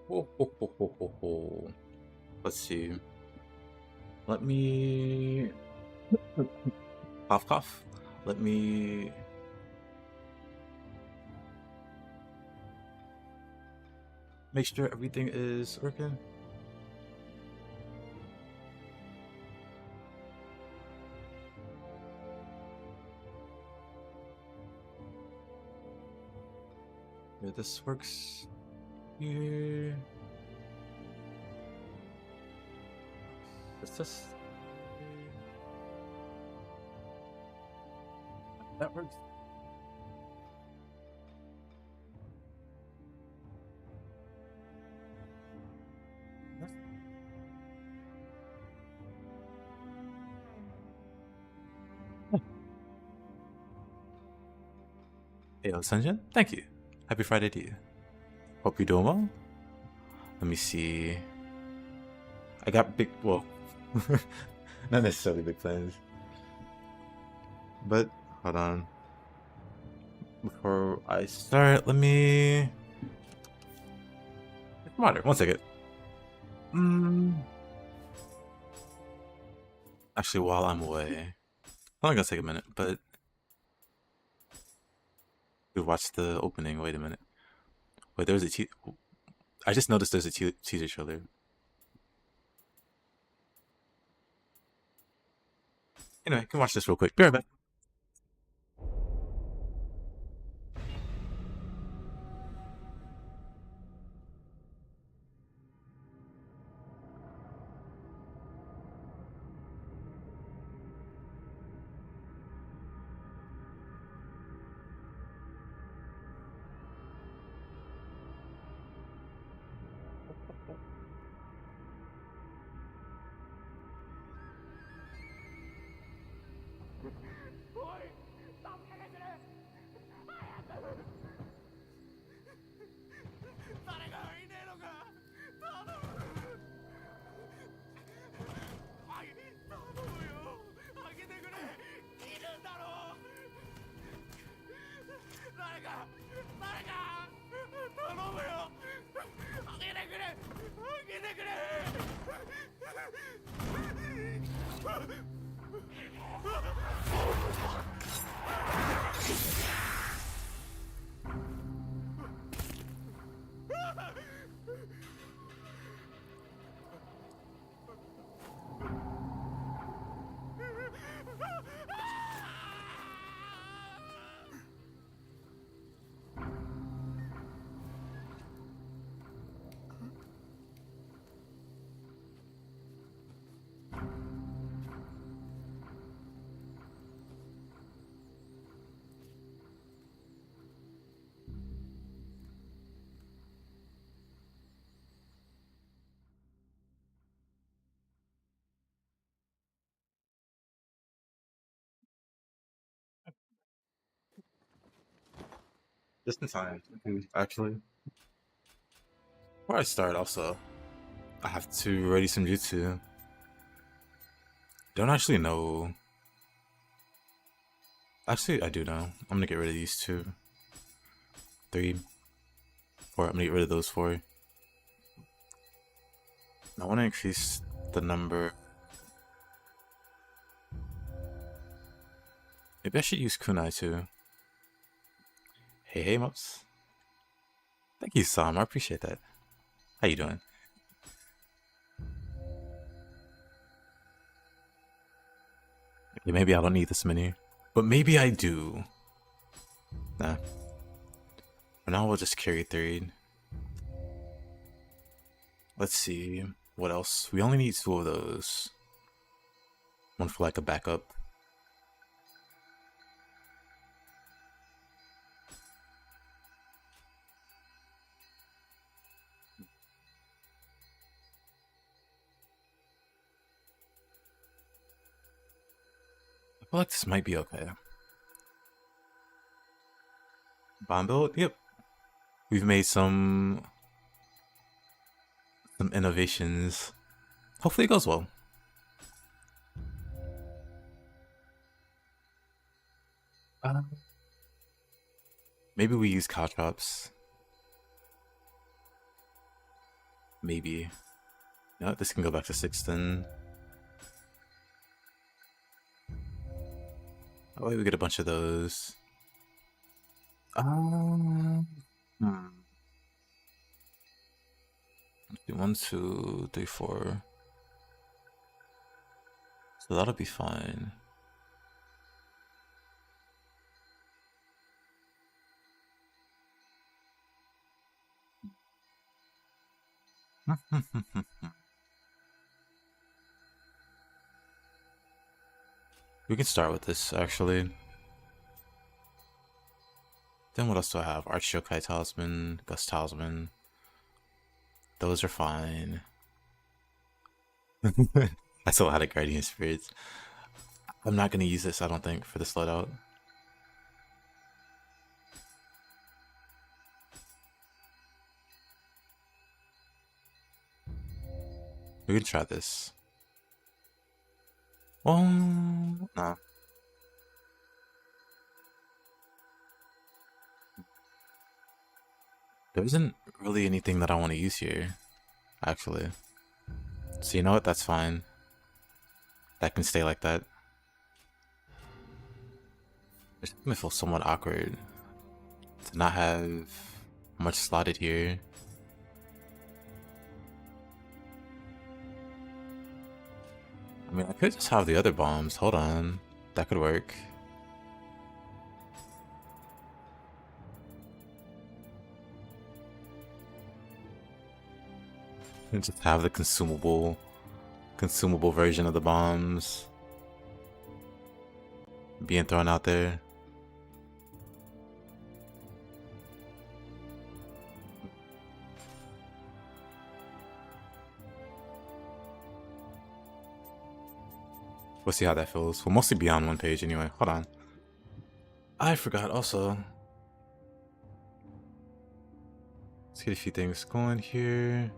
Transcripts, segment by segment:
Ho, ho, ho, ho, ho, ho. Let's see. Let me cough cough. Let me make sure everything is working. Yeah, this works here. It's just that works. Hey, Sunshine. Thank you. Happy Friday to you. Hope you're doing well. Let me see. I got big, well, not necessarily big plans, but hold on. Before I start, let me. Monitor, 1 second. Actually, while I'm away, only gonna take a minute, but we watched the opening. Wait a minute. Wait, there's a I just noticed there's a teaser trailer. Anyway, can watch this real quick. Be right back. Just in time, actually. Before I start, also, I have to ready some jutsu. Don't actually know. Actually, I do know. I'm gonna get rid of these 2, 3, 4. I'm gonna get rid of those 4. I want to increase the number. Maybe I should use kunai too. Hey, hey, Mops. Thank you, Sam. I appreciate that. How you doing? Okay, maybe I don't need this menu, but maybe I do. Nah. For now, we'll just carry 3. Let's see. What else? We only need 2 of those. One for like a backup. I feel like this might be okay. Bomb build? Yep. We've made some innovations. Hopefully it goes well. Maybe we use caltrops. Maybe. No, this can go back to 6 then. Oh, wait, we get a bunch of those. Um, hmm. Let's do 1, 2, 3, 4. So that'll be fine. We can start with this, actually. Then what else do I have? Arch Yokai Talisman, Gust Talisman. Those are fine. I still had a Guardian Spirits. I'm not going to use this, I don't think, for this loadout. We can try this. Oh, no. There isn't really anything that I want to use here, actually. So you know what? That's fine. That can stay like that. It's gonna feel somewhat awkward to not have much slotted here. I mean, I could just have the other bombs. Hold on. That could work. And just have the consumable version of the bombs being thrown out there. We'll see how that feels. We'll mostly be on one page anyway. Hold on. I forgot also. Let's get a few things going here.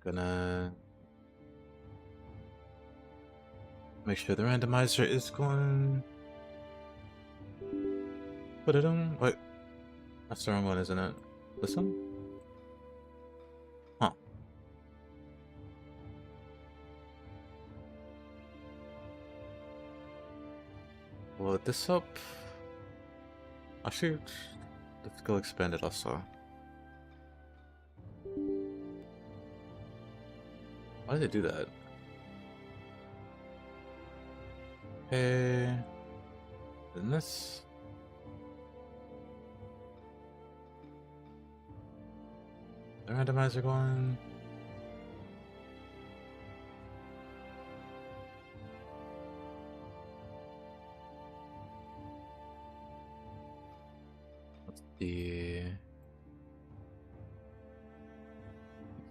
Gonna make sure the randomizer is going. Put it on. Wait. That's the wrong one, isn't it? This one? Huh. Load this up. Actually, let's go expand it also. Why did they do that? Okay. Then this. The randomizer going. What's the.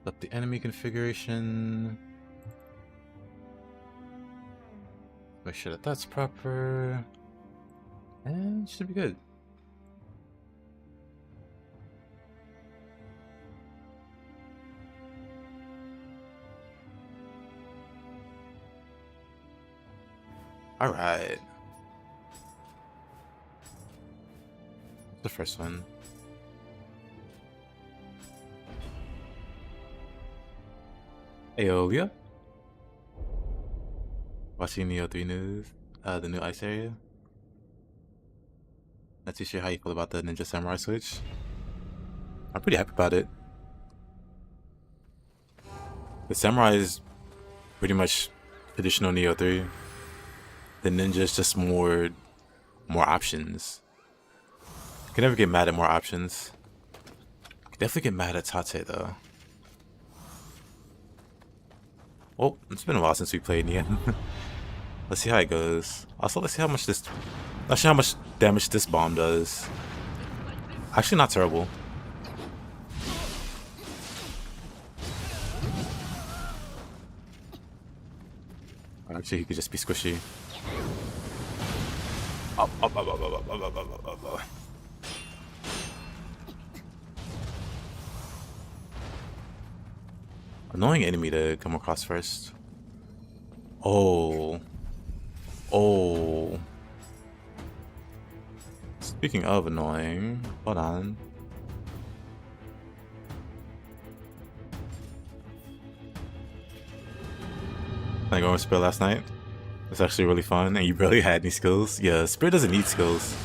Up the enemy configuration. Make sure that that's proper. And it should be good. Alright. The first one. Aeolia? Watching Nioh 3 news, the new ice area. Not too sure how you feel about the Ninja Samurai switch. I'm pretty happy about it. The Samurai is pretty much traditional Nioh 3. The Ninja is just more options. You can never get mad at more options. You can definitely get mad at Tate though. Oh, it's been a while since we played Nioh. Let's see how it goes. Also, let's see how much this. Let's see how much damage this bomb does. Actually, not terrible. Actually, he could just be squishy. Up, up, up, up, up, up, up, up, up, up, up. Annoying enemy to come across first. Oh. Oh. Speaking of annoying, hold on. I go with Spirit last night. It's actually really fun, and you barely had any skills. Yeah, Spirit doesn't need skills.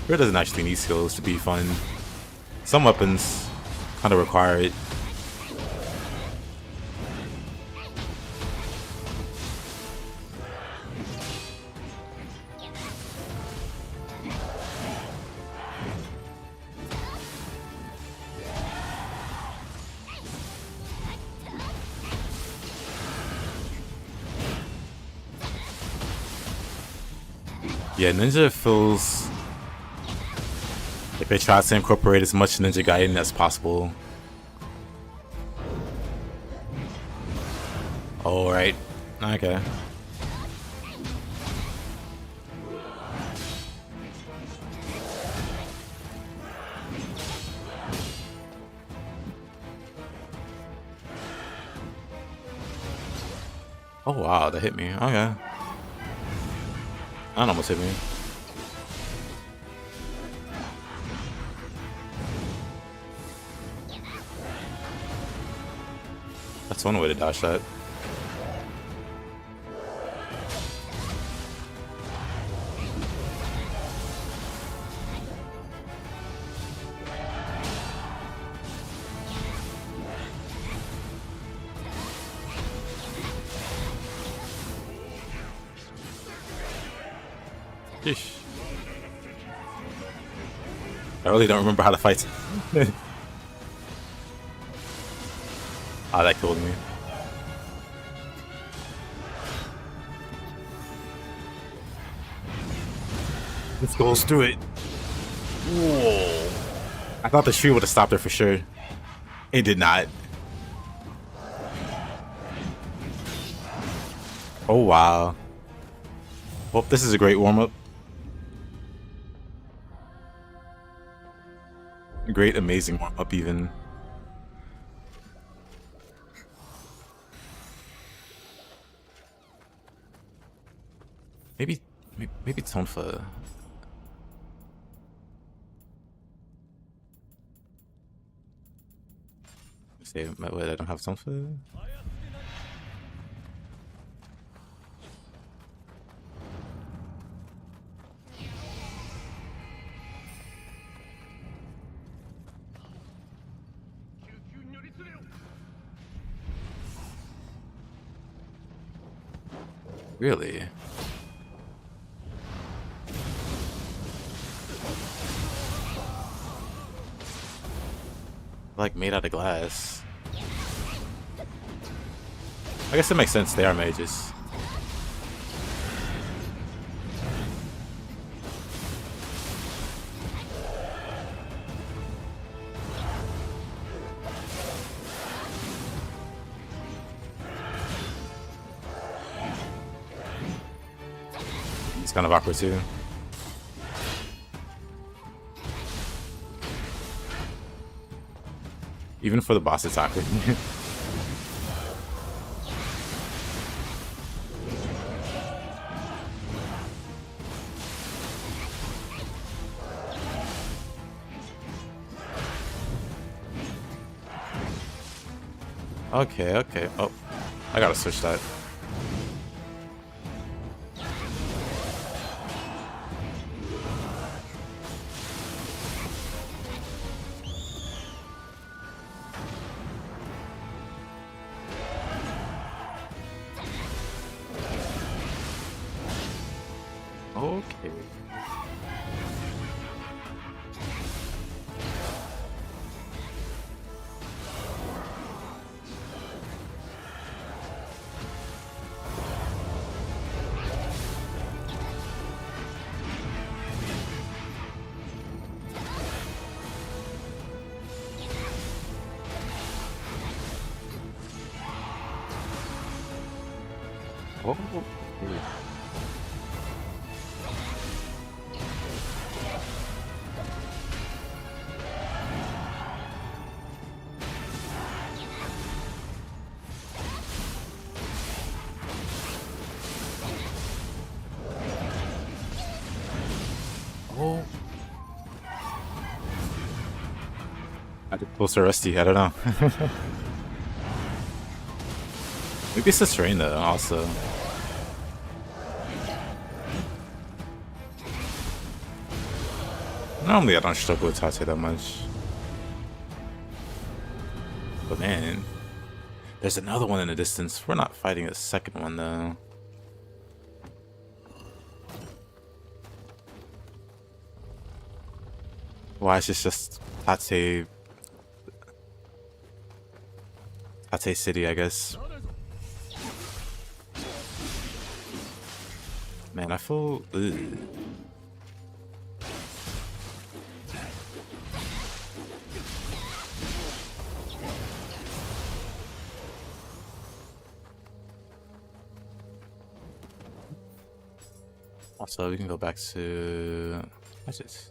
Spirit doesn't actually need skills to be fun. Some weapons kind of require it. Yeah, Ninja feels like they try to incorporate as much Ninja Gaiden as possible. Oh, right. Okay. Oh wow, that hit me. Okay. That almost hit me. That's one way to dodge that. Sheesh. I really don't remember how to fight. Ah, that killed me. Let's go through it. Whoa. I thought the tree would have stopped her for sure. It did not. Oh wow. Well, this is a great warm-up. Great, amazing warm-up even. Maybe Tonfa. Say, wait, I don't have Tonfa. Really? Like made out of glass. I guess it makes sense, they are mages. It's kind of awkward too. Even for the boss, it's awkward. Okay. Oh, I gotta switch that. Okay. Oh. I just feel so rusty. I don't know. Maybe it's the terrain though. Also, normally I don't struggle with Tate that much. But man, there's another one in the distance. We're not fighting a second one though. Why is this just Tate City, I guess. Man, I feel... Ugh. Also, we can go back to... What's this?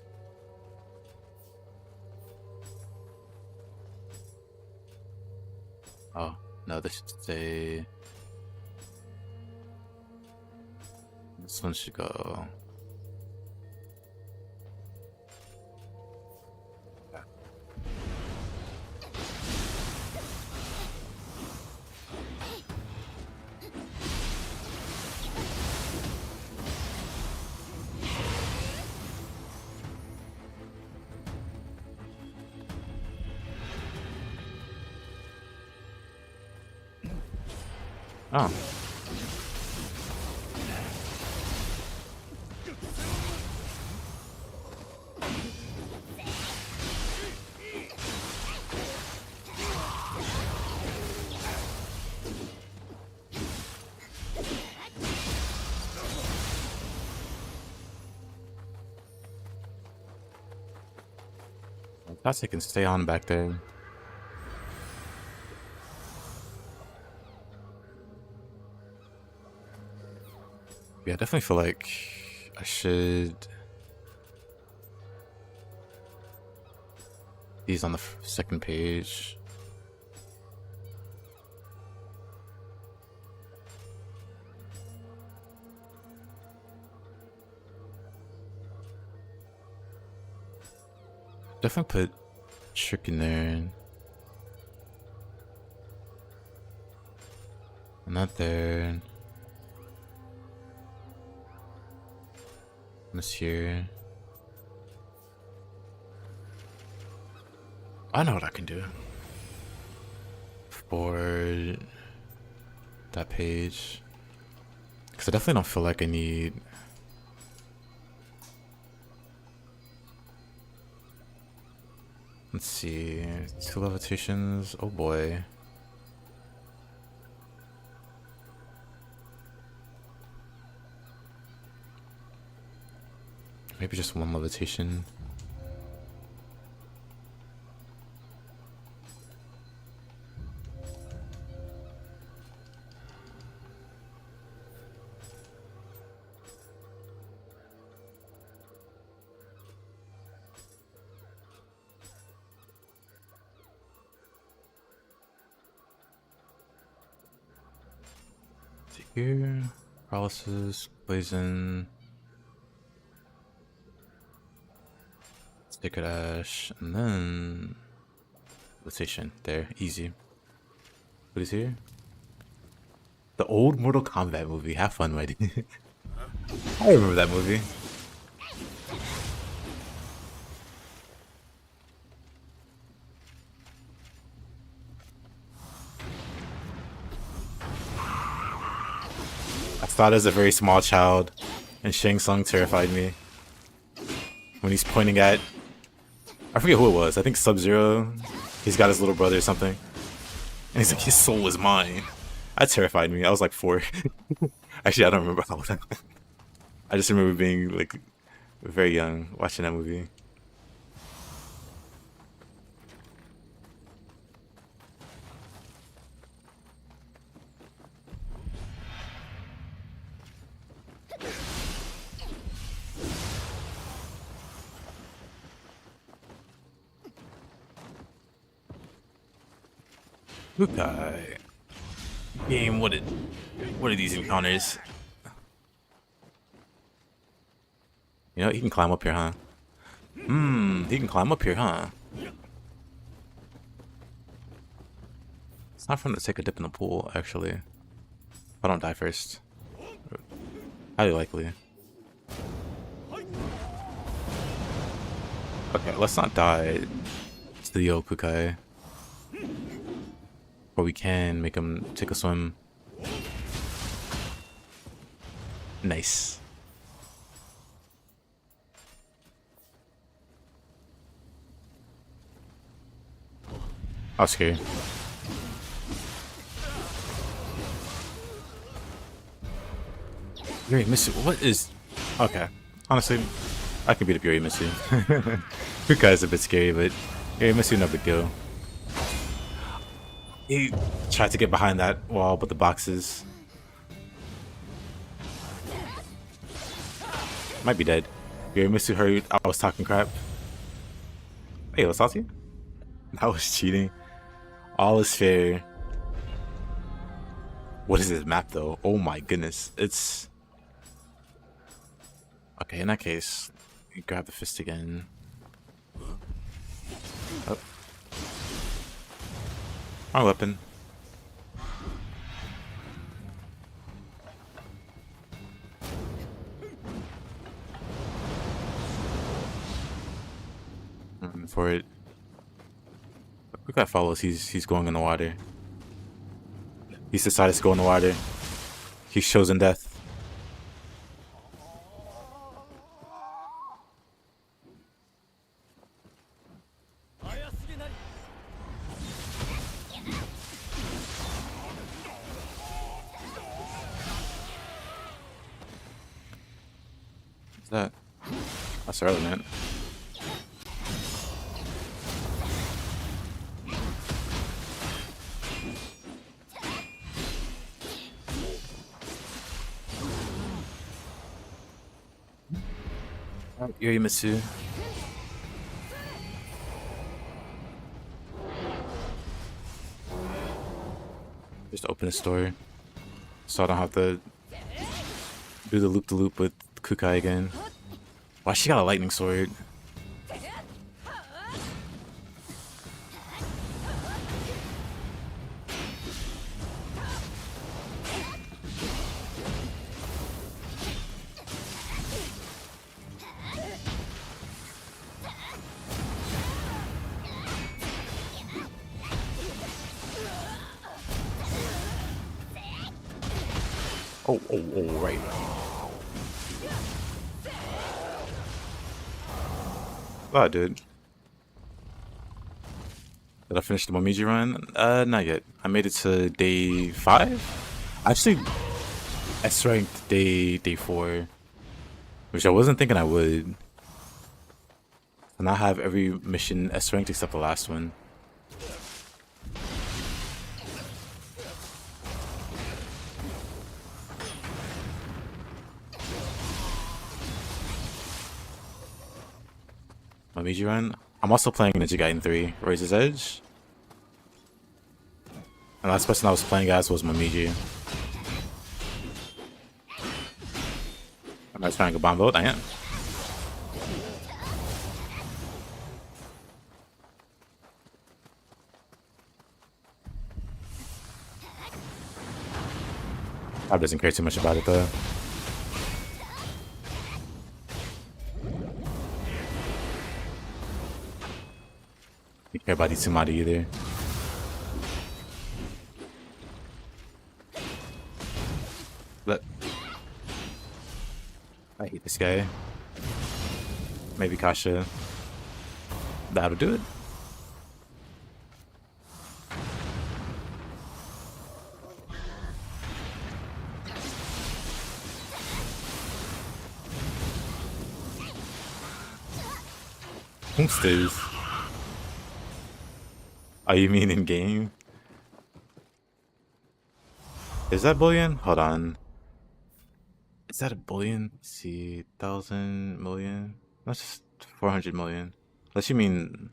Oh, no, this should stay... This one should go... Oh. Perhaps I can stay on back there. Yeah, I definitely feel like I should... These on the second page. Definitely put Trick in there. Not there. This here. I know what I can do for that page. Because I definitely don't feel like I need... Let's see, 2 levitations, oh boy. Maybe just 1 levitation. Here, paralysis, poison, Sacred Ash, and then levitation. There, easy. What is here? The old Mortal Kombat movie. Have fun, my dude. I remember that movie. I thought as a very small child, and Shang Tsung terrified me. When he's pointing at... I forget who it was. I think Sub-Zero. He's got his little brother or something. And he's like, his soul is mine. That terrified me. I was like 4. Actually, I don't remember how old I was. I just remember being like very young watching that movie. Yokai. Game, what are these encounters? You know, he can climb up here, huh? He can climb up here, huh? It's not fun to take a dip in the pool, actually. If I don't die first. Highly likely. Okay, let's not die to the yokai. But we can make him take a swim. Nice. I was scared. Yuri Mitsu, what is... Okay. Honestly, I can beat up Yuri Mitsu. Kukai is a bit scary, but Yuri Mitsu, no big deal. He tried to get behind that wall, but the boxes... Might be dead. Yuri Mitsu heard I was talking crap. Hey, what's salty? That was cheating. All is fair. What is this map, though? Oh my goodness. It's... Okay, in that case, you grab the fist again. Oh. Wrong weapon. For it. Look at follows. He's going in the water. He's decided to go in the water. He's chosen death. What's that? That's early, man. Yuri Mitsu. Just open the store, so I don't have to do the loop-de-loop with Kukai again. Why she got a lightning sword? Oh, right. Oh, dude. Did I finish the Momiji run? Not yet. I made it to day 5? Actually, S ranked day 4, which I wasn't thinking I would. And I have every mission S ranked except the last one. Momiji run. I'm also playing Ninja Gaiden 3, Razor's Edge. And the last person I was playing as was Momiji. Am I trying to bomb vote? I am. Bob doesn't care too much about it though. You care about Itsumari either. But I hate this guy. Maybe Kasha. That'll do it. Homesters. Oh, you mean in game? Is that bullion? Hold on. Is that a bullion? Let's see, 1,000 million? That's just 400 million. Unless you mean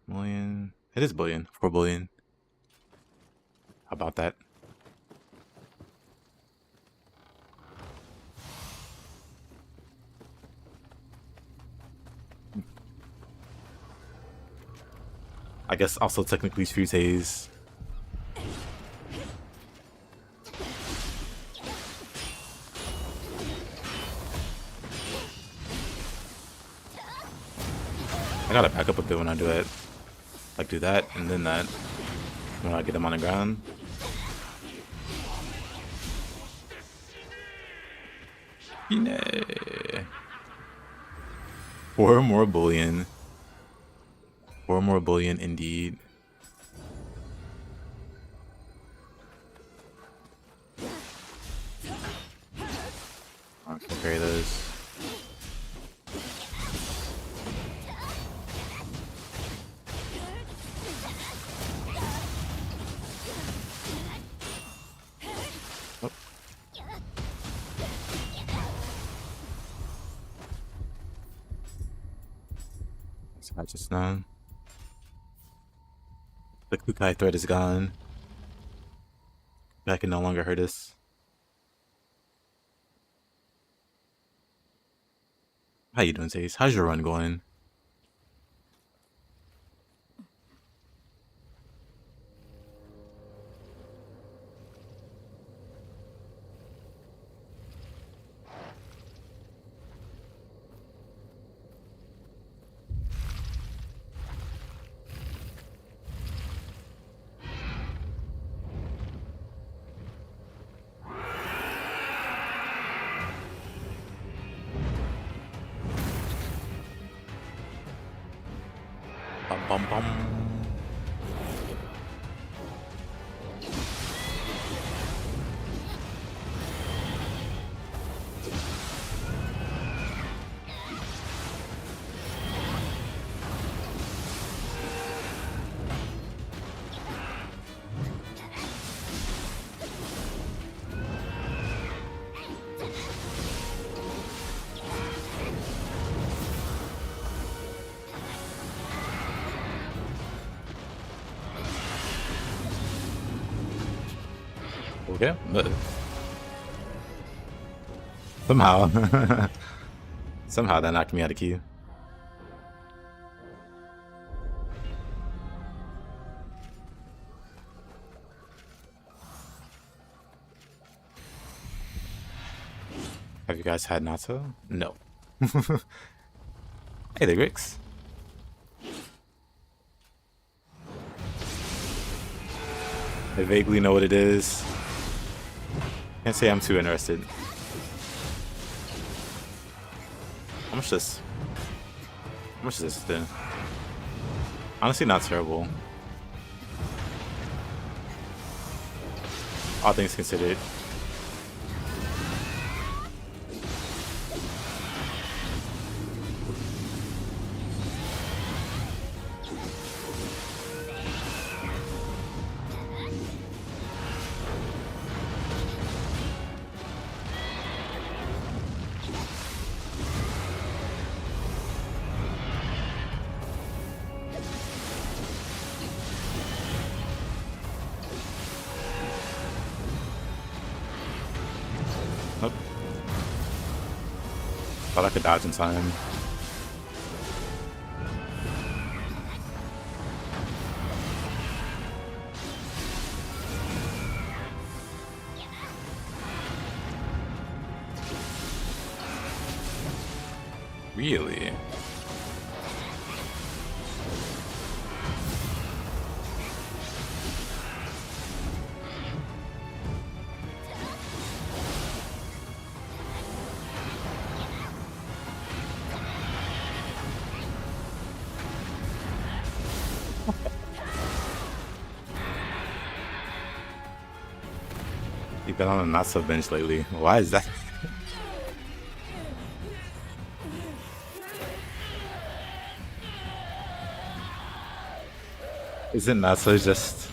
million. It is bullion. 4 billion. How about that? I guess also technically Fuse's gotta back up a bit when I do it. Like do that and then that when I get them on the ground. Yay. 4 more bullion. 4 more bullion indeed. I can carry those. Oh. This hatch is done. The yokai threat is gone. That can no longer hurt us. How you doing, Taze? How's your run going? Bum bum bum. Okay, but somehow, somehow that knocked me out of queue. Have you guys had natto? No. Hey there, Grix. I vaguely know what it is. Can't say I'm too interested. How much this? How much is this then? Honestly, not terrible. All things considered. Nope. Thought I could dodge in time. Really? You've been on a not so bench lately. Why is that? Isn't Natsu just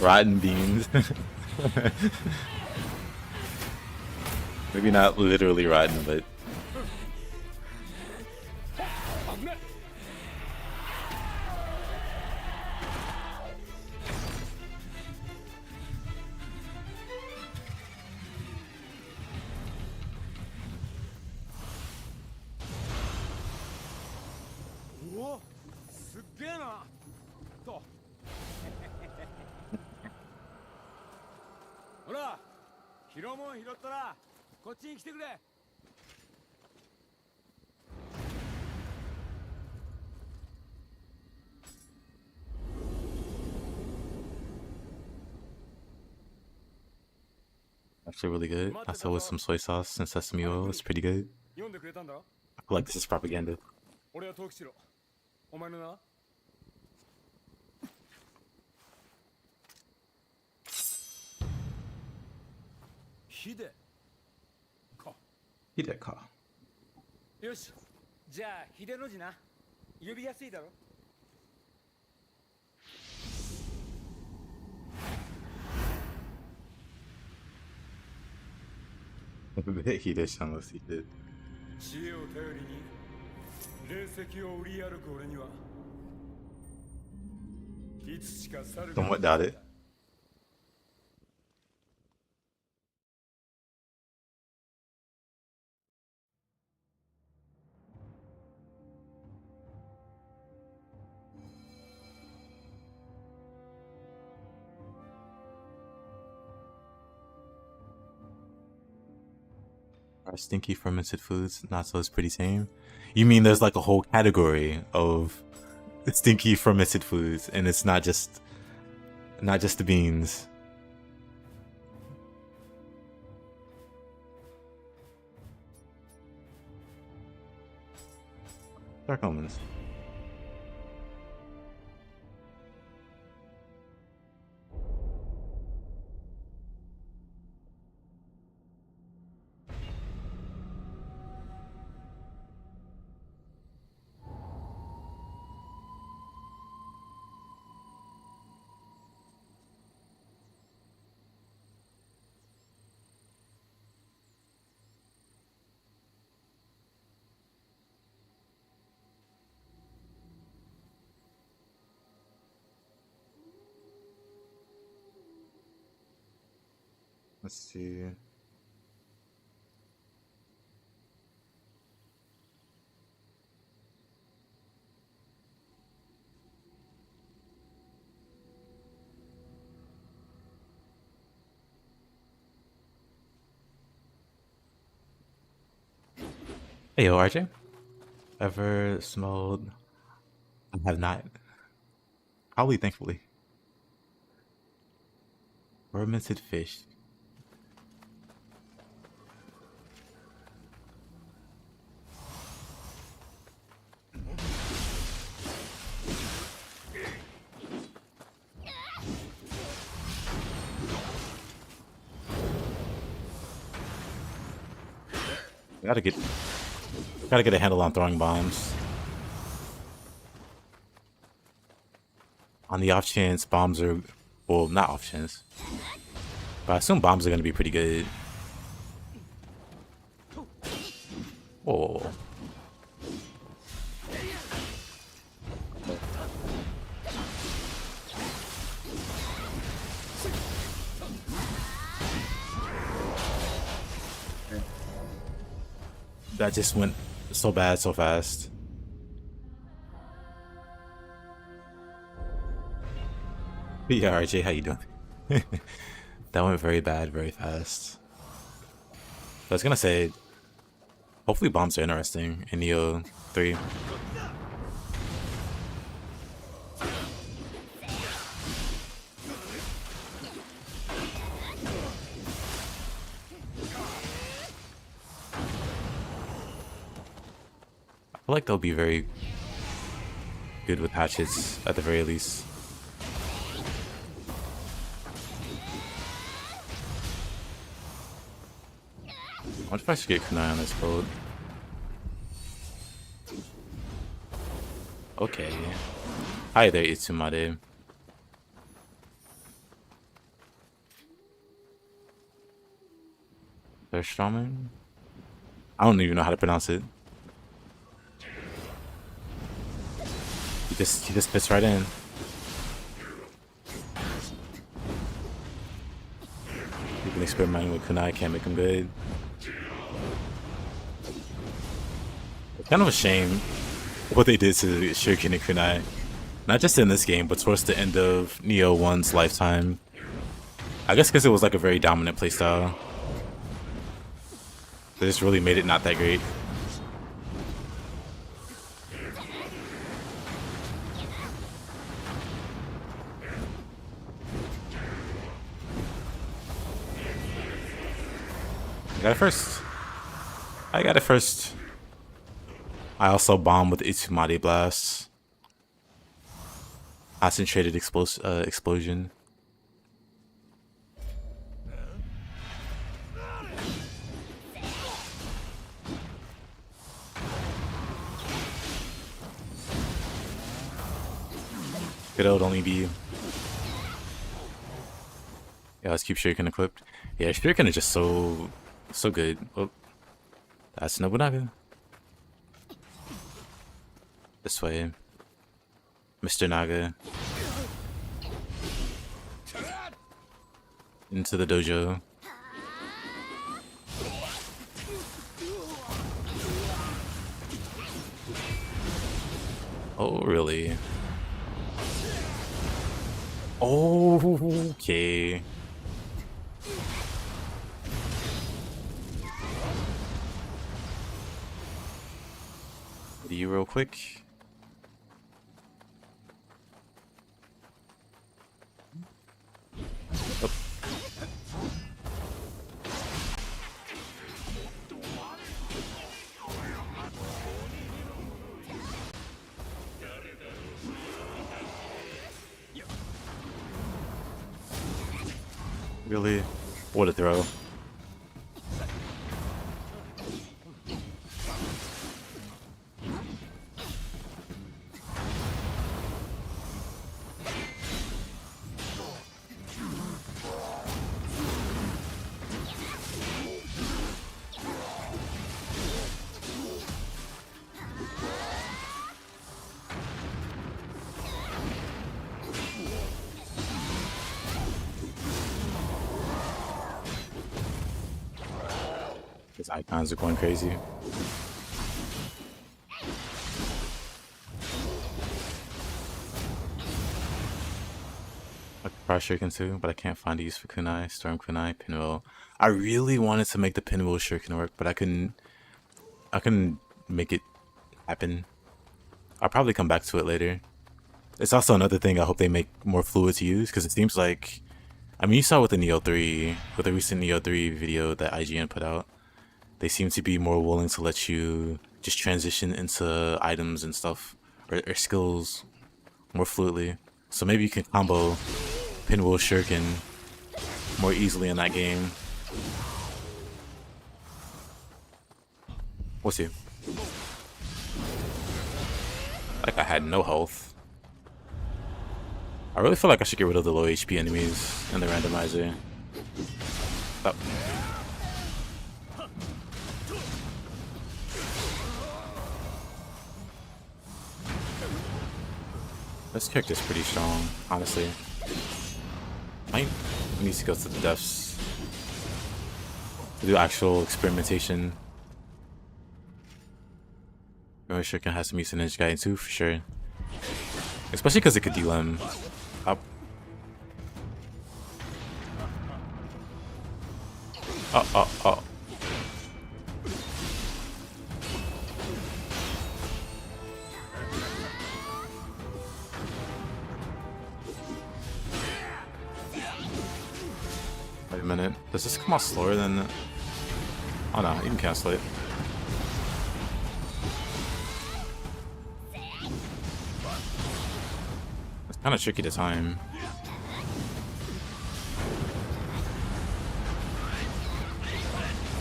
rotten beans? Maybe not literally rotten, but Actually really good. Also with some soy sauce and sesame oil, it's pretty good. I feel like this is propaganda. 俺は藤吉郎。お前の名は？秀か。Hideka. よし。じゃあ秀の字な。呼びやすいだろ。Hide-san was he did. 知恵を頼りに霊石を売り歩く俺にはいつしか猿が Somewhat doubt it. Are stinky fermented foods not so it's pretty tame? You mean there's like a whole category of stinky fermented foods, and it's not just the beans. Dark omens. Let's see. Hey, yo, RJ. Ever smelled? I have not. Probably, thankfully. Fermented fish. Gotta get a handle on throwing bombs. On the off chance bombs are, well, not off chance, but I assume bombs are gonna be pretty good. Oh. That just went so bad so fast. Yeah, RJ, how you doing? That went very bad, very fast. I was gonna say, hopefully bombs are interesting in Nioh 3. I feel like they'll be very good with hatchets at the very least. I wonder if I should get kunai on this build. Okay. Hi there, Itsumade. Surströmming? I don't even know how to pronounce it. He just fits right in. Even experimenting with kunai can't make him good. It's kind of a shame what they did to Shuriken and kunai. Not just in this game, but towards the end of Nioh 1's lifetime. I guess because it was like a very dominant playstyle. They just really made it not that great. I got it first. I got it first. I also bomb with Itsumade Blast. Concentrated explosion. Good old only be. Yeah, let's keep Shuriken equipped. Yeah, Shuriken is just so good. Oh, that's Nobunaga. This way. Mr. Naga. Into the dojo. Oh, really? Oh, okay. Do you real quick? Oh. Really? What a throw. His icons are going crazy. I could try Shuriken too, but I can't find a use for Kunai, Storm Kunai, Pinwheel. I really wanted to make the Pinwheel Shuriken work, but I couldn't make it happen. I'll probably come back to it later. It's also another thing I hope they make more fluid to use, because it seems like, I mean, you saw with the Nioh 3, with the recent Nioh 3 video that IGN put out, they seem to be more willing to let you just transition into items and stuff, or skills more fluidly. So maybe you can combo Pinwheel Shuriken more easily in that game. We'll see. Like I had no health. I really feel like I should get rid of the low HP enemies in the randomizer. Oh. This character's pretty strong, honestly. Might need to go to the depths to do actual experimentation. Really sure can have some use in Ninja Gaiden too, for sure. Especially because it could deal him up. Oh. Wait a minute. Does this come out slower than... Oh no, you can cancel it. It's kind of tricky to time.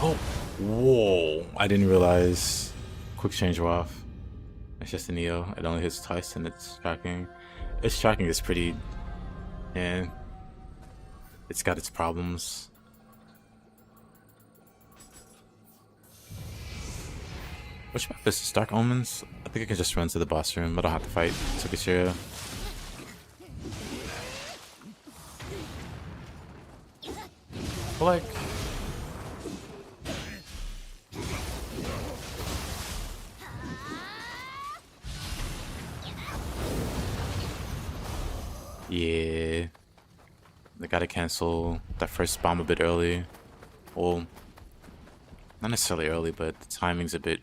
Oh, whoa! I didn't realize. Quick change off. It's just a Nioh. It only hits twice and it's tracking. Its tracking is pretty... Yeah. It's got its problems. Which map is this? Dark Omens? I think I can just run to the boss room. I don't have to fight Tsukishira. But like... Yeah... They gotta cancel that first bomb a bit early. Well, not necessarily early, but the timing's a bit...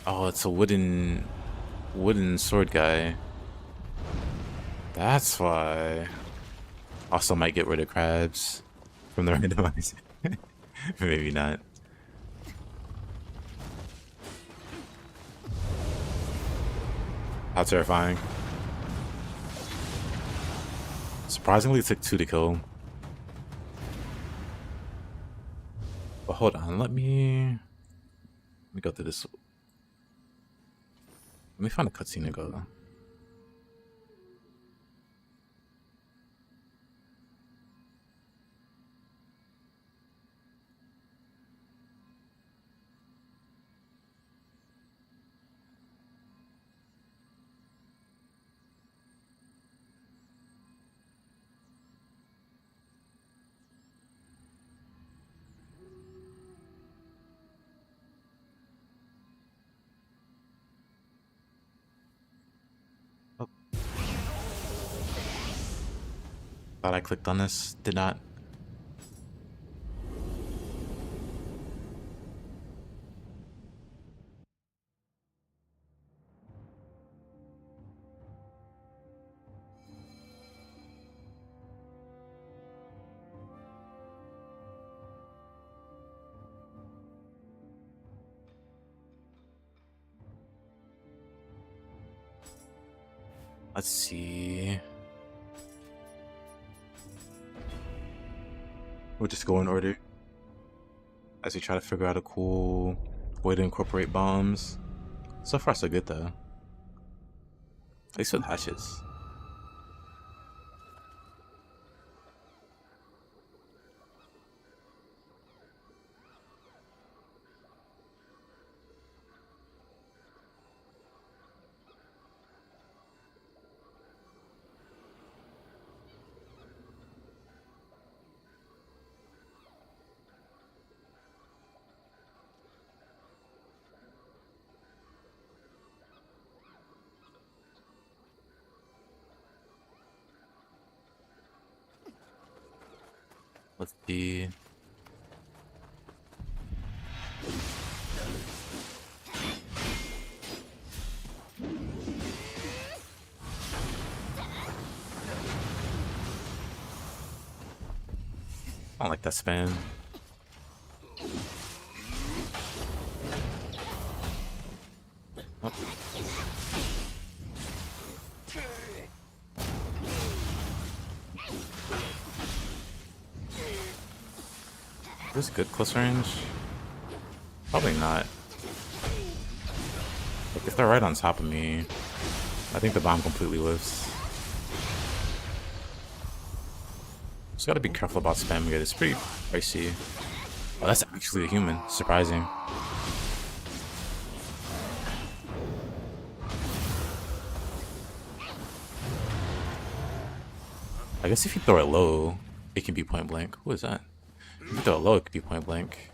Oh, it's a wooden sword guy. That's why. Also might get rid of crabs from the randomizer. Maybe not. How terrifying. Surprisingly, it took 2 to kill. But hold on, let me go through this. Let me find a cutscene to go. Oh, thought I clicked on this. Did not. Let's see. We'll just go in order as we try to figure out a cool way to incorporate bombs. So far, so good though. At least with hatches. Let's see. I don't like that span. Oh. Is this good close range? Probably not. Like, if they're right on top of me, I think the bomb completely whiffs. Just gotta be careful about spamming it. It's pretty pricey. Oh, that's actually a human. Surprising. I guess if you throw it low, it can be point blank. Who is that? If you throw it low, it could be point blank.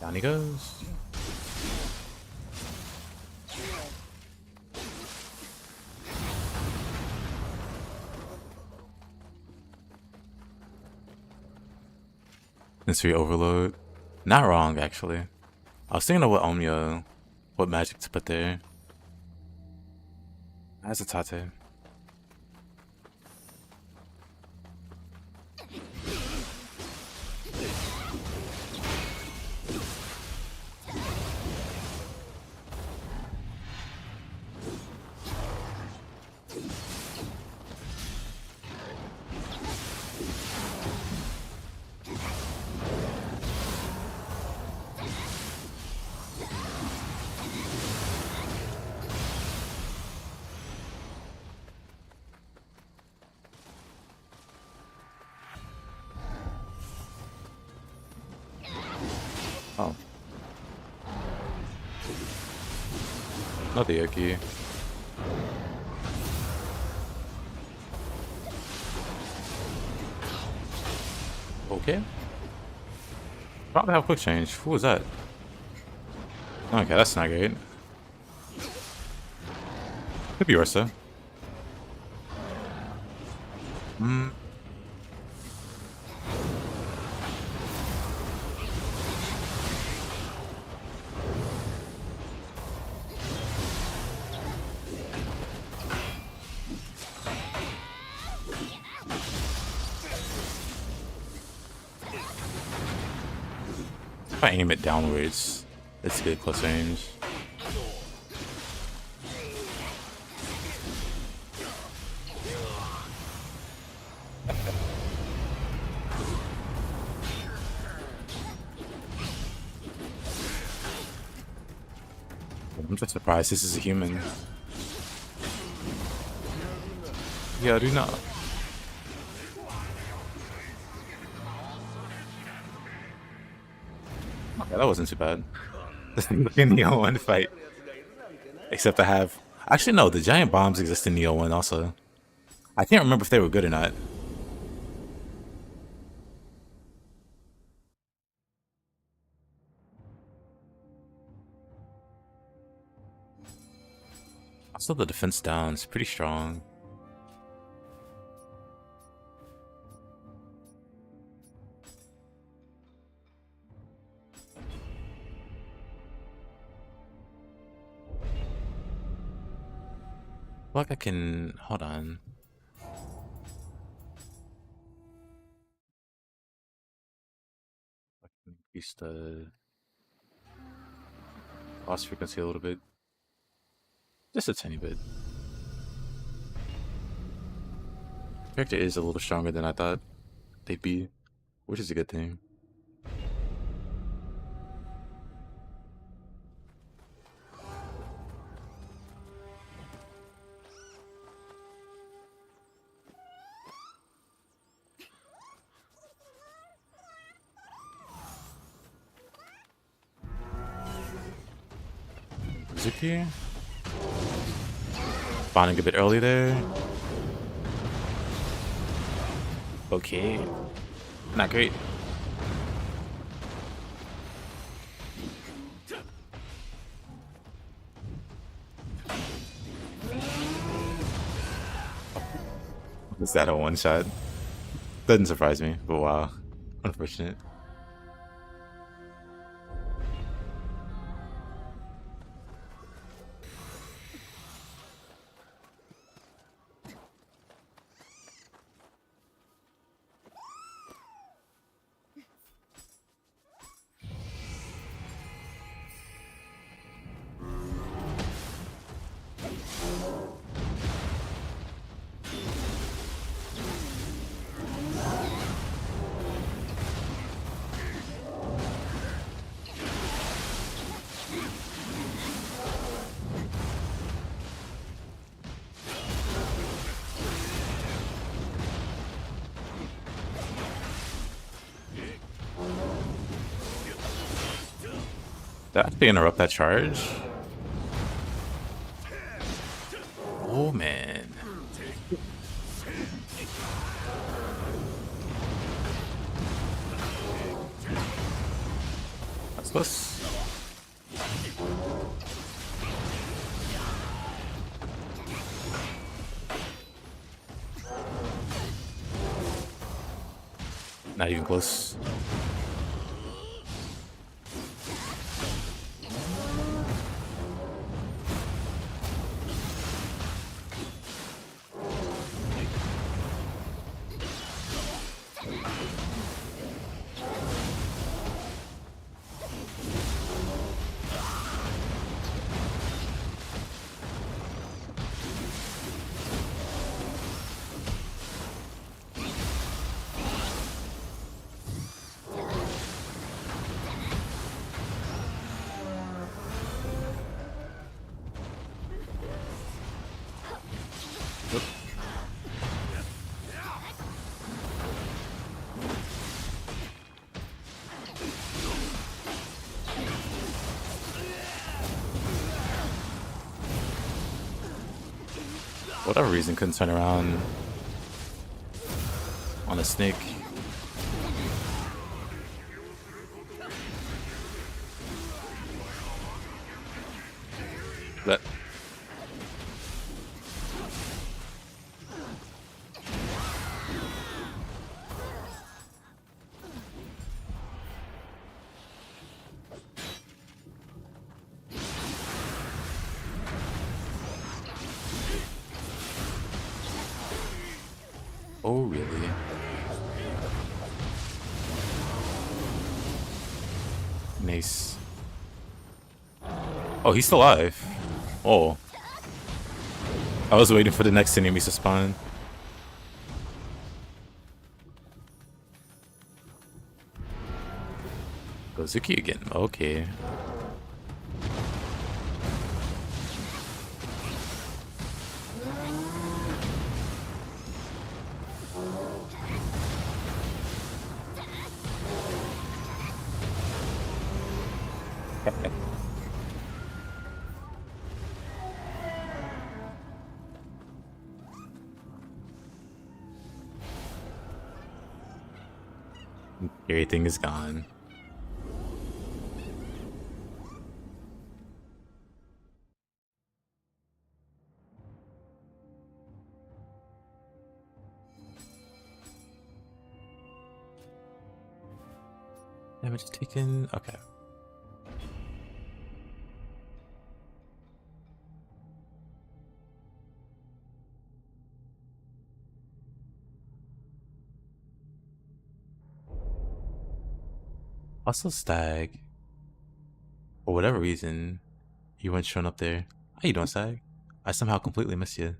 Down he goes. Sensory overload. Not wrong, actually. I was thinking of what magic to put there. As a tate. Oh. Not the yokai. Okay. Probably have quick change. Who was that? Okay, that's not great. Could be Ursa. if I aim it downwards, it's good close range. I'm just surprised this is a human. Yeah, I do not. Okay, that wasn't too bad. Look in Nioh 1 fight. Except I have... Actually, no, the giant bombs exist in Nioh 1 also. I can't remember if they were good or not. Also, the defense down is pretty strong. Like I can... Hold on. I can increase the loss frequency a little bit. Just a tiny bit. Character is a little stronger than I thought they'd be, which is a good thing. Zuki? Spawning a bit early there. Okay. Not great. Is that a one shot? Doesn't surprise me, but wow. Unfortunate. Did I actually interrupt that charge? Oh man. That's close. Not even close. Whatever reason, couldn't turn around on a snake. But oh really? Nice. Oh, he's still alive. Oh. I was waiting for the next enemies to spawn. Gozuki again. Okay. Everything is gone. Damage taken. Okay. Also, Stag. For whatever reason, you weren't shown up there. How you doing, Stag? I somehow completely missed you.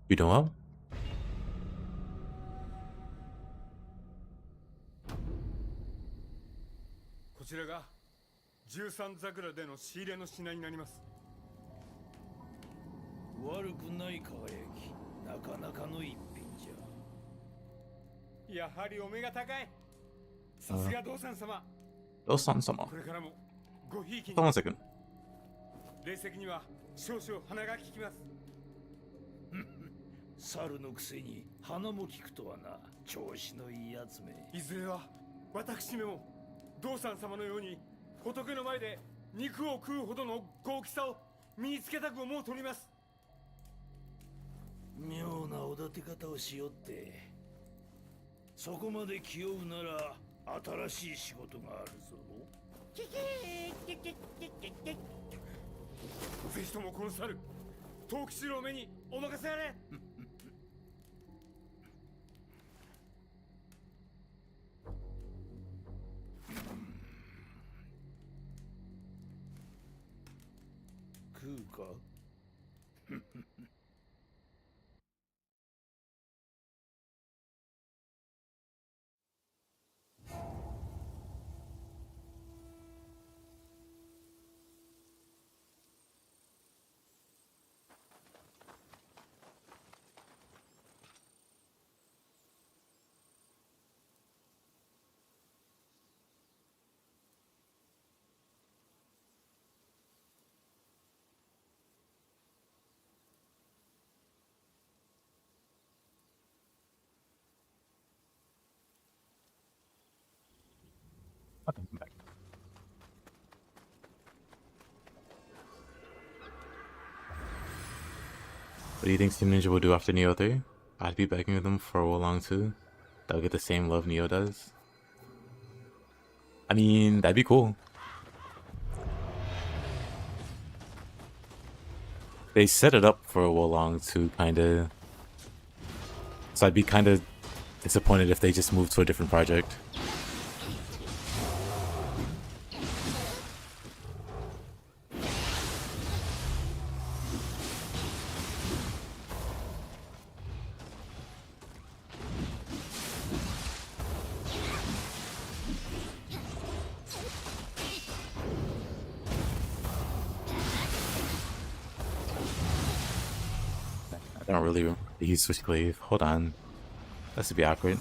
You doing well? こちらが13桜での仕入れの品になります。悪くない輝き、なかなかの一品じゃ。やはりお目が高い。さすが道産様。道産様。これからもごひいきに。Hold on a second. 霊石には少々鼻が利きます。猿のくせに鼻も利くとはな、調子のいいやつめ。いずれは私めも道産様のように仏の前で肉を食うほどの豪気さを身につけたく思うとります。妙なおだて方をしよって。そこまで気負うなら新しい仕事があるぞ。ぜひともこの猿、藤吉郎めにお任せあれ。食うかOkay, I'm back. What do you think Team Ninja will do after Nioh 3? I'd be begging with them for Wolong too. They'll get the same love Nioh does. I mean, that'd be cool. They set it up for Wolong to kinda... So I'd be kinda disappointed if they just moved to a different project. I don't really use Switchclave. Hold on. That's to be awkward.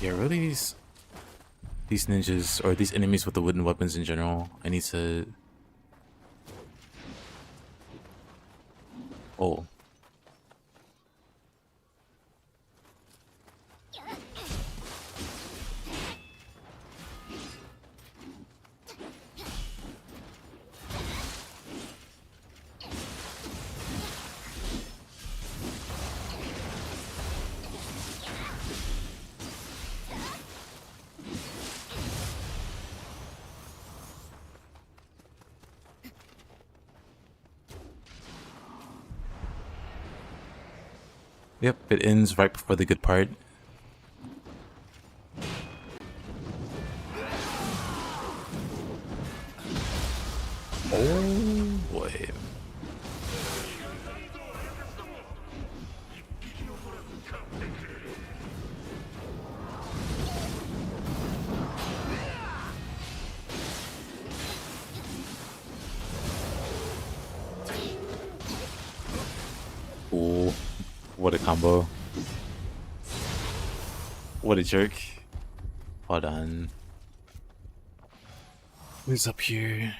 Yeah, really these ninjas, or these enemies with the wooden weapons in general, I need to... Oh. Yep, it ends right before the good part. Oh boy. Ooh, what a combo. What a jerk. Hold on. Who's up here?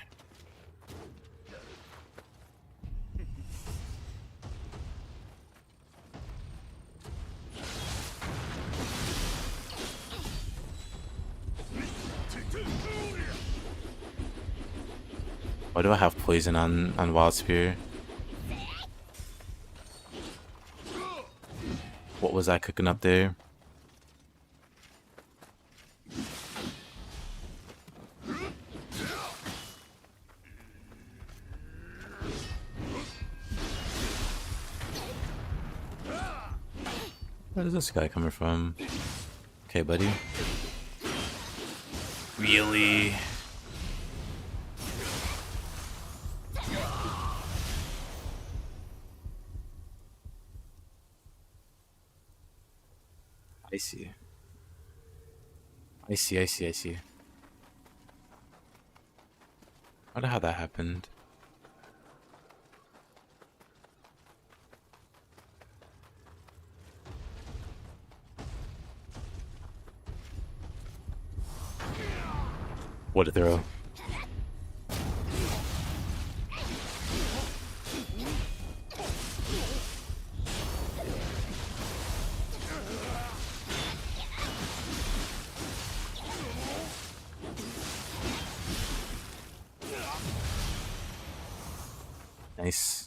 Why do I have poison on Wild Spear? What was I cooking up there? Where is this guy coming from? Okay, buddy. Really? I see. I see, I see, I see. I wonder how that happened. What a throw. Nice.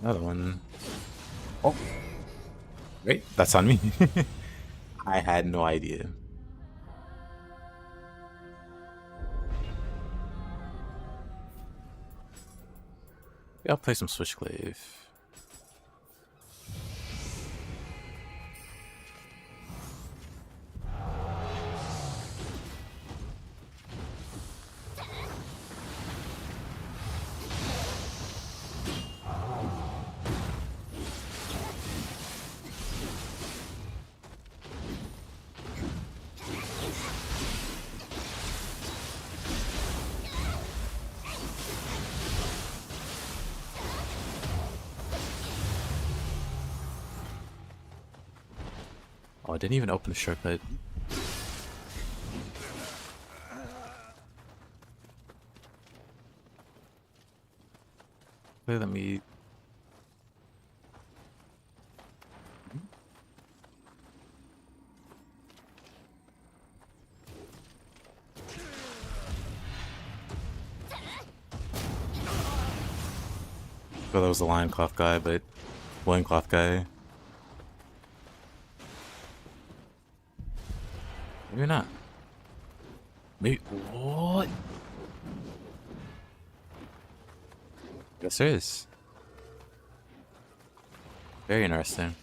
Another one. Oh, wait, that's on me. I had no idea. Yeah, I'll play some Switchglaive. Oh, I didn't even open the shortcut. Wait, let me... Well, that was the loincloth guy, but... Loincloth guy. Maybe not. Maybe... What? Yes, there is. Very interesting.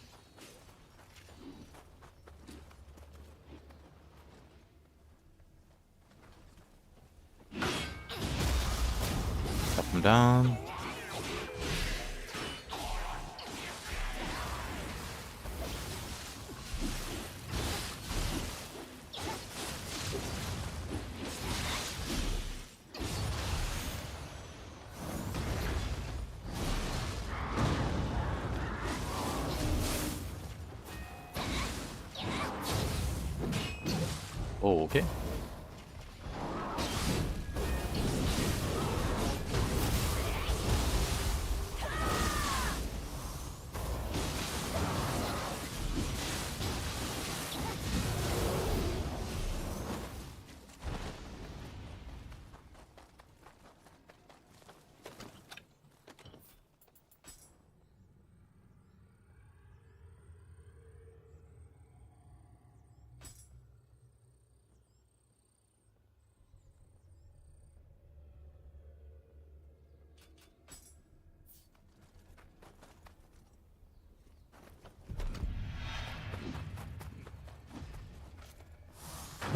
Up and down. Oh, okay.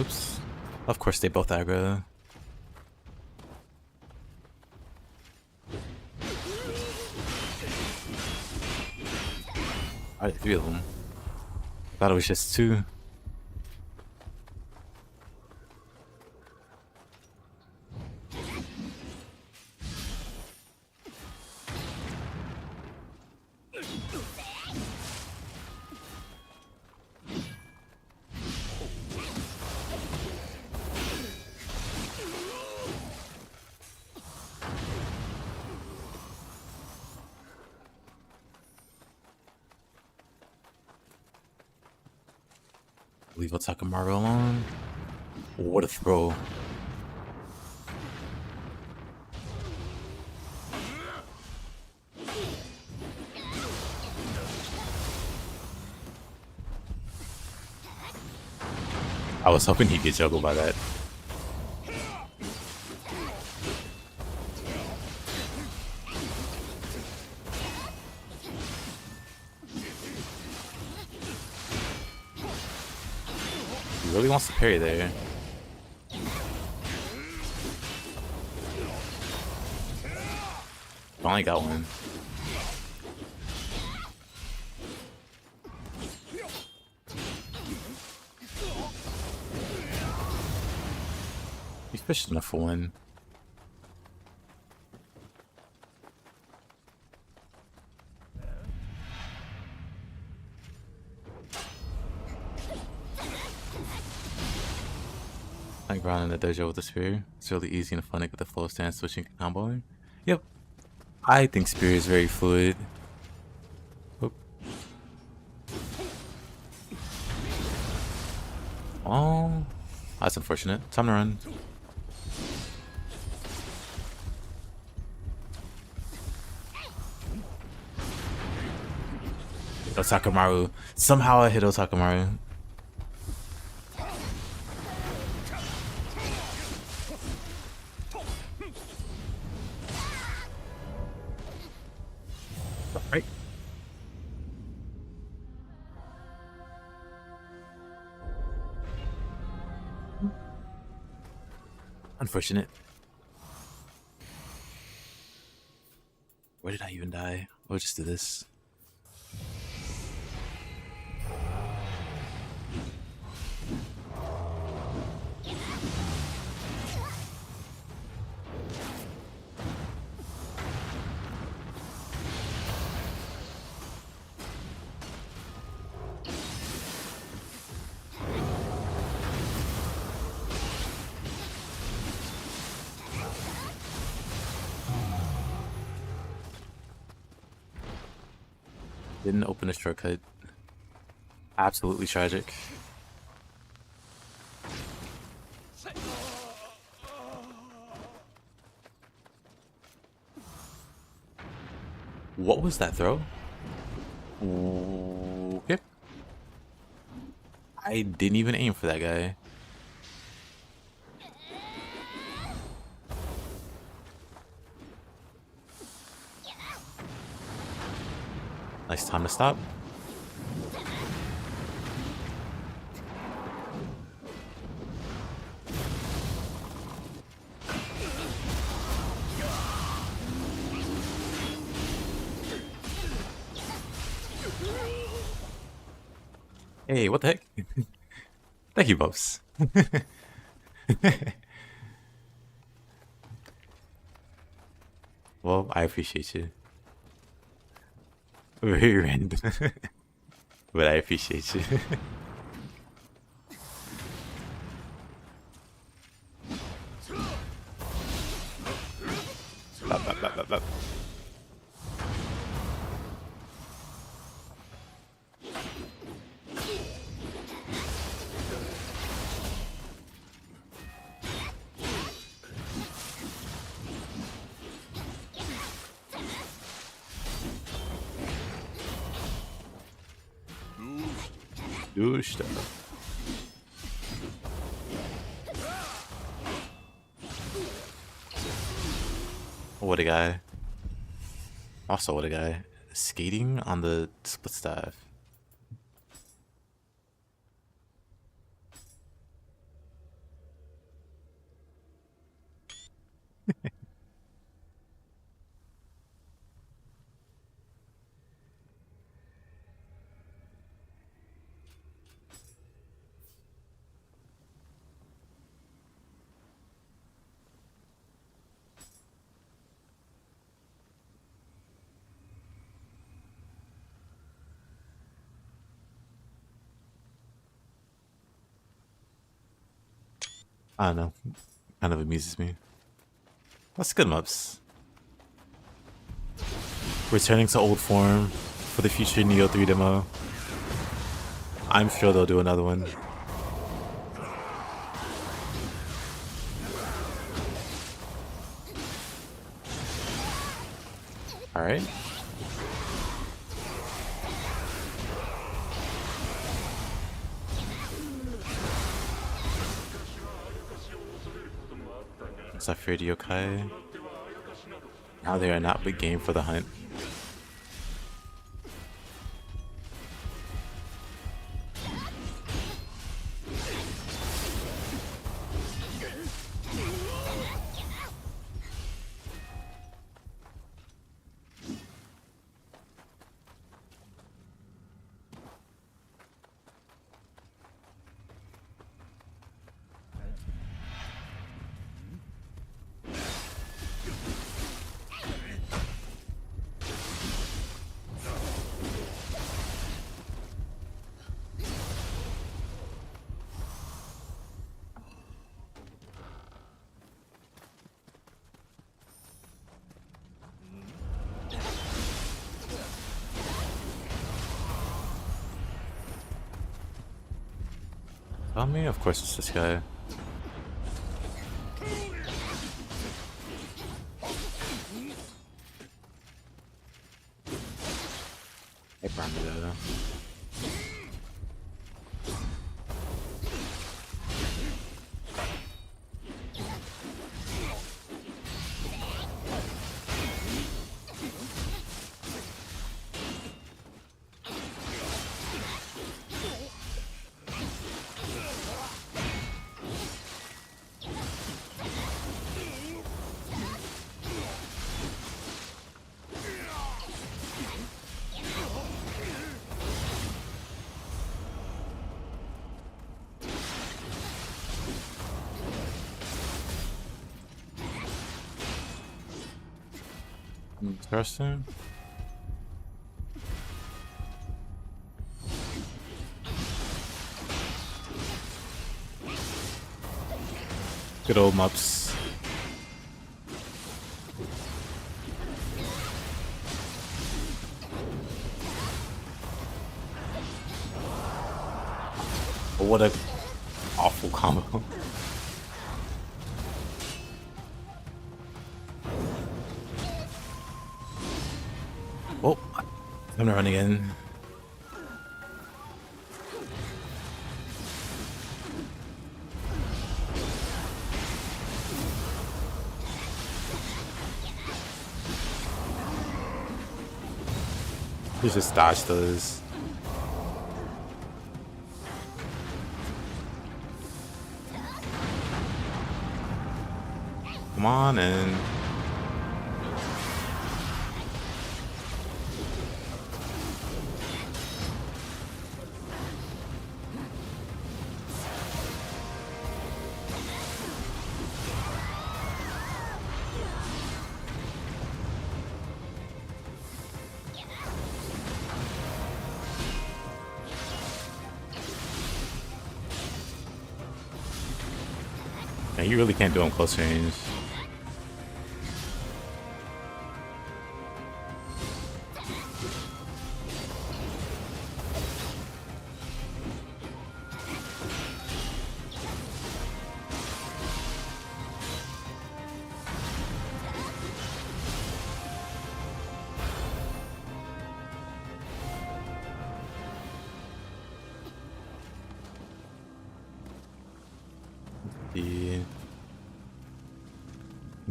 Oops. Of course they both aggro. Are there 3 of them? Thought it was just 2. Leave Takamaru alone. What a throw. I was hoping he'd get juggled by that. He really wants to parry there. Finally got one. He's fished enough for one. Like ground in the dojo with the spear. It's really easy and fun to get the flow stance switching comboing. Yep. I think spear is very fluid. Oop. Oh, that's unfortunate. Time to run. Takamaru. Somehow I hit Takamaru. Right. Unfortunate. Where did I even die? We'll just do this. Didn't open a shortcut. Absolutely tragic. What was that throw? Okay. I didn't even aim for that guy. Nice time to stop. Hey, what the heck? Thank you, Bubs. Well, I appreciate you. Very random. But I appreciate you. Bop, bop, bop, bop, bop. Do stuff. What a guy. Also, what a guy. Skating on the split staff. I don't know. Kind of amuses me. That's good maps. Returning to old form for the future Nioh 3 demo. I'm sure they'll do another one. Alright. Is that feared yokai? Now they are not but game for the hunt. Tell me, of course it's this guy. Hey, Brandon. Interesting. Good old maps. But what a awful combo. Oh, I'm gonna run again. He's just dodged those. Come on in. Yeah, you really can't do him close range.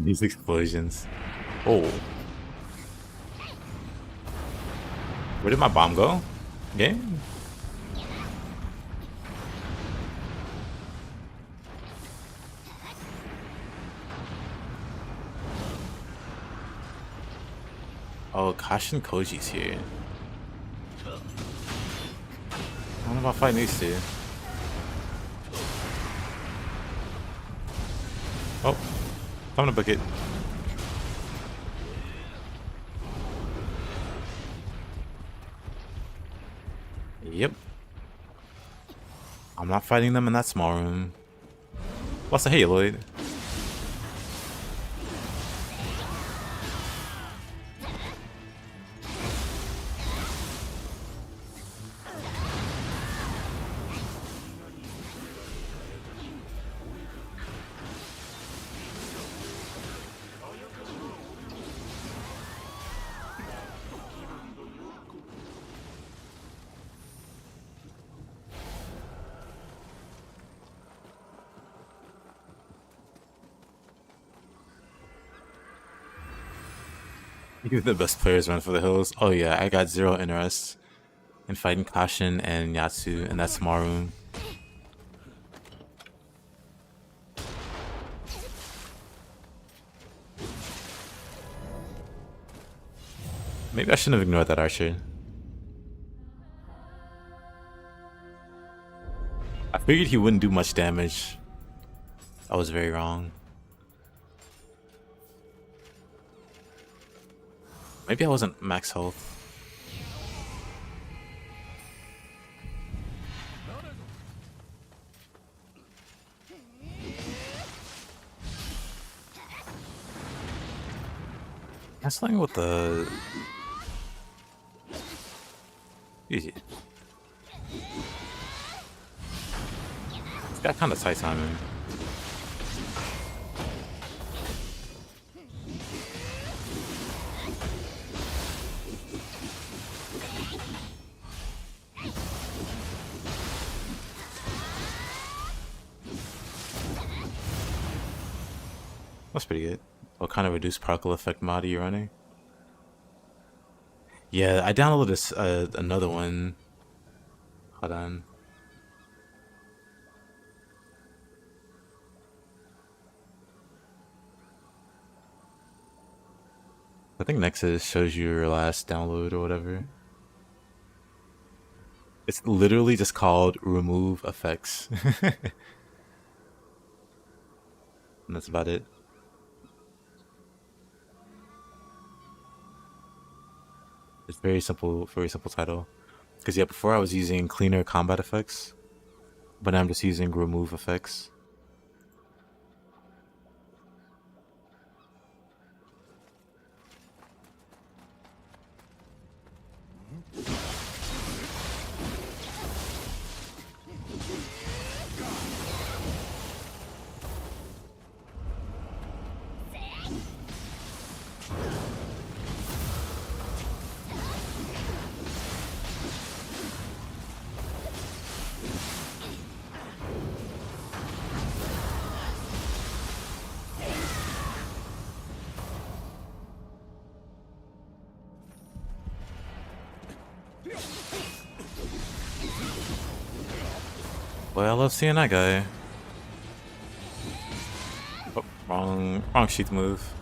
These explosions. Oh. Where did my bomb go? Game? Oh, Kashin Koji's here. I don't know about fighting these two. Oh, I'm gonna book it. Yep. I'm not fighting them in that small room. What's the hey, Lloyd? Even the best players run for the hills. Oh yeah, I got zero interest in fighting Kashin and Yatsu, and that's Maru. Maybe I shouldn't have ignored that archer. I figured he wouldn't do much damage. I was very wrong. Maybe I wasn't max health. That's something with the... Easy. It's got kind of tight timing. That's pretty good. What kind of reduced particle effect mod are you running? Yeah, I downloaded this another one. Hold on. I think Nexus shows you your last download or whatever. It's literally just called remove effects. And that's about it. It's very simple title. Because yeah, before I was using cleaner combat effects, but now I'm just using remove effects. Boy, I love seeing that guy. Oh, wrong sheath move.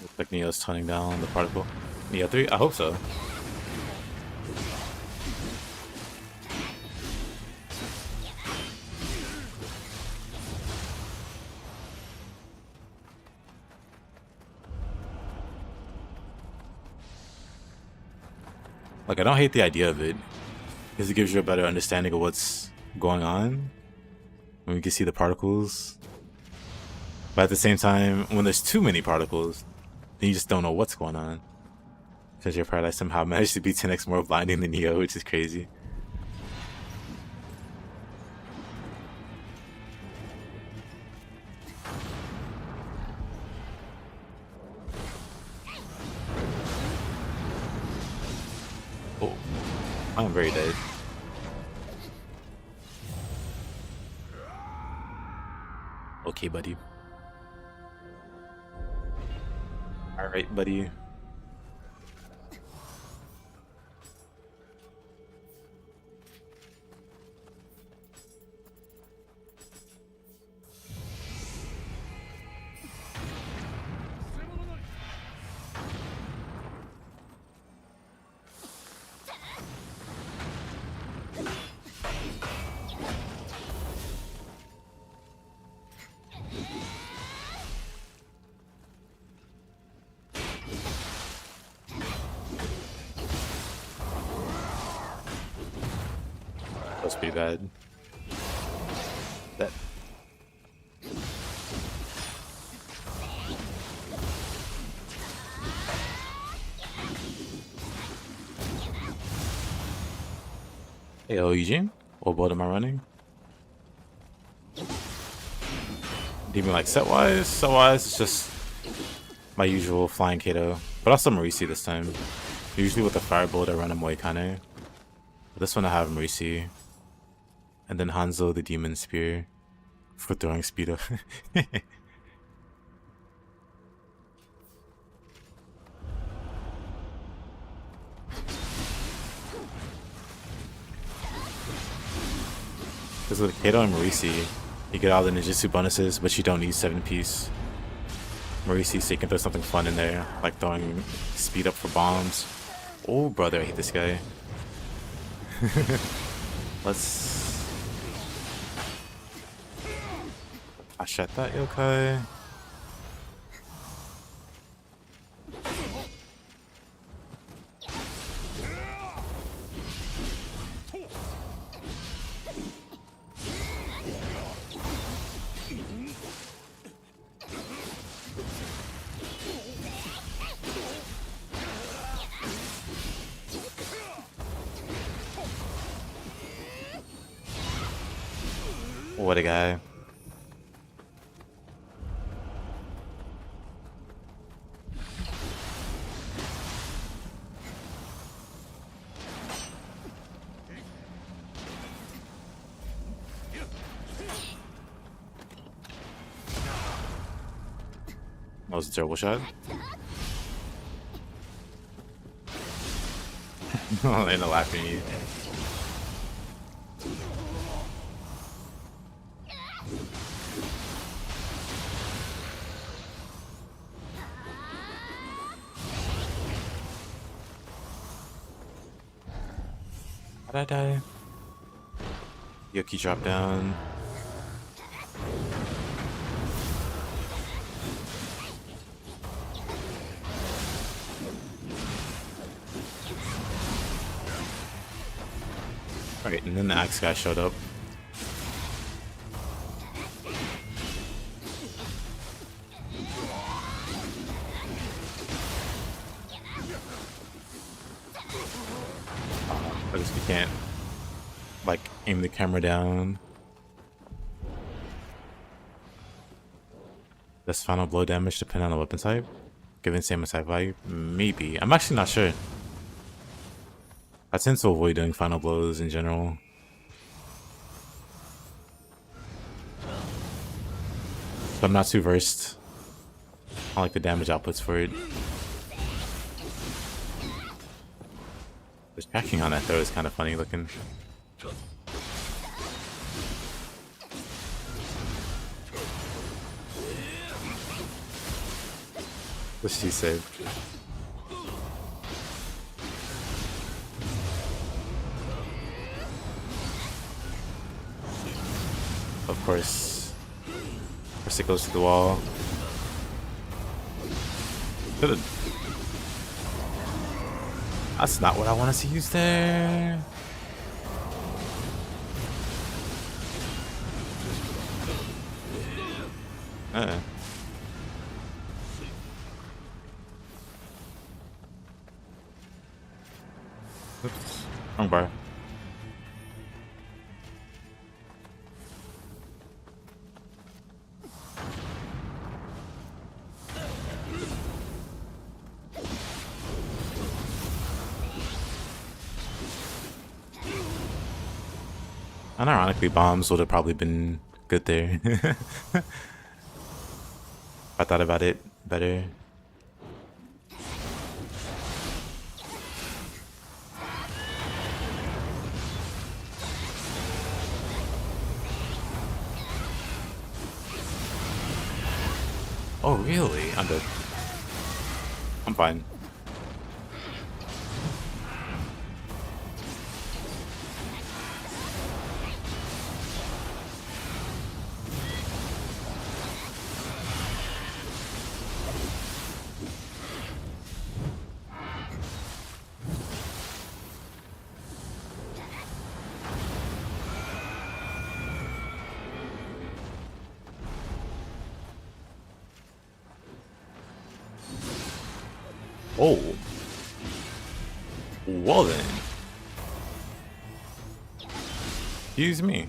Looks like Nioh's toning down the particle. Nioh 3? I hope so. Like, I don't hate the idea of it, because it gives you a better understanding of what's going on when you can see the particles. But at the same time, when there's too many particles, then you just don't know what's going on. Because your Paradise somehow managed to be 10x more blinding than Nioh, which is crazy. Oh, I'm very dead. Okay, buddy. Alright, buddy. was pretty bad. That. Hey, Eugene? What boat am I running? Even like set wise, it's just my usual flying Kato, but also Marisi this time. Usually with the firebolt I run a Moikane, but this one I have Marisi, and then Hanzo the Demon Spear for throwing Speedo. Because with Kato and Marisi, you get all the ninjutsu bonuses, but you don't need 7-piece. Marisi, so you can throw something fun in there, like throwing speed up for bombs. Oh, brother, I hate this guy. Let's... I shot that yokai. What a guy. That was a terrible shot. Oh, they're not laughing at you. How'd I die? Yoki dropped down. Alright, and then the axe guy showed up. I guess we can't, like, aim the camera down. Does final blow damage depend on the weapon type? Given same attack value? Maybe. I'm actually not sure. I tend to avoid doing final blows in general. But I'm not too versed. I like the damage outputs for it. The tracking on that though is kind of funny looking. What's she say? Of course. First it goes to the wall. That's not what I wanted to use there. Oops. Wrong bar. Unironically, bombs would have probably been good there. I thought about it better. Oh, really? I'm dead. I'm fine. Oh. Well then. Excuse me.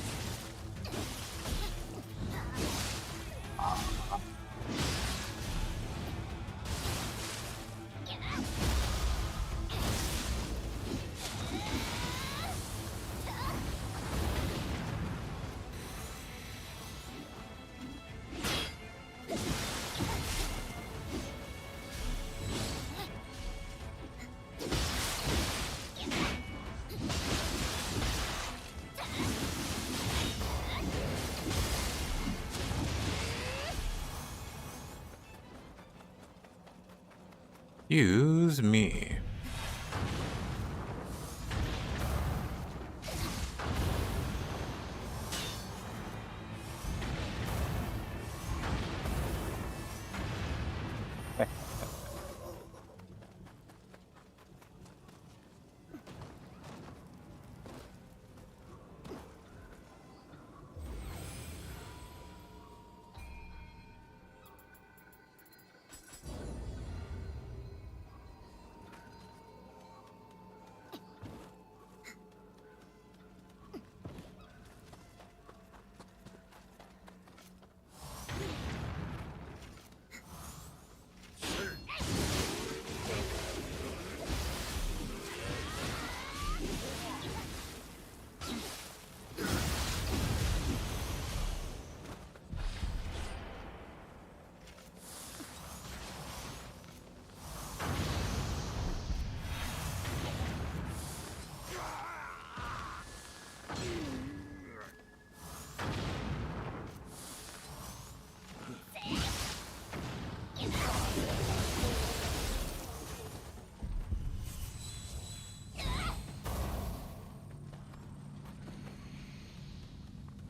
Excuse me.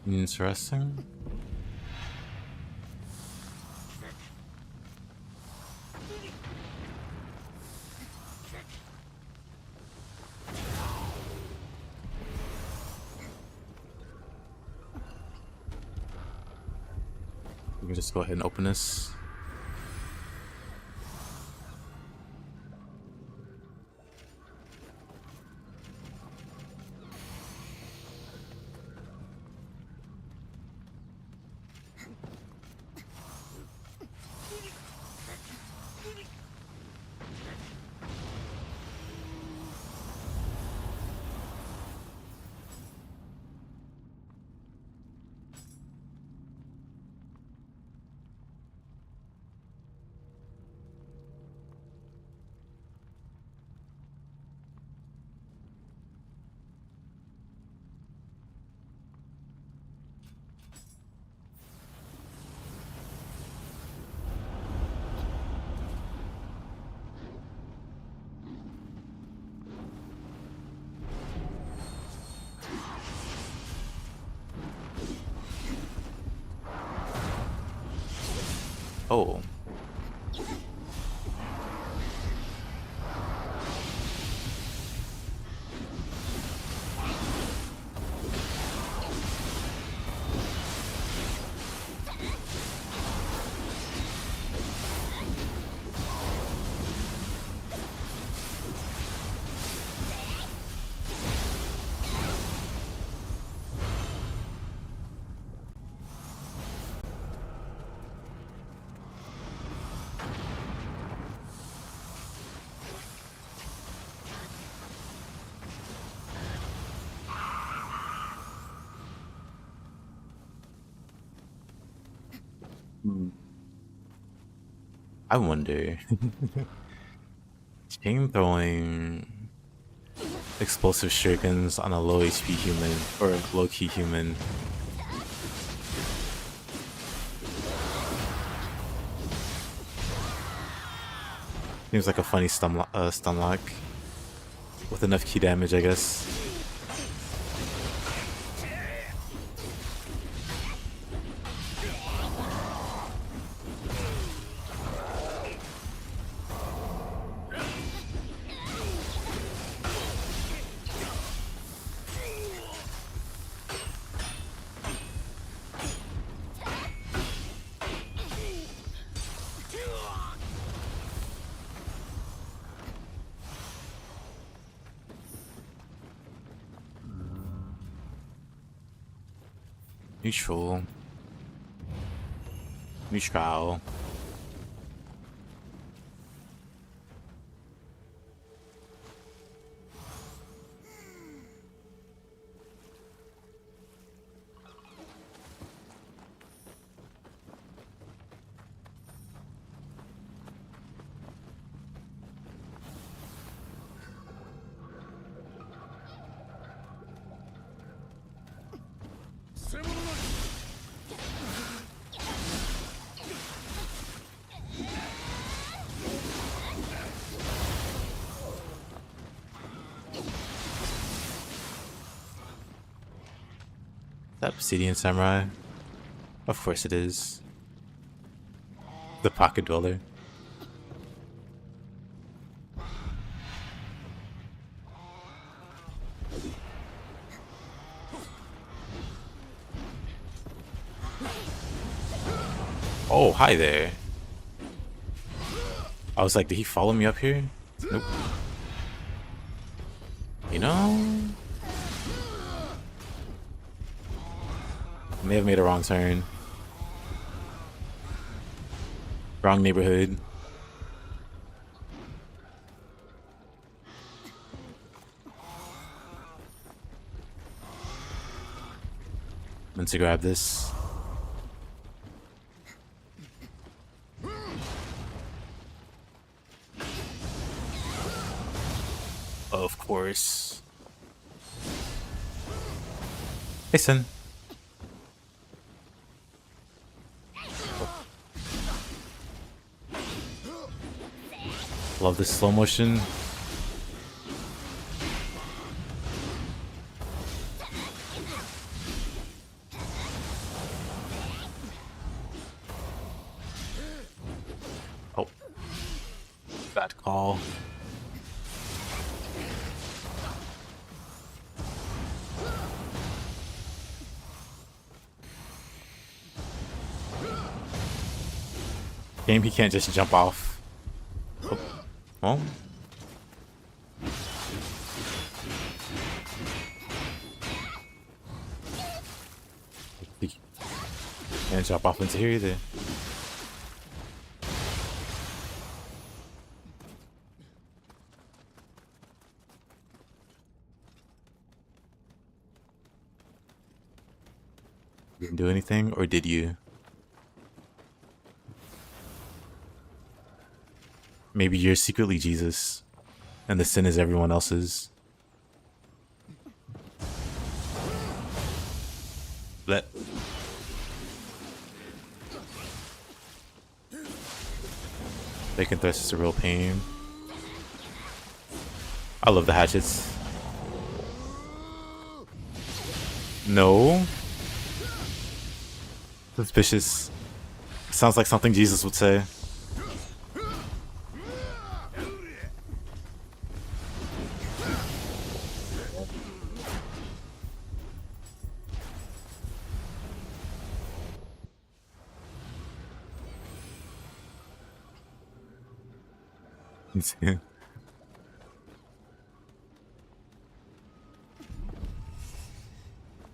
Interesting. We can just go ahead and open this. Oh. I wonder. Chain throwing explosive shurikens on a low HP human or low key human. Seems like a funny stun lock with enough key damage, I guess. Neutral. Neutral. That Obsidian Samurai? Of course it is. The Pocket Dweller. Oh, hi there. I was like, did he follow me up here? Nope. You know? May have made a wrong turn. Wrong neighborhood. Meant to grab this. Of course. Hey, son. Love this slow motion. Oh. Bad call. Game, he can't just jump off. Oh. Well. He can't jump off into here either. You didn't do anything, or did you? Maybe you're secretly Jesus, and the sin is everyone else's. Let. Bacon Thrust is a real pain. I love the hatchets. No. Suspicious. Sounds like something Jesus would say.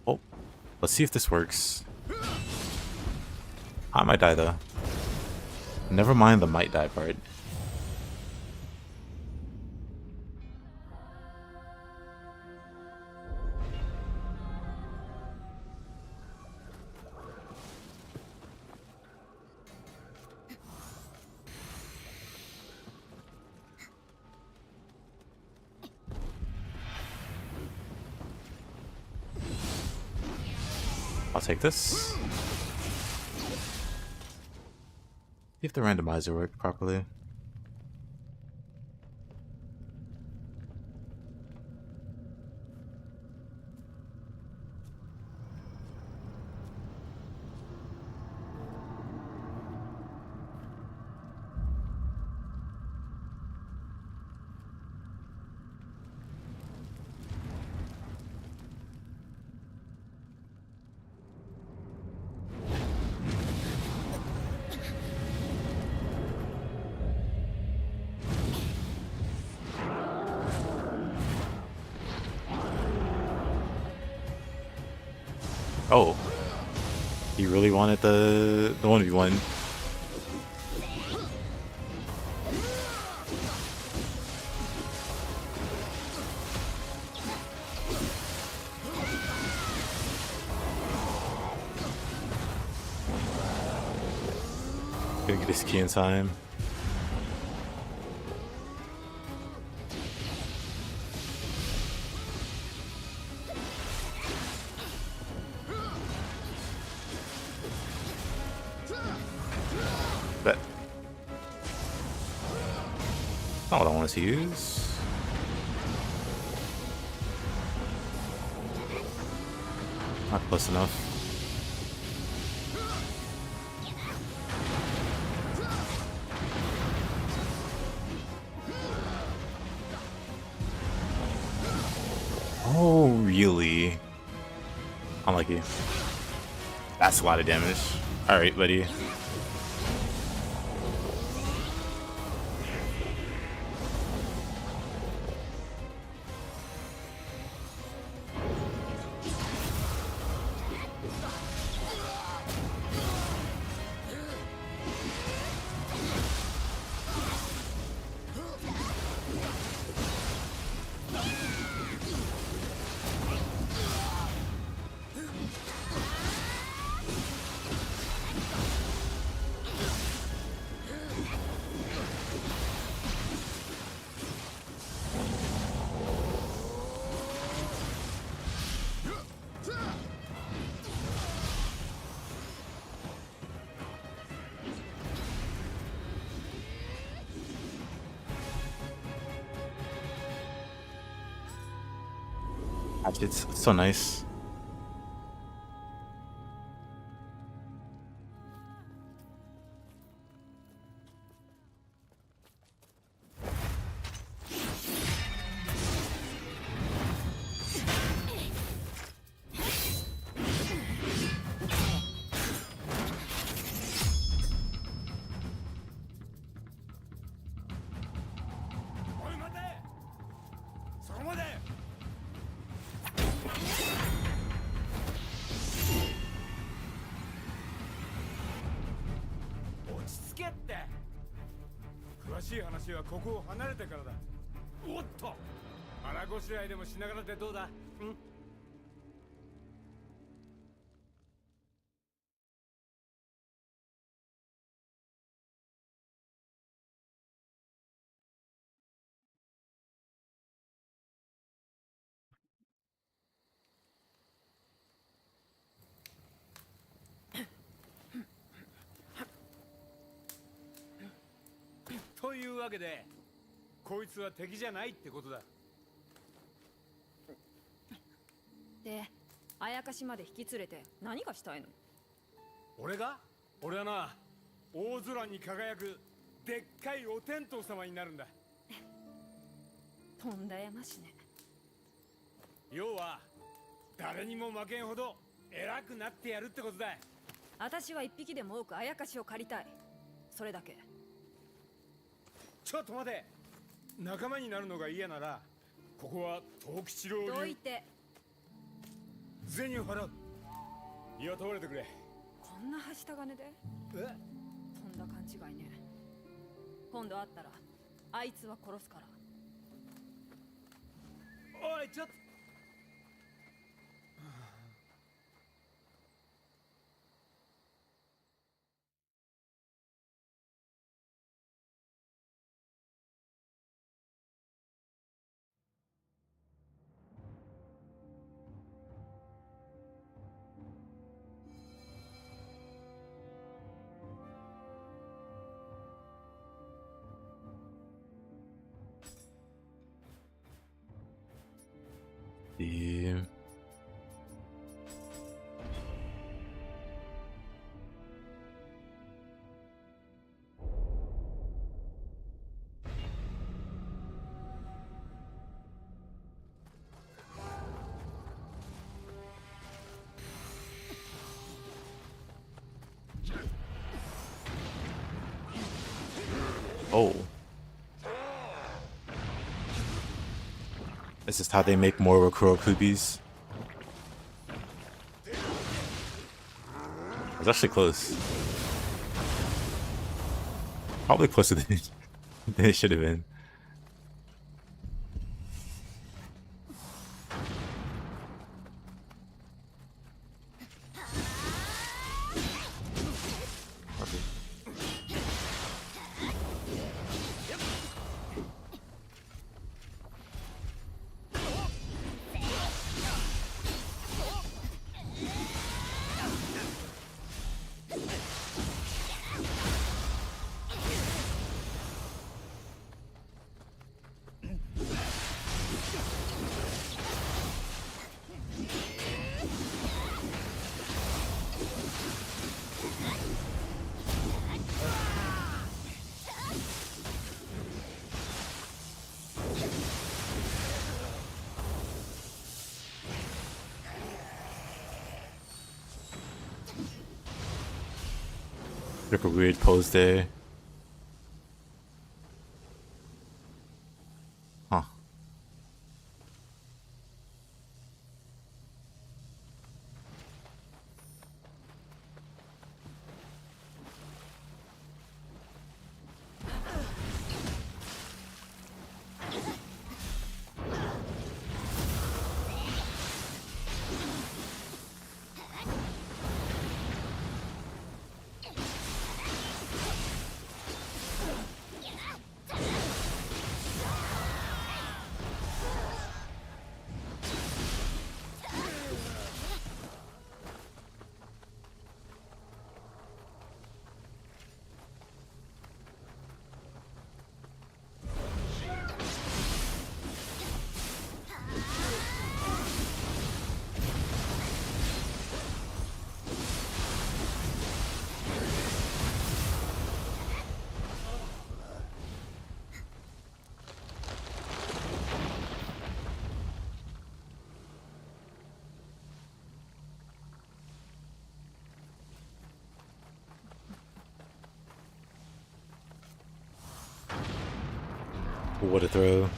Oh, let's see if this works. I might die though. Never mind the might die part. I'll take this. See if the randomizer worked properly. Oh. He really wanted the 1v1. Gonna get his key in time. But not what I want to use. Not close enough. Oh, really? Unlucky. That's a lot of damage. Alright, buddy. It's so nice. Toいうわけで、こいつは敵じゃないってことだ。で、あやかしまで引き連れて何がしたいの？俺はな、大空に輝くでっかいお天道様になるんだ。とんだやましね。要は誰にも負けんほど偉くなってやるってことだ。私は一匹でも多くあやかしを借りたい。それだけ。ちょっと待て。仲間になるのが嫌なら、ここは藤吉郎流。どいて。銭を払う。雇われてくれ。こんなはした金で？え？とんだ勘違いね。今度会ったらあいつは殺すから。おい、ちょっと。The Oh. This is how they make more Rakuro Kubis. actually close. Probably closer than it should have been. Like a weird pose there. Huh. What a throw.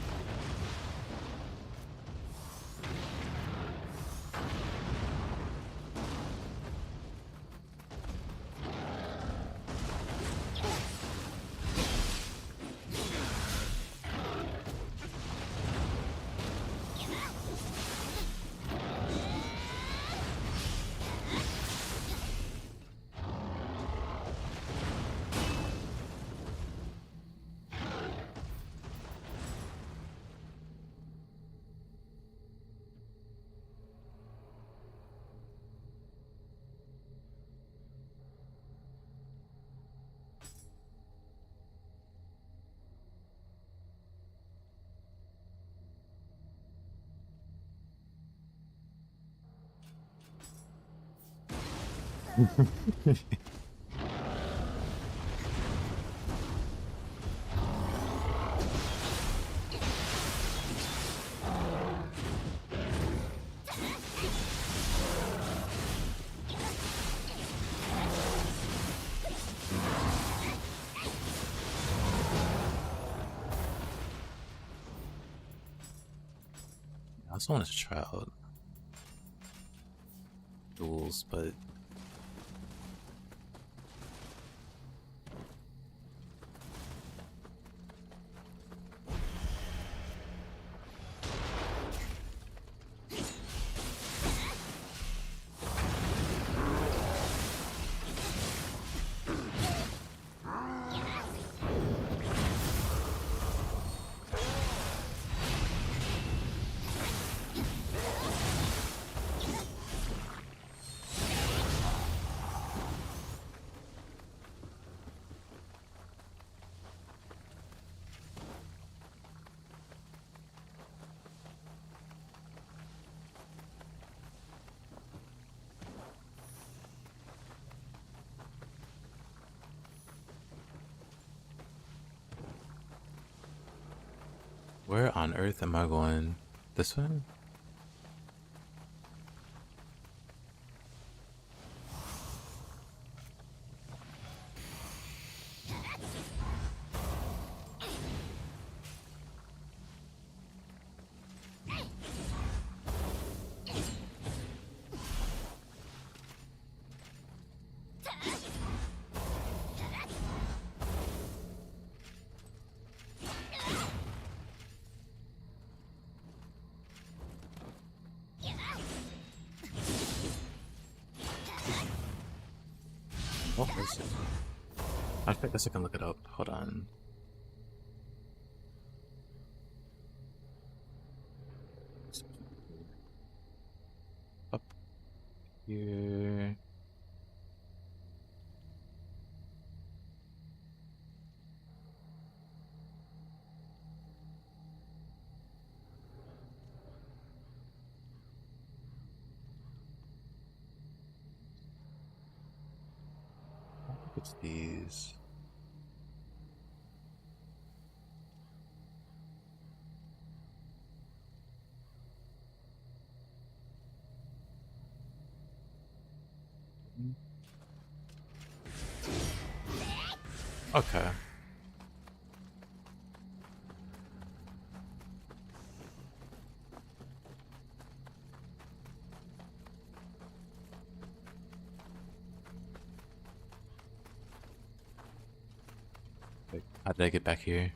I also wanted to try out duels, but where on earth am I going? This way? What was it? I guess I can look it up. Hold on. Up here. I think it's these. Okay. Wait, how did I get back here?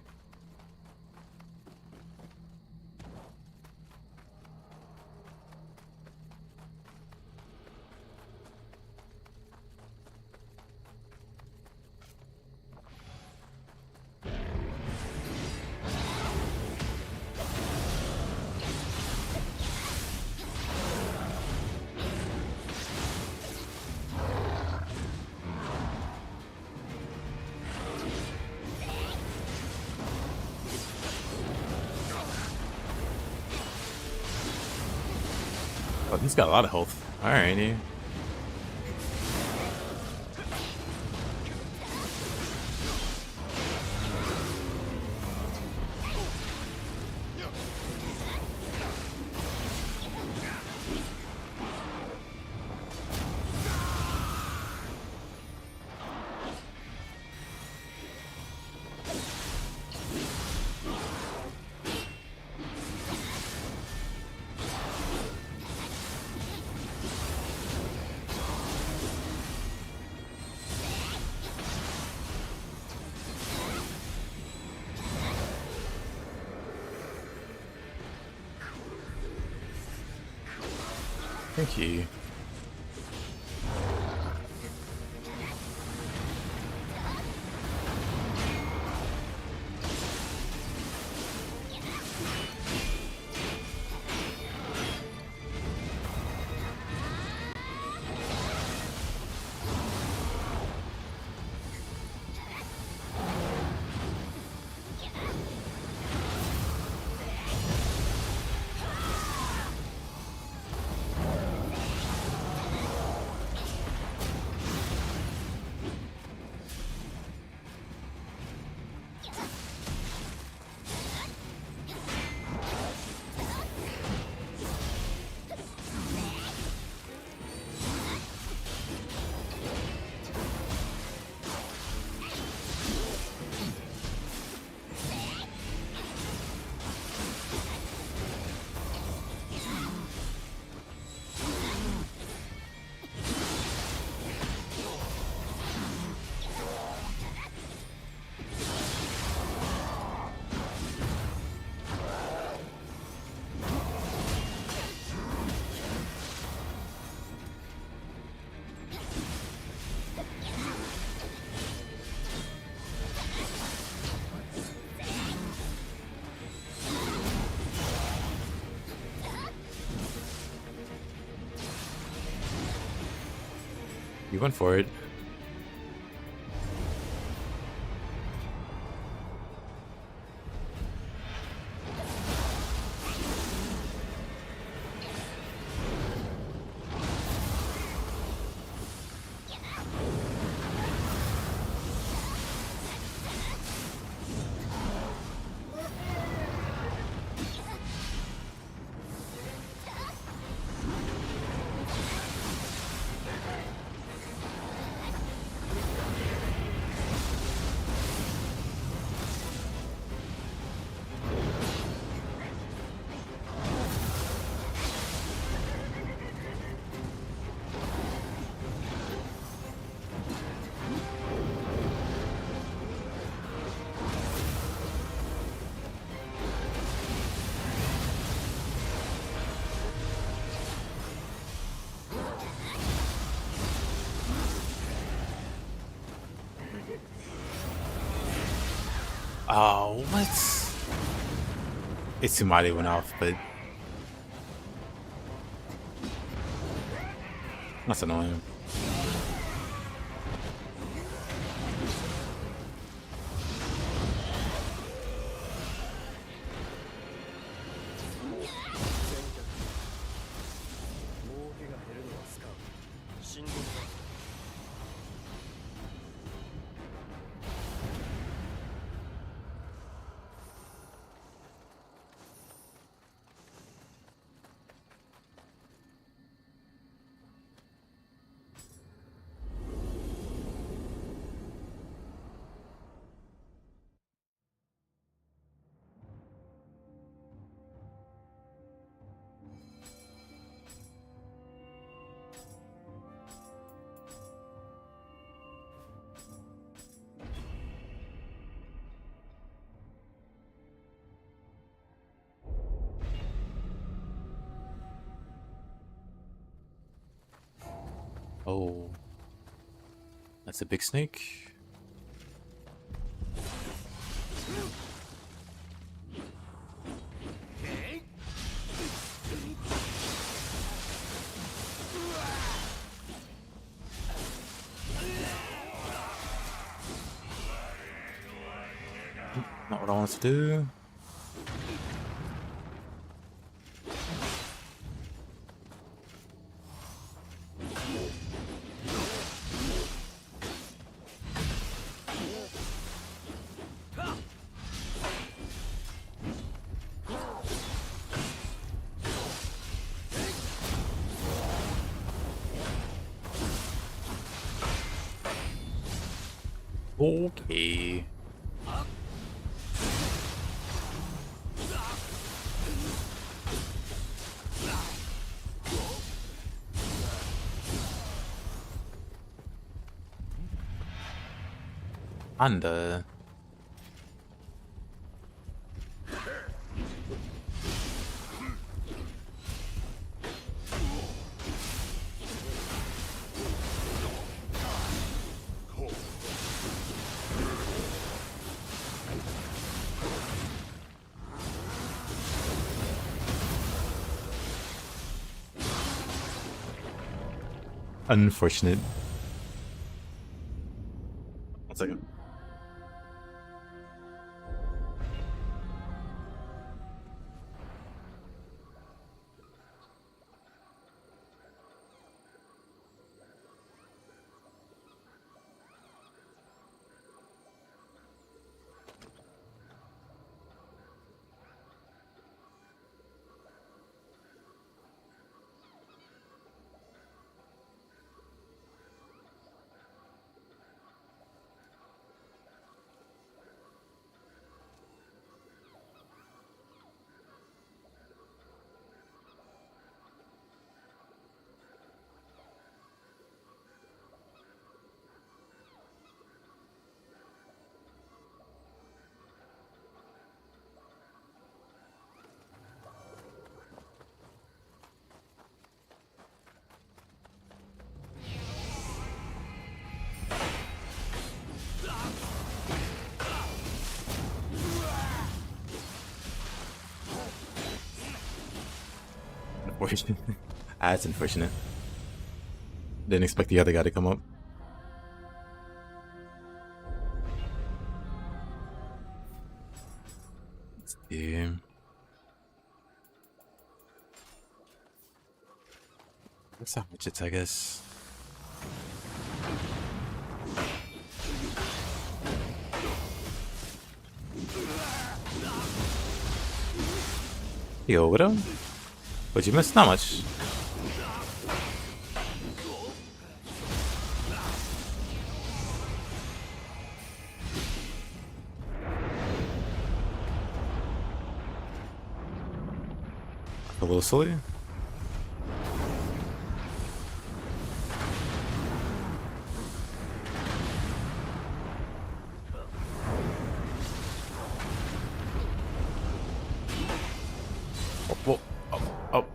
Oh, he's got a lot of health. Alrighty. Thank you. You went for it. Oh, what? Itsumade went off, but that's annoying. Oh, that's a big snake. Not what I want to do. Okay. And unfortunate. 1 second. Unfortunate. That's unfortunate. Didn't expect the other guy to come up. Yeah. That's how much it's, I guess. Yo, Widow? What'd you miss? Not much. A little silly. Well, oh.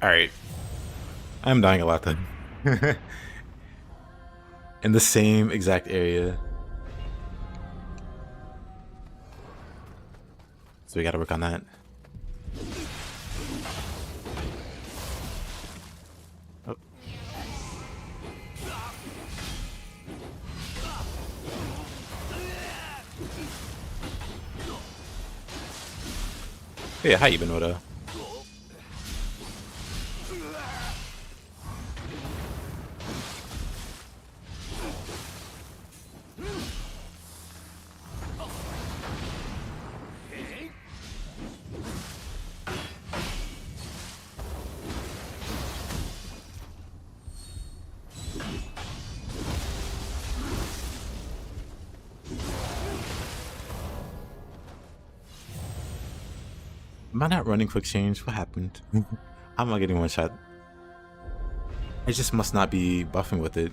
Alright. I'm dying a lot then. In the same exact area. So we gotta work on that. Oh. Yeah, how you been, Oda? Am I not running quick change? What happened? How am I getting one shot? I just must not be buffing with it.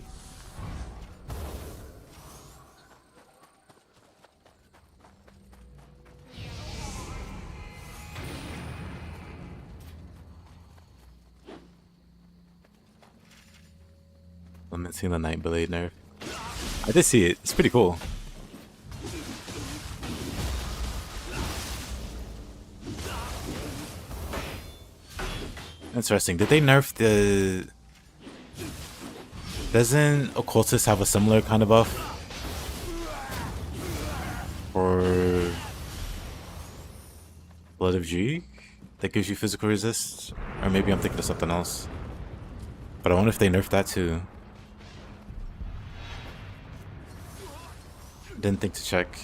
I'm missing the Nightblade nerf. I did see it. It's pretty cool. Interesting. Did they nerf the... Doesn't Occultist have a similar kind of buff? Or... Blood of G? That gives you physical resist? Or maybe I'm thinking of something else. But I wonder if they nerfed that too. Didn't think to check.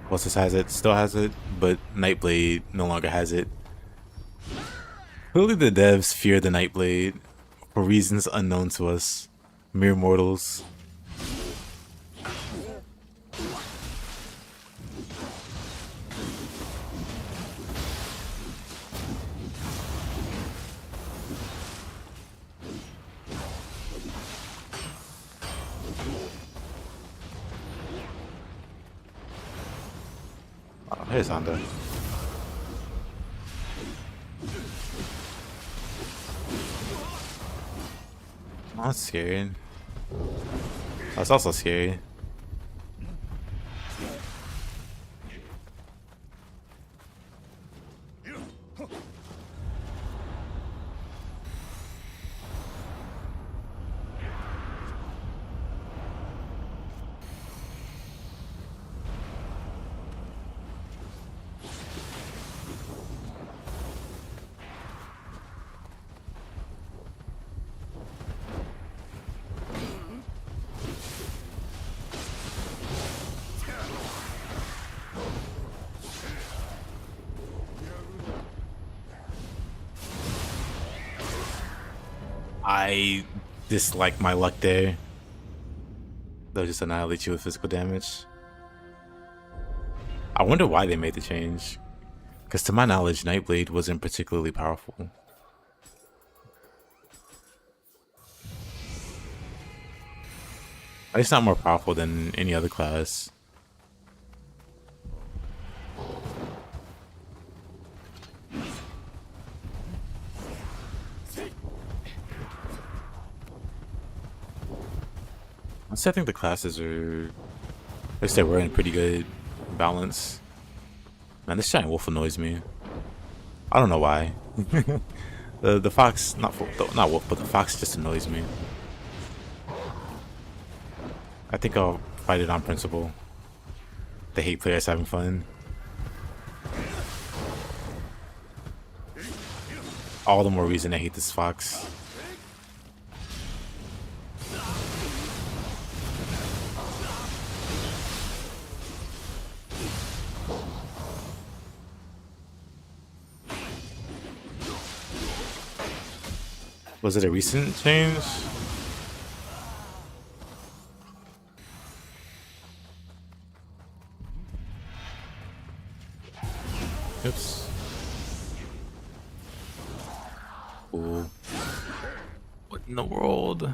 Occultist has it, still has it, but Nightblade no longer has it. Clearly the devs fear the Nightblade for reasons unknown to us, mere mortals. Oh, here's Honda. Oh, that's scary. That's also scary. I dislike my luck there. They'll just annihilate you with physical damage. I wonder why they made the change. Because to my knowledge, Nightblade wasn't particularly powerful. It's not more powerful than any other class. Honestly, I think the classes are, at least they were in pretty good balance. Man, this giant wolf annoys me. I don't know why. the fox, not wolf, but the fox just annoys me. I think I'll fight it on principle. They hate players having fun. All the more reason I hate this fox. Was it a recent change? Oops. Ooh. What in the world?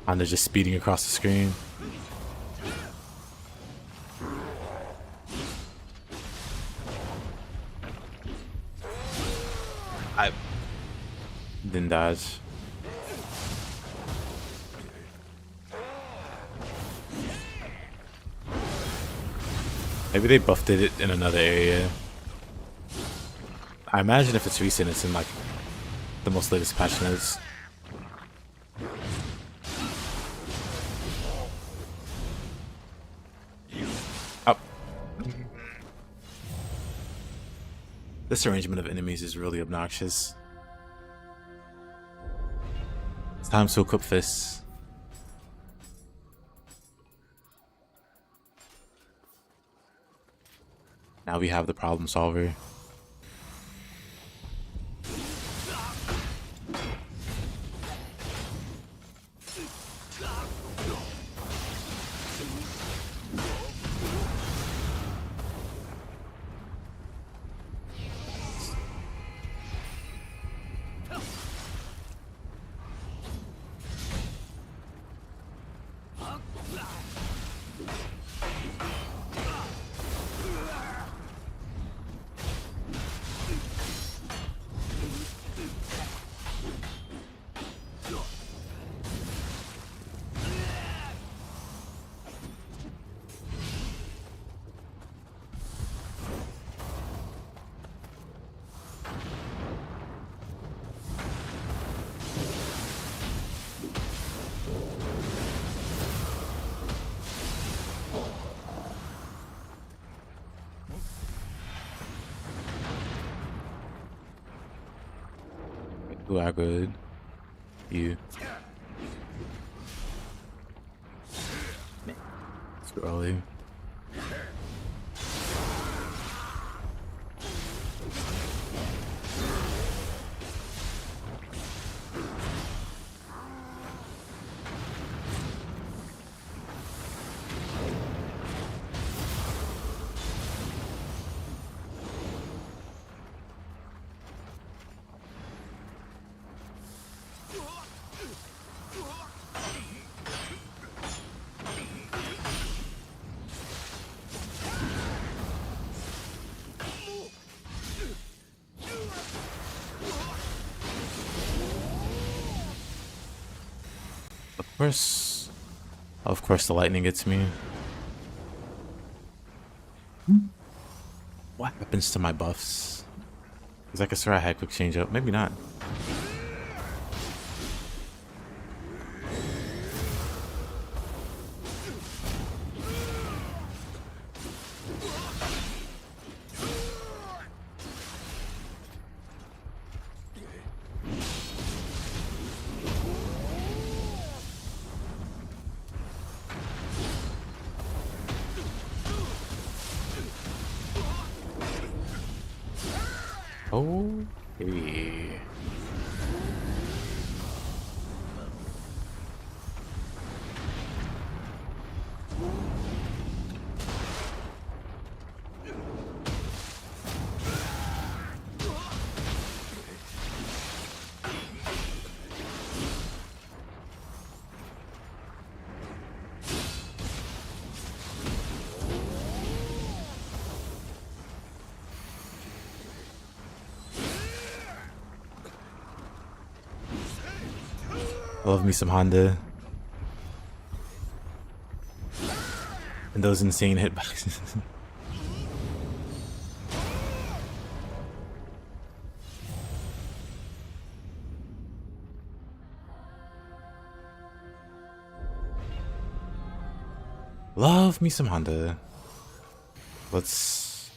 And they're just speeding across the screen. I didn't dodge. Maybe they buffed it in another area. I imagine if it's recent, it's in like the most latest patch notes. Up. This arrangement of enemies is really obnoxious. It's time to equip fists. Now we have the problem solver. Who I good? You. It's too early. Of course the lightning gets me. What happens to my buffs? Because I could swear I had quick change up. Maybe not. Oh, hey. Love me some Honda. And those insane hitboxes. Love me some Honda. Let's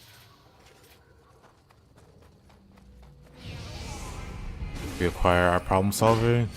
reacquire our problem solver.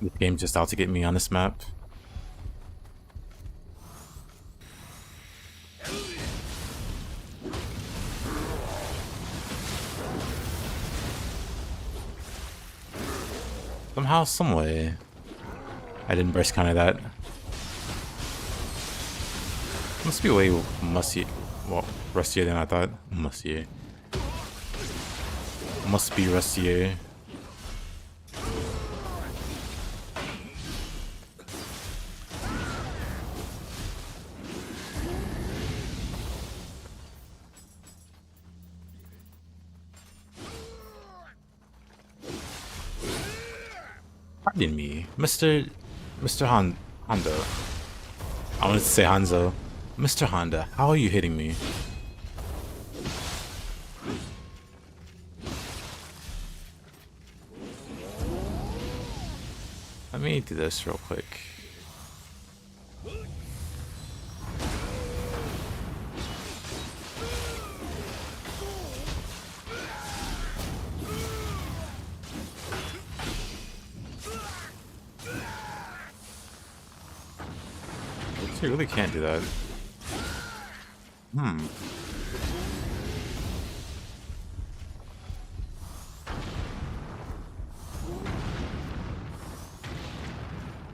This game's just out to get me on this map. Somehow, someway, I didn't burst counter that. Must be way musty, well, rustier than I thought. Mustier. Must be rustier. Pardon me, Mr. Honda. I wanted to say Hanzo. Mr. Honda, how are you hitting me? Let me do this real quick. You really can't do that.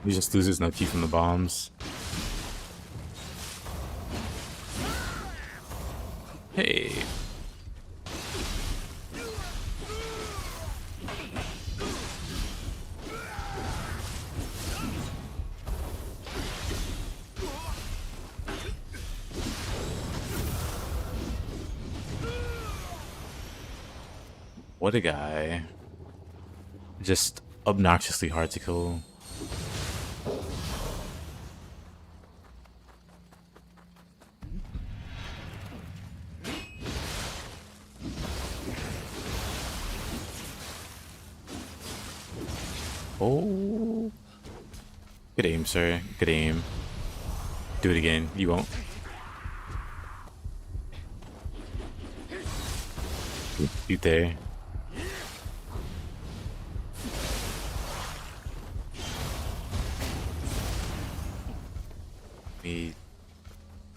He just loses no key from the bombs. Hey. What a guy. Just obnoxiously hard to kill. Oh. Good aim, sir. Good aim. Do it again. You won't. Shoot there.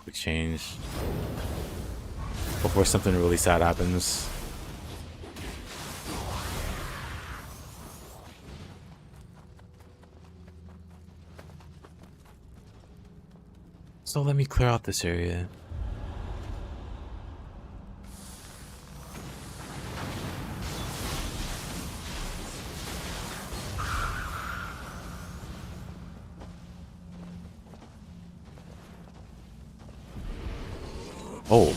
Quick change before something really sad happens. So let me clear out this area. Oh.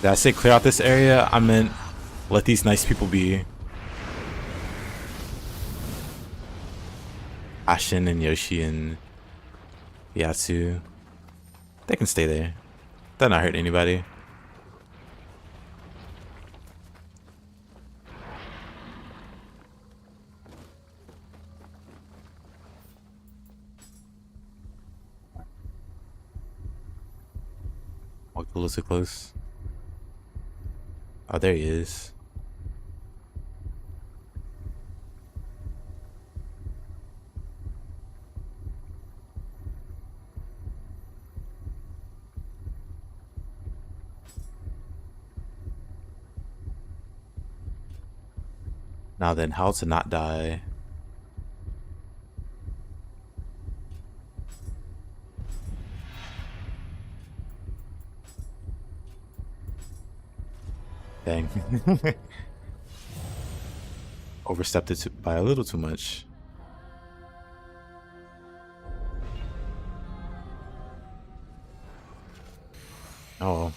Did I say clear out this area? I meant let these nice people be. Ashin and Yoshi and Yatsu. They can stay there. They're not hurting anybody. Walk a little too close. Oh, there he is. Now then, how to not die? Dang. Overstepped it by a little too much. Oh.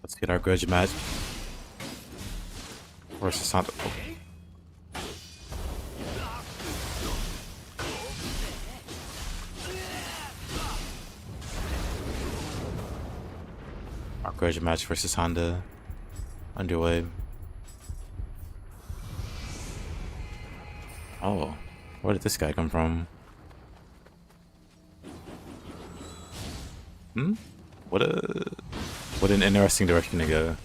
Let's get our grudge match. Versus Santa. Oh. Our grudge match versus Honda underway. Oh, where did this guy come from? What an interesting direction to go.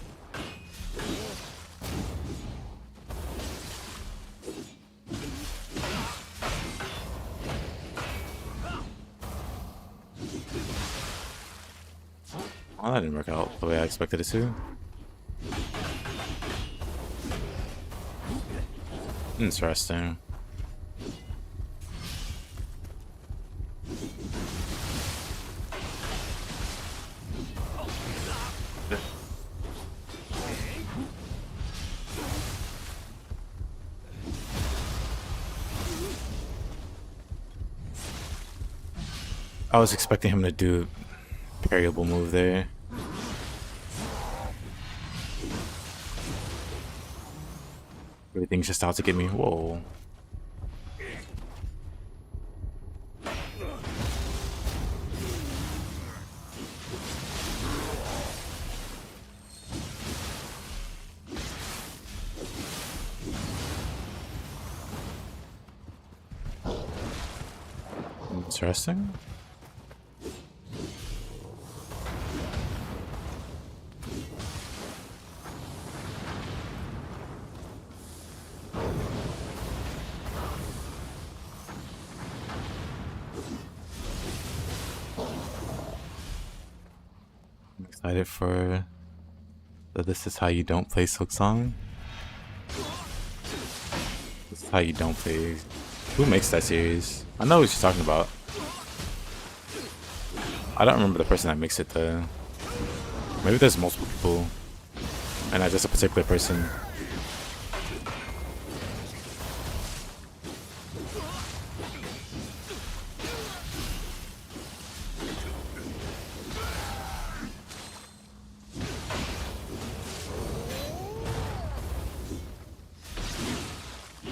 that didn't work out the way I expected it to. Interesting. I was expecting him to do a parryable move there. Everything's just out to get me. Whoa. Interesting. I'm excited for the This Is How You Don't Play Silk Song. This is how you don't play. Who makes that series? I know what you're talking about. I don't remember the person that makes it though. Maybe there's multiple people and not just a particular person.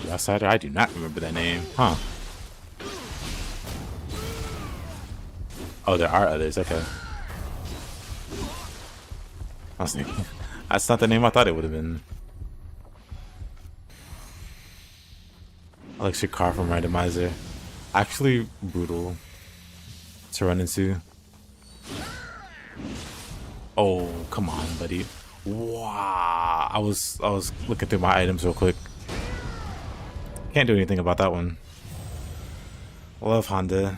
The Outsider? I do not remember that name. Huh. Oh, there are others. Okay. I was thinking, that's not the name I thought it would have been. Electric car from Randomizer. Actually brutal to run into. Oh, come on, buddy. Wow. I was looking through my items real quick. Can't do anything about that one. Love Honda.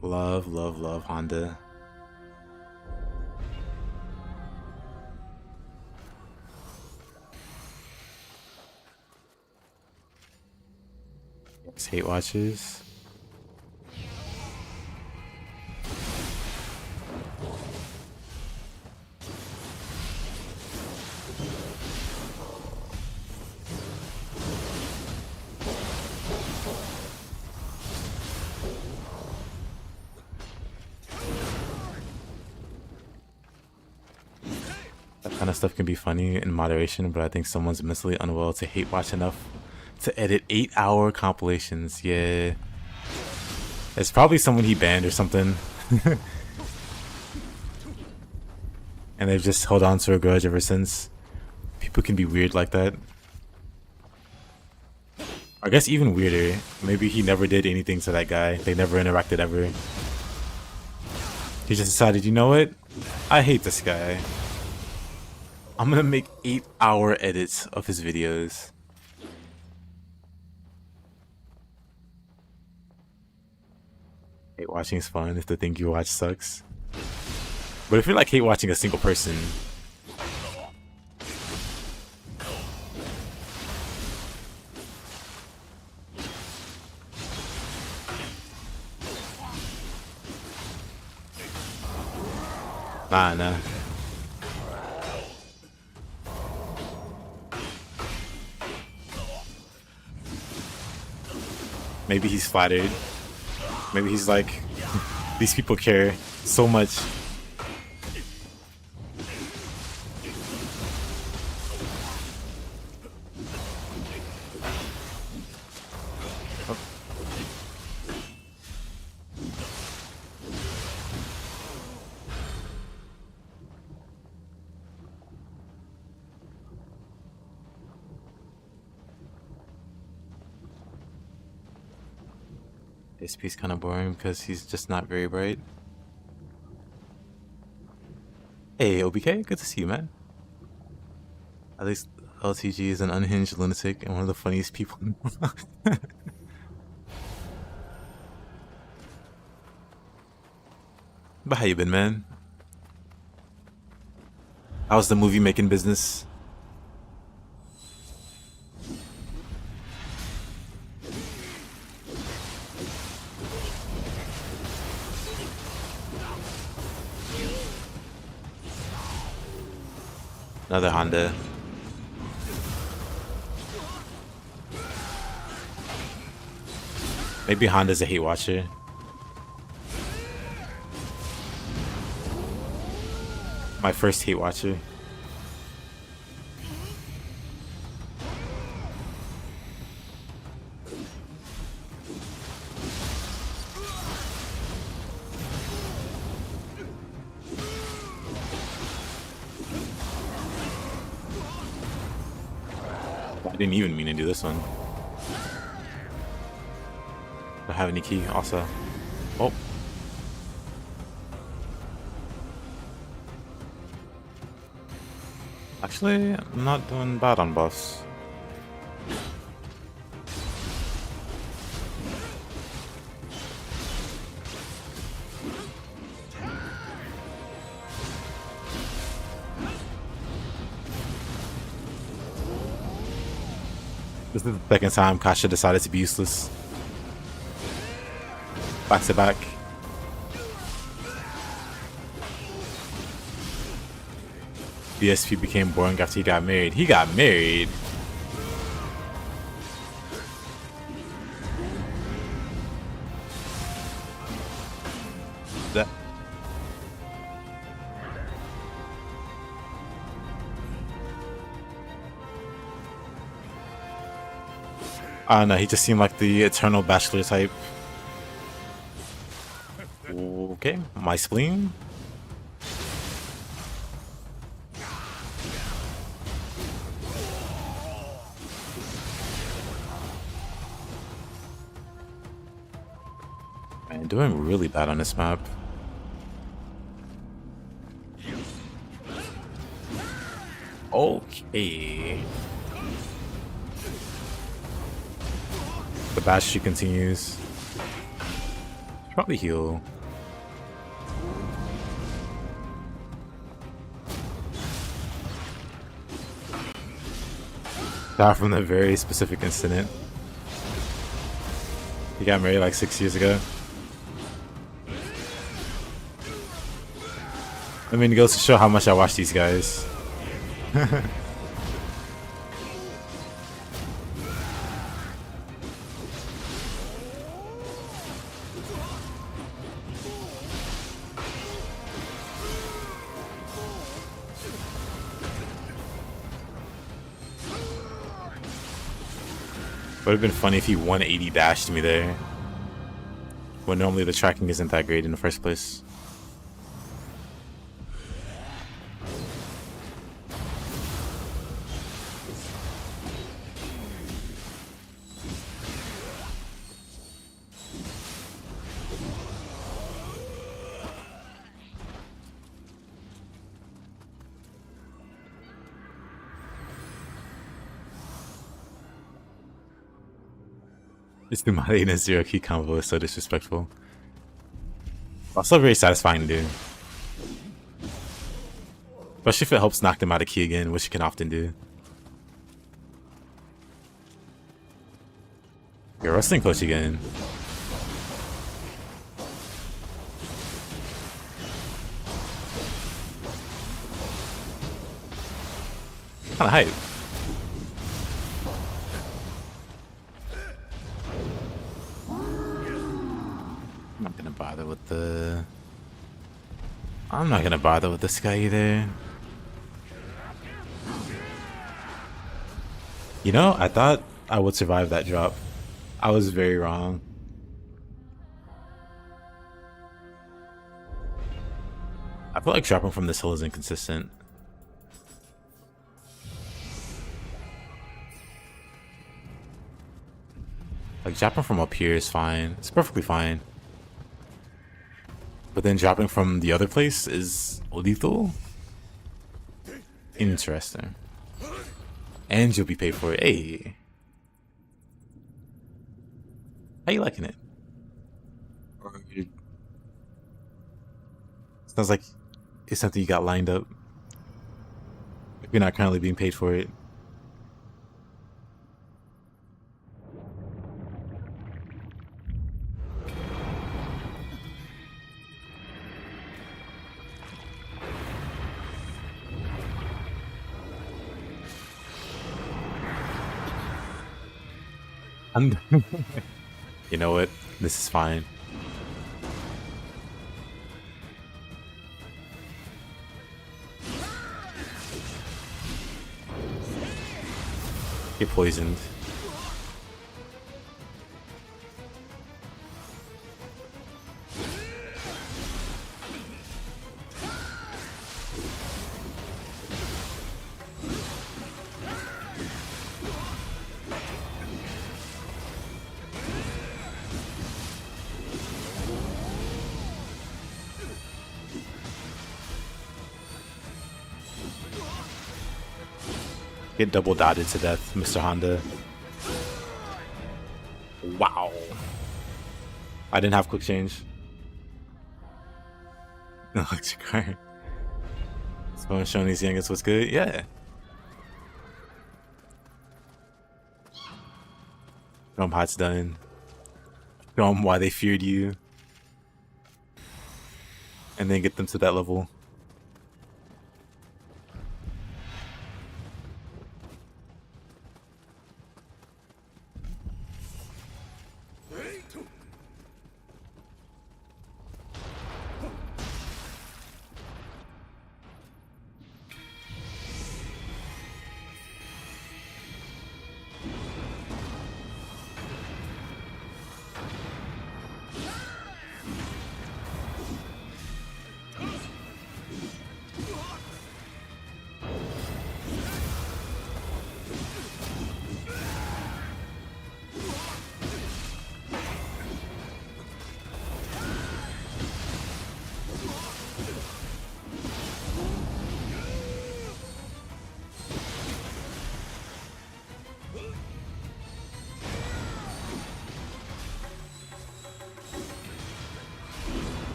Love Honda. Yes, hate watches. That kind of stuff can be funny in moderation, but I think someone's mentally unwell to hate watch enough to edit 8-hour compilations. Yeah. It's probably someone he banned or something. And they've just held on to a grudge ever since. People can be weird like that. I guess even weirder, maybe he never did anything to that guy. They never interacted ever. He just decided, you know what? I hate this guy. I'm gonna make 8-hour edits of his videos. Hate watching is fun if the thing you watch sucks. But if you're like hate watching a single person, nah. Maybe he's flattered. Maybe he's like, these people care so much. Oh. This piece kind of boring because he's just not very bright. Hey, OBK, good to see you, man. At least LTG is an unhinged lunatic and one of the funniest people in the world. But how you been, man? How's the movie making business? Another Honda. Maybe Honda's a hate watcher. My first hate watcher. I didn't even mean to do this one. Don't have any key also. Oh. Actually, I'm not doing bad on buffs. This is the second time Kasha decided to be useless. Back to back. BSP became boring after he got married. He got married. That. I don't know, he just seemed like the eternal bachelor type. Okay, my spleen. Man, doing really bad on this map. Okay. The bash she continues. Probably heal. That from a very specific incident. He got married like 6 years ago. I mean, it goes to show how much I watch these guys. Would have been funny if he 180 dashed me there. When normally the tracking isn't that great in the first place. This Numade in a zero key combo is so disrespectful. Also very satisfying to do. Especially if it helps knock them out of key again, which you can often do. You're wrestling coach again. Kinda hype. I'm not gonna bother with this guy either. You know, I thought I would survive that drop. I was very wrong. I feel like dropping from this hill is inconsistent. Like dropping from up here is fine. It's perfectly fine. But then dropping from the other place is lethal? Interesting. And you'll be paid for it. Hey. How you liking it? Sounds like it's something you got lined up. You're not currently being paid for it. You know what? This is fine. Get poisoned. Get double dotted to death, Mr. Honda. Wow. I didn't have quick change. Electric car. Someone showing these youngins what's good? Yeah. Show them how it's done. Show them why they feared you. And then get them to that level.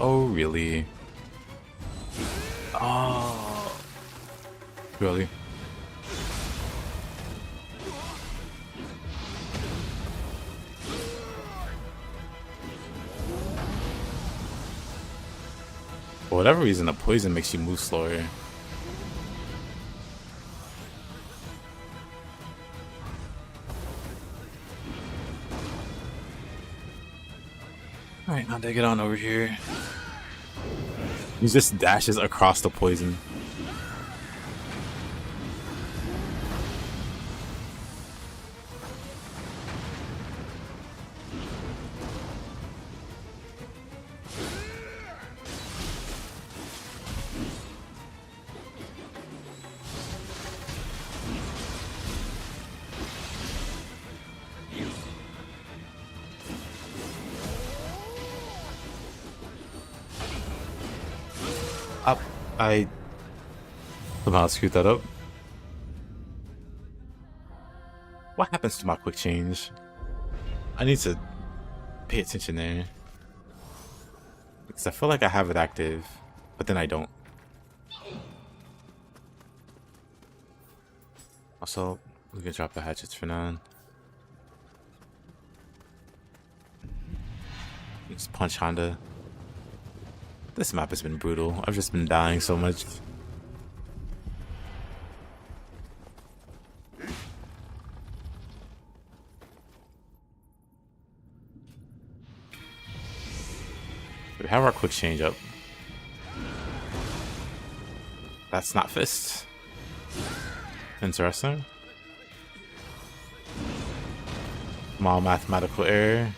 Oh, really? Oh. Really? For whatever reason, the poison makes you move slower. Alright, now they get on over here. He just dashes across the poison. I somehow screwed that up. What happens to my quick change? I need to pay attention there. Because I feel like I have it active, but then I don't. Also, we can drop the hatchets for now. Just punch Honda. This map has been brutal. I've just been dying so much. We have our quick change up. That's not fist. Interesting. Small mathematical error.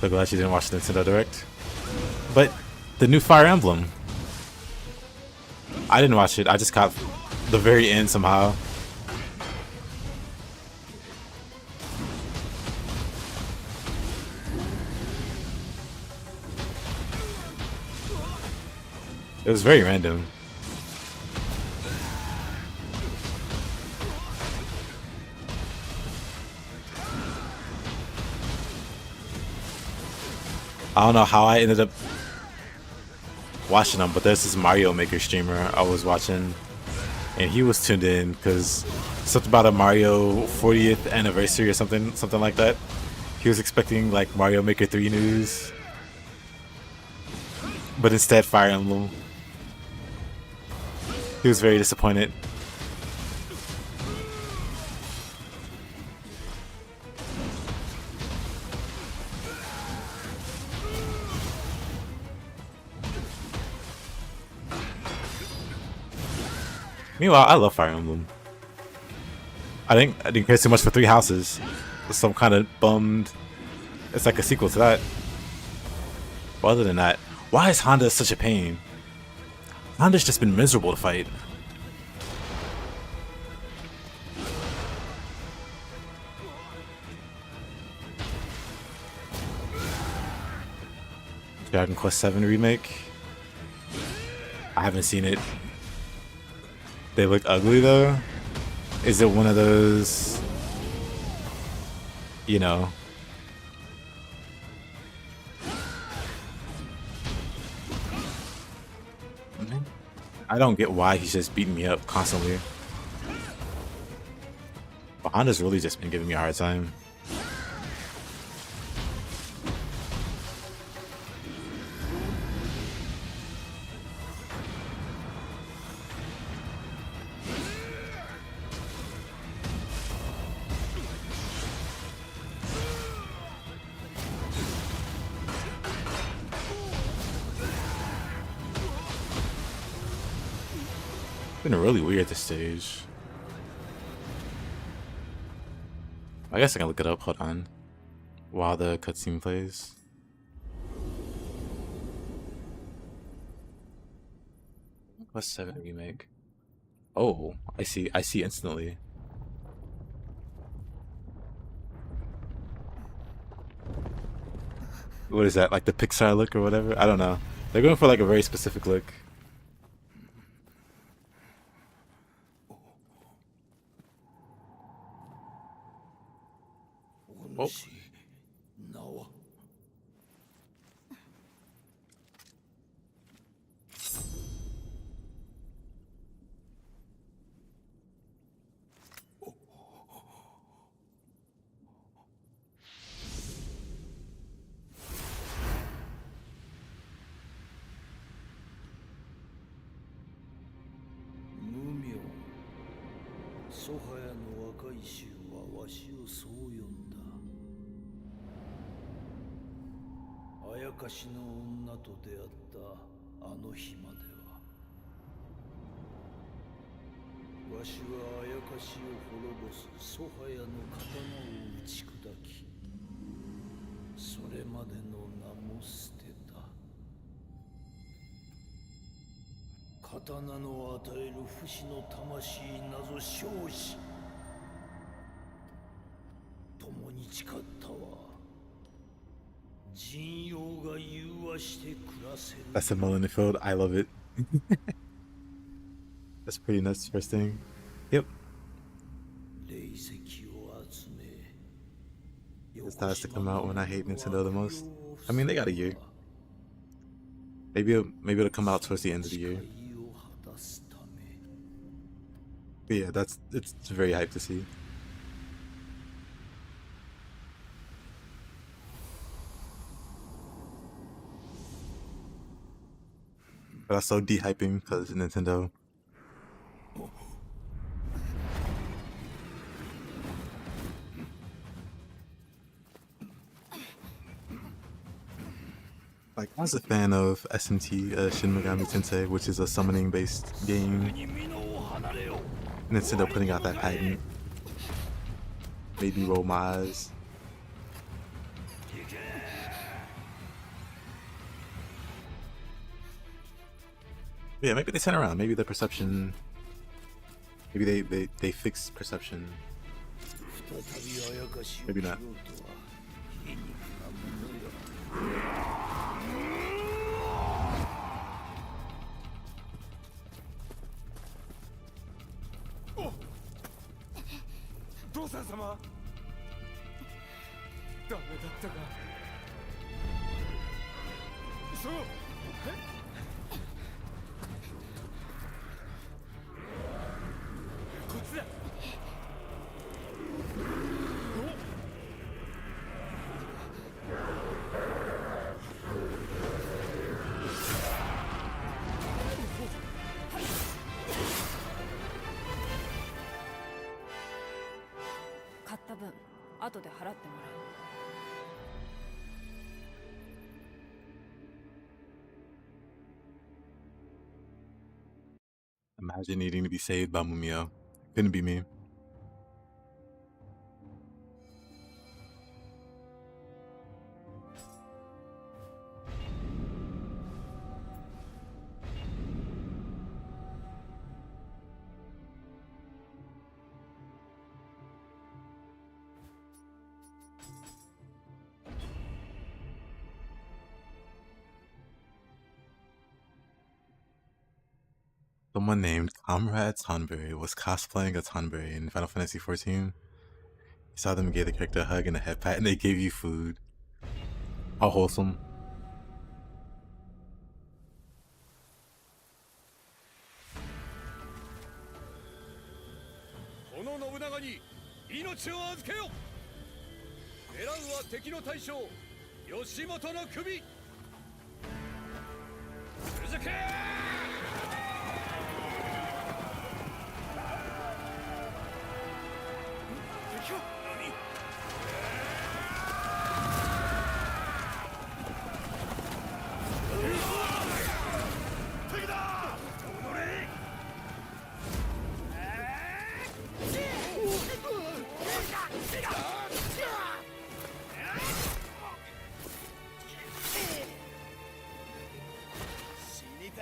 So glad you didn't watch the Nintendo Direct. But the new Fire Emblem. I didn't watch it. I just caught the very end somehow. It was very random. I don't know how I ended up watching them, but there's this Mario Maker streamer I was watching, and he was tuned in because something about a Mario 40th anniversary or something like that. He was expecting like Mario Maker 3 news, but instead Fire Emblem. He was very disappointed. Meanwhile, I love Fire Emblem. I didn't care too much for Three Houses, so I'm kind of bummed it's like a sequel to that. But other than that, why is Honda such a pain? Honda's just been miserable to fight. Dragon Quest VII Remake. I haven't seen it. They look ugly though. Is it one of those, you know, I don't get why he's just beating me up constantly. But Honda's really just been giving me a hard time. Been really weird this stage. I guess I can look it up. Hold on. While the cutscene plays. What's 7 remake? Oh, I see instantly. What is that? Like the Pixar look or whatever? I don't know. They're going for like a very specific look. Oh. That's a Mullen field. I love it. That's pretty nuts. First thing. Yep. This has to come out when I hate Nintendo the most. I mean, they got a year. Maybe it'll come out towards the end of the year. But yeah, it's very hyped to see. But also de-hyping because Nintendo. Like, I was a fan of SMT Shin Megami Tensei, which is a summoning-based game. Nintendo putting out that patent made me roll my eyes. But yeah, maybe they turn around. Maybe the perception. Maybe they fix perception. 再びあやかしを Maybe 切ろ not. うとは皮肉なものよ。父さん様ダメだったかそうこっちだ買った分後で払ってもらう。Imagine needing to be saved by Mumio. Couldn't be me. Someone named Comrade Tonberry was cosplaying a Tonberry in Final Fantasy XIV. You saw them give the character a hug and a head pat, and they gave you food. How wholesome. この信長に命を預けよ。狙うは敵の大将義元の首。続け。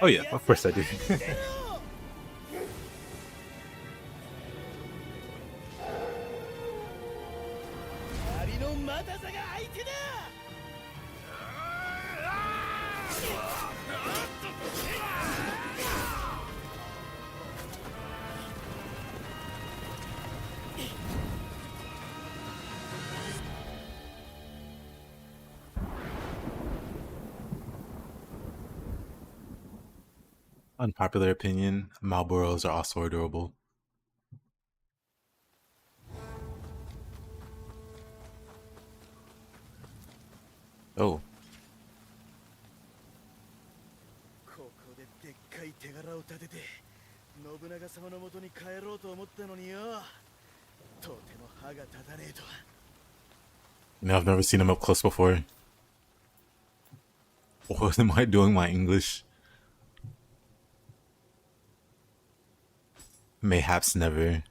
Oh yeah, of course I do. 槍のまたさが相手だ。Unpopular opinion, Marlboros are also adorable. Oh. ここででっかい手柄を立てて信長様のもとに帰ろうと思ったのによ。とても歯が立たねえとは。 You know, I've never seen him up close before. What am I doing my English? Mayhaps never.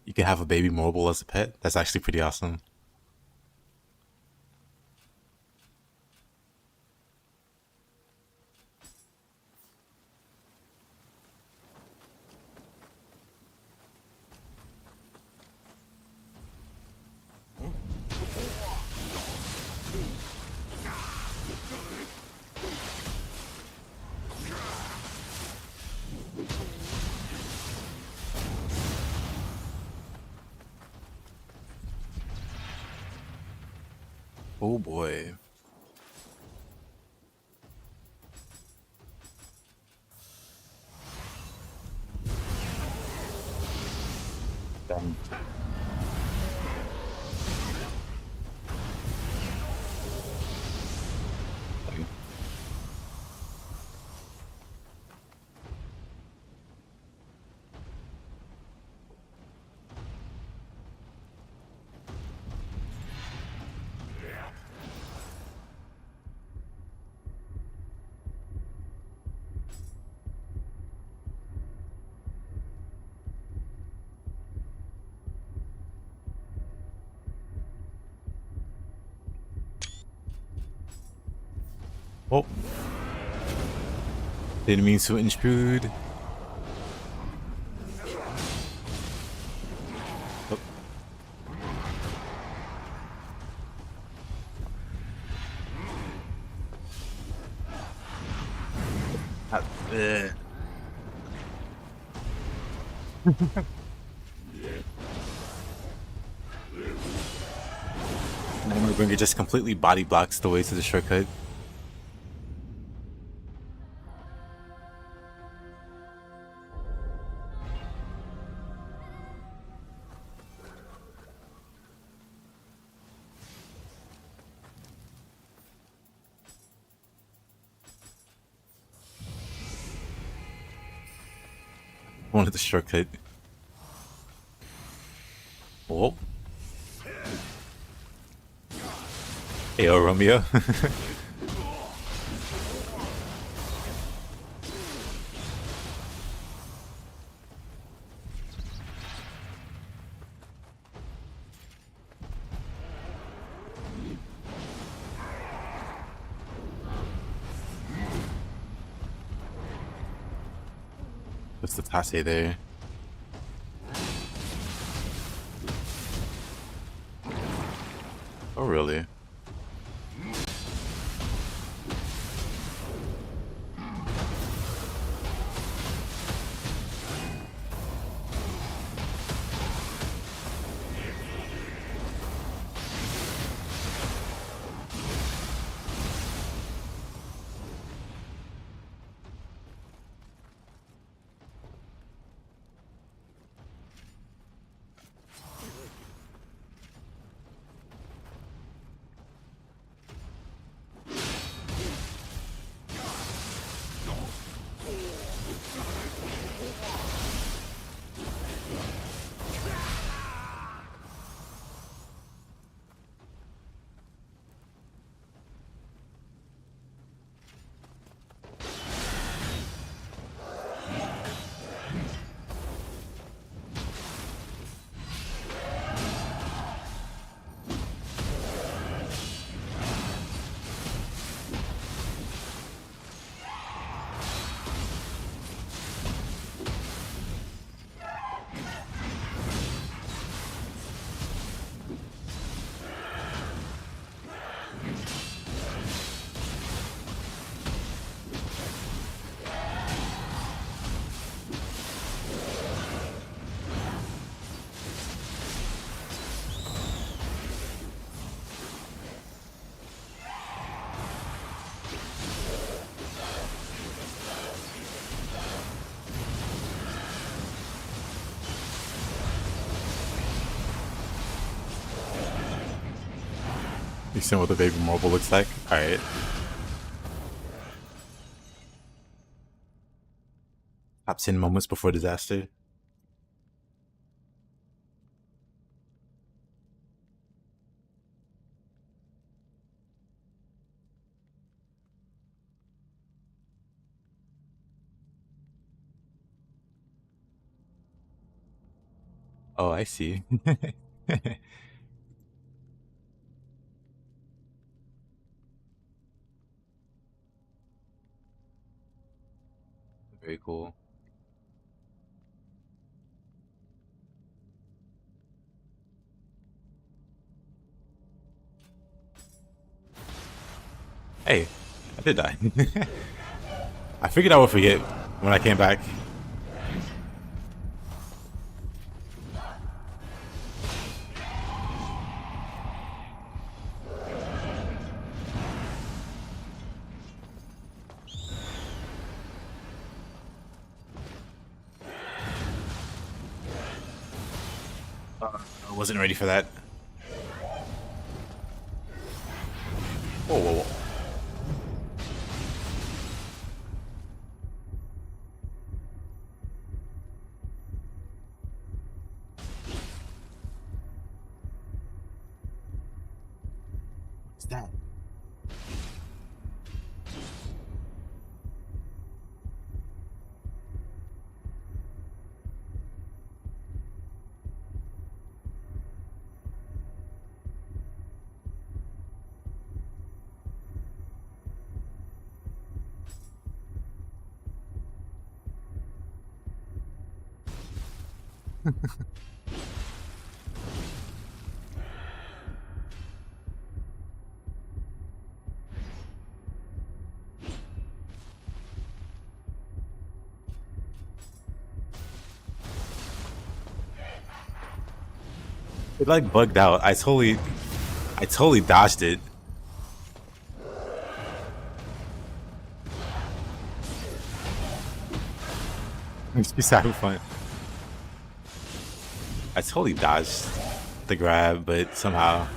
You can have a baby mobile as a pet. That's actually pretty awesome. Oh boy. Damn. Oh. Didn't mean to intrude. Oh. Uh, Nightmare Bringer just completely body blocks the way to the shortcut. Wanted the shortcut. Oh. Hey, Romeo. What's the Tase there? Oh, really? You seen what the baby marble looks like? Alright. Top 10 moments before disaster. Oh, I see. Very cool. Hey, I did die. I figured I would forget when I came back. I wasn't ready for that. Whoa, whoa, whoa. What's that? It like bugged out. I totally dodged it. Just having fun. I totally dodged the grab, but somehow.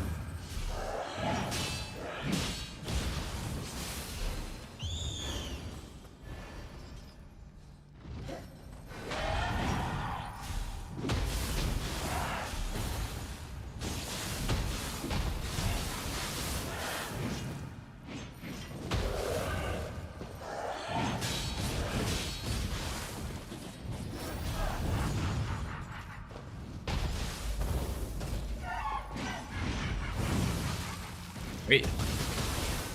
Wait.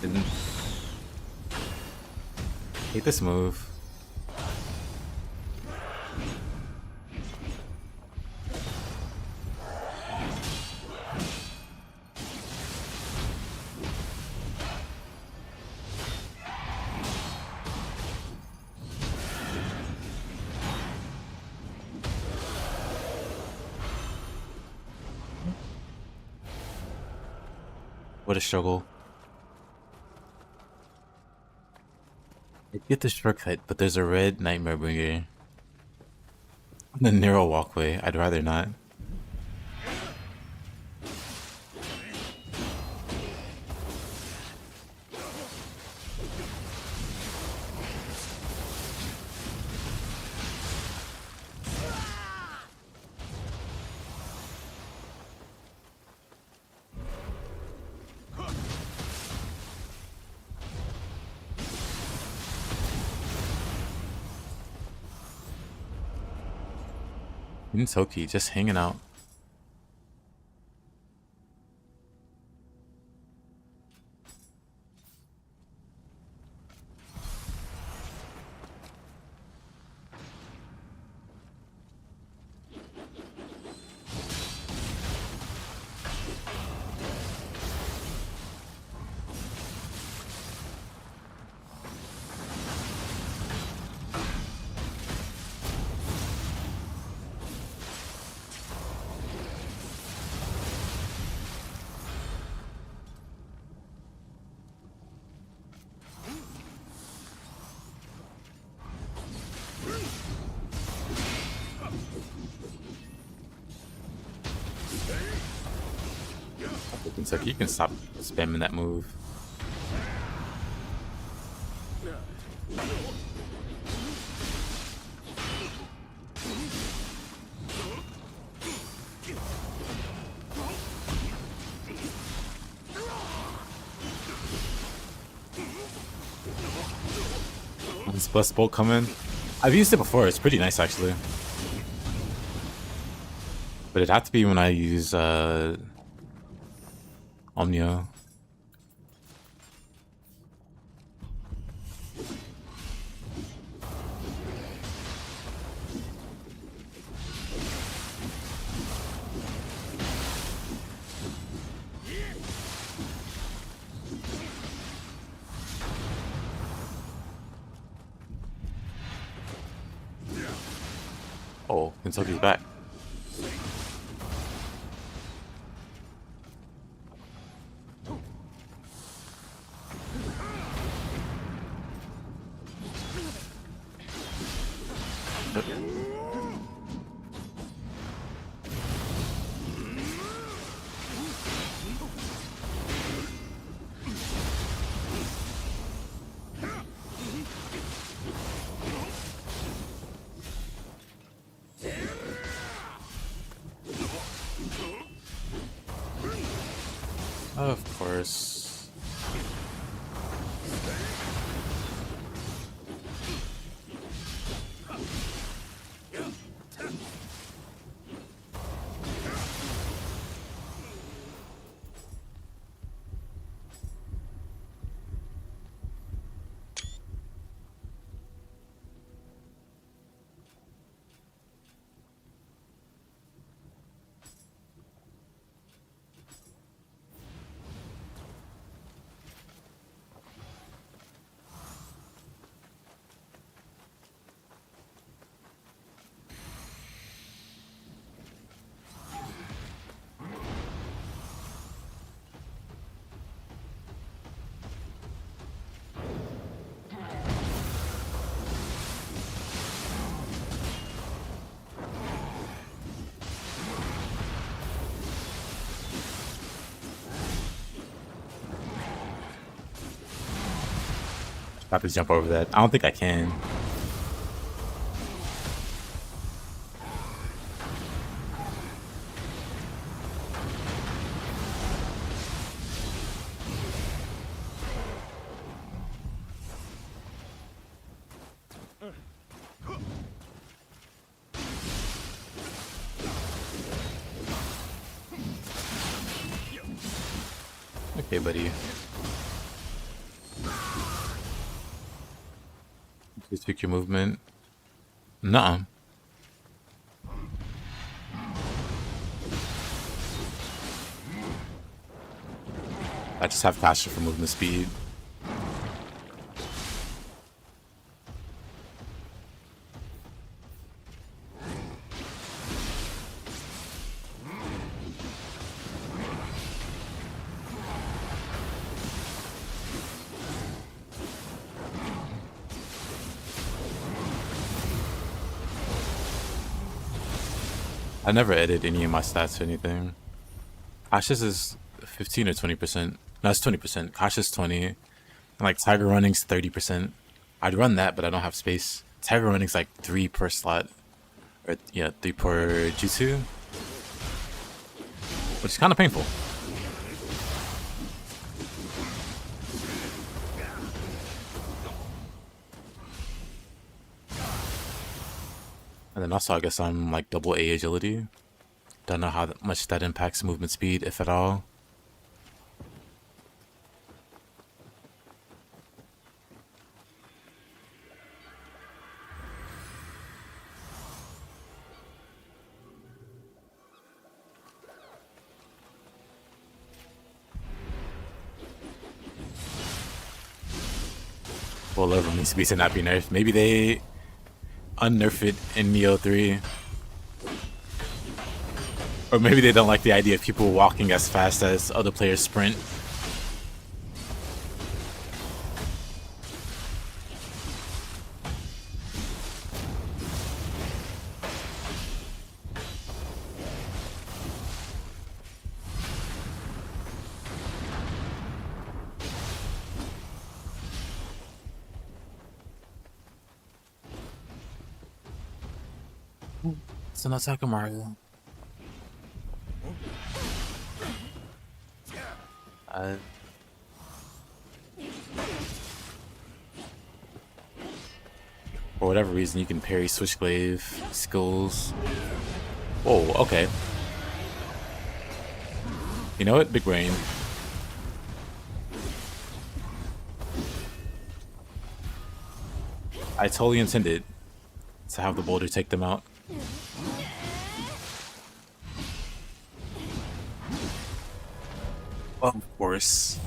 Didn't hate this move. What a struggle. I get the shortcut, but there's a red nightmare bringer on the narrow walkway. I'd rather not. Toki just hanging out. Kentucky, you can stop spamming that move. This bus bolt coming. I've used it before. It's pretty nice actually. But it'd have to be when I use Omnio. Oh, Kentucky's back. Of course. Have to jump over that. I don't think I can. Okay, buddy. Just pick your movement. Nuh-uh. I just have faster for movement speed. I never edit any of my stats or anything. Cautious is 15 or 20%. No, it's 20%. Cautious 20. And like Tiger Running's 30%. I'd run that, but I don't have space. Tiger Running's like 3 per slot. Or yeah, 3 per jutsu. Which is kind of painful. And then also I guess I'm like double A agility. Don't know how much that impacts movement speed, if at all. Well, level needs to be to not be nerfed. Maybe they unnerf it in Nioh 3. Or maybe they don't like the idea of people walking as fast as other players sprint. So not Sakamaru. For whatever reason, you can parry Switchglaive skills. Whoa, okay. You know what? Big brain. I totally intended to have the boulder take them out. Of course.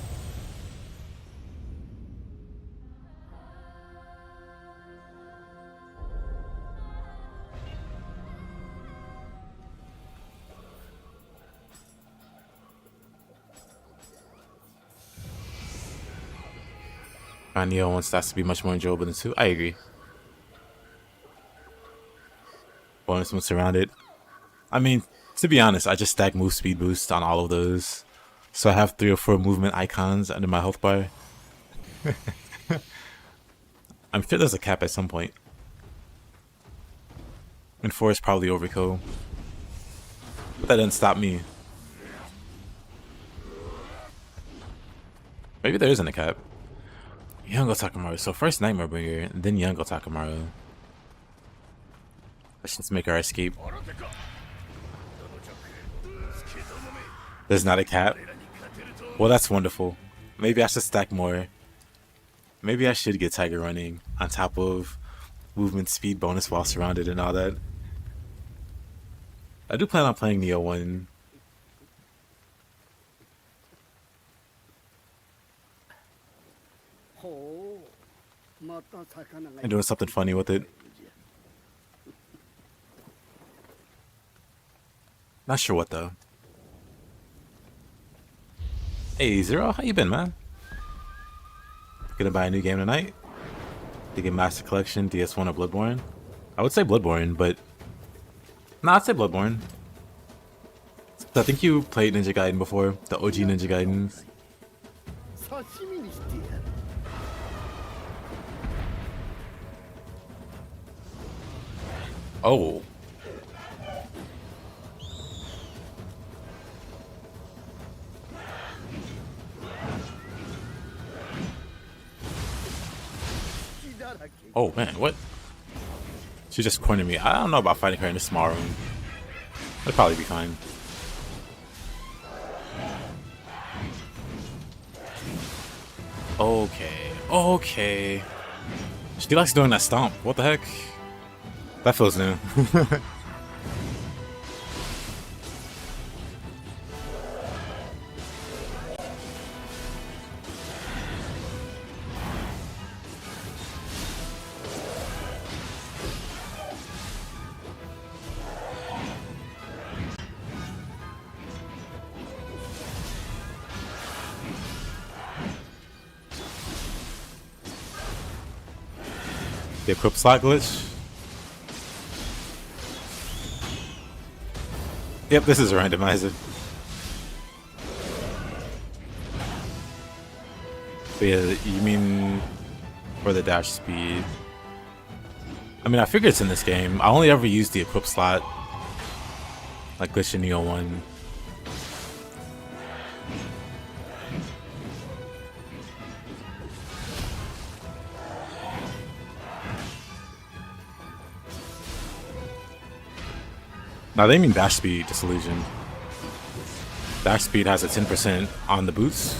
Nioh wants that to be much more enjoyable than 2. I agree. Bonus when surrounded. I mean, to be honest, I just stack move speed boost on all of those. So I have 3 or 4 movement icons under my health bar. I'm sure there's a cap at some point. And 4 is probably overkill. But that doesn't stop me. Maybe there isn't a cap. Nioh God Takamaru. So first Nightmare Bringer, then Nioh God Takamaru. Let's just make our escape. There's not a cap. Well, that's wonderful. Maybe I should stack more. Maybe I should get Tiger Running on top of movement speed bonus while surrounded and all that. I do plan on playing Nioh 1. And doing something funny with it. Not sure what though. Hey Zero, how you been, man? Gonna buy a new game tonight? To get Master Collection, DS1 or Bloodborne? I would say Bloodborne, but nah, I'd say Bloodborne. I think you played Ninja Gaiden before, the OG Ninja Gaiden. Oh. Oh man, what? She just cornered me. I don't know about fighting her in a small room. That'd probably be fine. Okay. Okay. She likes doing that stomp. What the heck? That feels new. The equip slot glitch. Yep, this is a randomizer. But yeah, you mean for the dash speed? I mean, I figure it's in this game. I only ever used the equip slot, like glitch in Nioh 1. Now they mean dash speed, disillusion. Dash speed has a 10% on the boots.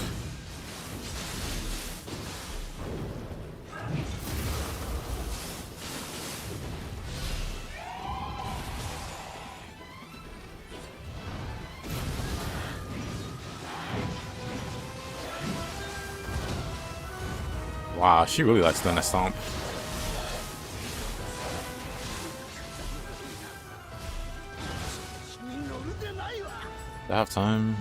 Wow, she really likes doing that stomp. Do I have time?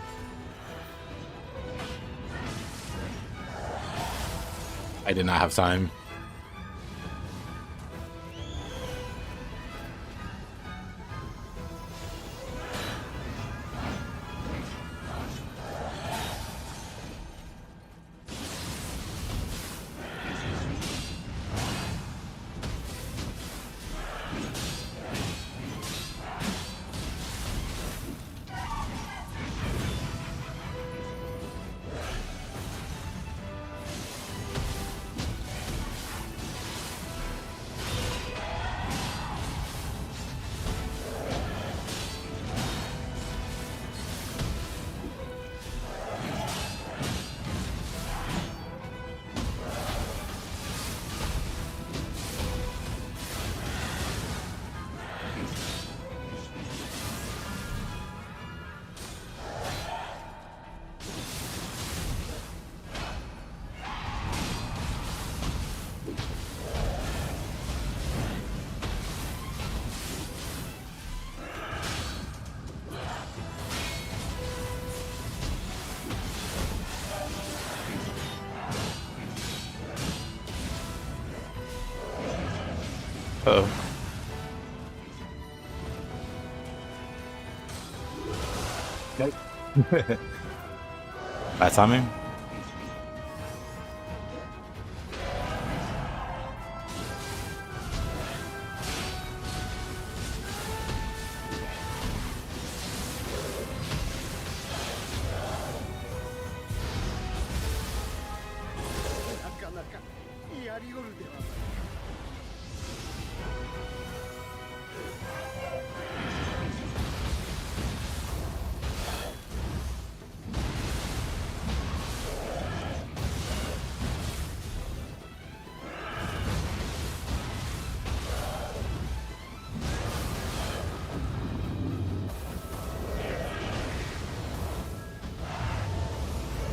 I did not have time. Uh-oh. Nope. Bad timing?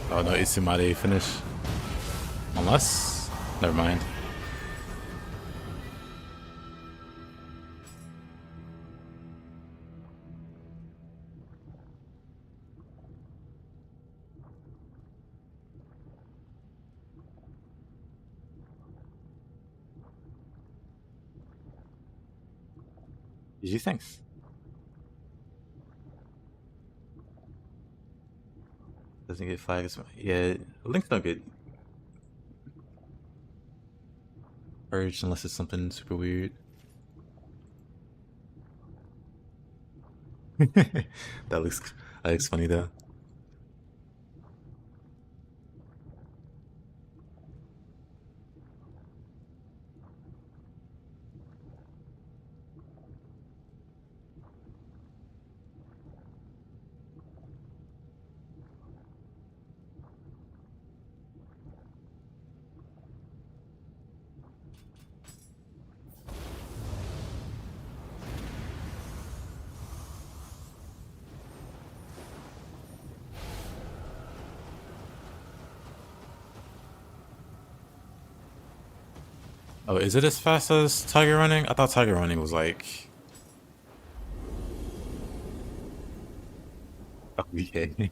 Oh no, Isumade finish. Unless? Never mind. GG, thanks. Doesn't get flags. Yeah, links don't get purged unless it's something super weird. that looks that looks funny though. Oh, is it as fast as tiger running? I thought tiger running was like okay.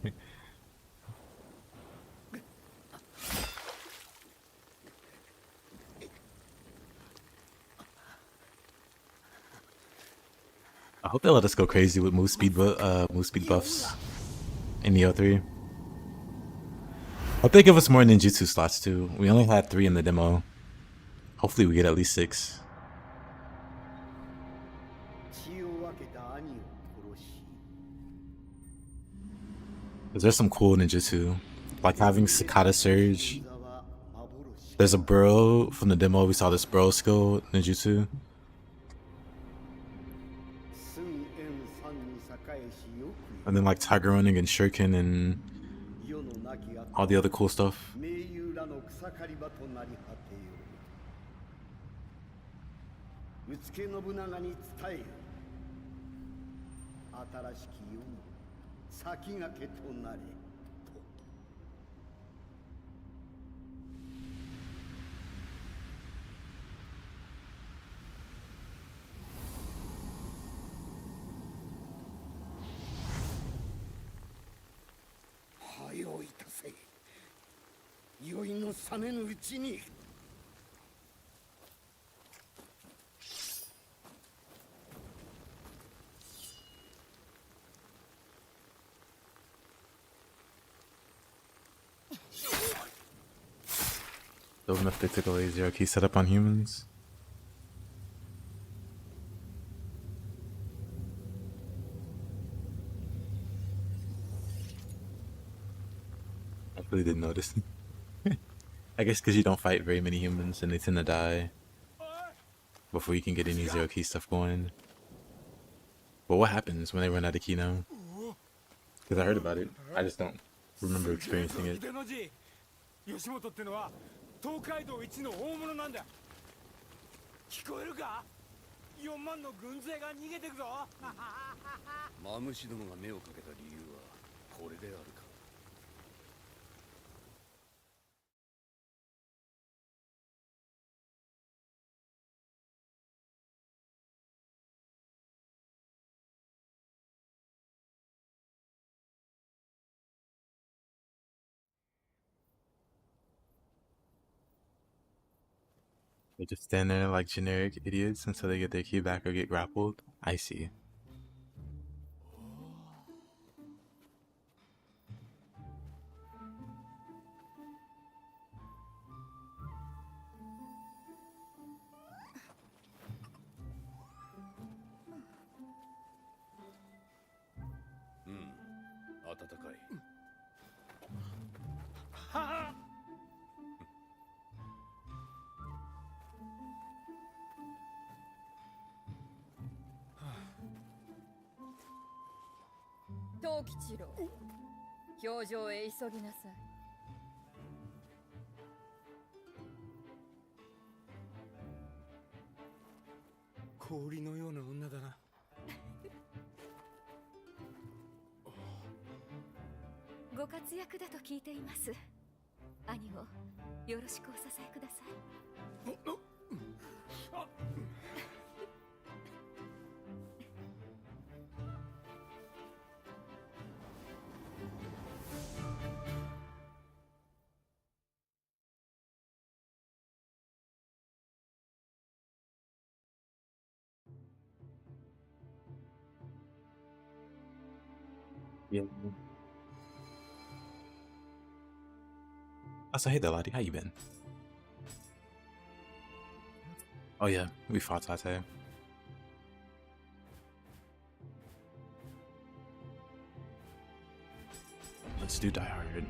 I hope they let us go crazy with move speed buffs in Nioh 3. Hope they give us more ninjutsu slots too. We only had 3 in the demo. Hopefully we get at least 6. 血を分けた兄を殺し Cause there's some cool ninjutsu, like having Cicada Surge. 座は幻 There's a burrow from the demo. We saw this burrow skill ninjutsu, 寸円山に栄えしよく and then like tiger running and shuriken and 世の亡き後 all the other cool stuff. 盟友らの草刈り場となり果てよううつけ信長に伝えよ新しき世の先駆けとなれと はよいたせ酔いの覚めぬうちに Dope enough they took away zero key setup on humans. I really didn't notice. I guess because you don't fight very many humans and they tend to die before you can get any zero key stuff going. But what happens when they run out of key now? Because I heard about it. I just don't remember experiencing it. 秀の字吉本ってのは東海道一の大物なんだ聞こえるか4万の軍勢が逃げてくぞマムシどもが目をかけた理由はこれであるか They just stand there like generic idiots until they get their key back or get grappled. I see. Hmm. 暖かい 藤吉郎表情へ急ぎなさい氷のような女だなご活躍だと聞いています兄をよろしくお支えください Yeah. Also, hey there, laddie. How you been? Oh yeah, we fought Tate. Let's do Die Hard.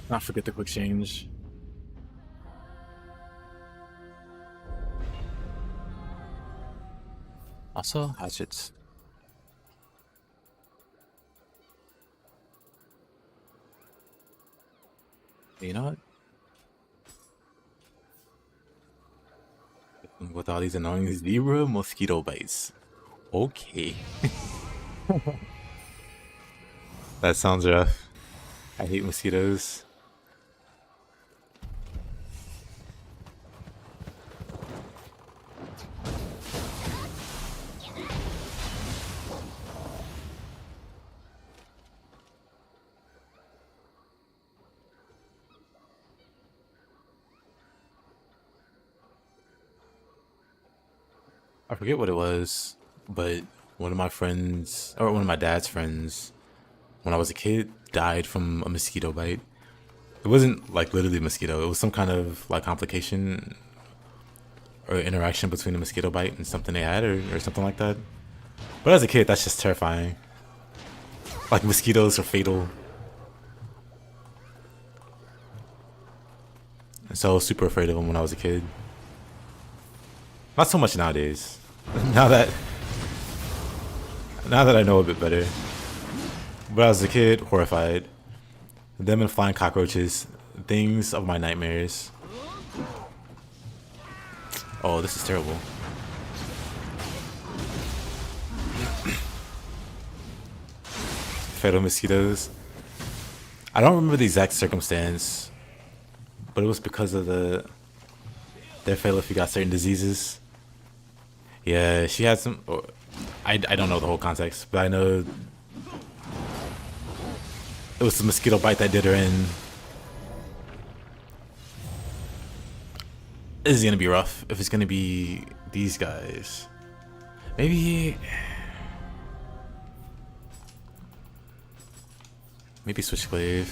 Not forget the quick change. Also, hatchets. You know what? With all these annoying zebra mosquito bites. Okay. That sounds rough. I hate mosquitoes. I forget what it was, but one of my friends, or one of my dad's friends, when I was a kid, died from a mosquito bite. It wasn't like literally a mosquito. It was some kind of like complication or interaction between a mosquito bite and something they had or something like that. But as a kid, that's just terrifying. Like mosquitoes are fatal. And so I was super afraid of them when I was a kid. Not so much nowadays. now that I know a bit better. But as a kid, horrified. Them and flying cockroaches, things of my nightmares. Oh, this is terrible. Fatal mosquitoes. I don't remember the exact circumstance, but it was because of they're fatal if you got certain diseases. Yeah, she had some. I don't know the whole context, but I know it was the mosquito bite that did her in. This is gonna be rough if it's gonna be these guys. Maybe Switchglaive.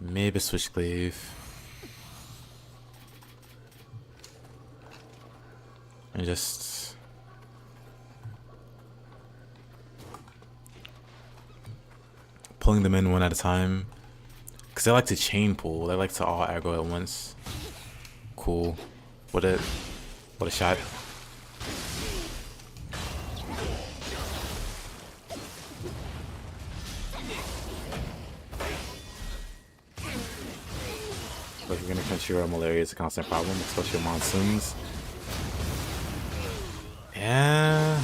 Maybe Switchglaive. And just pulling them in one at a time. Because they like to chain pull. They like to all aggro at once. Cool. What a shot. But you're gonna consider malaria is a constant problem, especially monsoons. Yeah.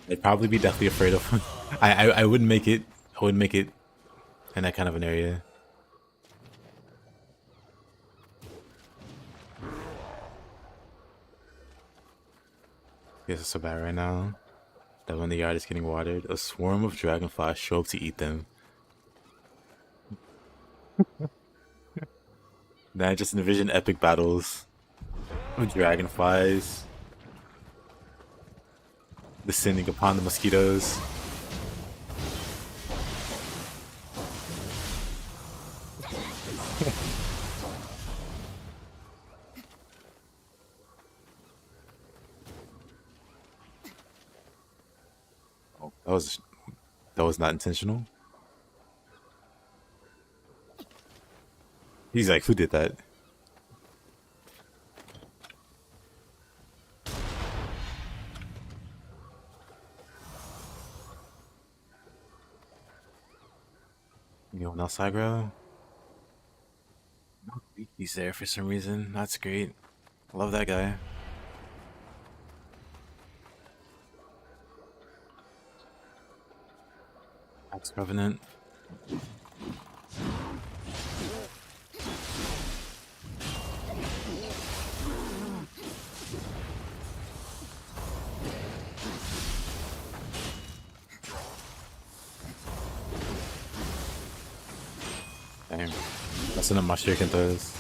I'd probably be deathly afraid of I wouldn't make it. I wouldn't make it in that kind of an area. Guess it's so bad right now that when the yard is getting watered, a swarm of dragonflies show up to eat them. Then I just envision epic battles with dragonflies descending upon the mosquitoes. Oh, that was not intentional. He's like, who did that? Anyone else aggro? He's there for some reason. That's great. Love that guy. Axe Covenant. Damn. Messing up my shuriken throws.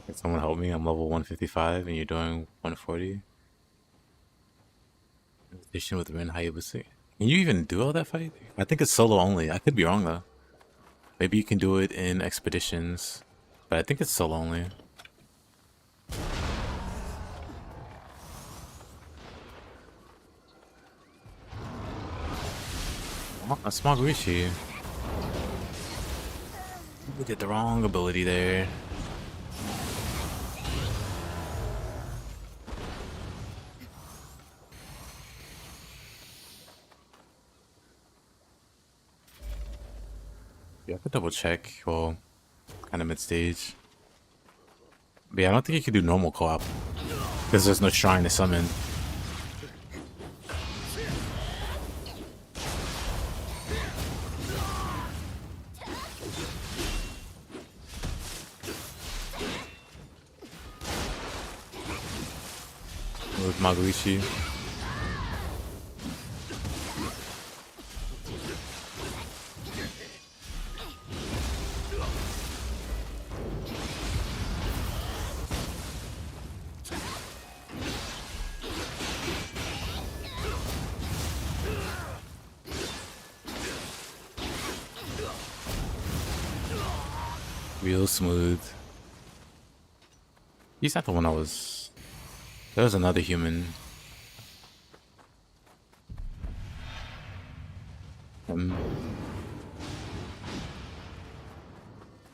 Can someone help me? I'm level 155 and you're doing 140. Invitation with Rin Hayabusa. Can you even do all that fight? I think it's solo only. I could be wrong though. Maybe you can do it in expeditions, but I think it's solo only. Oh, that's Magurishi. We did the wrong ability there. Yeah, I have to double check. Well, kind of mid stage. But yeah, I don't think you can do normal co-op because there's no shrine to summon. With Magurishi. Real smooth. He's not the one I was... There was another human.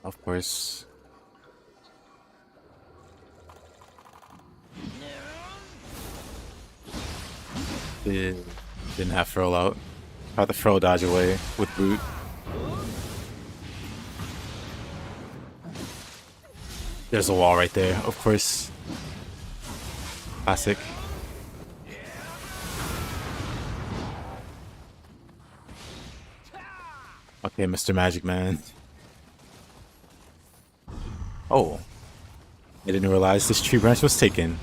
Of course. Didn't have throw out. Had to throw dodge away with boot. There's a wall right there, of course. Classic. Okay, Mr. Magic Man. Oh. I didn't realize this tree branch was taken.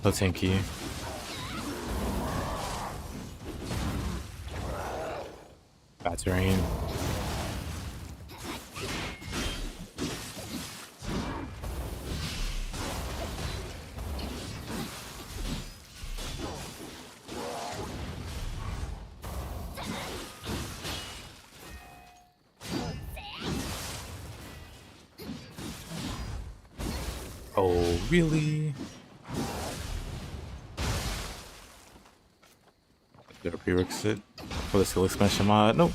So tanky. Bad terrain. Oh, really? Is there a prerequisite for the skill expansion mod? Nope.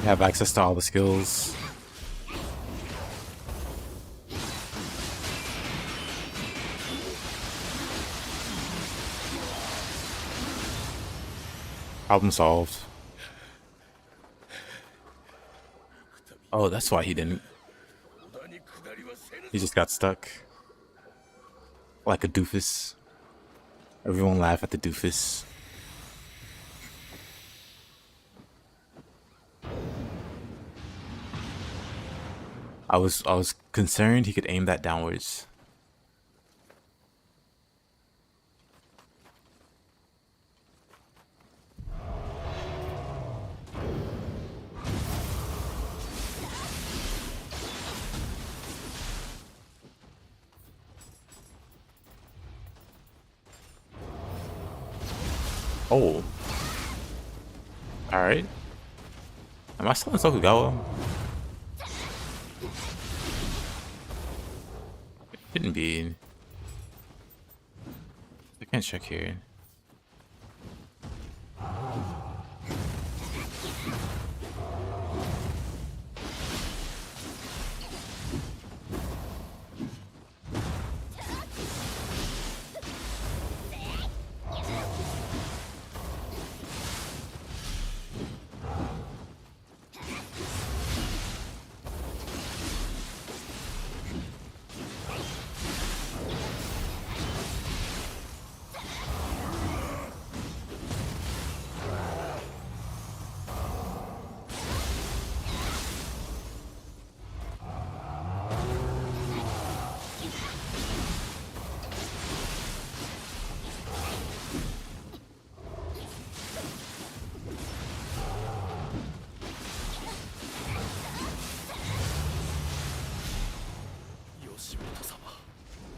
You have access to all the skills. Problem solved. Oh, that's why he didn't. He just got stuck. Like a doofus. Everyone laugh at the doofus. I was concerned he could aim that downwards. Oh. Alright. Am I still in Tokugawa? It shouldn't be. I can't check here.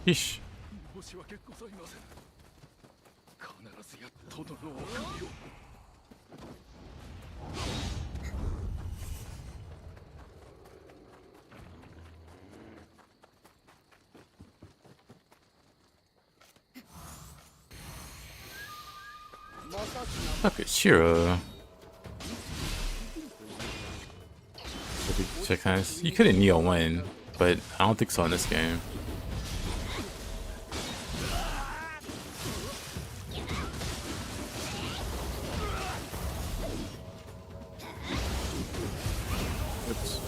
Yeesh. 申し訳ございません。必ずや殿のおかげを。Look at Shiro. Check this. You could have Nioh win, but I don't think so in this game. Oops.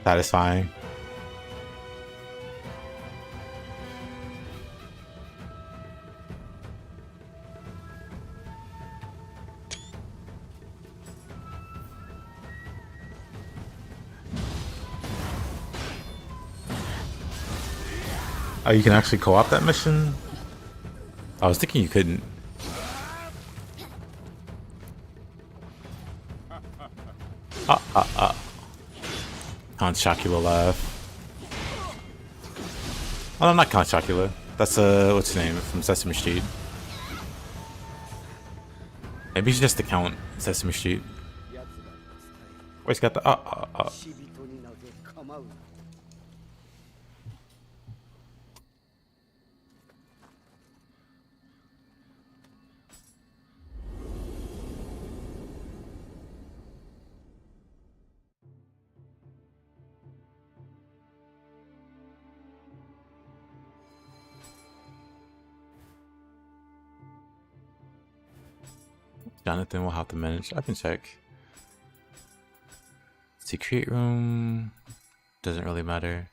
Satisfying. Oh, you can actually co-op that mission? I was thinking you couldn't. Count Chocula laugh. Oh, no, not Count Chocula. That's what's his name from Sesame Street. Maybe he's just the Count in Sesame Street. Oh, he's got the Jonathan will have to manage. I can check. Secret room doesn't really matter.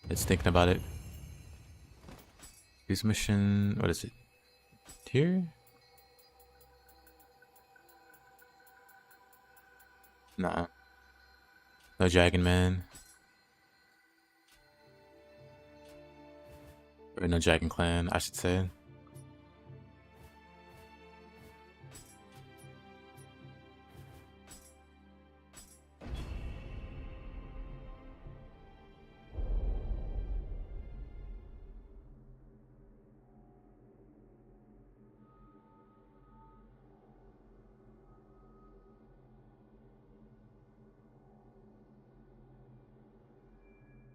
It's thinking about it. Use mission. What is it? Here? Nah. No Dragon Man. Or no Dragon Clan, I should say.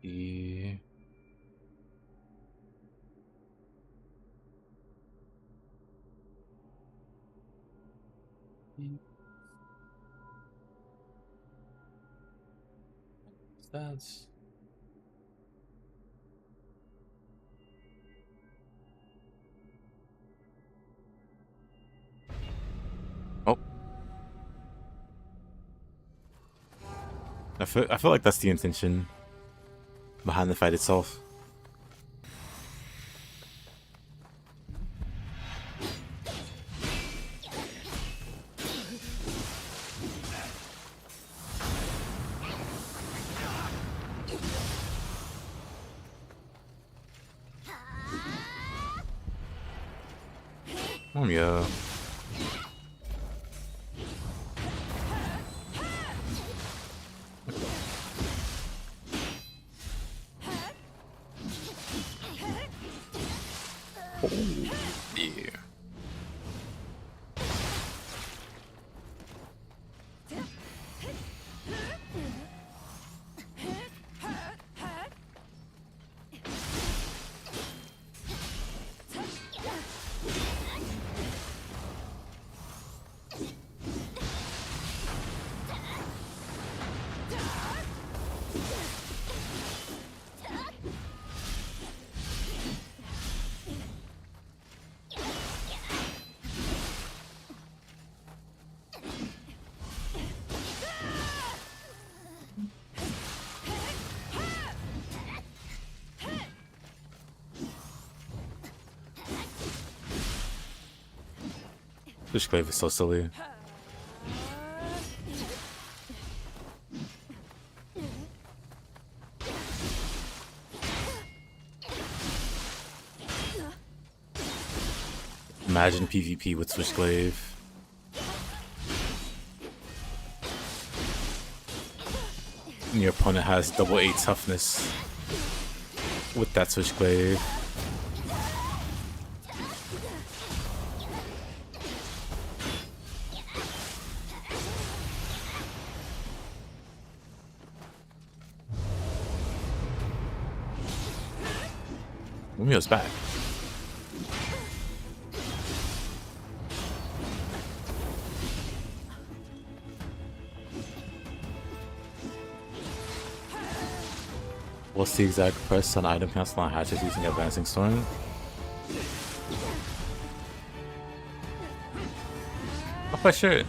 Yeah. That's oh. I feel like that's the intention behind the fight itself. Yeah. Oh, yeah. This glaive is so silly. Imagine PvP with Switchglaive. And your opponent has double 8 toughness with that Switchglaive. Mumio's back. What's the exact press on item cancel on hatches using Advancing Storm? Not quite sure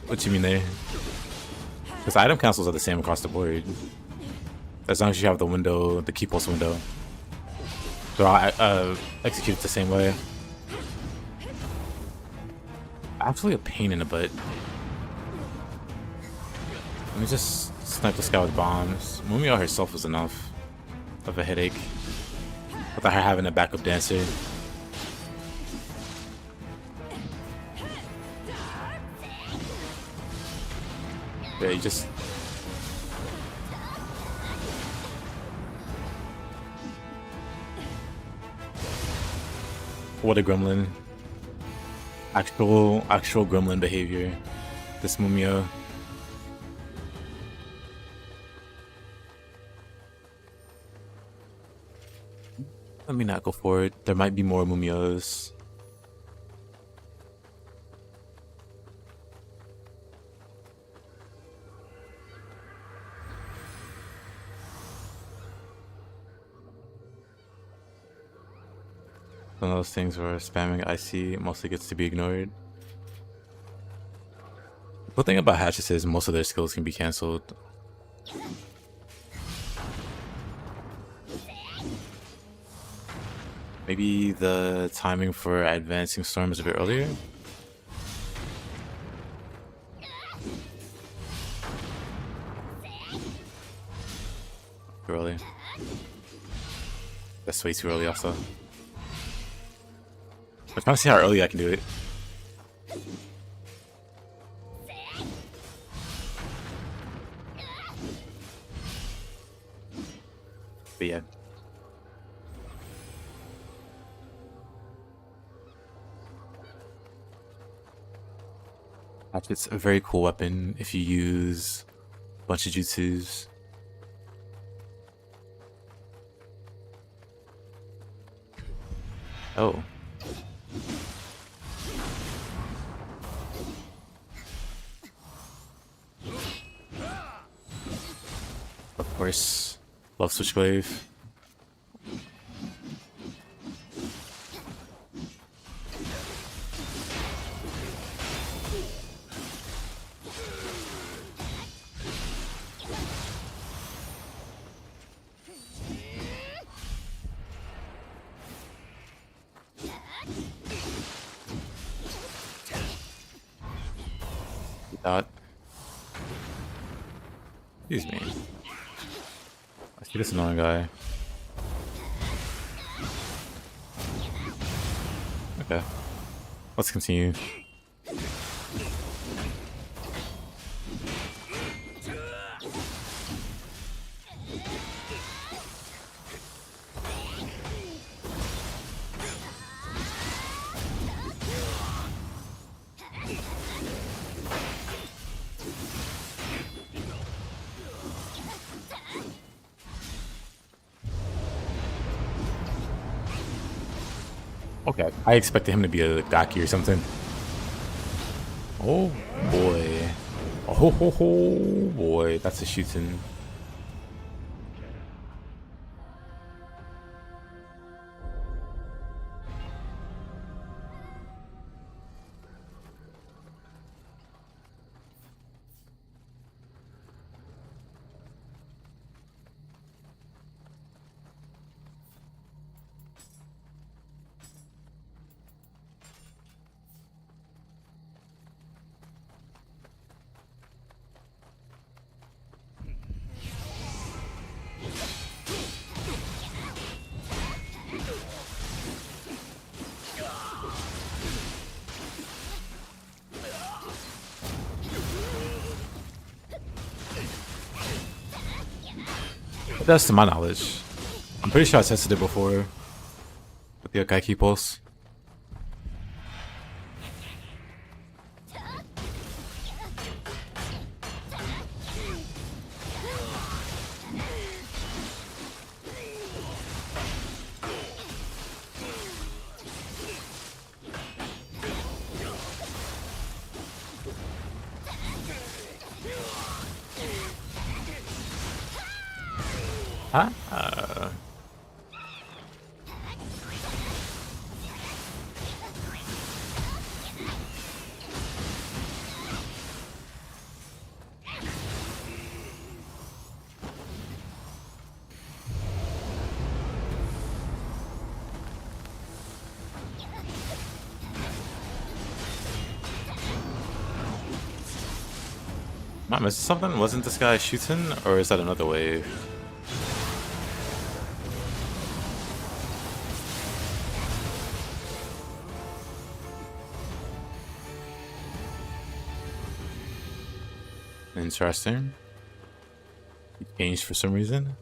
what you mean there. Because item cancels are the same across the board. As long as you have the window, the key pulse window. They're all executed the same way. Absolutely a pain in the butt. Let me just snipe this guy with bombs. Mumio herself was enough of a headache without her having a backup dancer. Yeah, you just... What a gremlin. Actual gremlin behavior. This Mumio. Let me not go for it. There might be more Mumios. One of those things where spamming IC mostly gets to be ignored. The cool thing about hatches is most of their skills can be cancelled. Maybe the timing for Advancing Storm is a bit earlier? Too early. That's way too early also. I'm trying to see how early I can do it. But yeah. It's a very cool weapon if you use a bunch of jutsus. Oh. Of course. Love Switchglaive. That. Excuse me. I see this annoying guy. Okay. Let's continue. Okay, I expected him to be a Gaki or something. Oh boy. Oh ho ho boy, that's a shooting. It does to my knowledge. I'm pretty sure I tested it before with the yokai pulse. Huh? Am I missing something? Wasn't this guy shooting, or is that another wave? Interesting. He changed for some reason.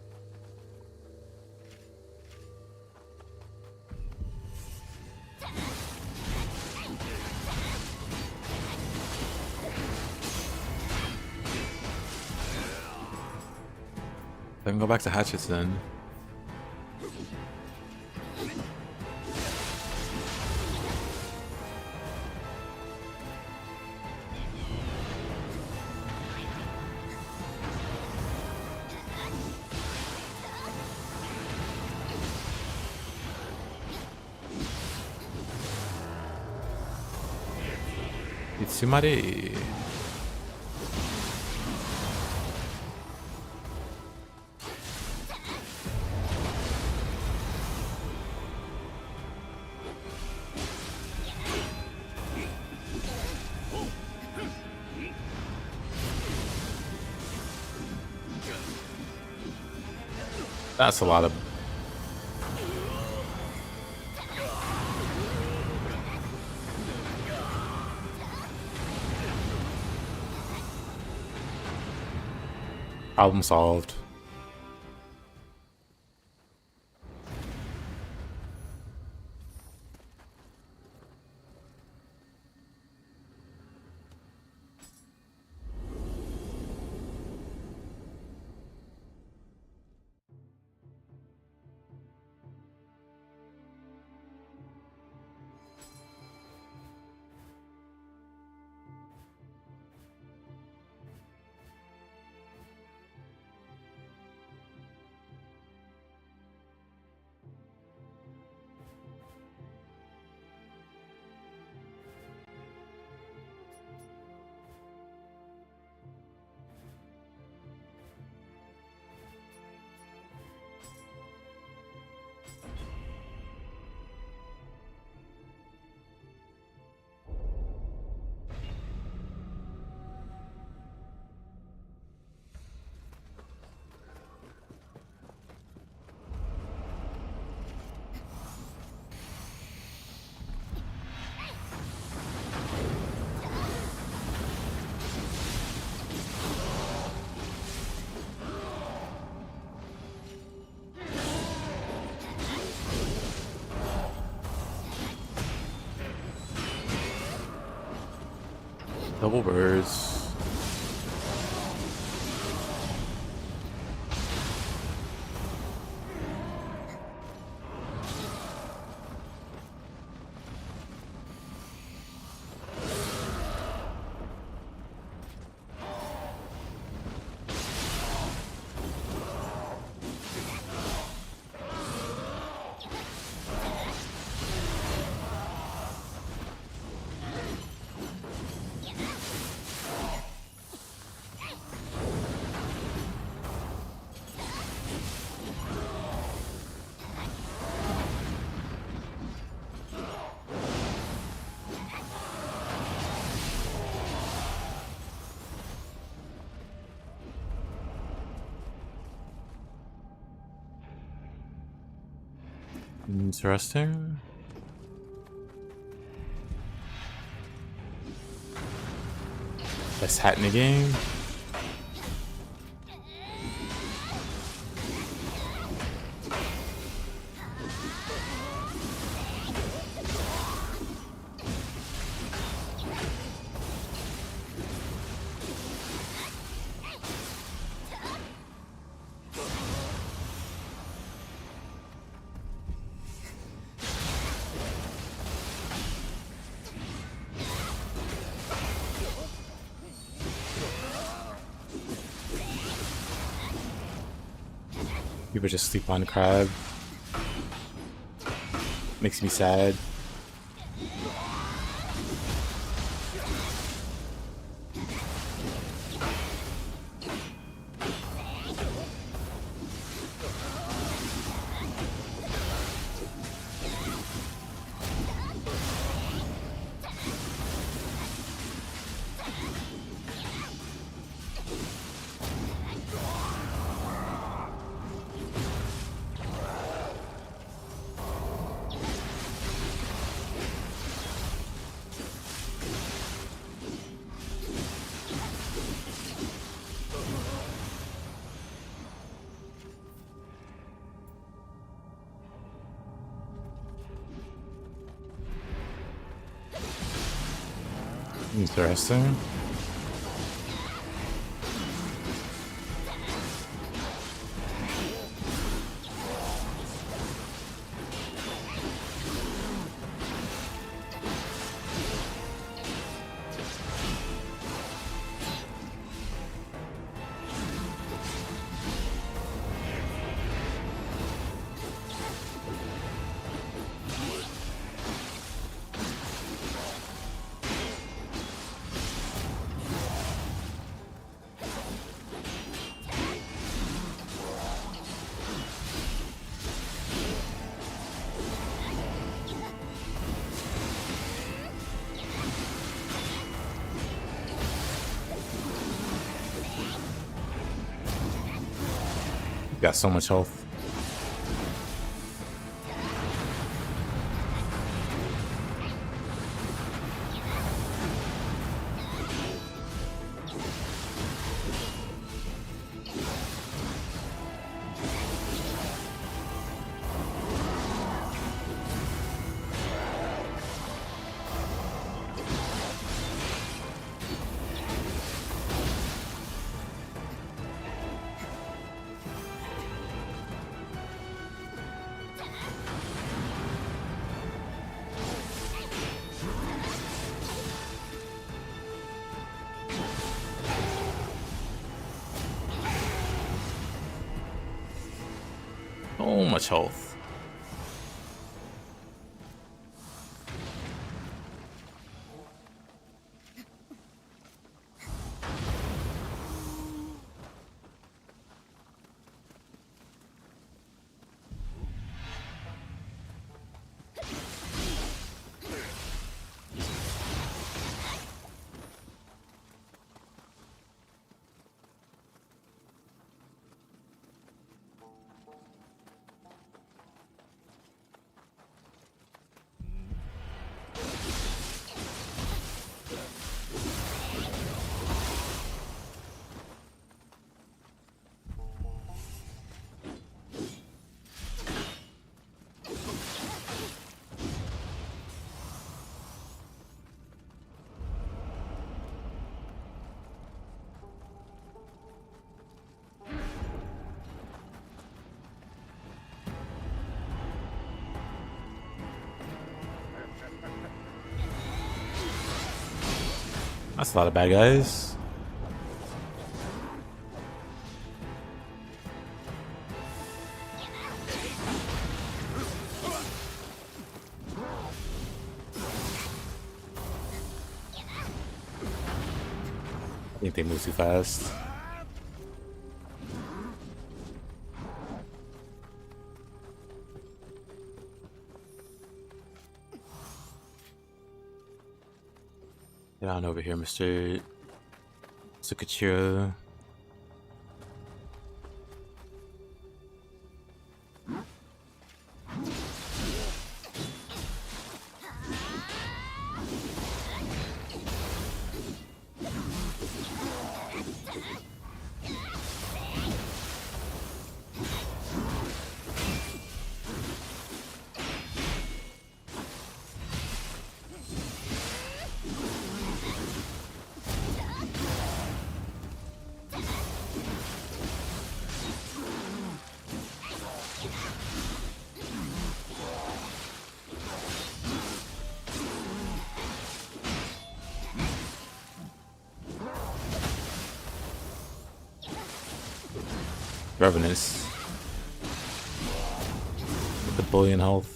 I can go back to hatchets then. Itsumare. That's a lot of... Problem solved. Double birds. Interesting. Best hat in the game. People just sleep on crab. Makes me sad. Interesting. Got so much health. So much health. That's a lot of bad guys. I think they move too fast. Get on over here, Mr. Tsukachiro. Revenants. With the bullion health.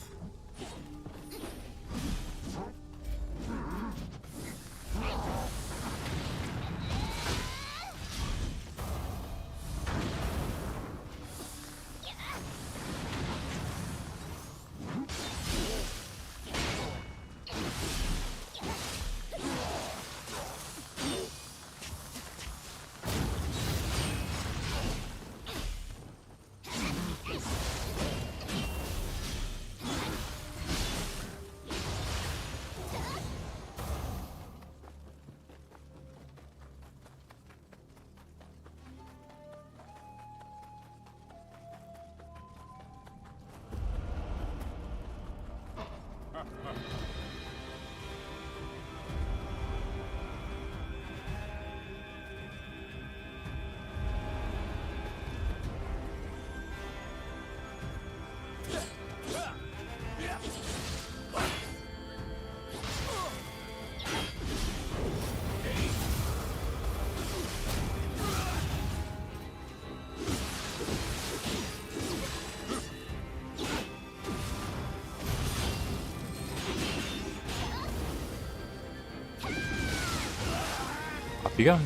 Off you go.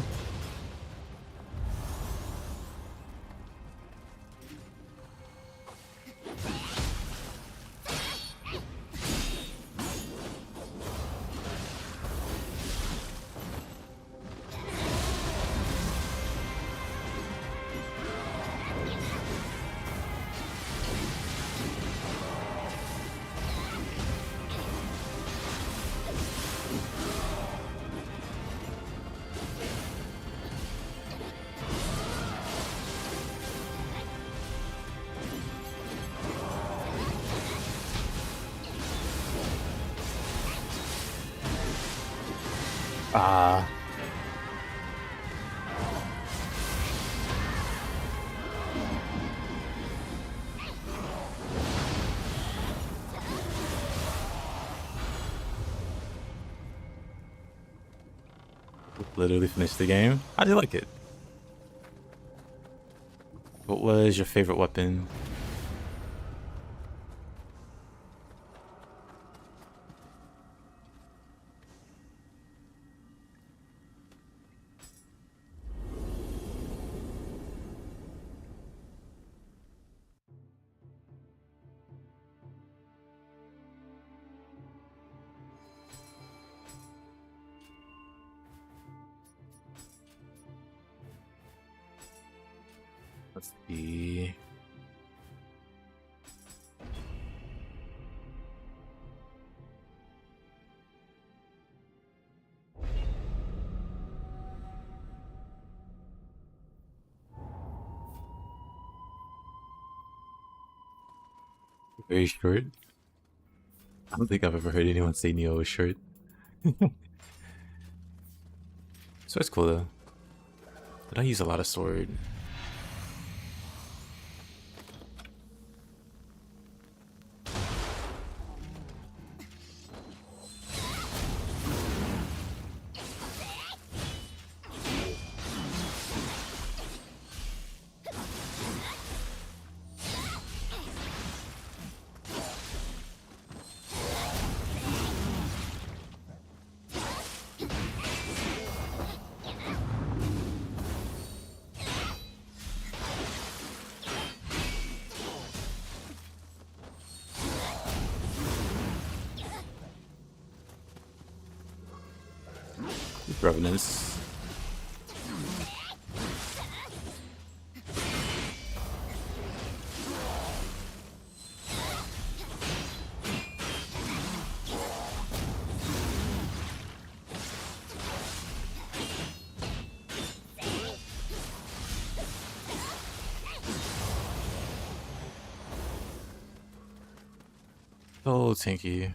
Ah. Literally finished the game. How do you like it? What was your favorite weapon? Let's see. Very short. I don't think I've ever heard anyone say Nioh was short. Sword's cool though. But I use a lot of sword. Revenants. Oh, tanky.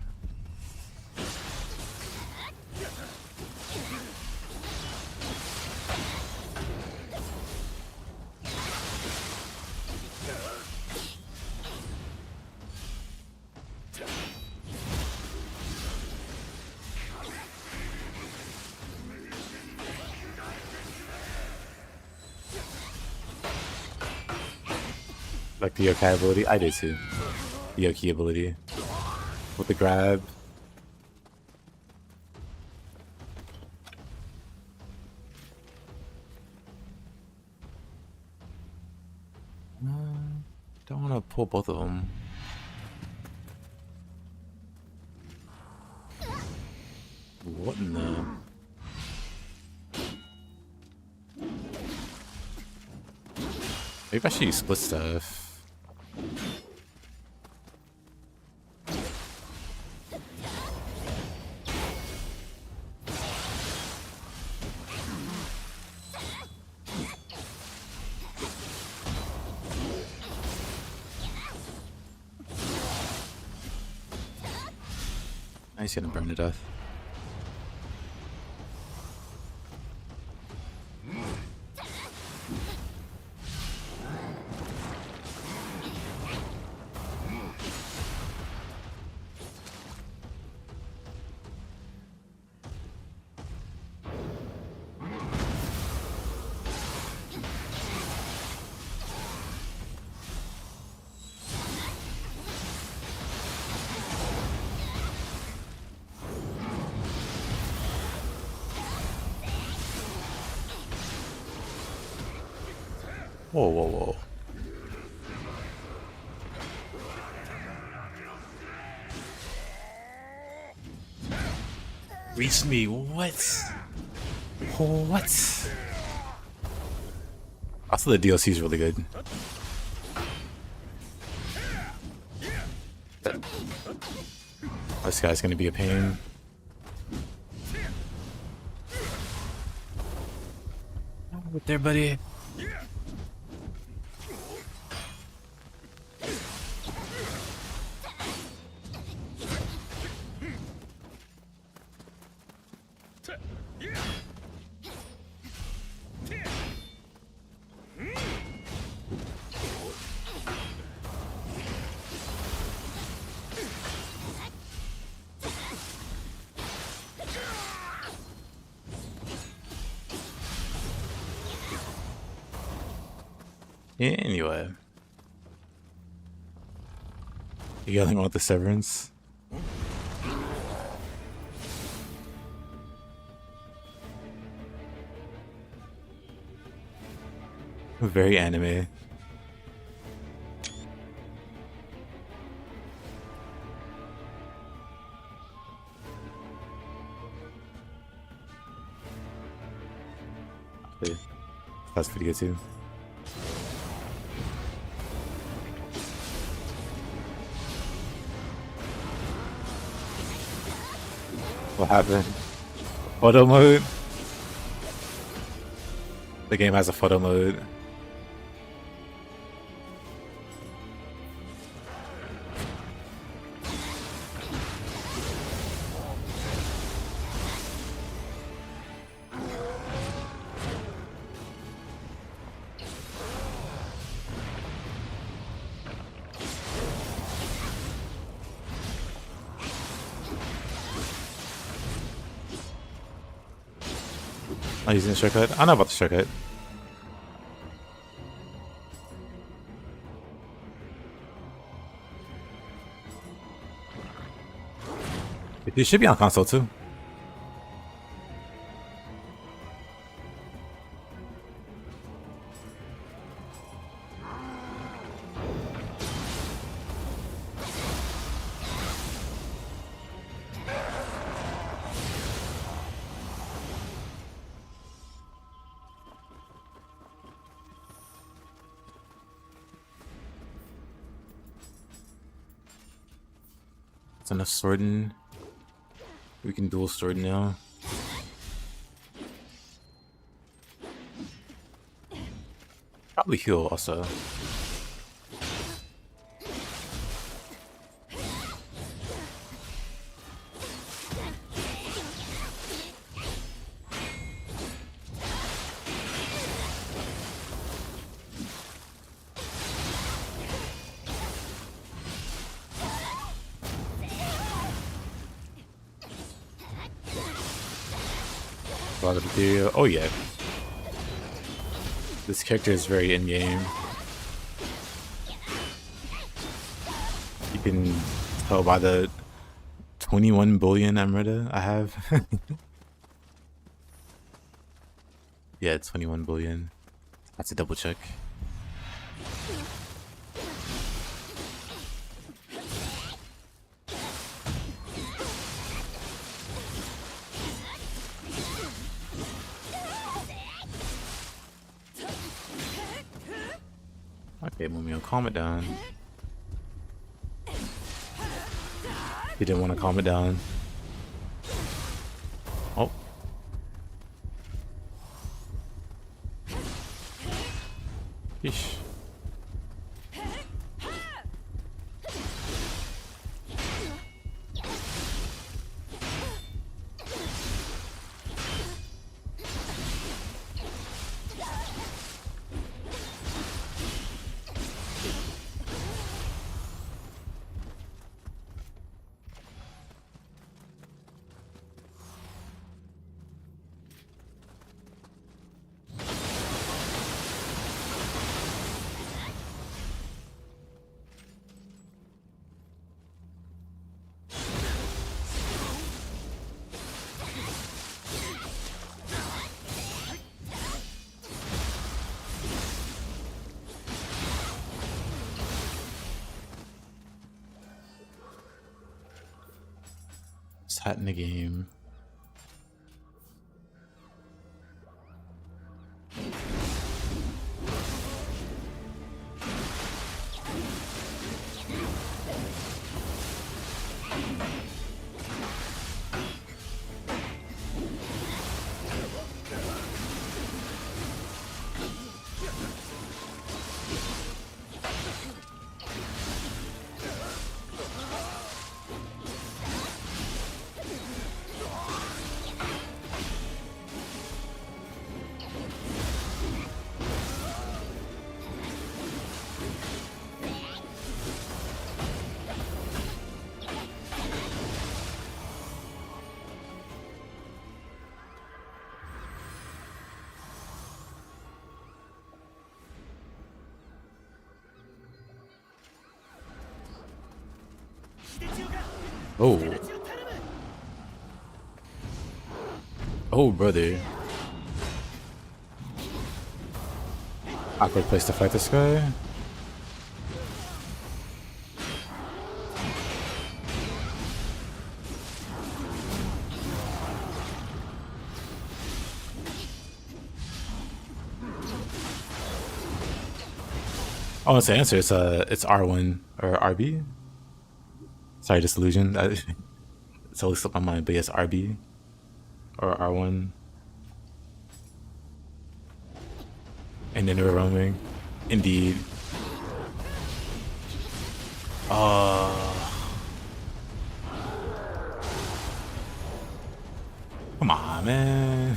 Like the yokai ability? I did too. The yokai ability. With the grab. Don't want to pull both of them. What in the... Maybe I should use split stuff. He's gonna burn to death. Whoa, whoa, whoa. Reached me, what? What? Also, the DLC is really good. This guy's gonna be a pain. Right there, buddy. Anyway. You got anything with the Severance? Very anime. That's pretty good too. What happened? Photo mode? The game has a photo mode. Oh, using the shortcut? I know about the shortcut. It should be on console too. It's enough swording. We can dual sword now. Probably heal also. Oh yeah. This character is very in-game. You can tell by the 21 billion Emerita I have. Yeah, 21 billion. I have to double check. Okay, Mumio, calm it down. He didn't want to calm it down. Oh. Yeesh. Hat in the game. Oh. Oh, brother. Awkward place to fight this guy. Oh, it's the answer. It's R1 or RB. Sorry, disillusion. It's always slipped my mind, but yes, RB or R1. And then we're roaming. Indeed. Come on, man.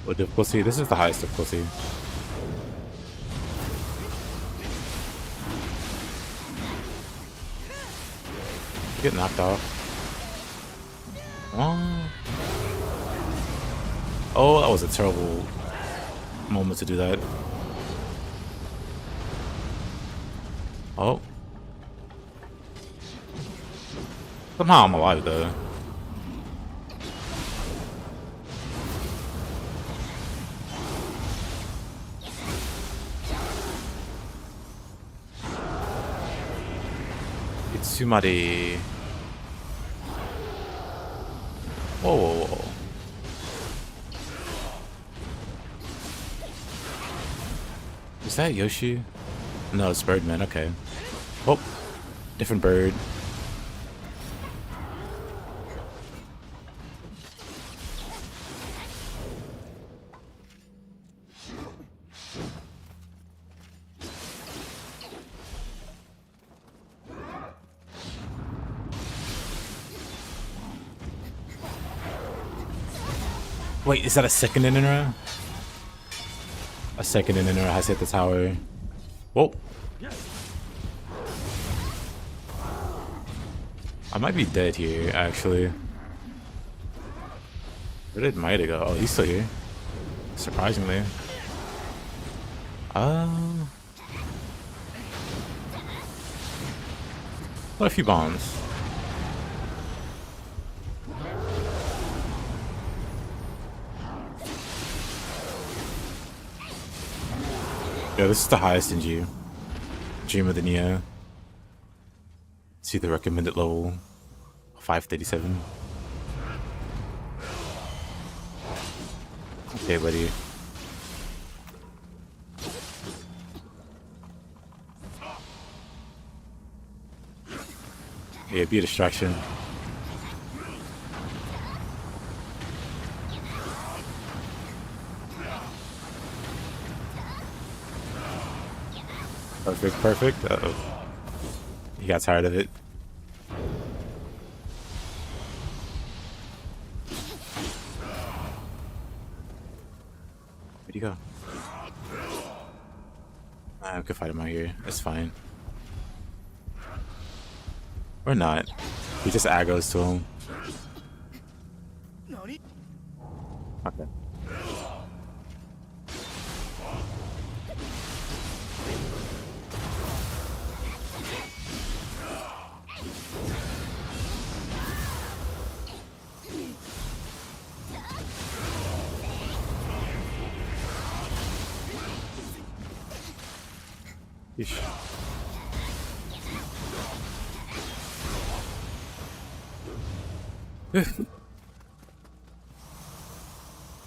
What difficulty? This is the highest difficulty. Get knocked off. Oh, that was a terrible moment to do that. Oh, Somehow I'm alive though. Itsumari. Whoa, whoa, whoa. Is that Yoshi? No, it's Birdman, okay. Oh, different bird. Wait, is that a second in a row? A second in a row has hit the tower. Whoa. I might be dead here, actually. Where did Maida go? Oh, he's still here. Surprisingly. What a few bombs. Yeah, this is the highest in G. Dream of the Nioh. See the recommended level 537. Okay, buddy. Yeah, be a distraction. Perfect, perfect. Uh-oh. He got tired of it. Where'd he go? I could fight him out here. That's fine. Or not. He just aggroes to him. Okay. Yeesh.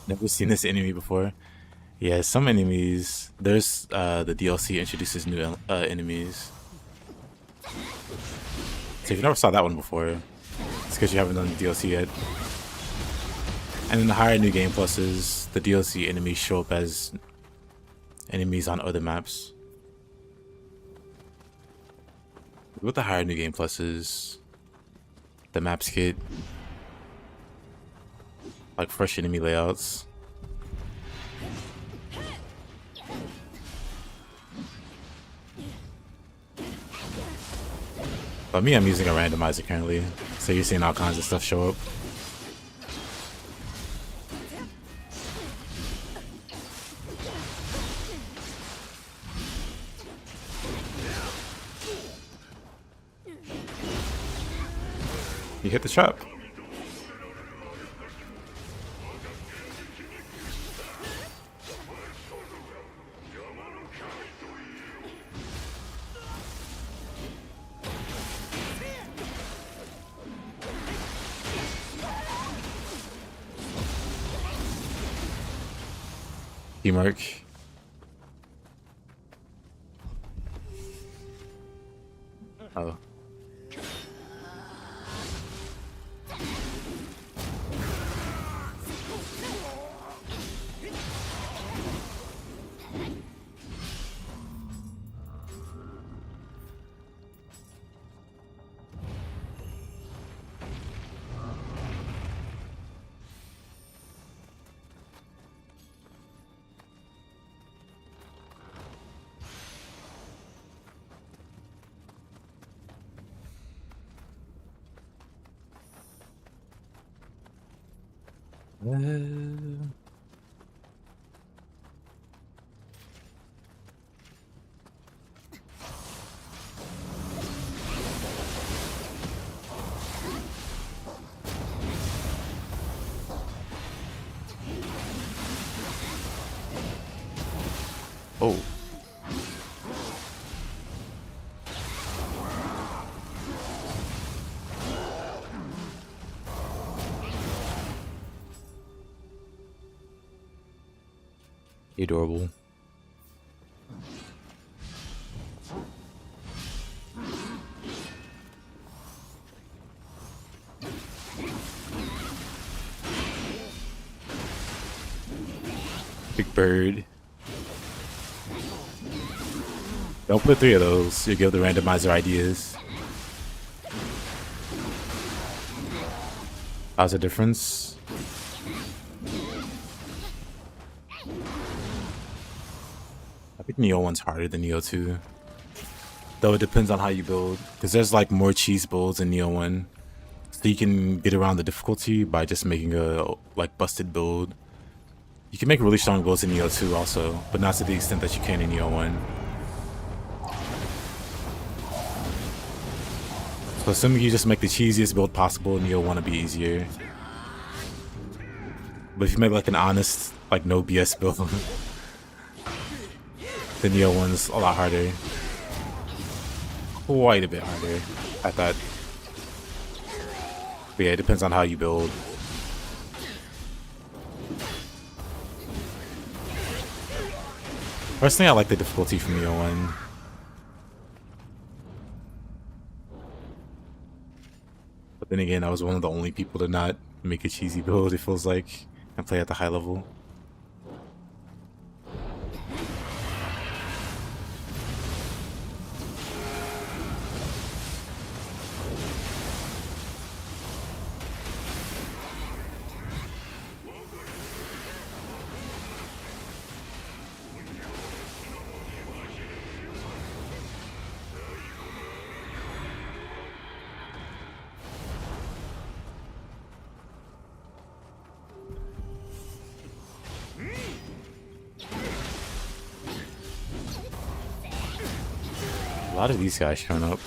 Never seen this enemy before. Yeah, some enemies. There's the DLC introduces new enemies. So if you never saw that one before, it's because you haven't done the DLC yet. And in the higher new game pluses, the DLC enemies show up as enemies on other maps. With the higher new game pluses, the maps get like fresh enemy layouts. But me, I'm using a randomizer currently, so you're seeing all kinds of stuff show up. You hit the trap. Teamwork. Oh. Oh. Adorable. Big bird. Don't put 3 of those. You give the randomizer ideas. How's the difference? I think Nioh 1's harder than Nioh 2. Though it depends on how you build. Because there's like more cheese builds in Nioh 1. So you can get around the difficulty by just making a like busted build. You can make really strong builds in Nioh 2 also, but not to the extent that you can in Nioh 1. So assuming you just make the cheesiest build possible, Nioh 1 will be easier. But if you make like an honest, like no BS build, then Nioh 1's a lot harder. Quite a bit harder, I thought. But yeah, it depends on how you build. Personally, I like the difficulty from Nioh 1. But then again, I was one of the only people to not make a cheesy build, it feels like, and play at the high level. A lot of these guys showing up.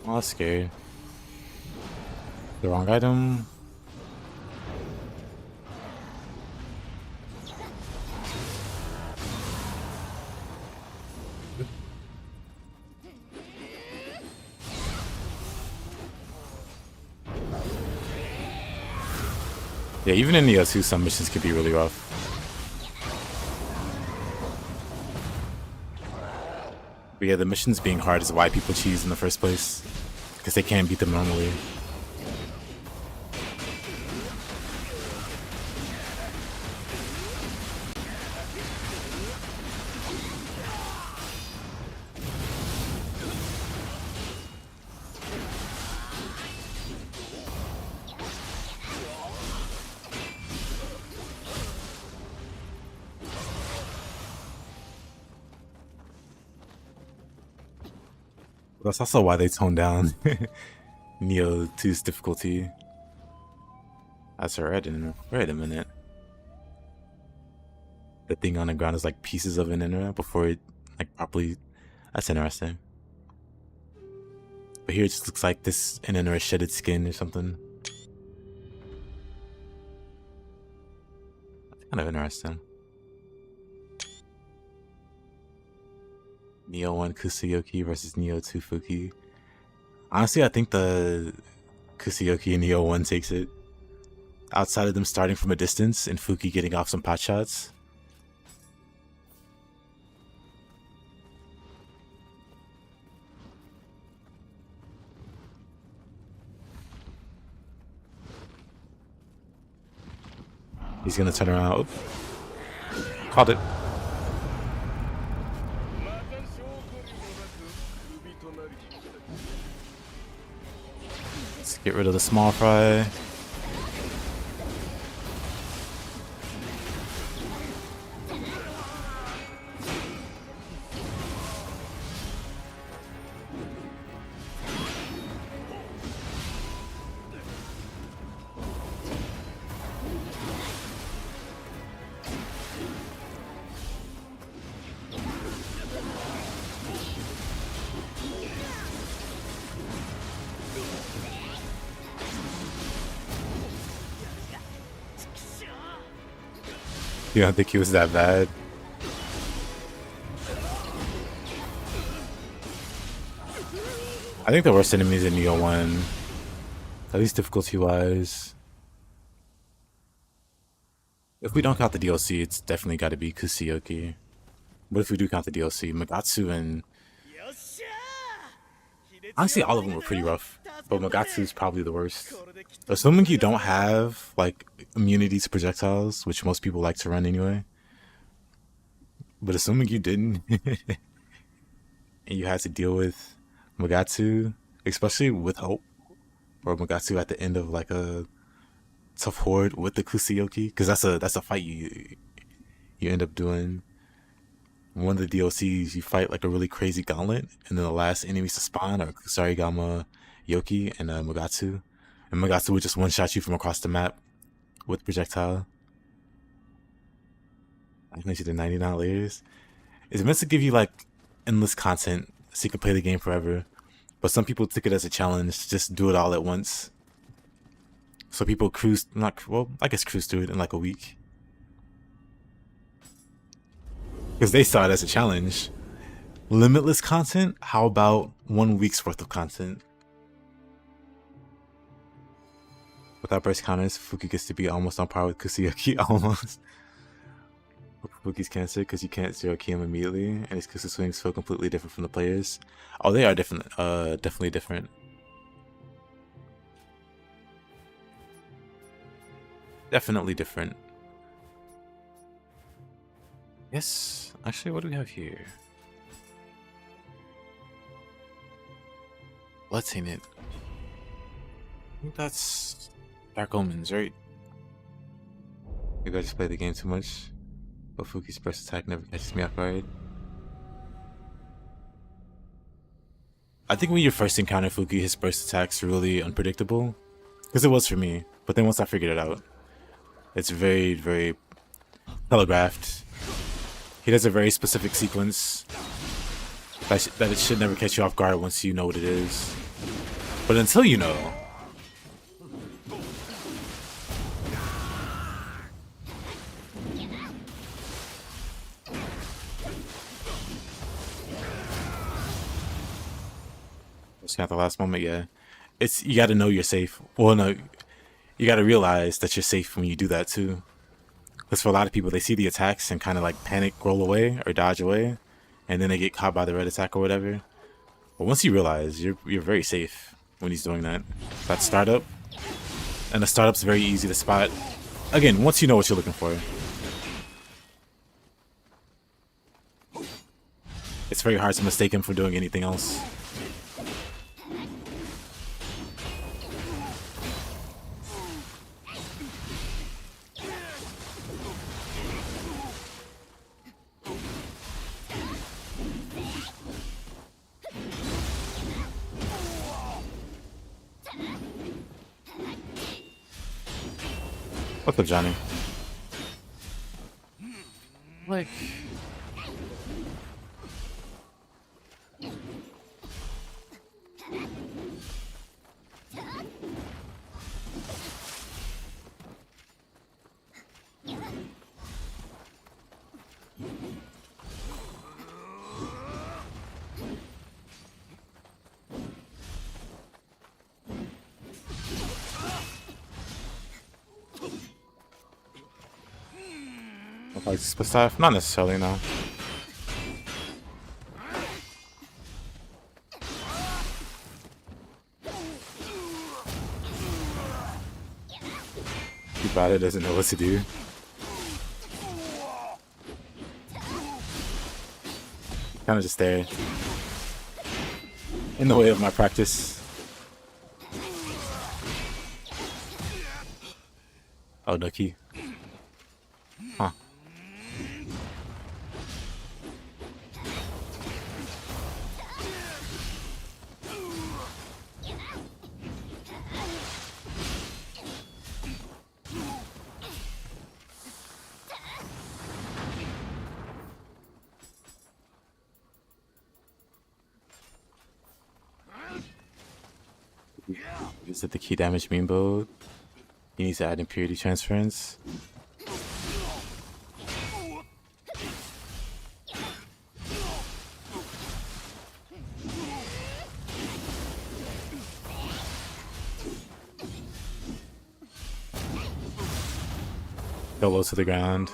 Oh, that's scary. The wrong item. Yeah, even in Nioh 2, some missions can be really rough. But yeah, the missions being hard is why people cheese in the first place. Because they can't beat them normally. That's also why they toned down Nioh 2's difficulty. That's alright. Wait a minute. The thing on the ground is like pieces of an Inra before it like properly. That's interesting. But here it just looks like this Inra shedded skin or something. That's kind of interesting. Nioh 1 Kusuyoki versus Nioh 2 Fuki. Honestly, I think the Kusuyoki in Nioh 1 takes it. Outside of them starting from a distance and Fuki getting off some pot shots. He's gonna turn around. Oop. Called it. Let's get rid of the small fry. You don't think he was that bad? I think the worst enemies in Nioh 1, at least difficulty-wise. If we don't count the DLC, it's definitely got to be Kusuyoki. But if we do count the DLC, Magatsu and... honestly, all of them were pretty rough. But Magatsu is probably the worst. Assuming you don't have, like, immunity to projectiles, which most people like to run anyway. But assuming you didn't, and you had to deal with Magatsu, especially with Hope, or Magatsu at the end of, like, a tough horde with the Kusuyoki, because that's a fight you end up doing. One of the DLCs, you fight like a really crazy gauntlet, and then the last enemies to spawn are Kusarigama, Yoki, and Magatsu. And Magatsu would just one-shot you from across the map with projectile. I think you did 99 layers. It's meant to give you like endless content so you can play the game forever. But some people took it as a challenge, just do it all at once. So people cruise through it in like a week. Because they saw it as a challenge. Limitless content? How about 1 week's worth of content? Without burst counters, Fuki gets to be almost on par with Kusuyoki, almost. Fuki's cancer because you can't zero key him immediately, and his Kusu swings feel completely different from the players. Oh, they are different. Definitely different. Definitely different. Yes. Actually, what do we have here? Let's hang it. I think that's Dark Omens, right? Maybe I just played the game too much. But Fuki's burst attack never catches me off guard. I think when you first encounter Fuki, his burst attack's really unpredictable. Because it was for me. But then once I figured it out, it's very, very telegraphed. He does a very specific sequence that it should never catch you off guard once you know what it is. But until you know... It's not the last moment, yeah. You gotta know you're safe. Well, no, you gotta realize that you're safe when you do that too. Because for a lot of people, they see the attacks and kind of like panic, roll away or dodge away, and then they get caught by the red attack or whatever. But once you realize, you're very safe when he's doing that. That startup, and the startup's very easy to spot. Again, once you know what you're looking for. It's very hard to mistake him for doing anything else. What's up, Johnny? Like... like split stuff? Not necessarily, no. Too bad it doesn't know what to do. Kind of just there. In the way of my practice. Oh, no key. Huh. Is it the key damage mean mode? He needs to add impurity transference. Go low to the ground.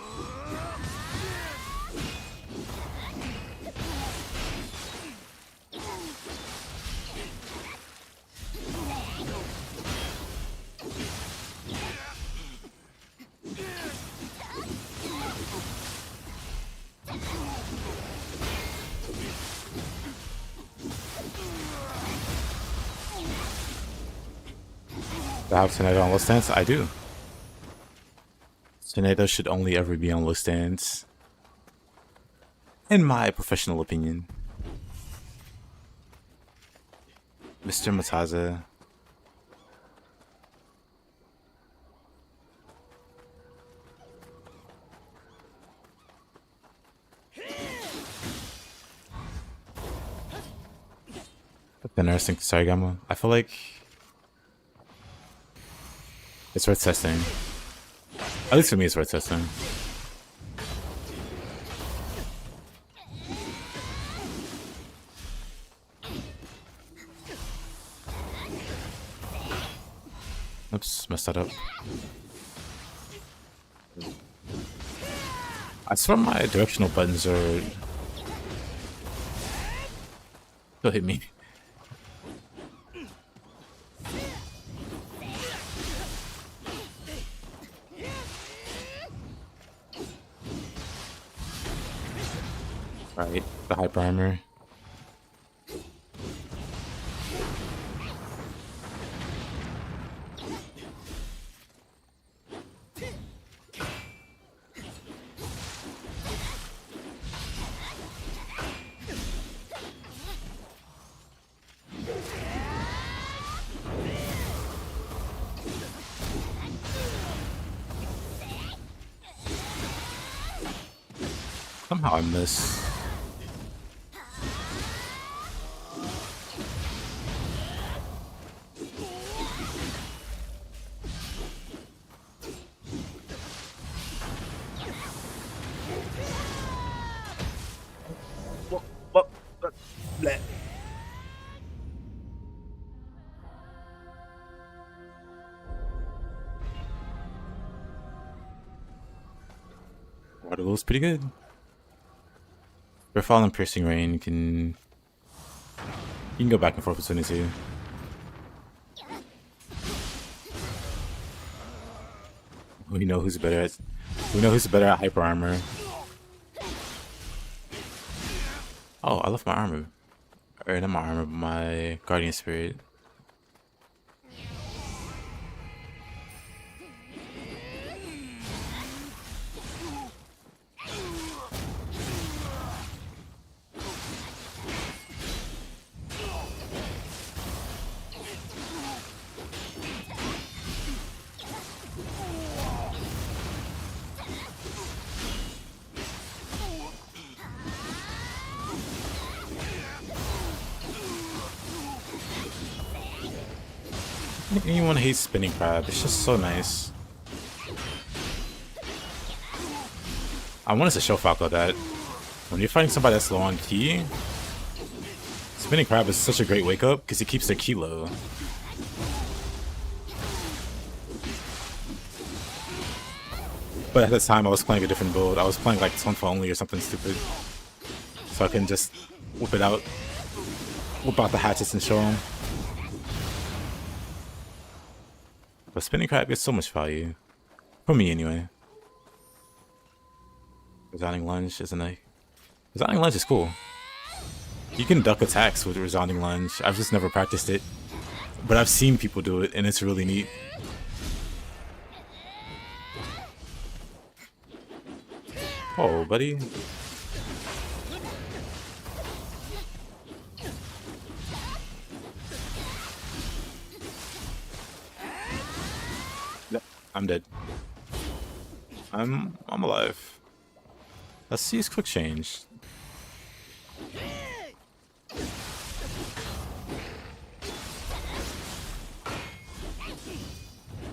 Do I have Tornado on low stance? I do. Tornado should only ever be on low stance, in my professional opinion. Mr. Mataza. That's interesting. Sorry, Gamma. I feel like it's worth testing. At least for me, it's worth testing. Oops, messed that up. I swear my directional buttons are... Don't hit me. Right, the hyper armor. Somehow I miss. Waterloo's pretty good. Fall and Piercing Rain can... You can go back and forth between the two. We know who's better at... We know who's better at hyper armor. Oh, I left my armor. Or not my armor, but my Guardian Spirit. Anyone hates Spinning Crab, it's just so nice. I wanted to show Falco that when you're fighting somebody that's low on ki, Spinning Crab is such a great wake up because he keeps their ki low. But at the time I was playing a different build. I was playing like Tonfa only or something stupid. So I can just whip it out. Whip out the hatchets and show him. But Spinning Crab gets so much value. For me, anyway. Resounding Lunge isn't a... Resounding Lunge is cool. You can duck attacks with Resounding Lunge. I've just never practiced it. But I've seen people do it, and it's really neat. Oh, buddy. I'm dead. I'm alive. Let's see his quick change.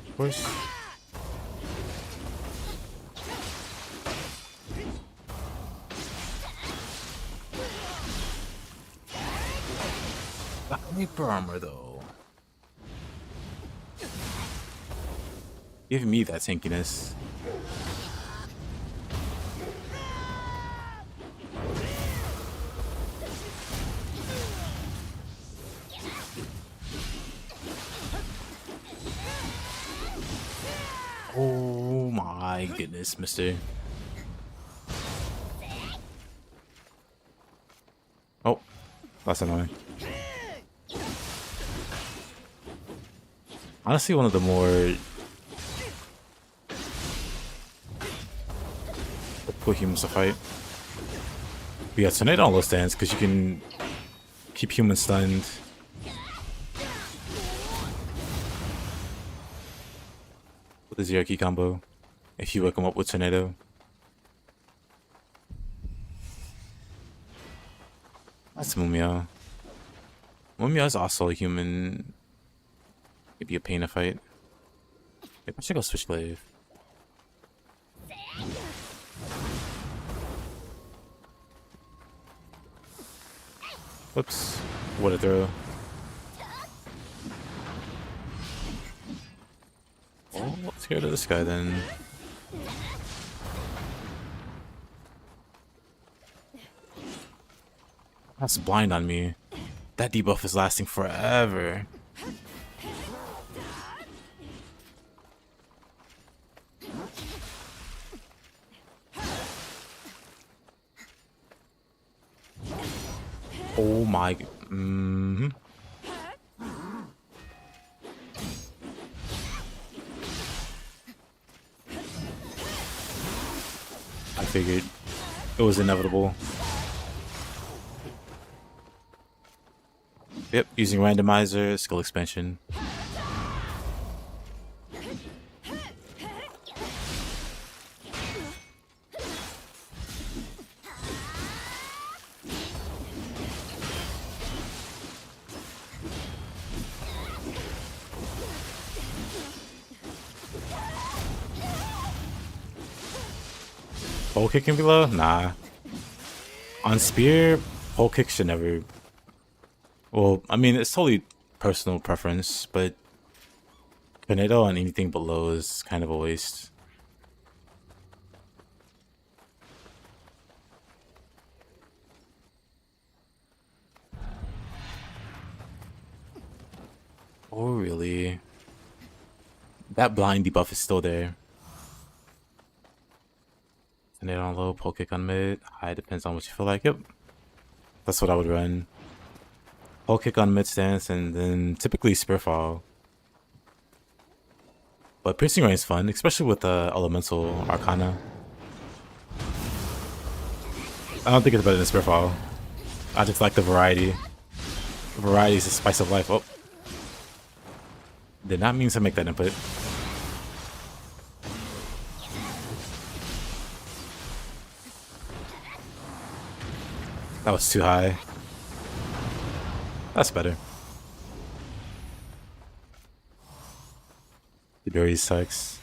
Of course. Hyper armor though. Give me that tankiness. Oh my goodness, mister. Oh, that's annoying. Honestly, one of the more difficult humans to fight. But yeah, Tornado on low stance because you can keep humans stunned. With the zero key combo. If you wake them up with Tornado. That's Mumia. Mumia is also a human. It'd be a pain to fight. Maybe I should go Switchblade. Whoops. What a throw. Oh, let's get rid of this guy then. That's blind on me. That debuff is lasting forever. Oh my. I figured it was inevitable. Yep, using randomizer, skill expansion. Pole kicking below? Nah. On spear, pole kick should never. Well, I mean, it's totally personal preference, but tornado on anything below is kind of a waste. Oh, really? That blind debuff is still there. Tornado on low, pole kick on mid. High depends on what you feel like. Yep. That's what I would run. Pole kick on mid stance and then typically spear fall. But piercing ray is fun, especially with elemental arcana. I don't think it's better than spear fall. I just like the variety. Variety is the spice of life. Oh. Did not mean to make that input. That was too high. That's better. Midori sucks.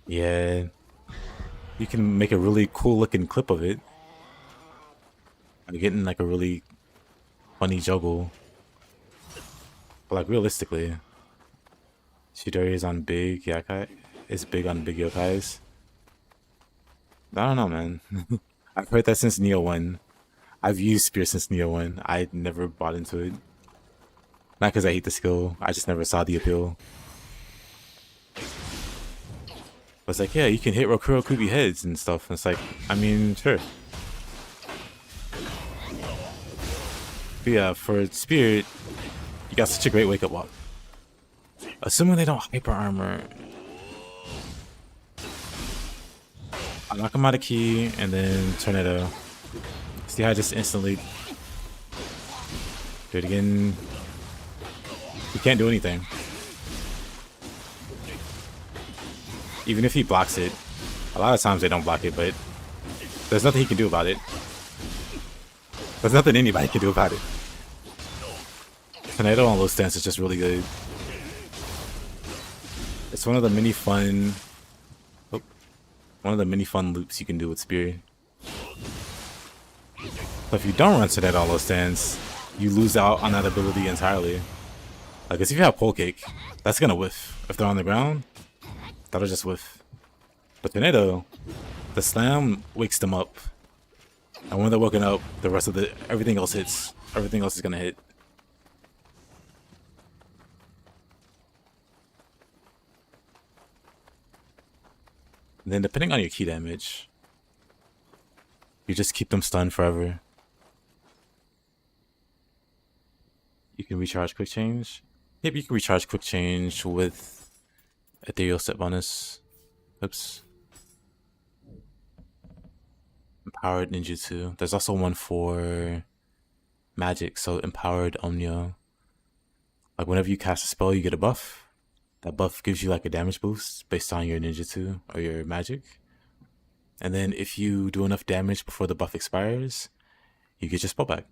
Yeah. You can make a really cool looking clip of it. I'm getting like a really funny juggle. But like realistically, Chidori is on big yokai. Is big on big yokais. I don't know, man. I've heard that since Nioh 1. I've used Spear since Nioh 1. I never bought into it. Not because I hate the skill, I just never saw the appeal. But it's like, yeah, you can hit Rokuro Kubi heads and stuff. And it's like, I mean, sure. But yeah, for Spear, you got such a great wake up walk. Assuming they don't hyper armor. I knock him out of key and then Tornado. See how I just instantly do it again. He can't do anything. Even if he blocks it, a lot of times they don't block it, but there's nothing he can do about it. There's nothing anybody can do about it. Tornado on low stance is just really good. It's one of the many fun loops you can do with Spear. But if you don't run Tornado on low stance, you lose out on that ability entirely. Like, if you have pole kick, that's gonna whiff. If they're on the ground, that'll just whiff. But Tornado, the slam wakes them up. And when they're woken up, the rest of everything else hits. Everything else is gonna hit. And then depending on your key damage, you just keep them stunned forever. You can recharge quick change. Yep, you can recharge quick change with ethereal set bonus. Oops. Empowered ninjutsu. There's also one for magic, so empowered omnio. Like whenever you cast a spell, you get a buff. That buff gives you like a damage boost based on your ninjutsu or your magic. And then if you do enough damage before the buff expires, you get your spell back.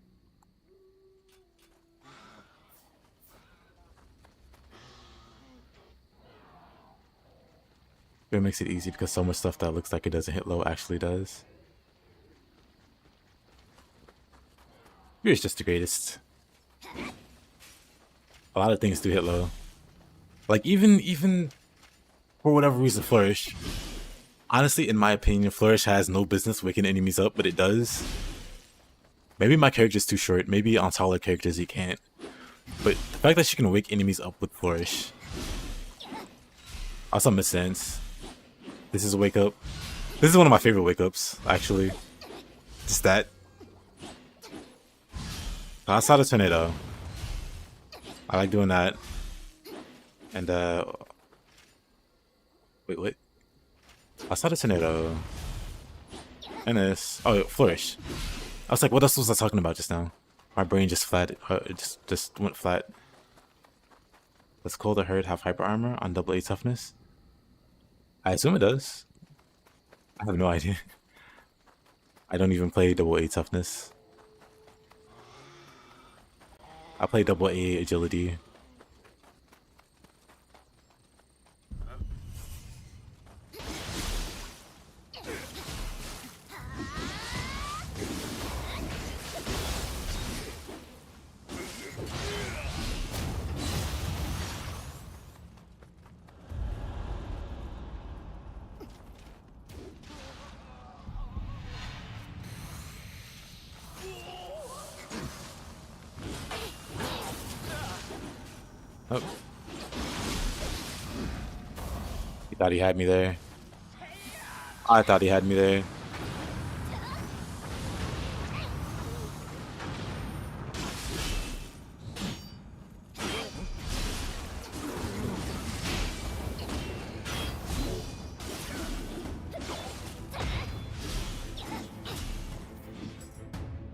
It makes it easy because so much stuff that looks like it doesn't hit low actually does. Spear's just the greatest. A lot of things do hit low. Like even for whatever reason, Flourish. Honestly, in my opinion, Flourish has no business waking enemies up, but it does. Maybe my character's too short. Maybe on taller characters he can't. But the fact that she can wake enemies up with Flourish also makes sense. This is a wake up. This is one of my favorite wake ups, actually. Just that. Outside of Tornado, I like doing that. And wait. Outside of Tornado. And this. Oh, Flourish. I was like, what else was I talking about just now? My brain just just went flat. Does Call the Herd have hyper armor on double A toughness? I assume it does. I have no idea. I don't even play double A toughness. I play double A agility. Oh. He thought he had me there. I thought he had me there.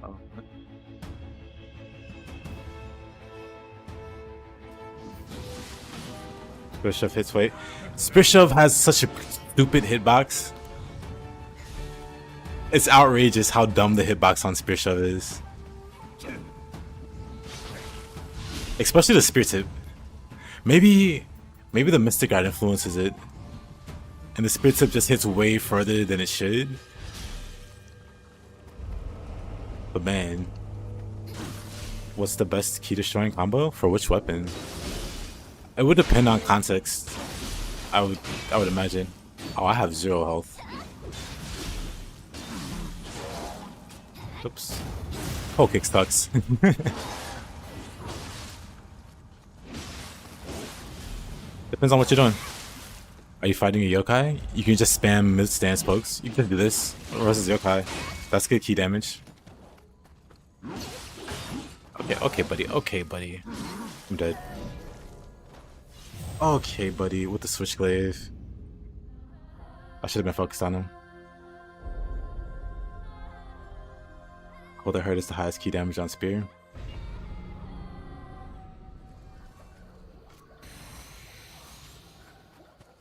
Oh. Spear Shove hits weight. Spear Shove has such a stupid hitbox. It's outrageous how dumb the hitbox on Spear Shove is. Especially the Spear Tip. Maybe the Mystic Guard influences it. And the Spear Tip just hits way further than it should. But man, what's the best key destroying combo? For which weapon? It would depend on context. I would imagine. Oh, I have 0 health. Oops. Oh, kick sucks. Depends on what you're doing. Are you fighting a yokai? You can just spam mid stance pokes. You can do this versus yokai. That's good key damage. Okay, buddy. Okay, buddy. I'm dead. Okay, buddy, with the Switchglaive. I should have been focused on him. Hold the Hurt is the highest key damage on Spear.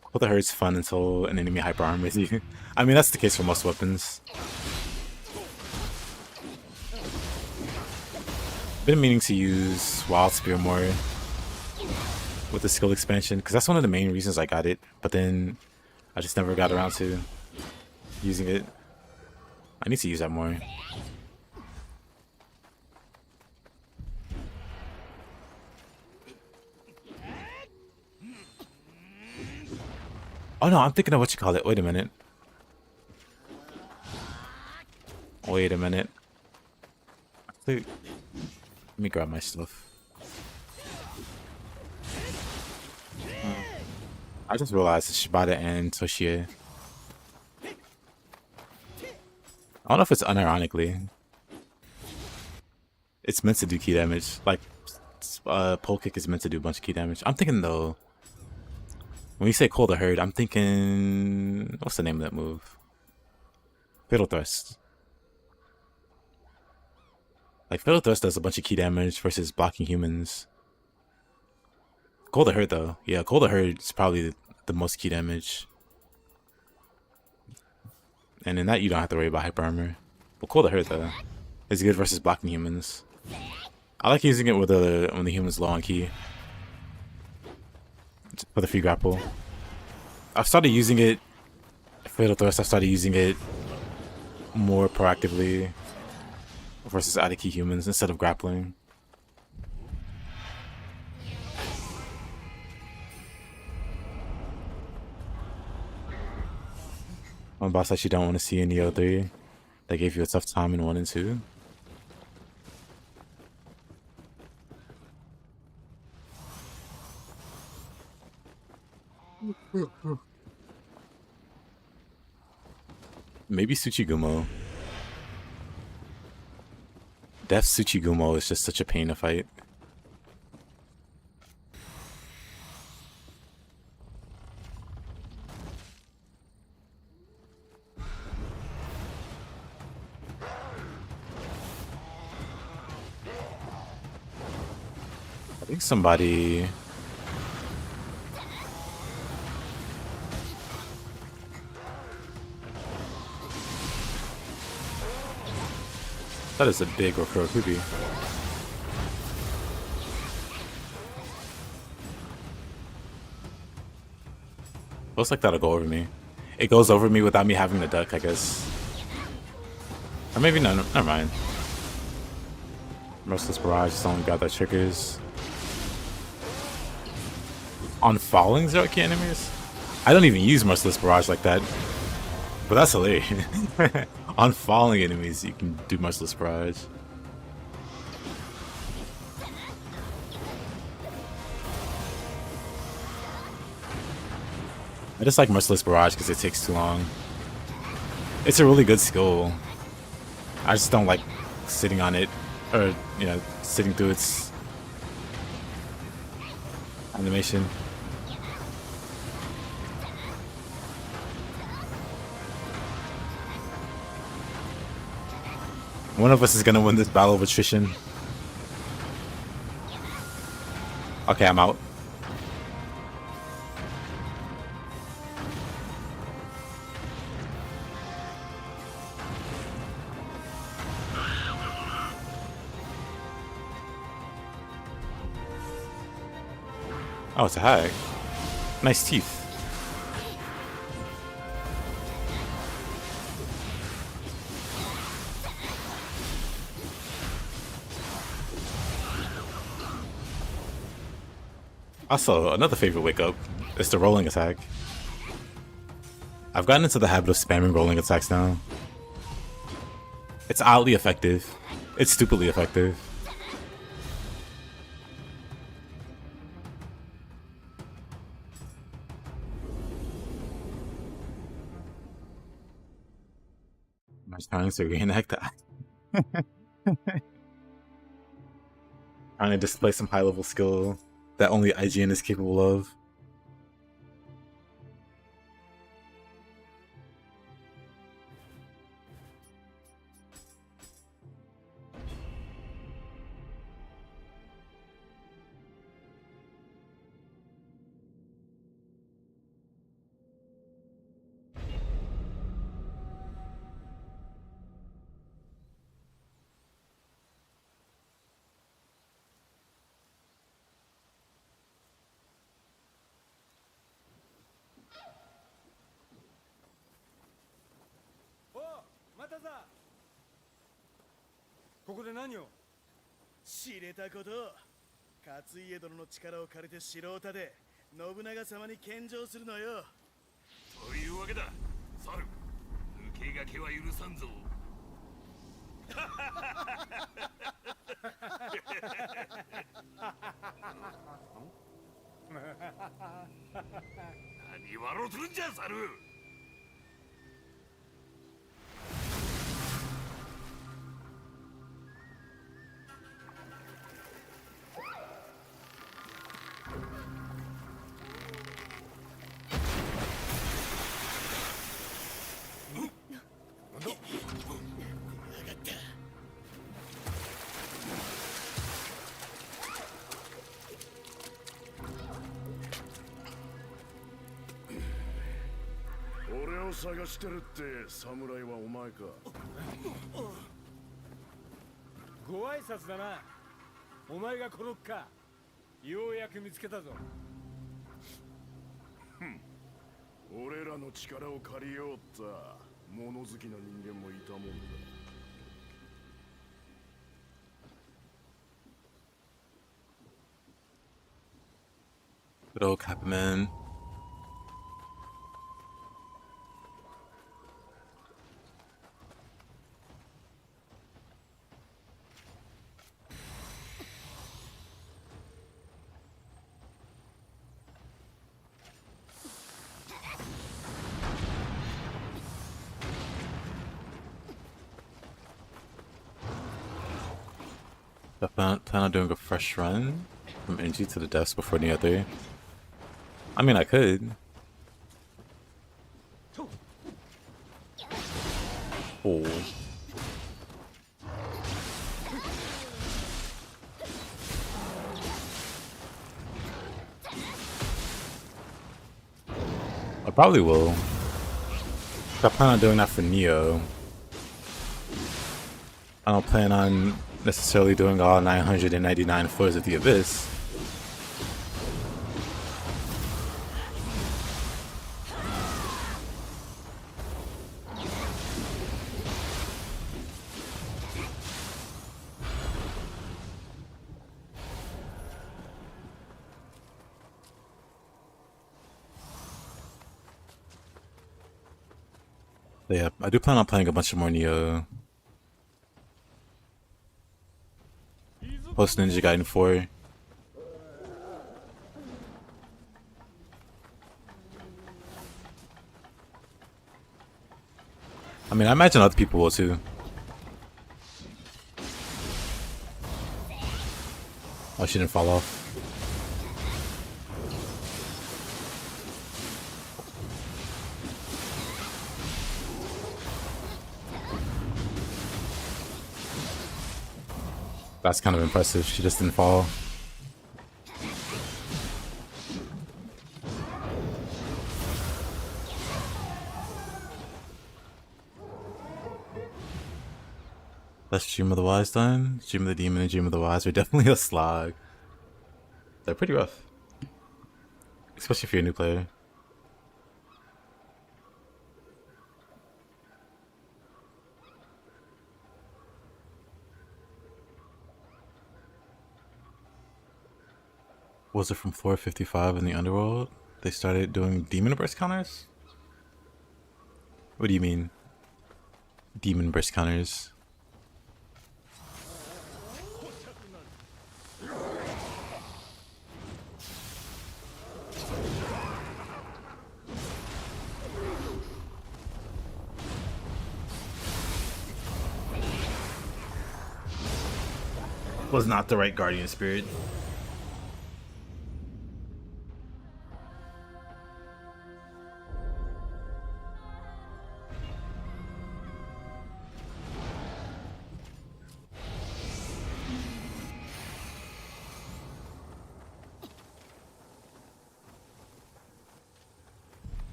Hold the Hurt's fun until an enemy hyper armors you. I mean, that's the case for most weapons. Been meaning to use Wild Spear more with the skill expansion, because that's one of the main reasons I got it, but then I just never got around to using it. I need to use that more. Oh no, I'm thinking of what you call it. Wait a minute. Wait a minute. Let me grab my stuff. I just realized it's Shibata and Toshie. I don't know if it's unironically. It's meant to do key damage. Like, pole kick is meant to do a bunch of key damage. I'm thinking though, when you say Cold the Herd, I'm thinking, what's the name of that move? Fatal Thrust. Like, Fatal Thrust does a bunch of key damage versus blocking humans. Cold the Herd though, yeah, Cold the Herd is probably the most key damage. And in that, you don't have to worry about hyper armor. But Cold the Herd though is good versus blocking humans. I like using it with when the human's low on key for the free grapple. I've started using it. Fatal Thrust. I've started using it more proactively versus out of key humans instead of grappling. My boss said she don't want to see in Nioh 3. They gave you a tough time in 1 and 2. Maybe Tsuchigumo. Death Tsuchigumo is just such a pain to fight. I think somebody... That is a big Rokurokubi. Looks like that'll go over me. It goes over me without me having to duck, I guess. Or maybe no, never mind. Merciless Barrage is the only god that triggers. On falling zero key enemies? I don't even use Merciless Barrage like that. But that's hilarious. On falling enemies, you can do Merciless Barrage. I just like Merciless Barrage because it takes too long. It's a really good skill. I just don't like sitting on it, or, you know, sitting through its animation. One of us is gonna win this battle of attrition. Okay, I'm out. Oh, it's a hack. Nice teeth. Also, another favorite wake up is the rolling attack. I've gotten into the habit of spamming rolling attacks now. It's oddly effective. It's stupidly effective. I'm trying to reenact that. Trying to display some high level skill that only IGN is capable of.おう、またさ。ここで何を？知れたこと。勝家殿の力を借りて城を建て、信長様に献上するのよ。というわけだ、猿。抜け駆けは許さんぞ。何笑うとるんじゃ、猿。俺を探してるって侍はお前か。ご挨拶だな。お前がコロッカ。ようやく見つけたぞ。俺らの力を借りようった物好きな人間もいたもんだ。Good old Capman. I plan on doing a fresh run from NG to the depths before Nioh 3. I mean, I could. Oh. I probably will. I plan on doing that for Nioh. I don't plan on necessarily doing all 999 floors of the Abyss. But yeah, I do plan on playing a bunch of more Nioh. Post Ninja Gaiden 4. I mean, I imagine other people will too. Oh, she didn't fall off. That's kind of impressive. She just didn't fall. That's Dream of the Wise done. Dream of the Demon and Dream of the Wise are definitely a slog. They're pretty rough. Especially if you're a new player. Was it from floor 55 in the underworld? They started doing demon burst counters? What do you mean? Demon burst counters? Was not the right guardian spirit.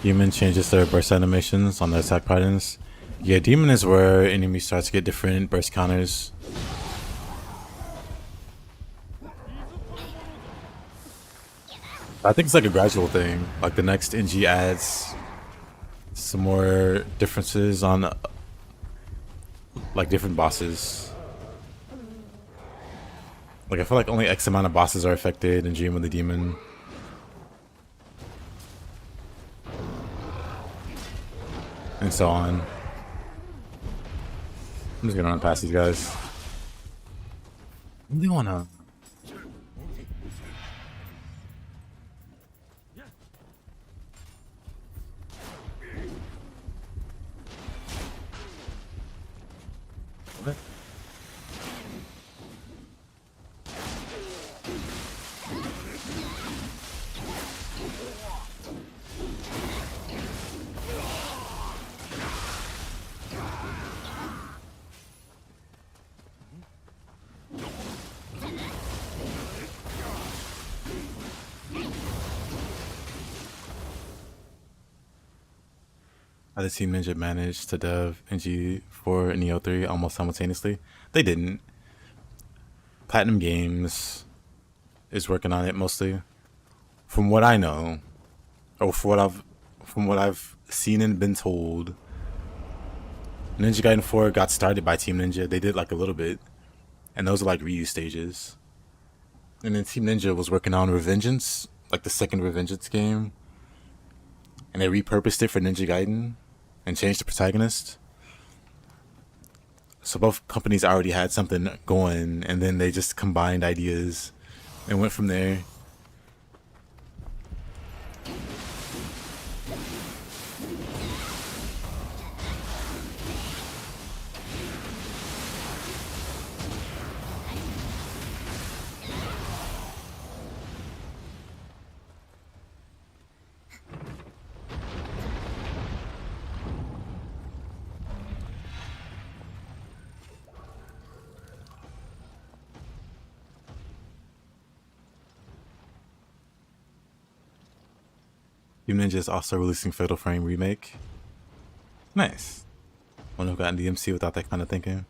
Demon changes their burst animations on their attack patterns. Yeah, Demon is where enemies start to get different burst counters. I think it's like a gradual thing. Like the next NG adds some more differences on like different bosses. Like I feel like only X amount of bosses are affected in Dream of the Demon. And so on. I'm just gonna run past these guys. I really wanna. What? How did Team Ninja manage to dev NG4 and Nioh 3 almost simultaneously? They didn't. Platinum Games is working on it mostly. From what I know, or from what I've seen and been told, Ninja Gaiden 4 got started by Team Ninja. They did like a little bit, and those are like reuse stages. And then Team Ninja was working on Revengeance, like the second Revengeance game, and they repurposed it for Ninja Gaiden and changed the protagonist. So both companies already had something going, and then they just combined ideas and went from there. Team Ninja is also releasing Fatal Frame Remake. Nice. Wonder who got in DMC without that kind of thinking.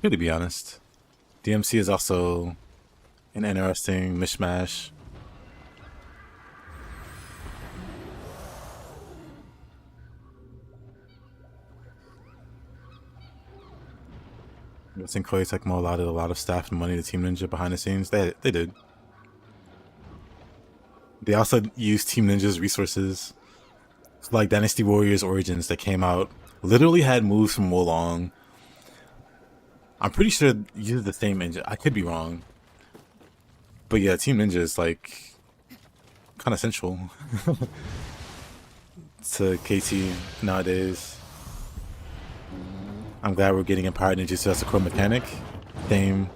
Good, to be honest. DMC is also an interesting mishmash. I think Koei Tecmo allotted a lot of staff and money to Team Ninja behind the scenes. They did. They also used Team Ninja's resources. So like Dynasty Warriors Origins that came out literally had moves from Wolong. I'm pretty sure used the same engine. I could be wrong. But yeah, Team Ninja is like kind of central to KT nowadays. I'm glad we're getting Empowered Ninjutsu as a core mechanic. Same.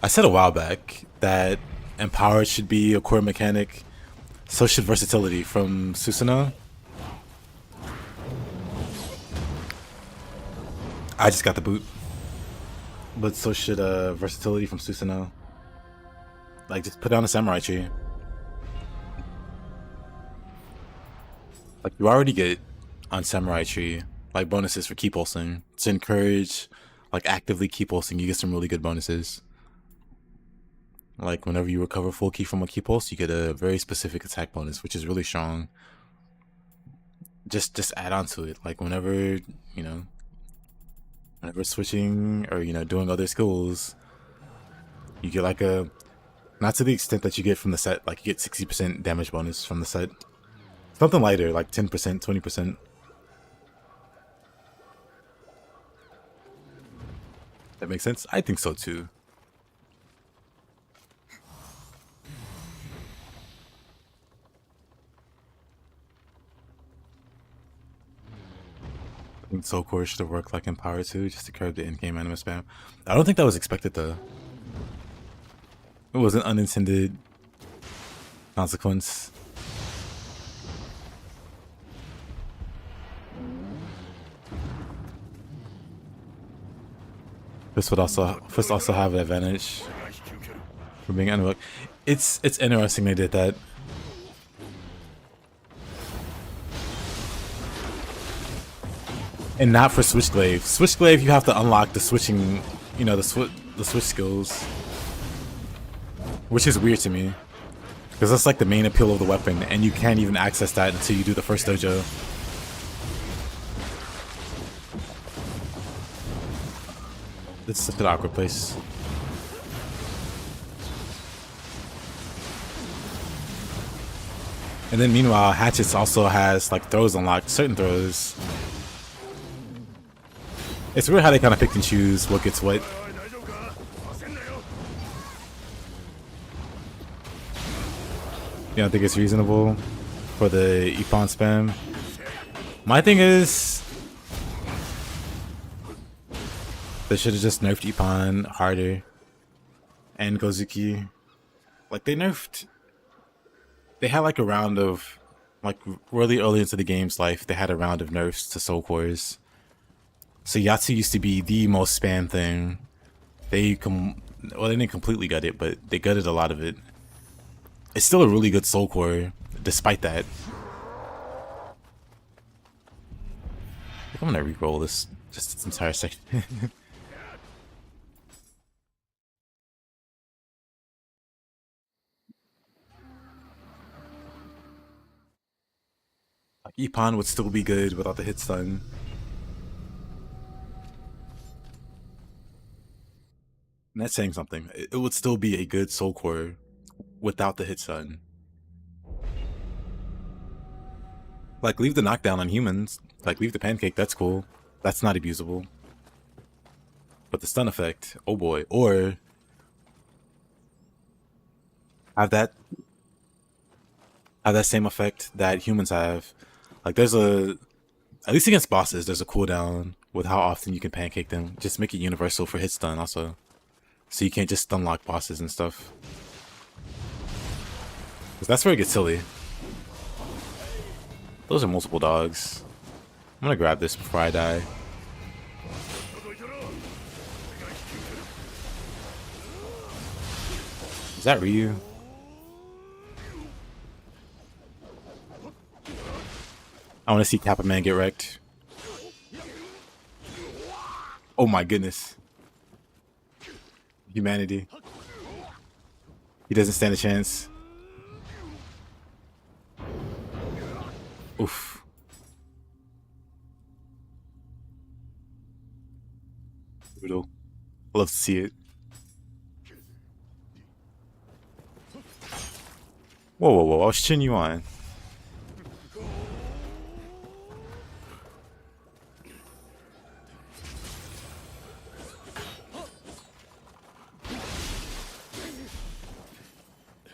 I said a while back that Empowered should be a core mechanic. So should Versatility from Susanoo. I just got the boot. But so should Versatility from Susanoo. Like, just put down a Samurai Tree. Like, you already get on Samurai Tree, like, bonuses for key pulsing. To encourage, like, actively key pulsing, you get some really good bonuses. Like, whenever you recover full ki from a ki pulse, you get a very specific attack bonus, which is really strong. Just add on to it. Like, whenever switching or, doing other skills, you get like a... Not to the extent that you get from the set. Like, you get 60% damage bonus from the set. Something lighter, like 10%, 20%. That makes sense? I think so, too. I think Soul Core should have worked like Empower 2 just to curb the in-game anime spam. I don't think that was expected though. It was an unintended consequence. This would also have an advantage for being anime. It's interesting they did that. And not for Switchglaive. Switchglaive, you have to unlock the switching, the switch skills. Which is weird to me. Because that's like the main appeal of the weapon, and you can't even access that until you do the first dojo. This is such an awkward place. And then meanwhile, Hatchets also has like throws unlocked, certain throws. It's weird how they kind of pick and choose what gets what. You don't think it's reasonable for the Ippon spam? My thing is, they should have just nerfed Ippon harder. And Gozuki. Like, they had like a round of, like really early into the game's life, they had a round of nerfs to Soul Cores. So Yatsu used to be the most spam thing. They didn't completely gut it, but they gutted a lot of it. It's still a really good Soul Core, despite that. I'm gonna re-roll this entire section. Ippon would still be good without the hit stun. And that's saying something. It would still be a good soul core without the hit stun. Like, leave the knockdown on humans. Like, leave the pancake, that's cool. That's not abusable. But the stun effect, oh boy. Or have that same effect that humans have. Like, there's a, at least against bosses, there's a cooldown with how often you can pancake them. Just make it universal for hit stun also. So you can't just stun lock bosses and stuff. Because that's where it gets silly. Those are multiple dogs. I'm gonna grab this before I die. Is that Ryu? I want to see Kappa Man get wrecked. Oh my goodness. Humanity. He doesn't stand a chance. Oof. Brutal. Love to see it. Whoa, whoa, whoa. I was cheering you on.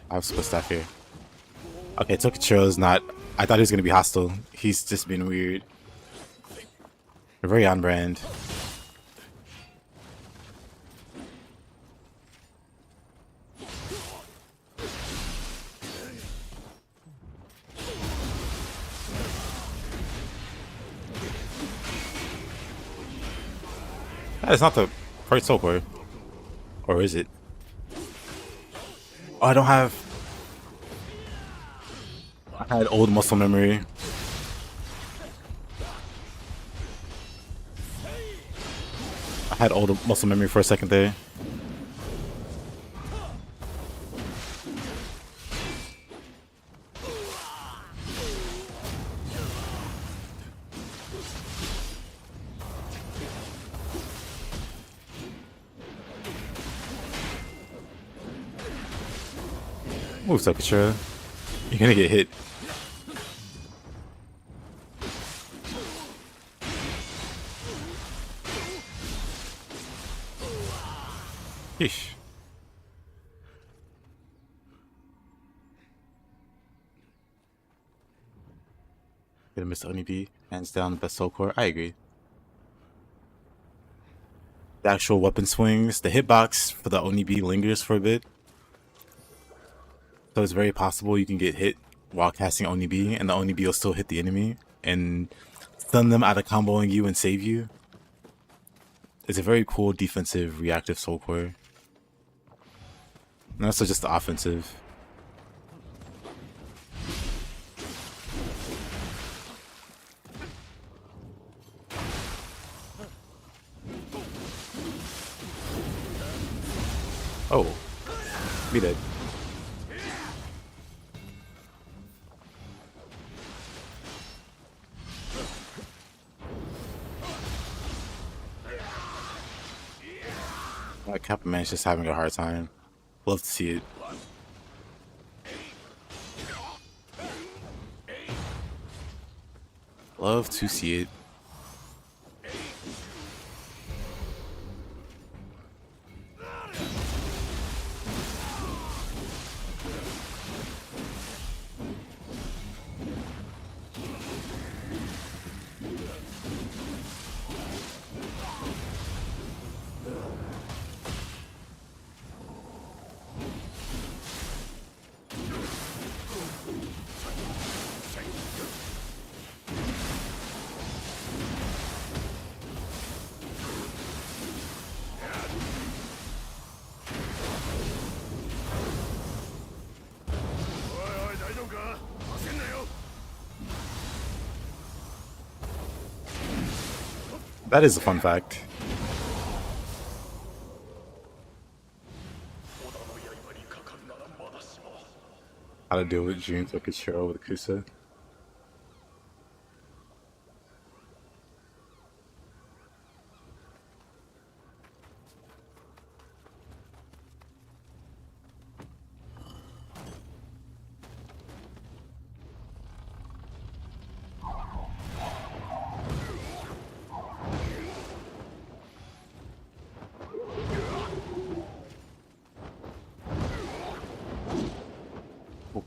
I have split staff here. Okay, Tokichiro's not. I thought he was gonna be hostile. He's just been weird. They're very on brand. That is not the first soul core. Or is it? Oh, I don't have. I had old muscle memory. I had old muscle memory for a second there. Move, Sakura. You're gonna get hit. Yeesh. Gonna miss Onibi. Hands down the best soul core. I agree. The actual weapon swings, the hitbox for the Onibi lingers for a bit. So it's very possible you can get hit while casting Onibi, and the Onibi will still hit the enemy and stun them out of comboing you and save you. It's a very cool defensive reactive soul core. And also just the offensive. Oh, be dead. Like Kappa Man's just having a hard time. Love to see it. Love to see it. That is a fun fact. 織田の刃にかかるならまだしも How to deal with dreams like a Shiro with Kusa.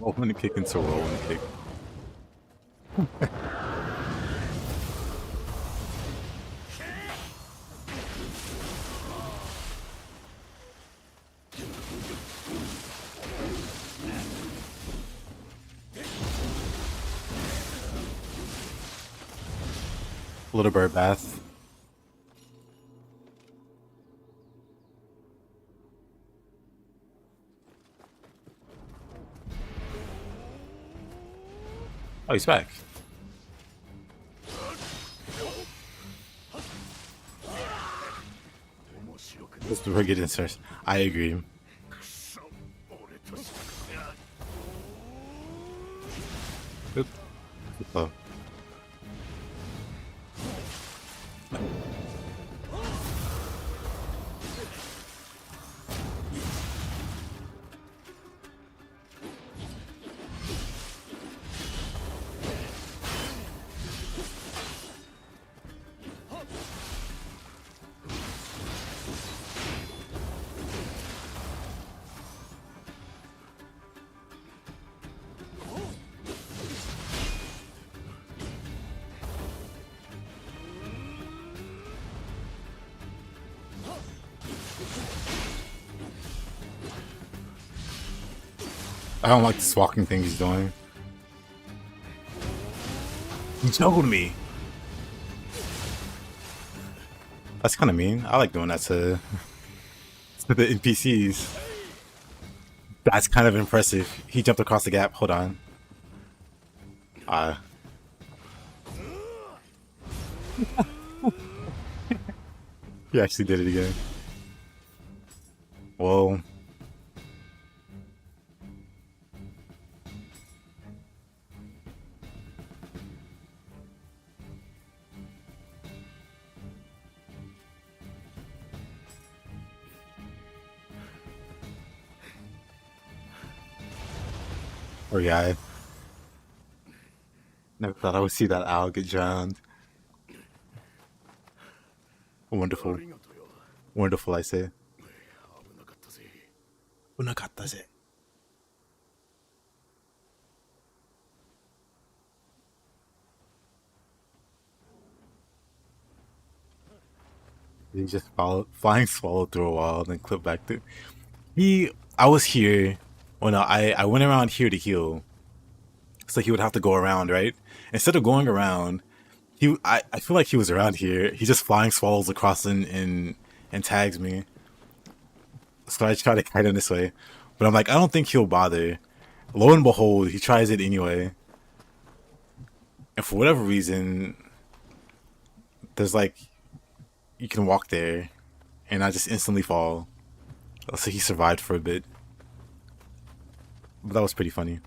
Rolling kick into rolling kick. Little bird bath. Oh, he's back. Let's do get inserts. I agree. Oop. Oh. I don't like this walking thing he's doing. He juggled me. That's kind of mean. I like doing that to the NPCs. That's kind of impressive. He jumped across the gap. Hold on. He actually did it again. Whoa. Poor guy. Never thought I would see that owl get drowned. Wonderful. Wonderful, I say. 危なかったぜ。危なかったぜ. He just flying swallow through a wall, then clip back to. I was here. Well, no, I went around here to heal. So he would have to go around, right? Instead of going around, I feel like he was around here. He just flying swallows across and tags me. So I try to kite him this way. But I'm like, I don't think he'll bother. Lo and behold, he tries it anyway. And for whatever reason, there's like, you can walk there. And I just instantly fall. So he survived for a bit. But that was pretty funny.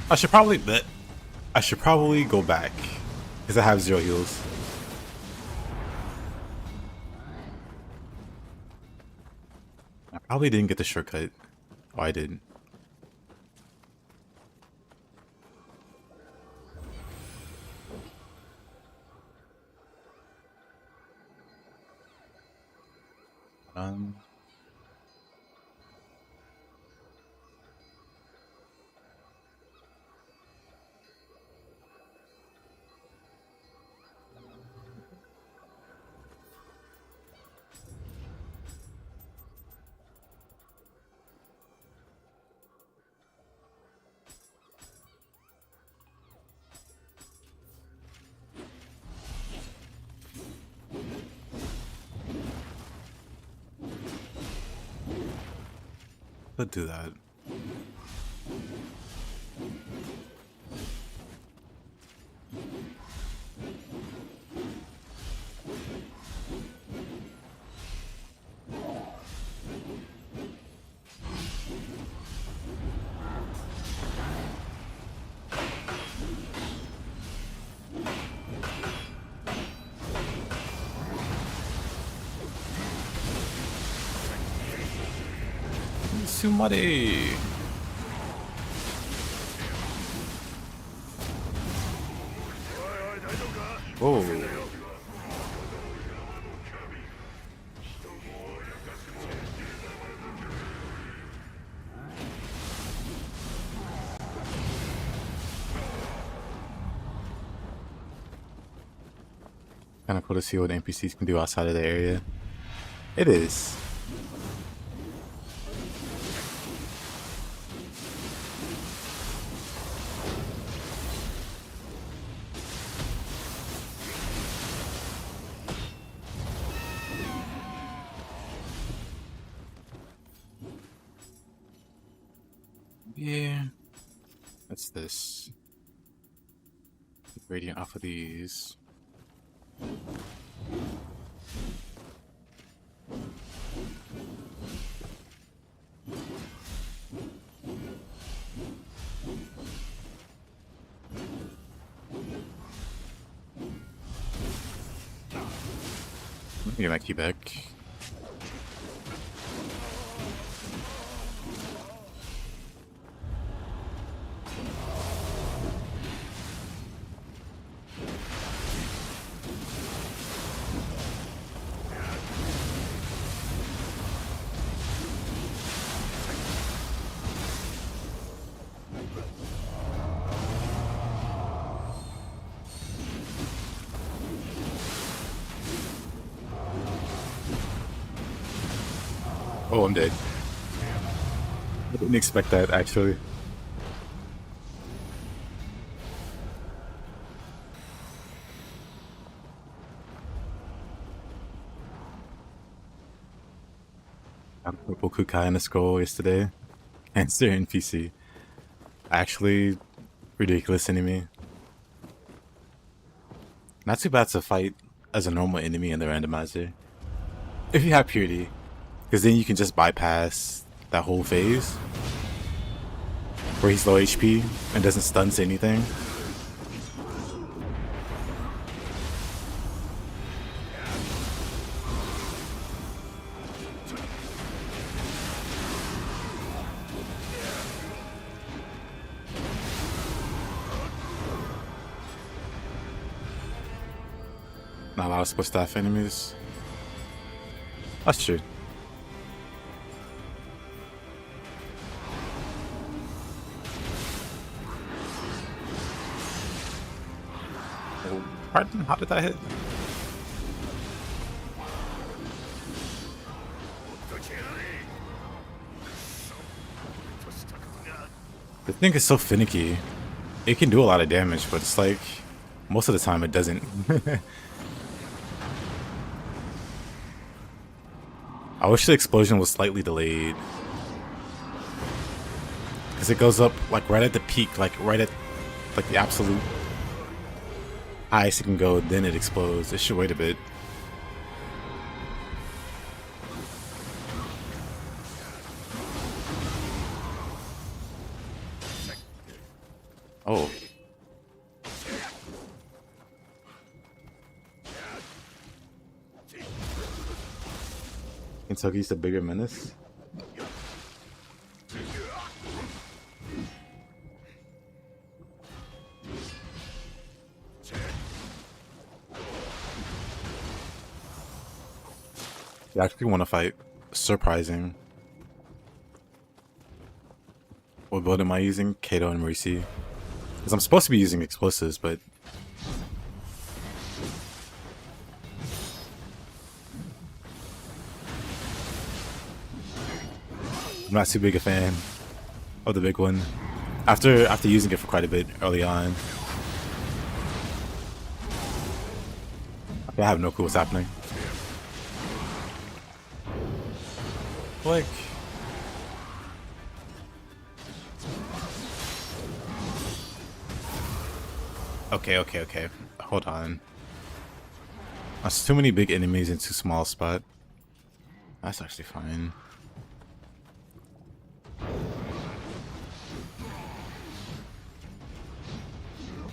I should probably go back because I have 0 heals. I probably didn't get the shortcut. Oh, I did. Um. Let's do that. Sumare. Whoa. Kind of cool to see what NPCs can do outside of the area. It is. Yeah. What's this? Radiant off of these. Get my key back. Oh, I'm dead. I didn't expect that, actually. I got purple yokai in a scroll yesterday. Answer NPC. Actually, ridiculous enemy. Not too bad to fight as a normal enemy in the randomizer. If you have purity. Because then you can just bypass that whole phase where he's low HP and doesn't stun to anything. Not a lot of split staff enemies. That's true. Pardon? How did that hit? The thing is so finicky. It can do a lot of damage, but it's like most of the time it doesn't. I wish the explosion was slightly delayed. Because it goes up like right at the peak, like right at like the absolute highest it can go, then it explodes. It should wait a bit. Oh. Kentucky's the bigger menace? I actually want to fight. Surprising. What build am I using? Kato and Mercy. Because I'm supposed to be using explosives, but I'm not too big a fan of the big one. After using it for quite a bit early on. I have no clue what's happening. Like, Okay. Hold on. That's too many big enemies in too small a spot. That's actually fine.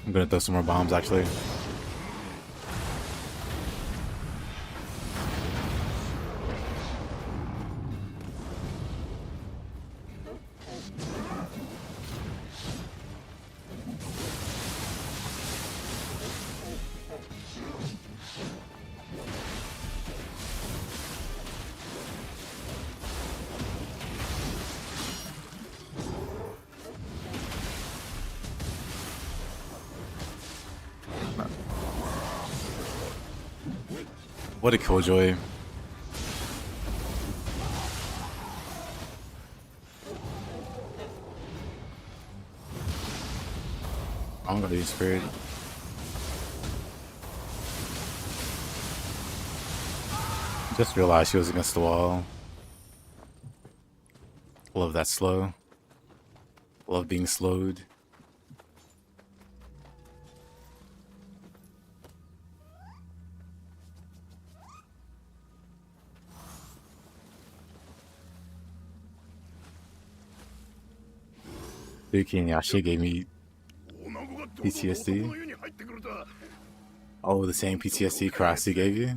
I'm gonna throw some more bombs actually. What a killjoy. I'm gonna be scared. Just realized she was against the wall. Love that slow. Love being slowed. Yuki Yashi gave me PTSD. Oh, the same PTSD Karasi gave you?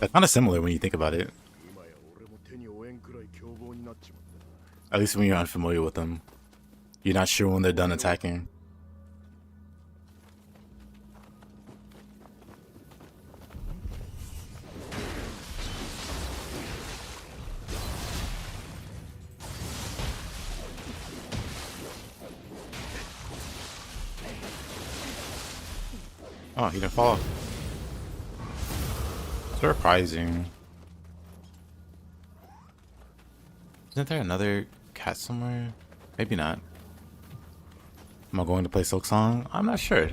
They're kind of similar when you think about it. At least when you're unfamiliar with them. You're not sure when they're done attacking. Oh, he didn't fall off. Surprising. Isn't there another cat somewhere? Maybe not. Am I going to play Silk Song? I'm not sure.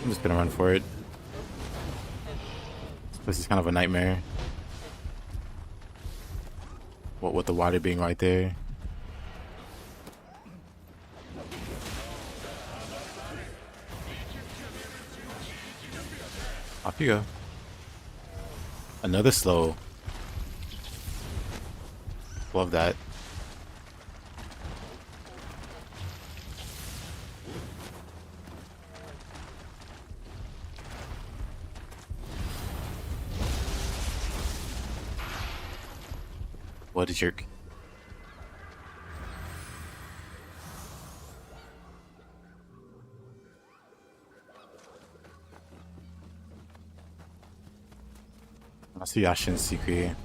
I'm just gonna run for it. This place is kind of a nightmare. What with the water being right there. Off you go. Another slow. Love that. What a jerk. I see Yashin's secret.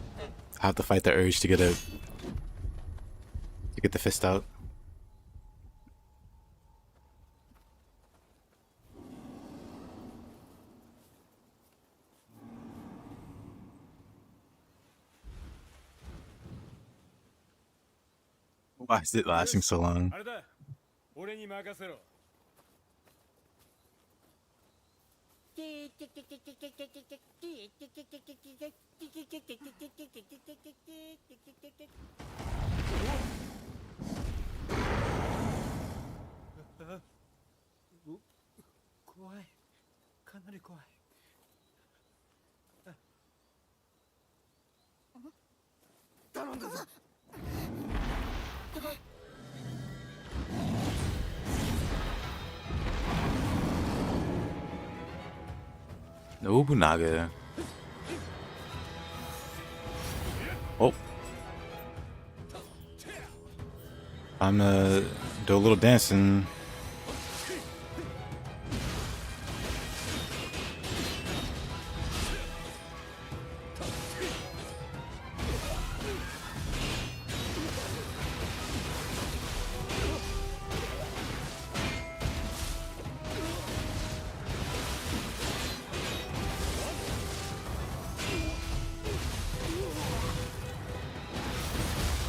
I have to fight the urge to get the fist out. Why is it lasting so long? あれだ俺に任せろ 怖いかなり怖い頼んだぞ Nobunaga. Oh. I'm gonna do a little dancing.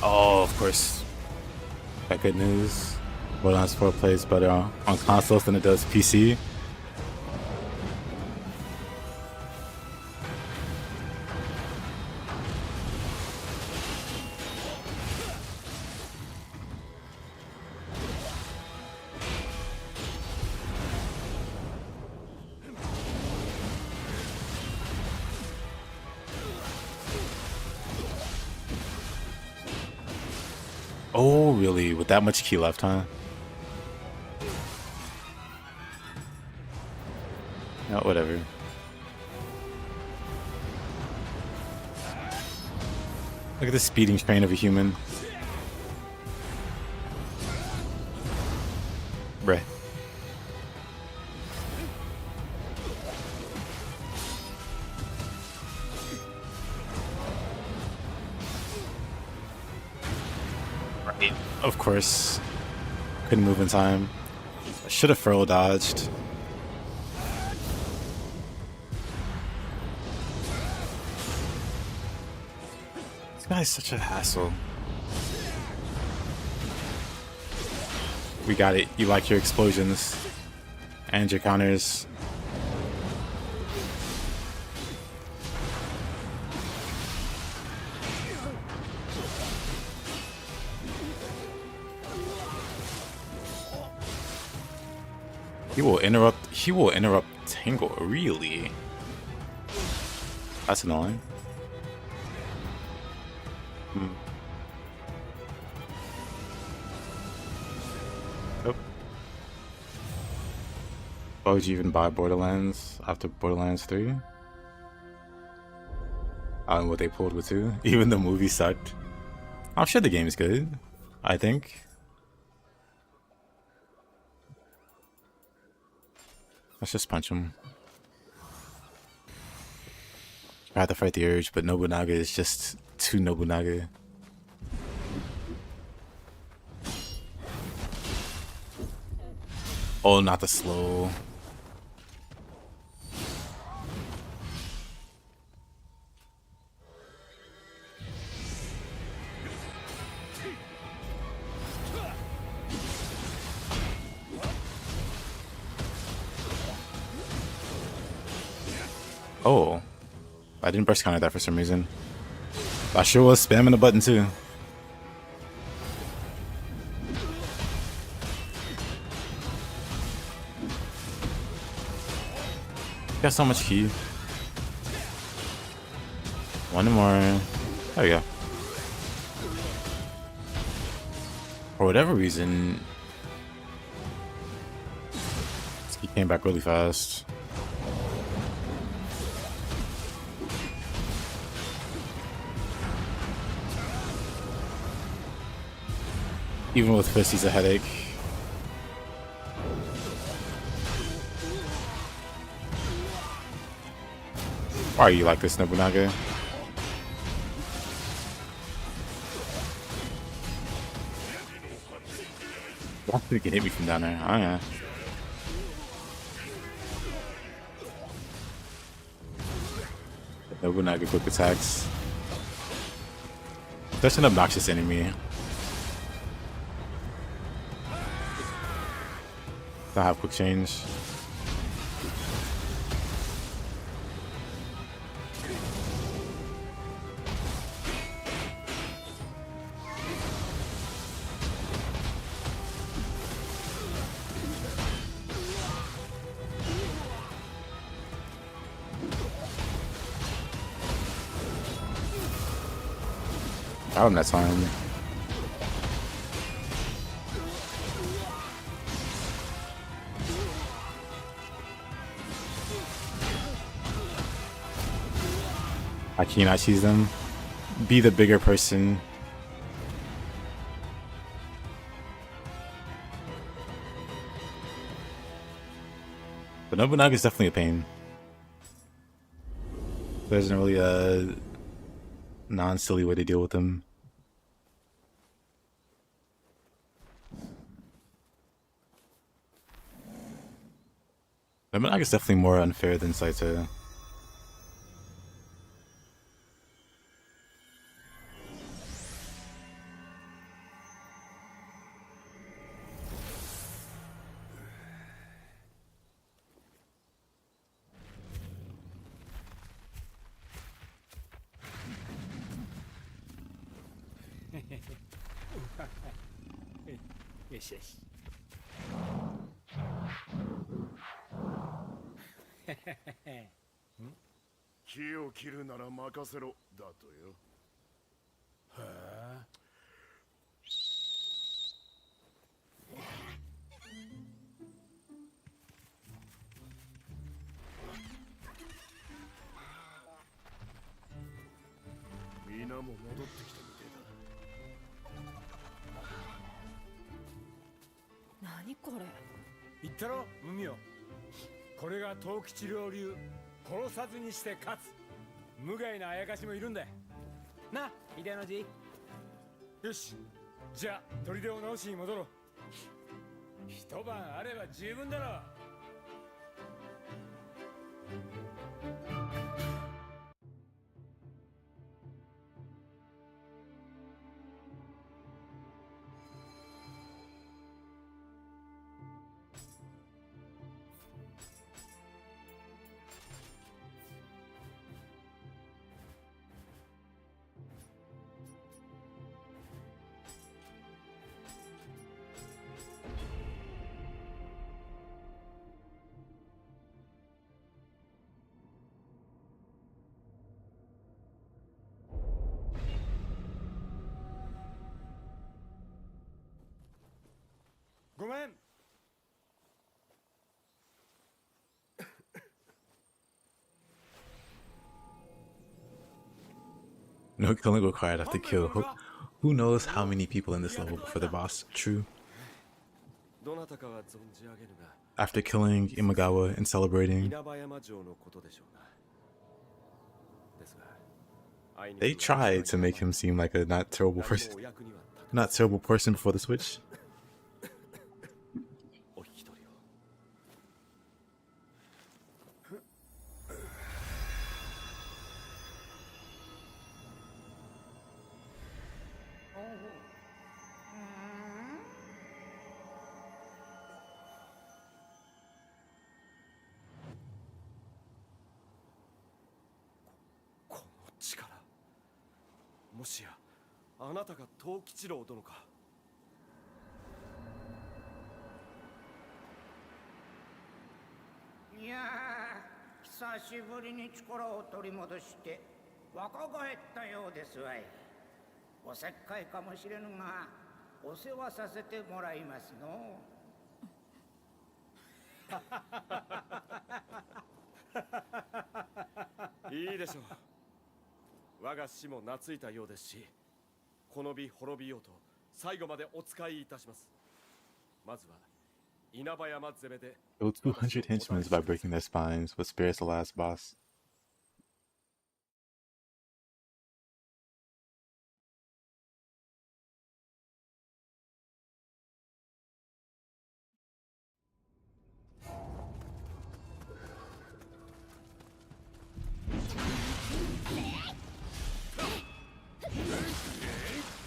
Oh, of course. That good news. Borderlands 4 plays better on consoles than it does PC. Oh, really? With that much ki left, huh? No, whatever. Look at the speeding train of a human. Bruh. Right. Of course. Couldn't move in time. I should have furrow dodged. This guy's such a hassle. We got it. You like your explosions and your counters. He will interrupt. He will interrupt Tangle. Really? That's annoying. Oh. Why would you even buy Borderlands after Borderlands 3? I don't know what they pulled with 2. Even the movie sucked. I'm sure the game is good. I think. Let's just punch him. I have to fight the urge, but Nobunaga is just too Nobunaga. Oh, not the slow. Oh. I didn't burst counter that for some reason. I sure was spamming the button too. Got so much ki. One more. There we go. For whatever reason, he came back really fast. Even with fist, he's a headache. Why are you like this, Nobunaga? Why did it hit me from down there? Oh yeah. Nobunaga quick attacks. Such an obnoxious enemy. Don't have quick change. Got him that time. I cannot choose them. Be the bigger person. But Nobunaga is definitely a pain. There isn't really a non-silly way to deal with him. Nobunaga is definitely more unfair than Saito. Yes, yes. 木を切るなら任せろだとよ。へえ。皆も戻ってきたみてえだ。何これ。言ったろ海よ。これが藤吉郎流、殺さずにして勝つ。無害なあやかしもいるんだな、秀の字。よし、じゃあ砦を直しに戻ろう。一晩あれば十分だろう。ごめん。No killing required after kill. Who knows how many people in this level before the boss? True. どなたかは存じ上げぬが、 After killing Imagawa and celebrating, 稲葉山城のことでしょうな。ですが、あいにく they tried to make him seem like a not terrible 何 person, もお役には立て not terrible person before the switch. お引き取りを。この力、もしやあなたが藤吉郎殿か。いやー、久しぶりに力を取り戻して若返ったようですわい。おせっかいかもしれぬがお世話させてもらいますの。いいでしょう。我が死も懐いたようですし、この美滅びようと最後までお使いいたします。まずは稲葉山攻めで Kill 200 henchmen by breaking their spines, but spares the last boss.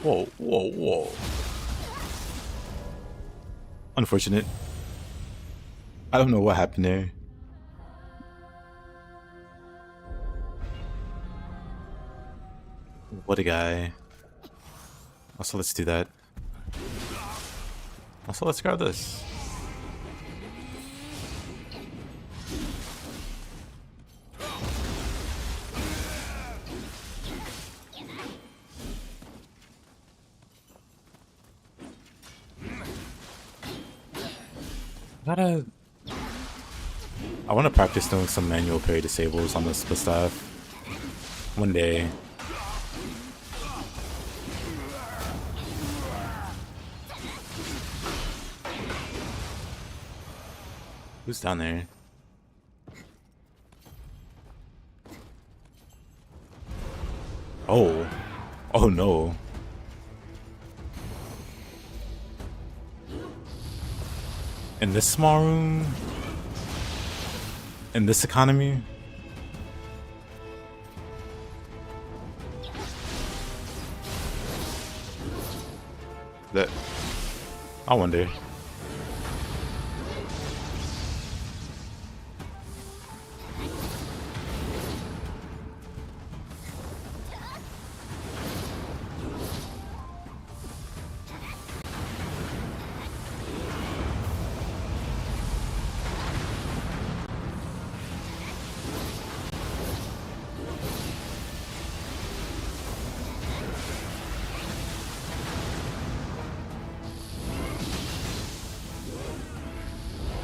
Whoa, whoa, whoa. Unfortunate. I don't know what happened there. What a guy. Also, let's do that. Also, let's grab this. I want to practice doing some manual parry disables on the split staff one day. Who's down there? Oh. Oh no. In this small room? In this economy? That... I wonder.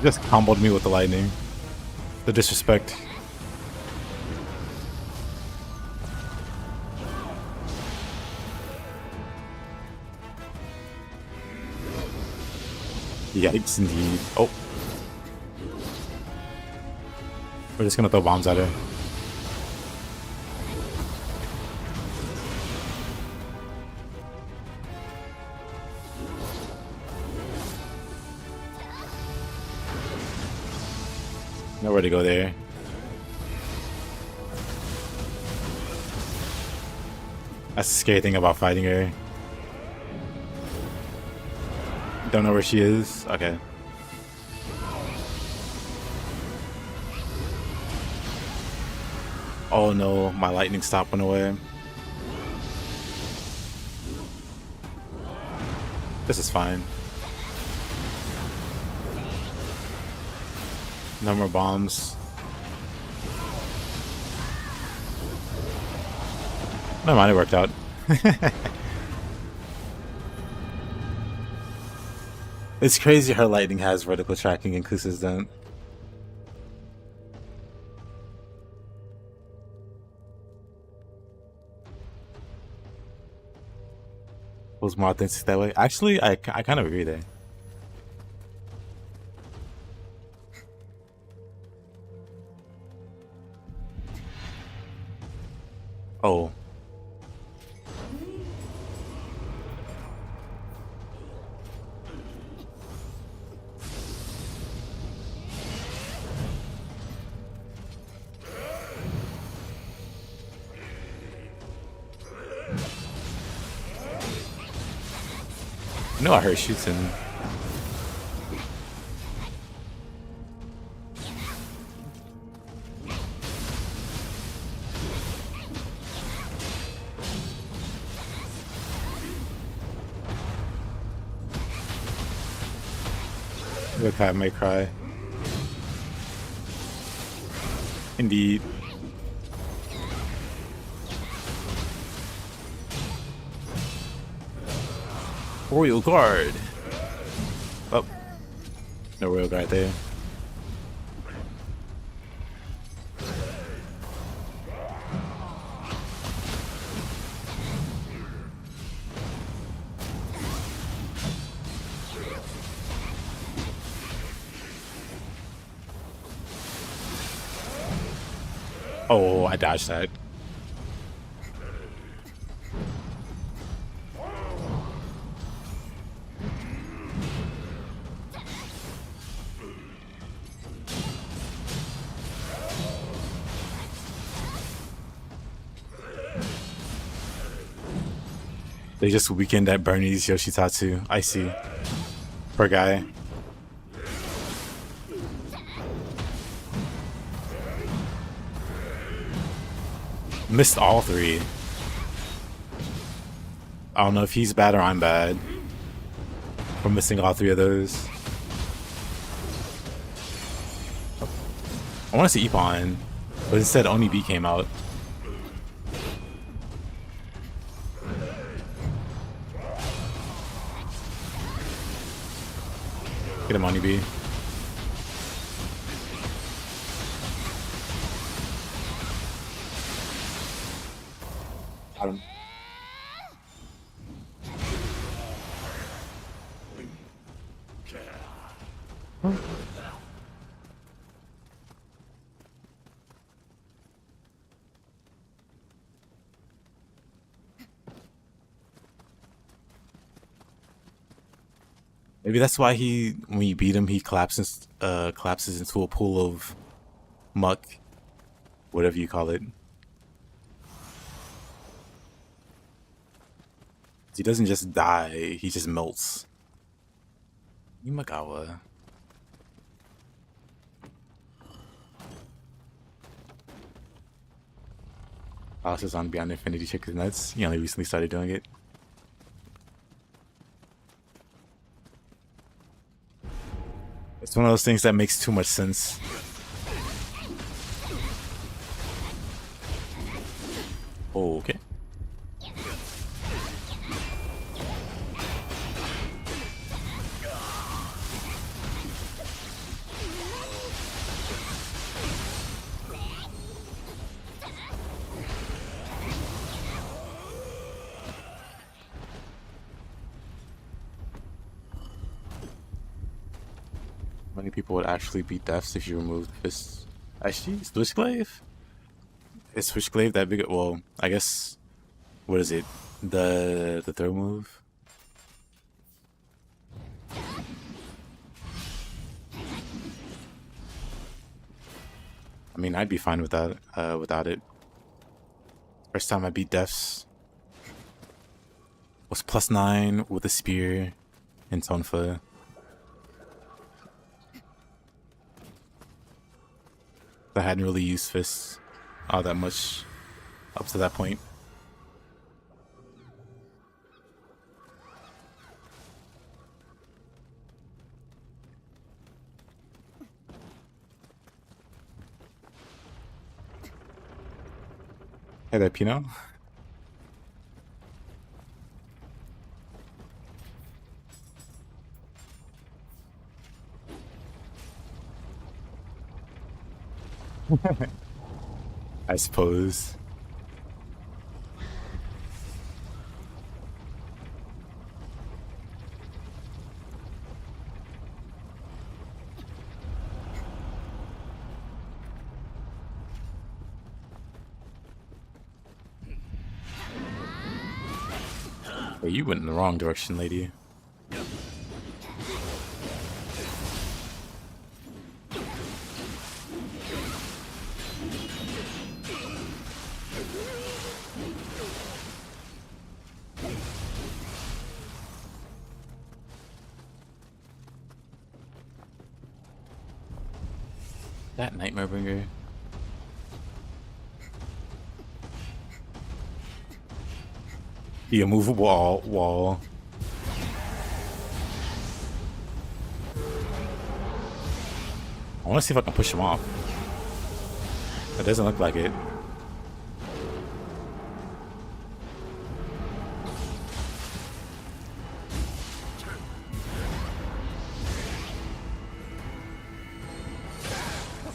Just comboed me with the lightning. The disrespect. Yikes, indeed. Oh. We're just gonna throw bombs at her. Nowhere to go there. That's the scary thing about fighting her. Don't know where she is? Okay. Oh no, my lightning stop went away. This is fine. No more bombs. Never mind, it worked out. It's crazy her lightning has vertical tracking and Kusa's don't. Was more authentic that way. Actually, I kind of agree there. Oh. I know I heard shooting. Yokai may cry. Indeed. Royal Guard. Oh. No Royal Guard there. Oh, I dodged that. They just weakened that Bernie's Yoshitatsu. I see. Poor guy. Missed all three. I don't know if he's bad or I'm bad for missing all three of those. I want to see Ippon, but instead Oni B came out. Get him, Oni B. Got him. Maybe that's why when you beat him, he collapses into a pool of muck, whatever you call it. He doesn't just die; he just melts. Imagawa. Alice on Beyond Infinity Chick is nuts. He only recently started doing it. It's one of those things that makes too much sense. Okay. many people would actually beat deaths if you removed fists? Actually, Switchglaive? Is Switchglaive that big? Well, I guess. What is it? The throw move? I mean, I'd be fine with that. Without it. First time I beat deaths was +9 with a spear in Tonfa. I hadn't really used fists all that much up to that point. Hey there, Pino. I suppose. Hey, you went in the wrong direction, lady. That Nightmare Bringer. The immovable wall. I want to see if I can push him off. It doesn't look like it.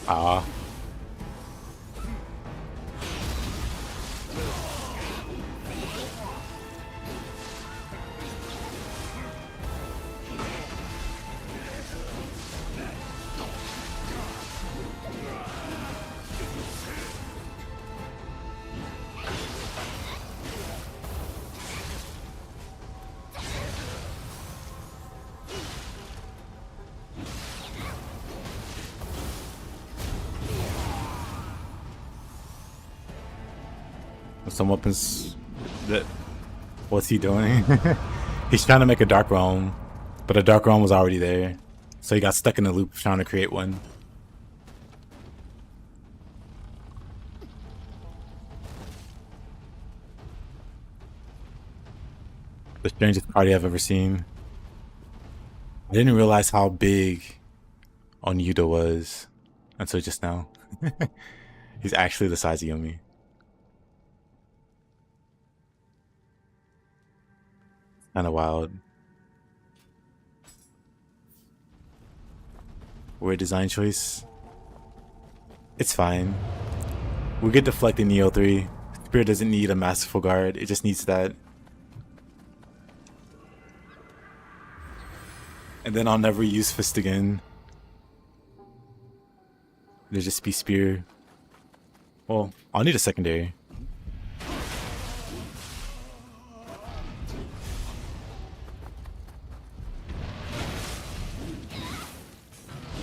Ah. Some weapons that what's he doing? He's trying to make a dark realm, but a dark realm was already there, so he got stuck in the loop trying to create one. The strangest party I've ever seen. I didn't realize how big Onyuda was until just now. He's actually the size of Yomi. Kind of wild. Weird design choice. It's fine. We get deflecting Nioh 3. Spirit doesn't need a masterful guard. It just needs that. And then I'll never use fist again. It'll just be spear. Well, I'll need a secondary.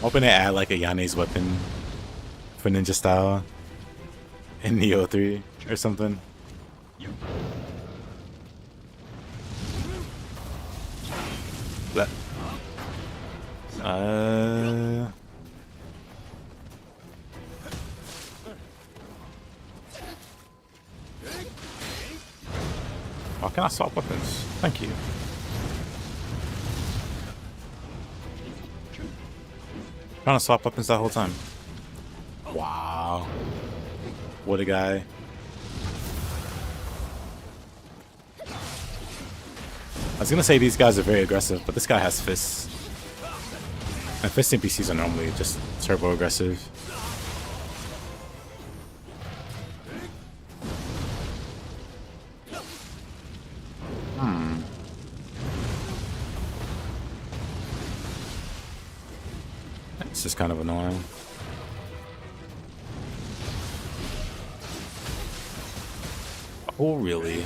Hoping to add like a Yane's weapon for ninja style in Nioh 3 or something. But, why can I swap weapons? Thank you. Trying to swap weapons that whole time. Wow. What a guy. I was gonna say these guys are very aggressive, but this guy has fists. And fist NPCs are normally just turbo aggressive. This is kind of annoying. Oh, really?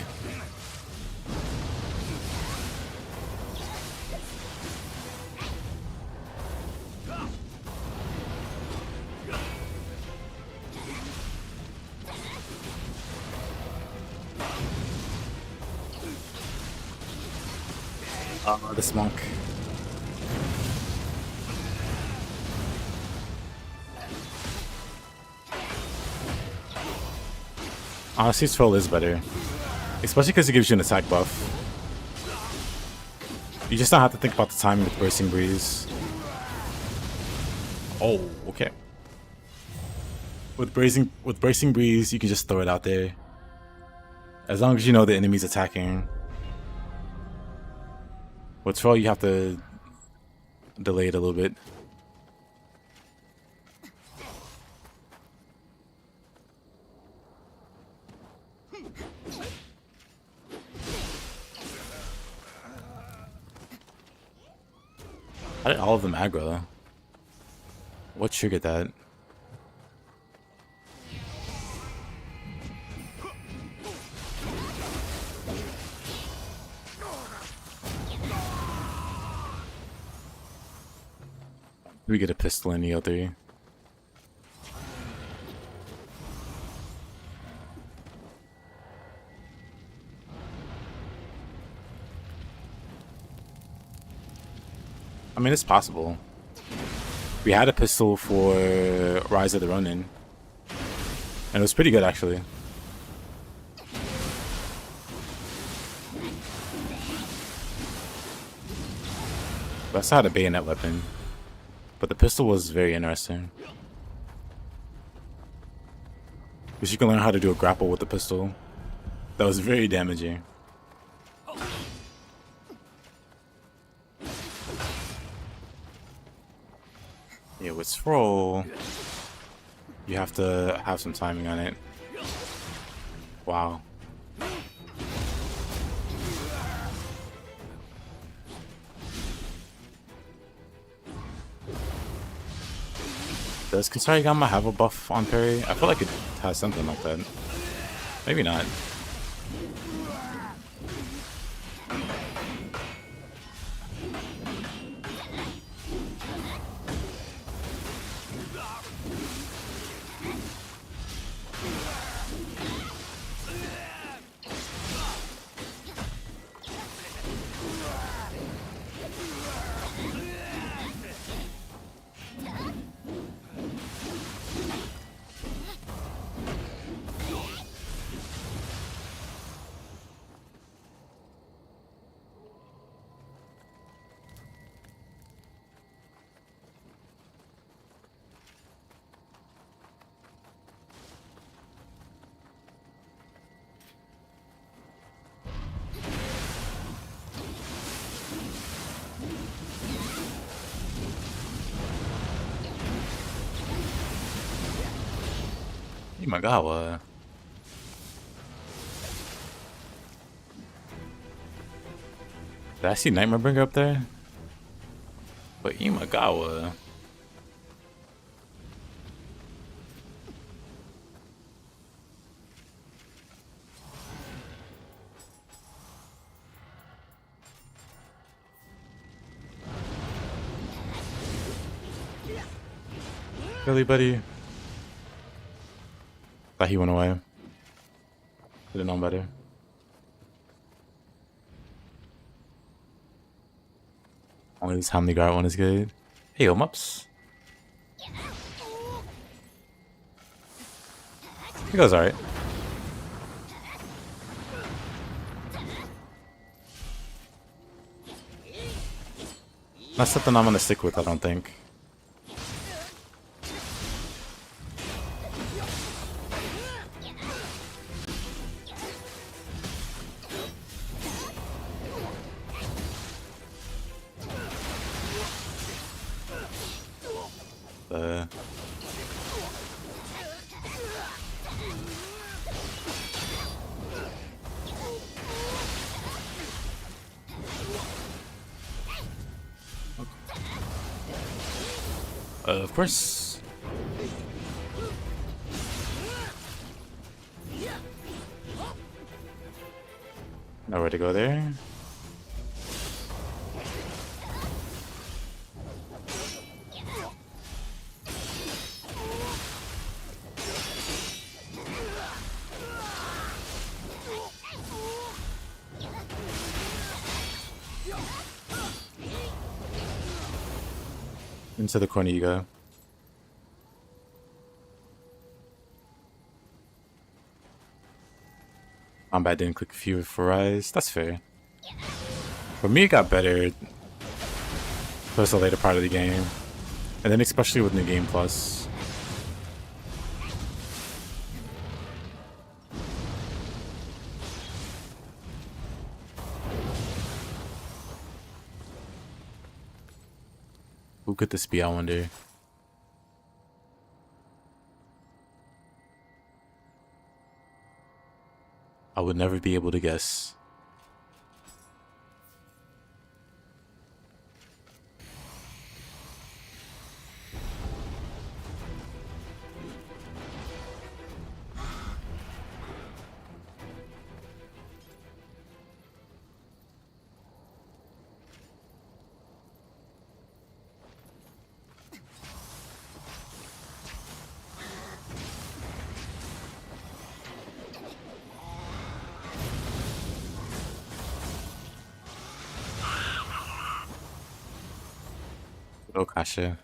This monk. Honestly, Troll is better. Especially because it gives you an attack buff. You just don't have to think about the timing with Bursting Breeze. Oh, okay. With Bracing Breeze, you can just throw it out there. As long as you know the enemy's attacking. With Troll, you have to delay it a little bit. How did all of them aggro? What triggered that? We get a pistol in Nioh 3. I mean, it's possible. We had a pistol for Rise of the Ronin. And it was pretty good, actually. We also had a bayonet weapon. But the pistol was very interesting. Because you can learn how to do a grapple with the pistol. That was very damaging. Yeah, with Scroll, you have to have some timing on it. Wow. Does Kasarigama have a buff on parry? I feel like it has something like that. Maybe not. Imagawa. Did I see Nightmare Bringer up there? But Imagawa. Really, buddy? Thought he went away. Could have known better. Only this Hamley Guard one is good. Hey, Omups. He goes alright. Not something I'm gonna stick with, I don't think. Of course. Nowhere to go there. Into the corner you go. Combat didn't click a few for Rise. That's fair. For me, it got better towards the later part of the game. And then especially with New Game Plus. Who could this be, I wonder? I would never be able to guess. Oh, Kasha.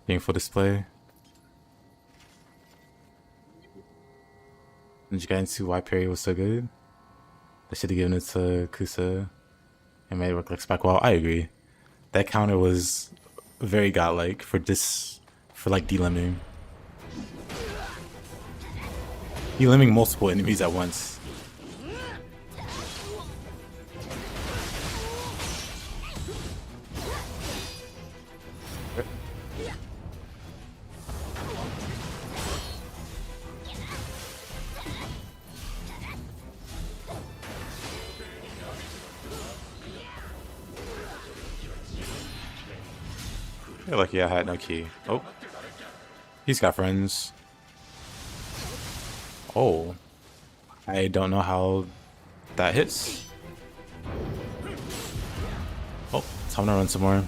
Painful display. Did you guys see why parry was so good? I should have given it to Kusa and made it work like spec. Well, I agree. That counter was very godlike for like de-limbing. De-limbing multiple enemies at once. You're lucky I had no key. Oh. He's got friends. Oh. I don't know how that hits. Oh, time to run some more.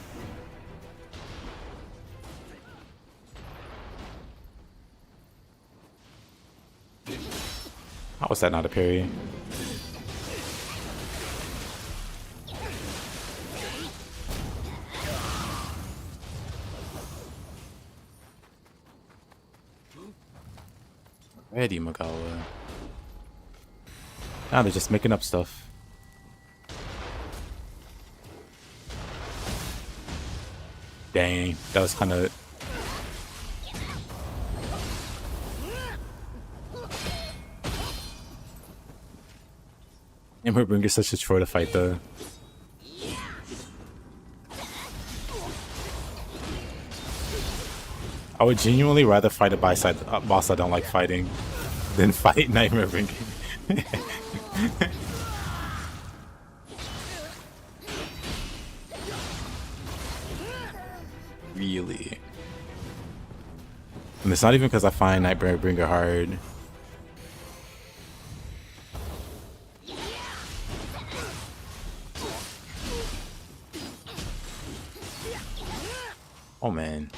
How was that not a parry? Ready, Magawa. Now they're just making up stuff. Dang, that was kind of... Bringer's such a chore to fight though. I would genuinely rather fight a boss I don't like fighting than fight Nightmare Bringer. Really? And it's not even because I find Nightmare Bringer hard. Oh man.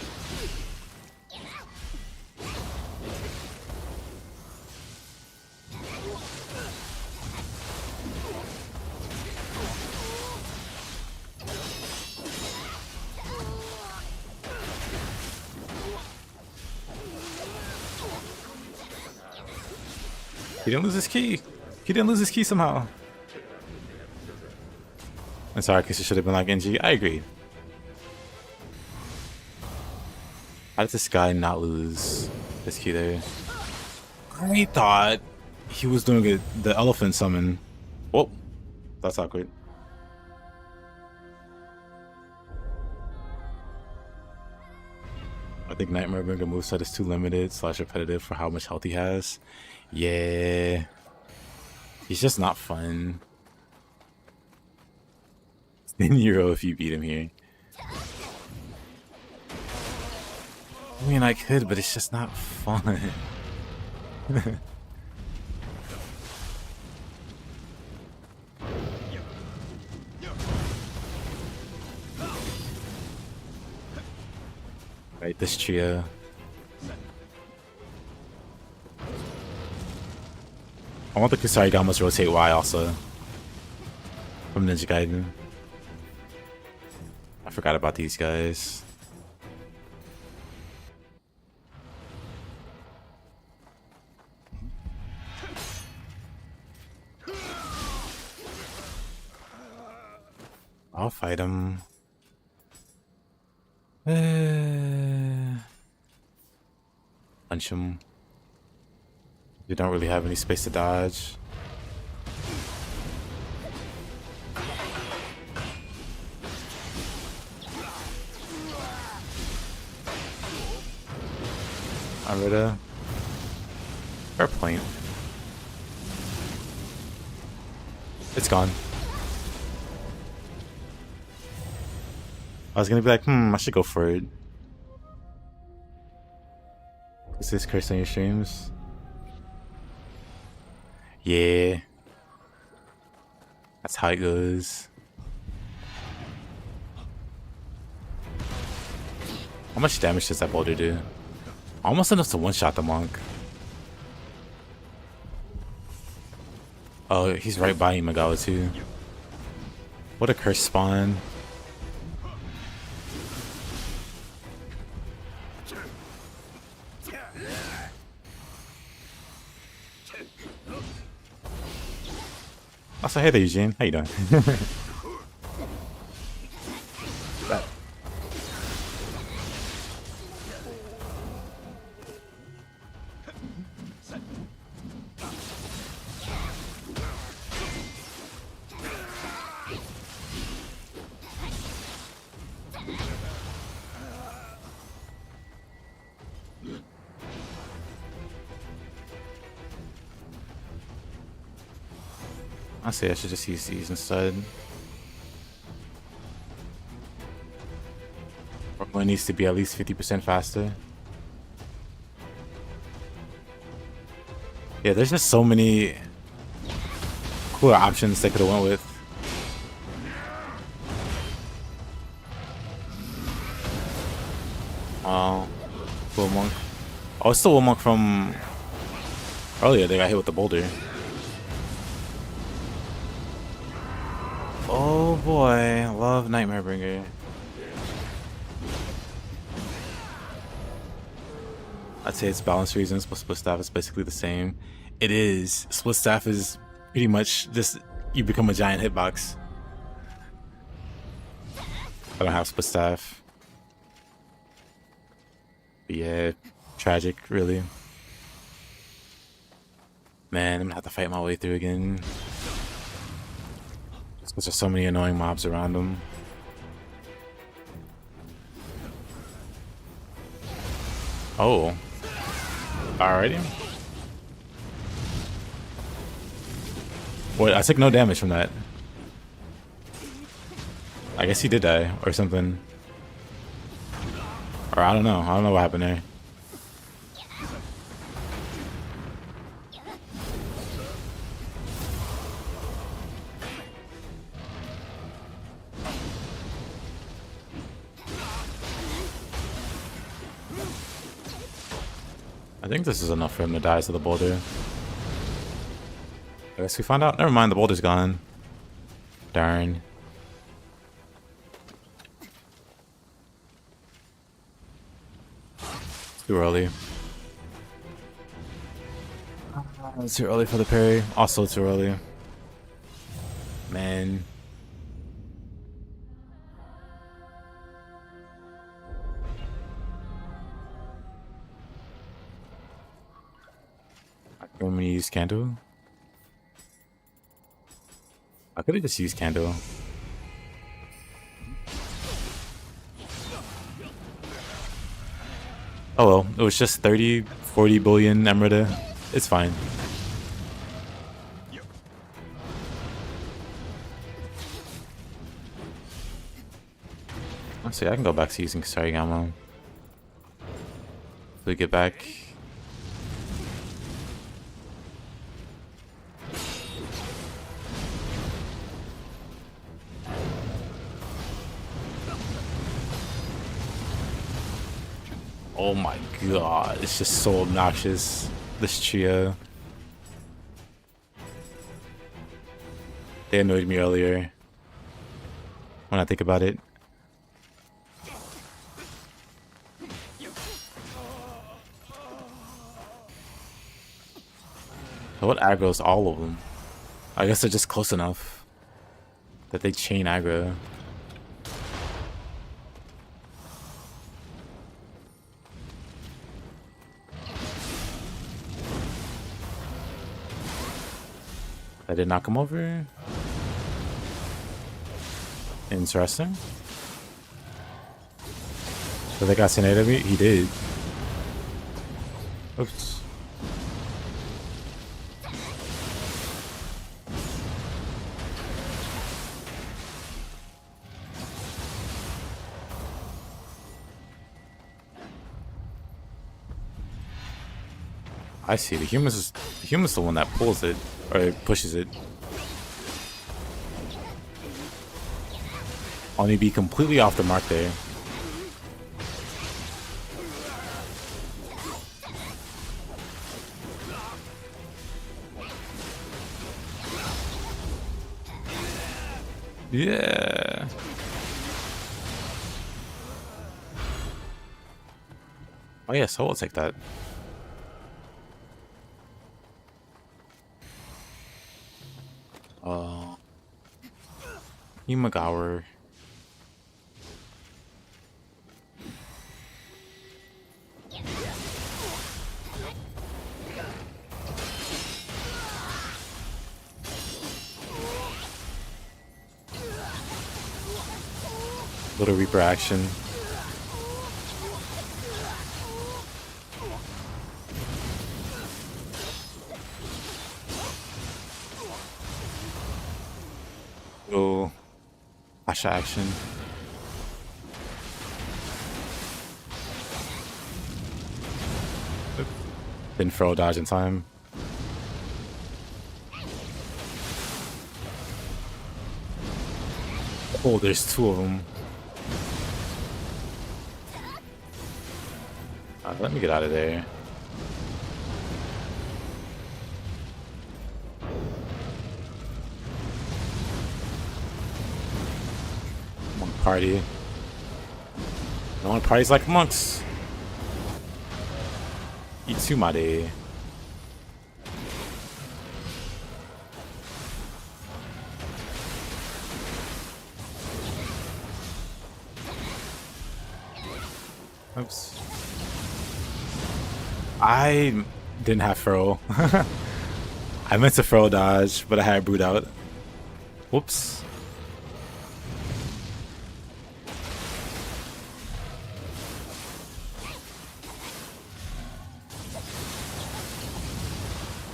He didn't lose his key. He didn't lose his key somehow. I'm sorry, because it should have been like NG. I agree. How did this guy not lose this key there? I thought he was doing the elephant summon. Oh, that's awkward. I think Nightmare Bringer moveset is too limited / repetitive for how much health he has. Yeah. He's just not fun. It's the Nero if you beat him here. I mean, I could, but it's just not fun. Right, this trio. I want the Kusarigamas rotate Y also. From Ninja Gaiden. I forgot about these guys. I'll fight him. Punch him. You don't really have any space to dodge. Arita. Airplane. It's gone. I was gonna be like, I should go for it. Is this curse on your streams? Yeah. That's how it goes. How much damage does that boulder do? Almost enough to one-shot the monk. Oh, he's right by Imagawa too. What a curse spawn. Also, hey there, Eugene. How you doing? I say I should just use these instead. One needs to be at least 50% faster. Yeah, there's just so many cooler options they could have went with. Oh, Will Monk. Oh, it's still Will Monk from earlier. They got hit with the boulder. Oh boy, I love Nightmare Bringer. I'd say it's balance reasons, but split staff is basically the same. It is. Split staff is pretty much just you become a giant hitbox. I don't have split staff. But yeah, tragic, really. Man, I'm gonna have to fight my way through again. Because there's so many annoying mobs around him. Oh. Alrighty. Wait, I took no damage from that. I guess he did die or something. Or I don't know. I don't know what happened there. I think this is enough for him to die to the boulder. I guess we found out. Never mind, the boulder's gone. Darn. It's too early. It's too early for the parry. Also too early. Man. I'm gonna use candle. I could have just used candle. Oh well, it was just 30, 40 billion emerald. It's fine. Honestly, I can go back to using Sarigama. We get back. Oh my god, it's just so obnoxious. This trio. They annoyed me earlier. When I think about it. What aggro's all of them? I guess they're just close enough that they chain aggro. I did not come over. Interesting. So they got Senate of me? He did. Oops. I see. The human's the one that pulls it or pushes it. Only be completely off the mark there. Yeah. Oh yeah, so I'll take that. Imagawa. Little Reaper action. Little Asha action. Didn't throw a dodge in time. Oh, there's two of them. Let me get out of there. Monk party. No one parties like monks. Itsumade. Oops. I didn't have furl. I meant to furl dodge, but I had brood out. Whoops.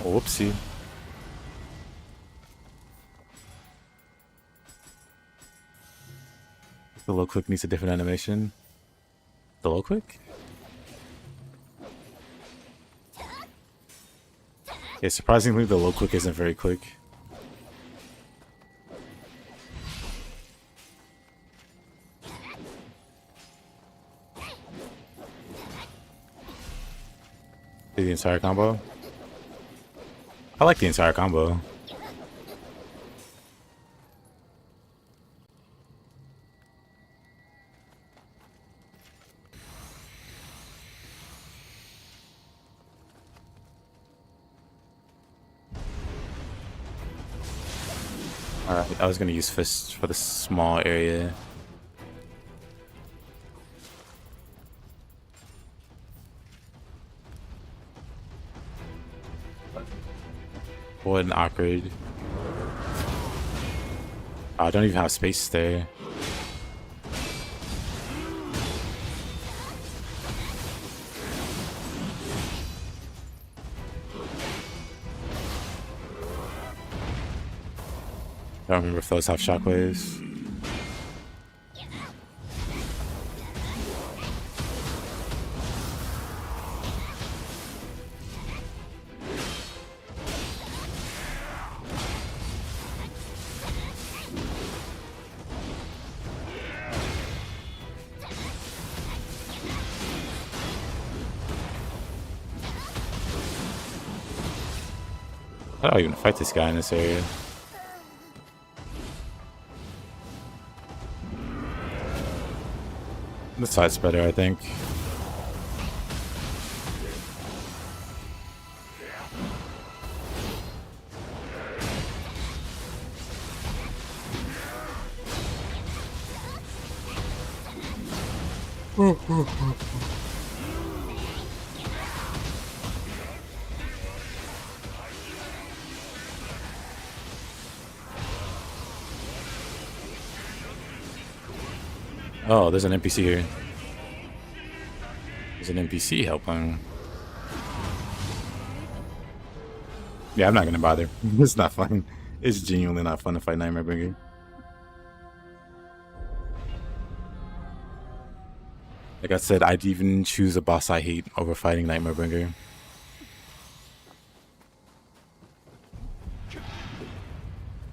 Oh, whoopsie. The low click needs a different animation. The low click? Yeah, surprisingly, the low click isn't very quick. The entire combo? I like the entire combo. Alright, I was gonna use fists for the small area. What an awkward. I don't even have space there. I don't remember if those have shockwaves. I don't even fight this guy in this area. This side's better, I think. Oh, there's an NPC here. There's an NPC helping. Yeah, I'm not gonna bother. It's not fun. It's genuinely not fun to fight Nightmare Bringer. Like I said, I'd even choose a boss I hate over fighting Nightmare Bringer.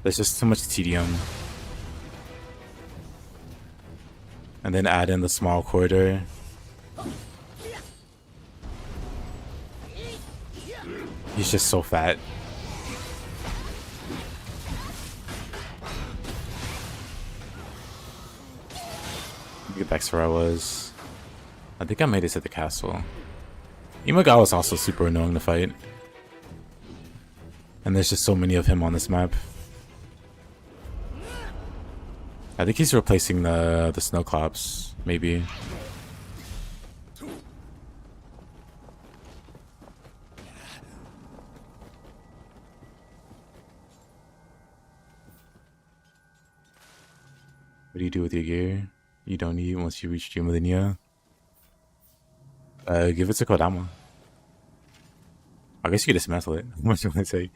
There's just too much tedium. And then add in the small corridor. He's just so fat. Get back to where I was. I think I made it to the castle. Nioh God was also super annoying to fight. And there's just so many of him on this map. I think he's replacing the Snowclops, maybe. What do you do with your gear? You don't need it once you reach Dream of the Nioh. Give it to Kodama. I guess you could dismantle it. What do you want to say?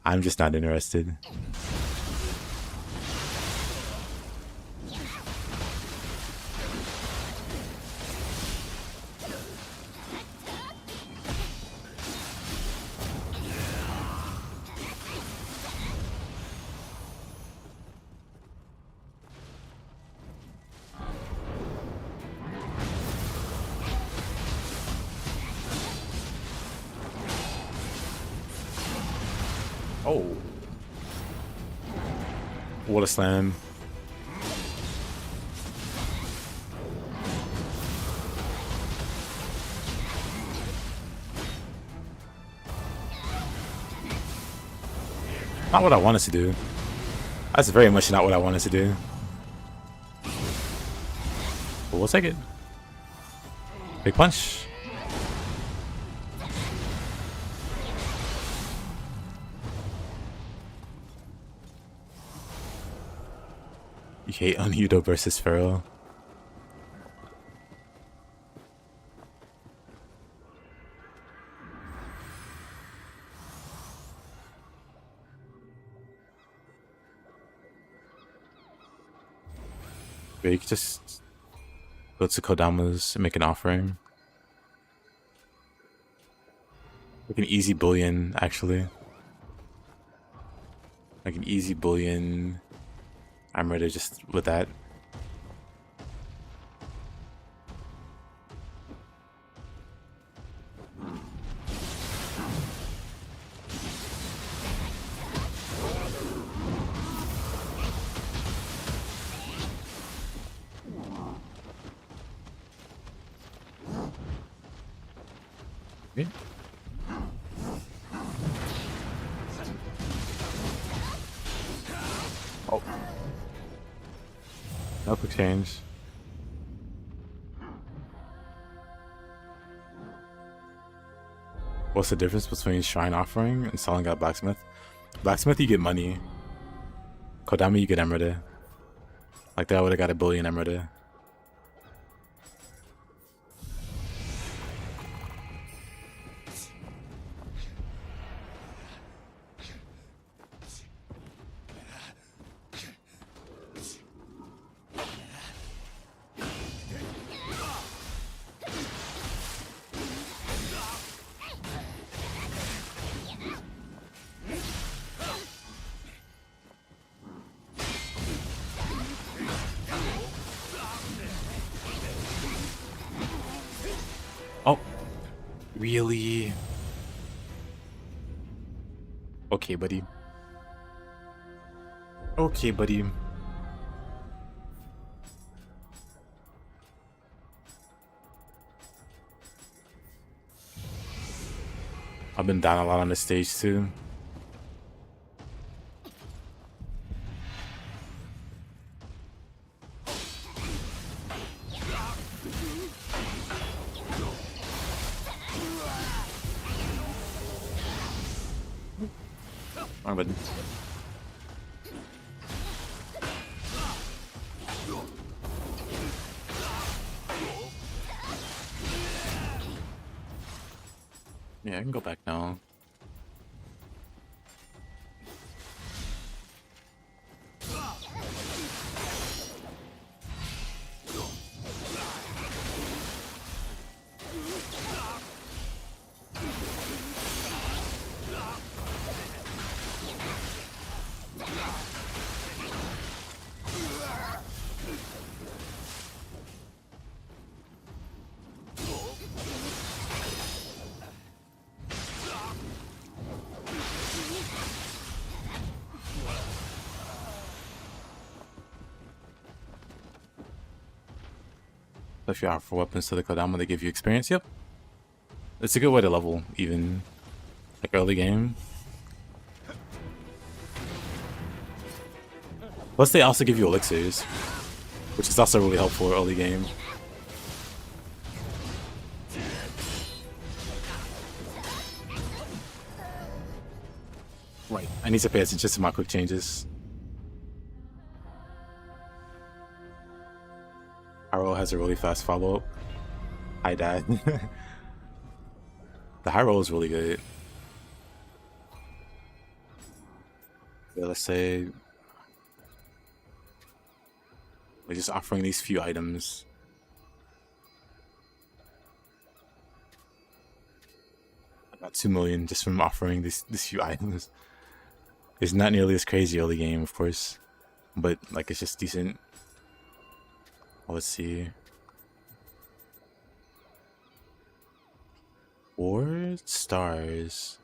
I'm just not interested. Oh. What a slam. Not what I wanted to do. That's very much not what I wanted to do. But we'll take it. Big punch. You hate on Udo versus Pharaoh. But you could just go to Kodama's and make an offering. Like an easy bullion, actually. Like an easy bullion. I'm ready just with that. Okay. Oh. No quick change. What's the difference between Shrine Offering and selling at Blacksmith? Blacksmith, you get money. Kodama, you get emerald. Like that, I would have got a billion emerald. Oh, really? Okay, buddy. Okay, buddy. I've been down a lot on the stage too. Wrong button. Yeah, I can go back now. So if you offer weapons to the Kodama, they give you experience. Yep. It's a good way to level, even like early game. Plus, they also give you elixirs, which is also really helpful early game. Right. I need to pay attention to my quick changes. Hyrule has a really fast follow-up. Hi, Dad. The high roll is really good. Yeah, let's say we're just offering these few items. I got 2 million just from offering these few items. It's not nearly as crazy early game, of course, but like it's just decent. Let's see. 4 stars.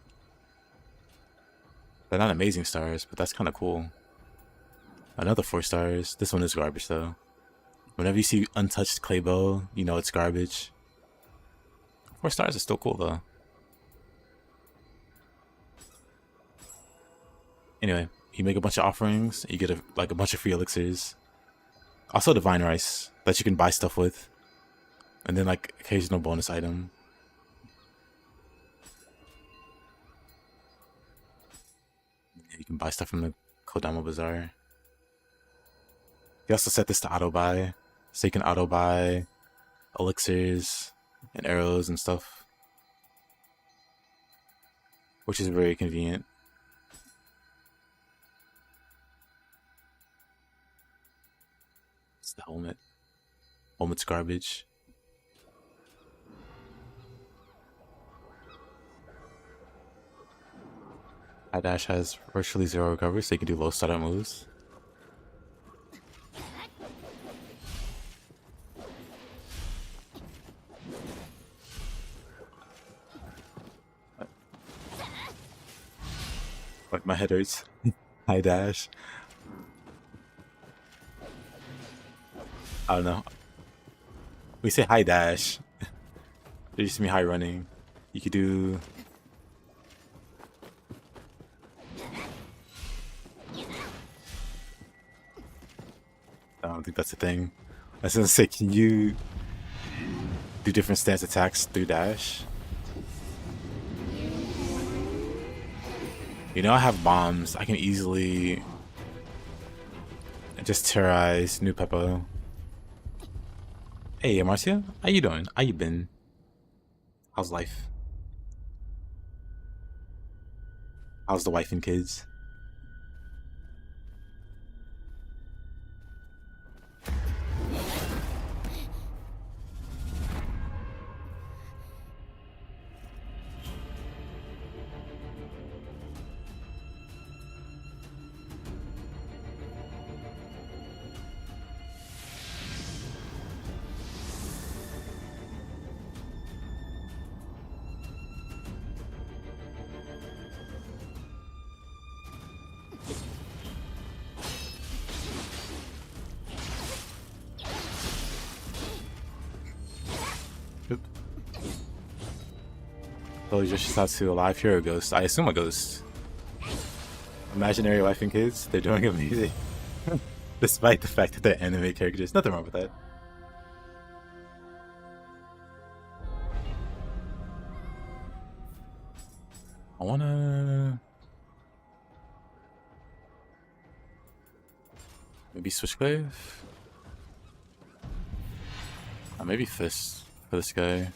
They're not amazing stars, but that's kind of cool. Another 4 stars. This one is garbage though. Whenever you see untouched clay bow, you know it's garbage. 4 stars is still cool though. Anyway, you make a bunch of offerings, you get a bunch of free elixirs. Also divine rice that you can buy stuff with. And then like occasional bonus item. You can buy stuff from the Kodama Bazaar. You also set this to auto buy, so you can auto buy elixirs and arrows and stuff, which is very convenient. It's the helmet. Helmet's garbage. High dash has virtually 0 recovery, so you can do low startup moves. Like my head hurts. High dash. I don't know. We say high dash. There used to be high running. You could do. I don't think that's a thing. I was gonna say, can you do different stance attacks through dash? You know I have bombs. I can easily just terrorize New Peppo. Hey, Marcia. How you doing? How you been? How's life? How's the wife and kids? Oop. Oh, Yoshisatsu, alive hero ghost. I assume a ghost. Imaginary wife and kids, they're doing amazing. Despite the fact that they're anime characters. Nothing wrong with that. I wanna... maybe Switchclave? Or maybe Fist for this guy.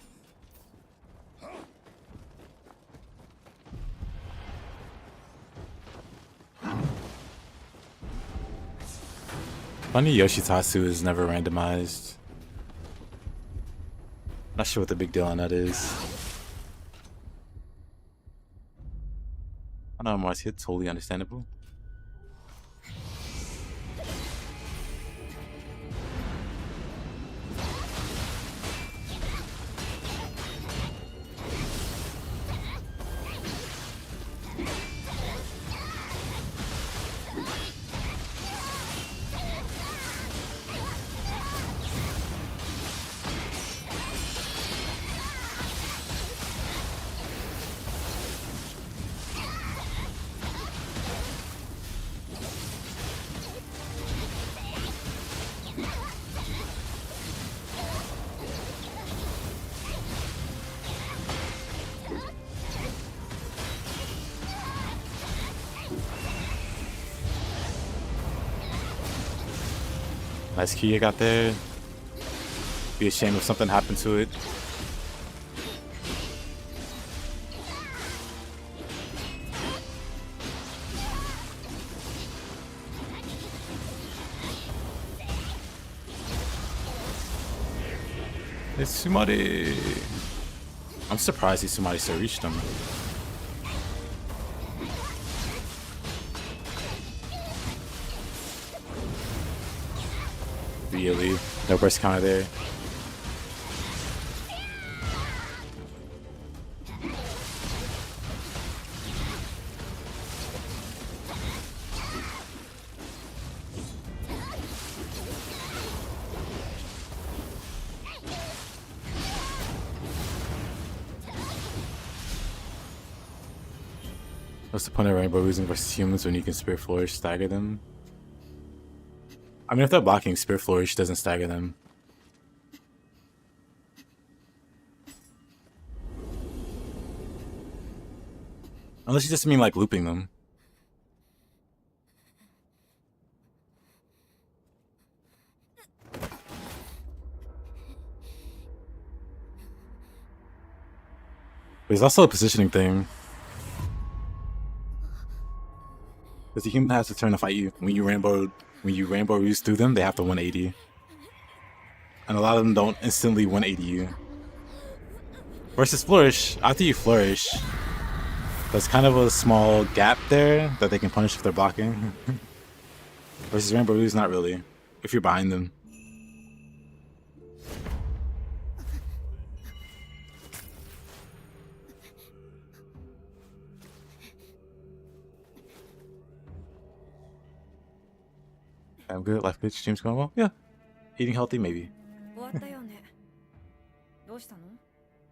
Funny Yoshitatsu is never randomized. Not sure what the big deal on that is. I know Marcia, totally understandable. Nice key you got there. Be a shame if something happened to it. It's Sumari. I'm surprised Sumari still reached him. Really? No burst counter there. What's the point of Rainbow losing versus humans when you can Spirit Flourish stagger them? I mean, if they're blocking, Spirit Flourish doesn't stagger them. Unless you just mean like looping them. But there's also a positioning thing. Because the human has to turn to fight you. When you rainbow roost through them, they have to 180. And a lot of them don't instantly 180 you. Versus Flourish, after you flourish, there's kind of a small gap there that they can punish if they're blocking. Versus Rainbow Roost, not really. If you're behind them. I'm good. Life good. Stream's going well. Yeah. Eating healthy, maybe. 終わったよね。どうしたの？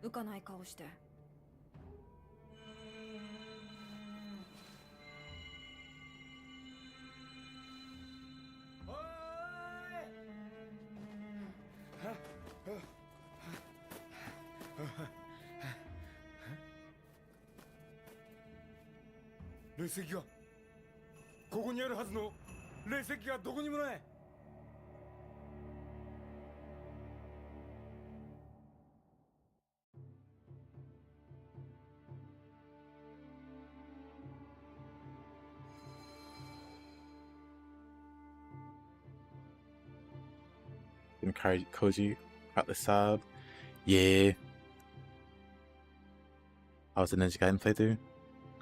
浮かない顔して。ル霊石がここにあるはずの霊石がどこにもない。Koji, Atlas Sab. Yeah. I was a Ninja Gaiden playthrough.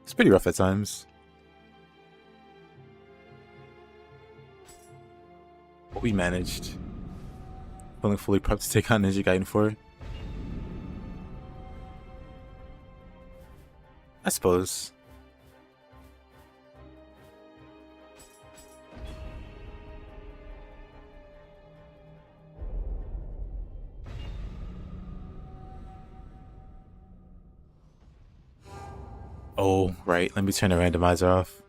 It's pretty rough at times. But we managed. Feeling fully prepped to take on Ninja Gaiden 4. I suppose. Oh, right. Let me turn the randomizer off.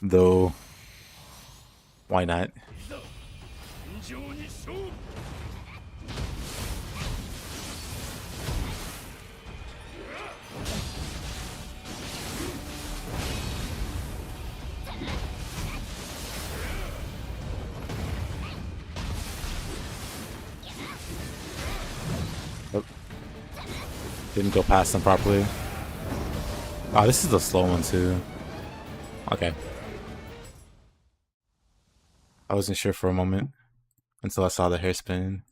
Though, why not? Oh. Didn't go past them properly. Oh, this is the slow one too. Okay. I wasn't sure for a moment until I saw the hair spin.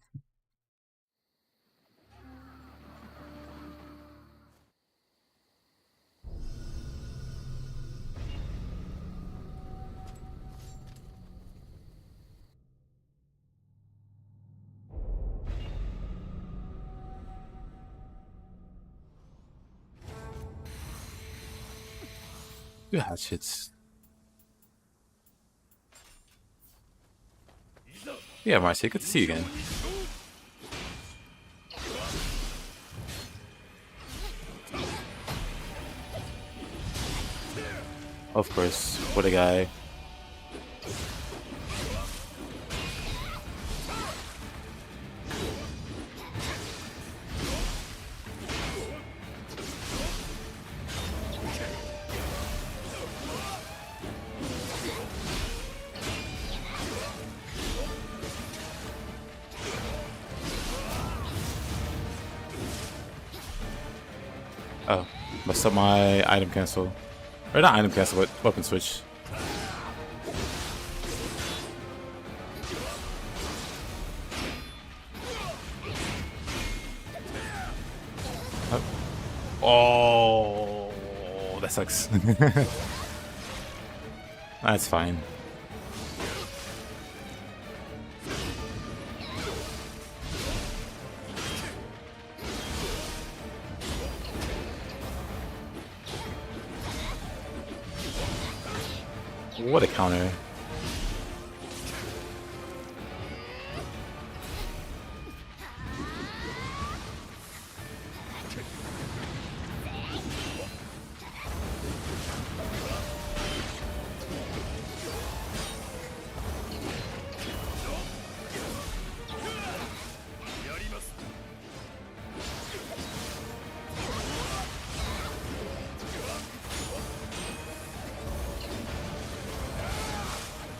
Good hatchets. Yeah, Marcy, good to see you again. Of course, what a guy. Oh, messed up my item cancel. Or not item cancel, but weapon switch. Oh, that sucks. That's fine. What a counter.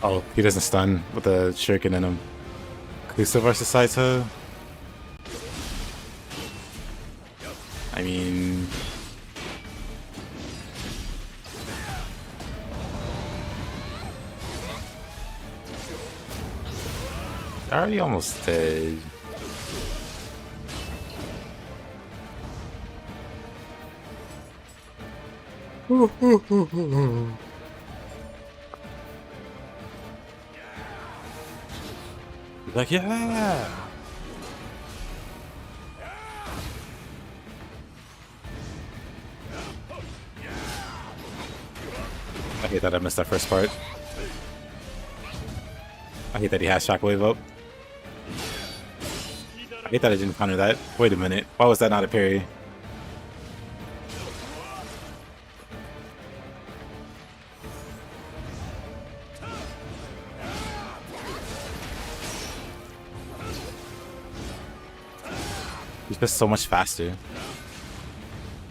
Oh, he doesn't stun with the shuriken in him. Kusa versus Saito. I mean, already almost dead. Like, yeah! I hate that I missed that first part. I hate that he has Shockwave up. I hate that I didn't counter that. Wait a minute. Why was that not a parry? He's just so much faster.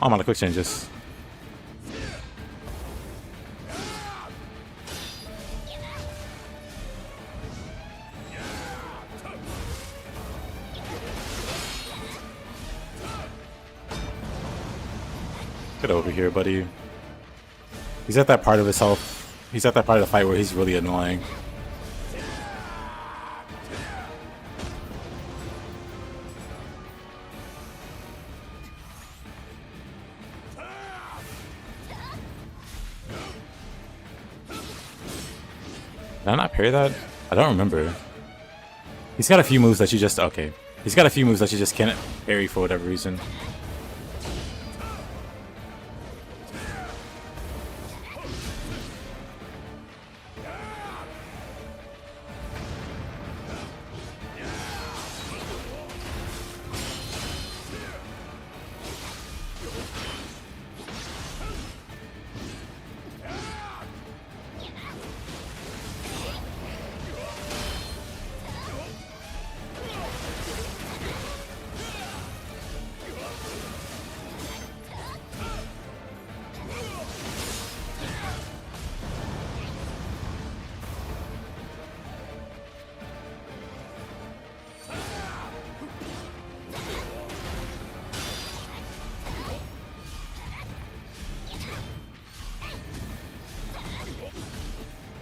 Oh, I'm on the quick changes. Get over here, buddy. He's at that part of his health. He's at that part of the fight where he's really annoying. Did I not parry that? I don't remember. He's got a few moves that you just... Okay. He's got a few moves that you just can't parry for whatever reason.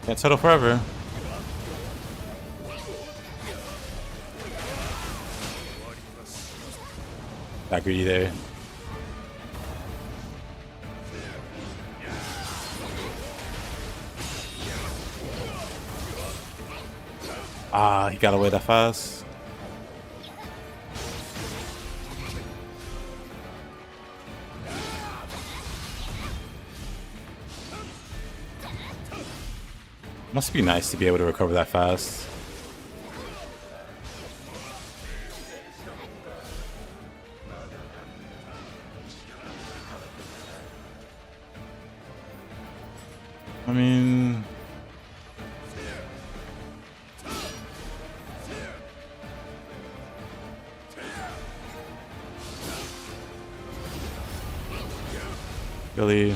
Can't settle forever. Got greedy there. Ah, he got away that fast. Must be nice to be able to recover that fast. I mean... Really?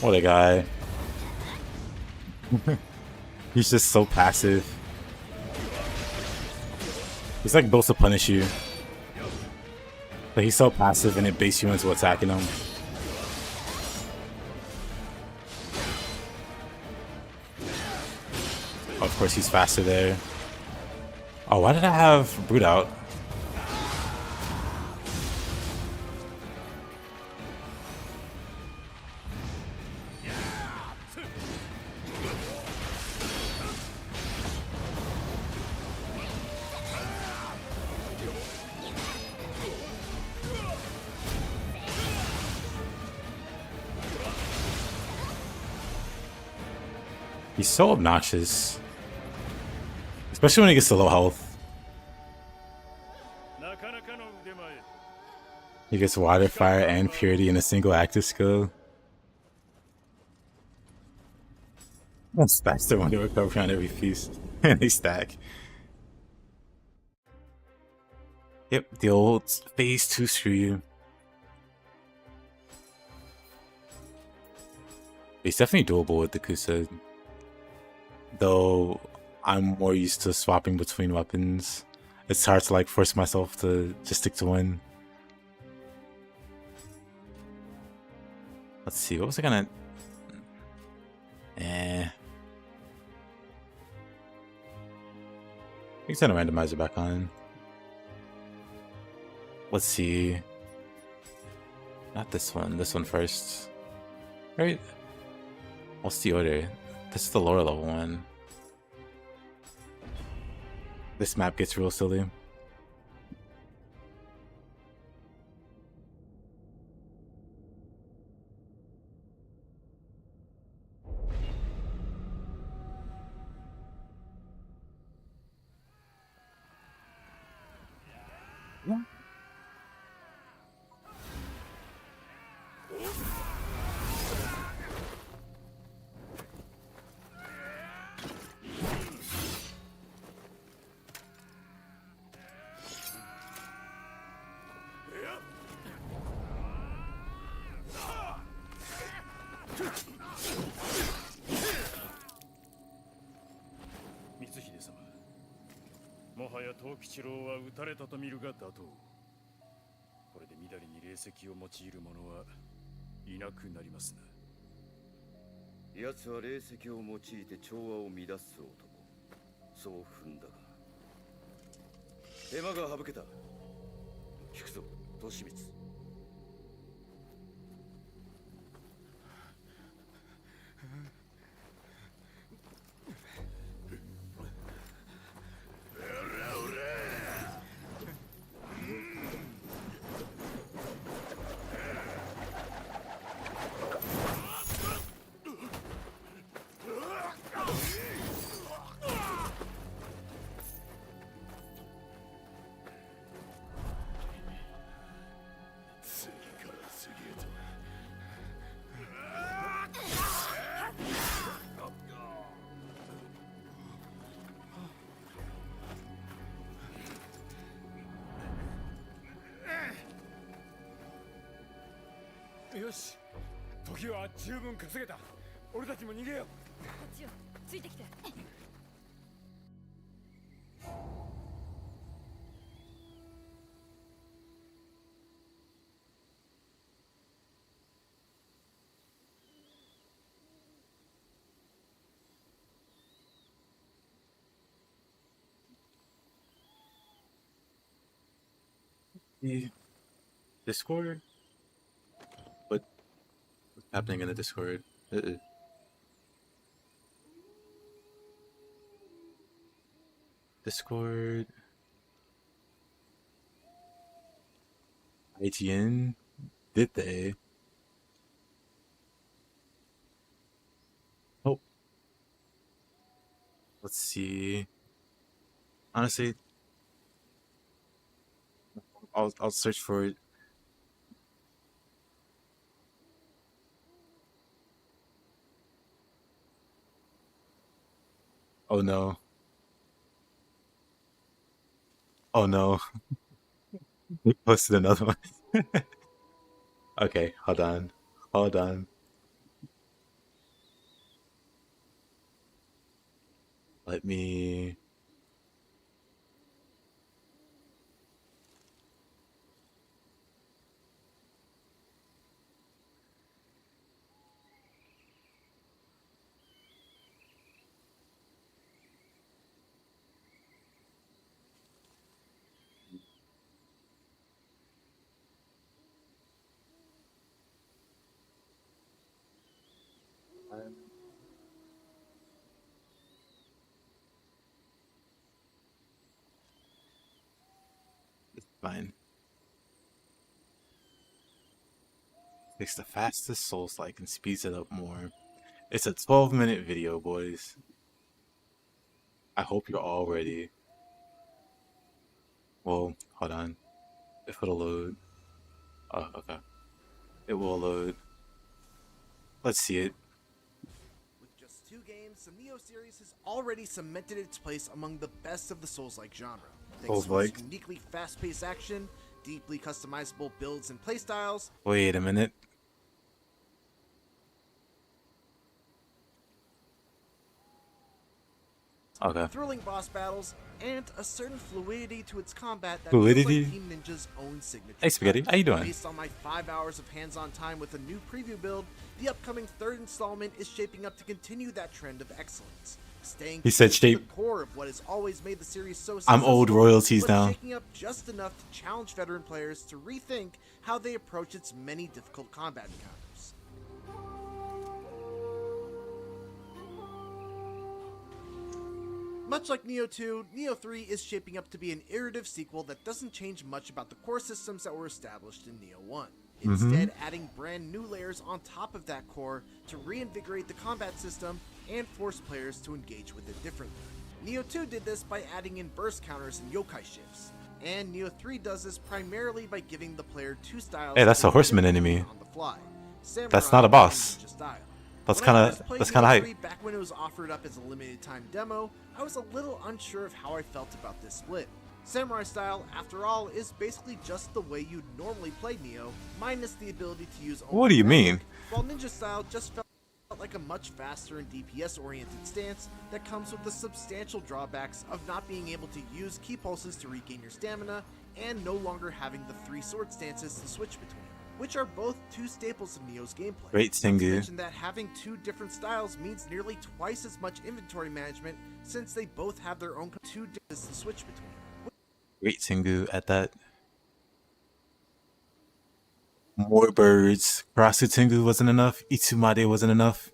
What a guy. He's just so passive. He's like built to punish you. But he's so passive and it baits you into attacking him. Of course he's faster there. Oh, why did I have Brute out? He's so obnoxious. Especially when he gets to low health. He gets water, fire, and purity in a single active skill. That's faster when they recover on every feast. And they stack. Yep, the old phase 2 screw you. It's definitely doable with the Kusa. Though I'm more used to swapping between weapons. It's hard to like force myself to just stick to one. Let's see, what was I gonna... We can turn the randomizer back on. Let's see. Not this one first. Right? What's the order? This is the lower level one. This map gets real silly. Yeah. 左に霊石を用いる者はいなくなりますね。奴は霊石を用いて調和を乱す男。そう踏んだが。手間が省けた。聞くぞ、利光。よし、時は十分稼げた。俺たちも逃げよう。こっちよ、ついてきて。Discord? What's happening in the Discord? Discord. IGN? Did they? Oh. Let's see. Honestly, I'll search for it. Oh no. Oh no. They posted another one. Okay, hold on. Hold on. Let me... It's fine. Takes the fastest Souls-like and speeds it up more. It's a 12-minute video, boys. I hope you're all ready. Well, hold on. If it'll load. Oh, okay. It will load. Let's see it. With just 2 games, the Nioh series has already cemented its place among the best of the Souls-like genre. Thanks to its uniquely fast-paced action, deeply customizable builds and playstyles. Wait a minute. Okay. Thrilling boss battles, and a certain fluidity to its combat that Fluidity? feels like Team Ninja's own signature. Hey, Spaghetti. How you doing? Based on my 5 hours of hands-on time with a new preview build, the upcoming 3rd installment is shaping up to continue that trend of excellence. Staying He said to shape. the core of what has always made the series so I'm old successful, royalties but now. shaking up just enough to challenge veteran players to rethink how they approach its many difficult combat encounters. Much like Nioh 2, Nioh 3 is shaping up to be an iterative sequel that doesn't change much about the core systems that were established in Nioh 1. Instead, adding brand new layers on top of that core to reinvigorate the combat system and force players to engage with it differently. Nioh 2 did this by adding in burst counters and yokai shifts, and Nioh 3 does this primarily by giving the player 2 styles. Hey, that's a horseman enemy. On the fly. That's not a boss. And ninja style. That's When I kind first played of Nioh hype. 3 back when it was offered up as a limited time demo, I was a little unsure of how I felt about this split. Samurai style, after all, is basically just the way you'd normally play Nioh, minus the ability to use only What do you magic, mean? while ninja style just felt like a much faster and DPS oriented stance that comes with the substantial drawbacks of not being able to use key pulses to regain your stamina and no longer having the 3 sword stances to switch between, which are both 2 staples of Nioh's gameplay. Great Not to Tengu. mention that having 2 different styles means nearly twice as much inventory management, since they both have their own 2 differences to switch between. Great Tengu at that. More birds. Karasu Tengu wasn't enough. Itsumade wasn't enough.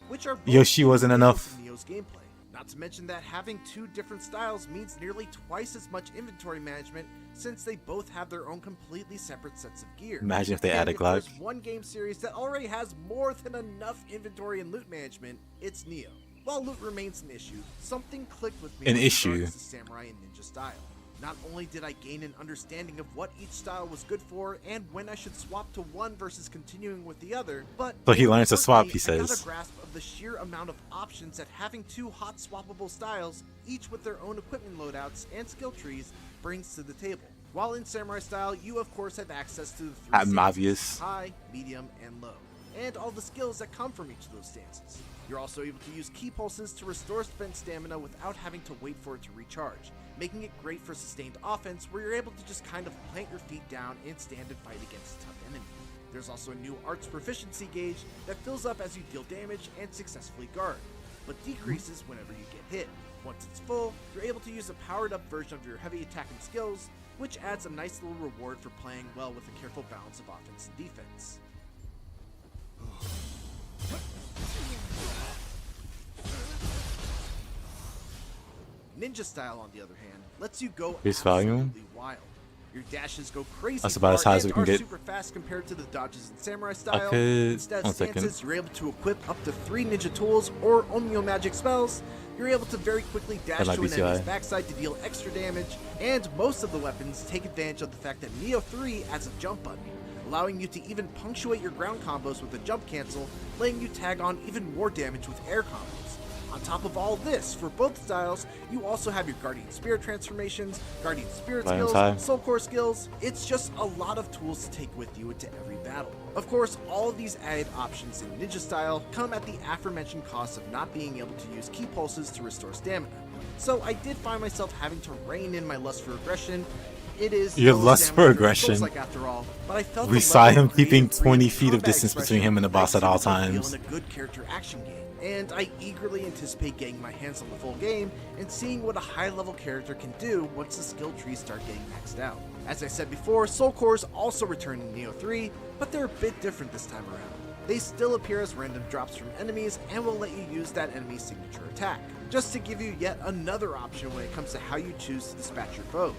Which are both Yoshi wasn't staples enough. of Nioh's gameplay. Not to mention that having 2 different styles means nearly twice as much inventory management, since they both have their own completely separate sets of gear. Imagine if they And added if there's Glock. one game series that already has more than enough inventory and loot management, it's Nioh. While loot remains an issue, something clicked with me An with issue? regards to samurai and ninja style. Not only did I gain an understanding of what each style was good for and when I should swap to one versus continuing with the other, but So he learns to swap, importantly, he I got says. a grasp of the sheer amount of options that having 2 hot swappable styles, each with their own equipment loadouts and skill trees, brings to the table. While in samurai style, you of course have access to the 3 I'm stances, obvious. high, medium, and low, and all the skills that come from each of those stances. You're also able to use ki pulses to restore spent stamina without having to wait for it to recharge, making it great for sustained offense where you're able to just kind of plant your feet down and stand and fight against a tough enemy. There's also a new arts proficiency gauge that fills up as you deal damage and successfully guard, but decreases whenever you get hit. Once it's full, you're able to use a powered up version of your heavy attacking skills, which adds a nice little reward for playing well with a careful balance of offense and defense. Ninja style, on the other hand, lets you go Increase volume? absolutely wild. Your dashes go crazy That's about as far high as we and can are get. super fast compared to the dodges in samurai style. could- Instead one of second. stances, you're able to equip up to 3 ninja tools or Onmyo magic spells. You're able to very quickly dash might to be an enemy's CI. backside to deal extra damage, and most of the weapons take advantage of the fact that Nioh 3 adds a jump button, allowing you to even punctuate your ground combos with a jump cancel, letting you tag on even more damage with air combos. On top of all this, for both styles, you also have your Guardian Spirit transformations, Guardian Spirit Lion's skills, Eye. Soul Core skills. It's just a lot of tools to take with you into every battle. Of course, all of these added options in Ninja style come at the aforementioned cost of not being able to use ki pulses to restore stamina. So I did find myself having to rein in my lust for aggression. It is Your low lust stamina for than it aggression. feels like after all, but I felt We the saw level him of creative keeping freedom 20 and feet of combat distance between expression him and the boss I at all typically feel times. in a good character action game, and I eagerly anticipate getting my hands on the full game and seeing what a high-level character can do once the skill trees start getting maxed out. As I said before, Soul Cores also return in Nioh 3, but they're a bit different this time around. They still appear as random drops from enemies and will let you use that enemy's signature attack, just to give you yet another option when it comes to how you choose to dispatch your foes.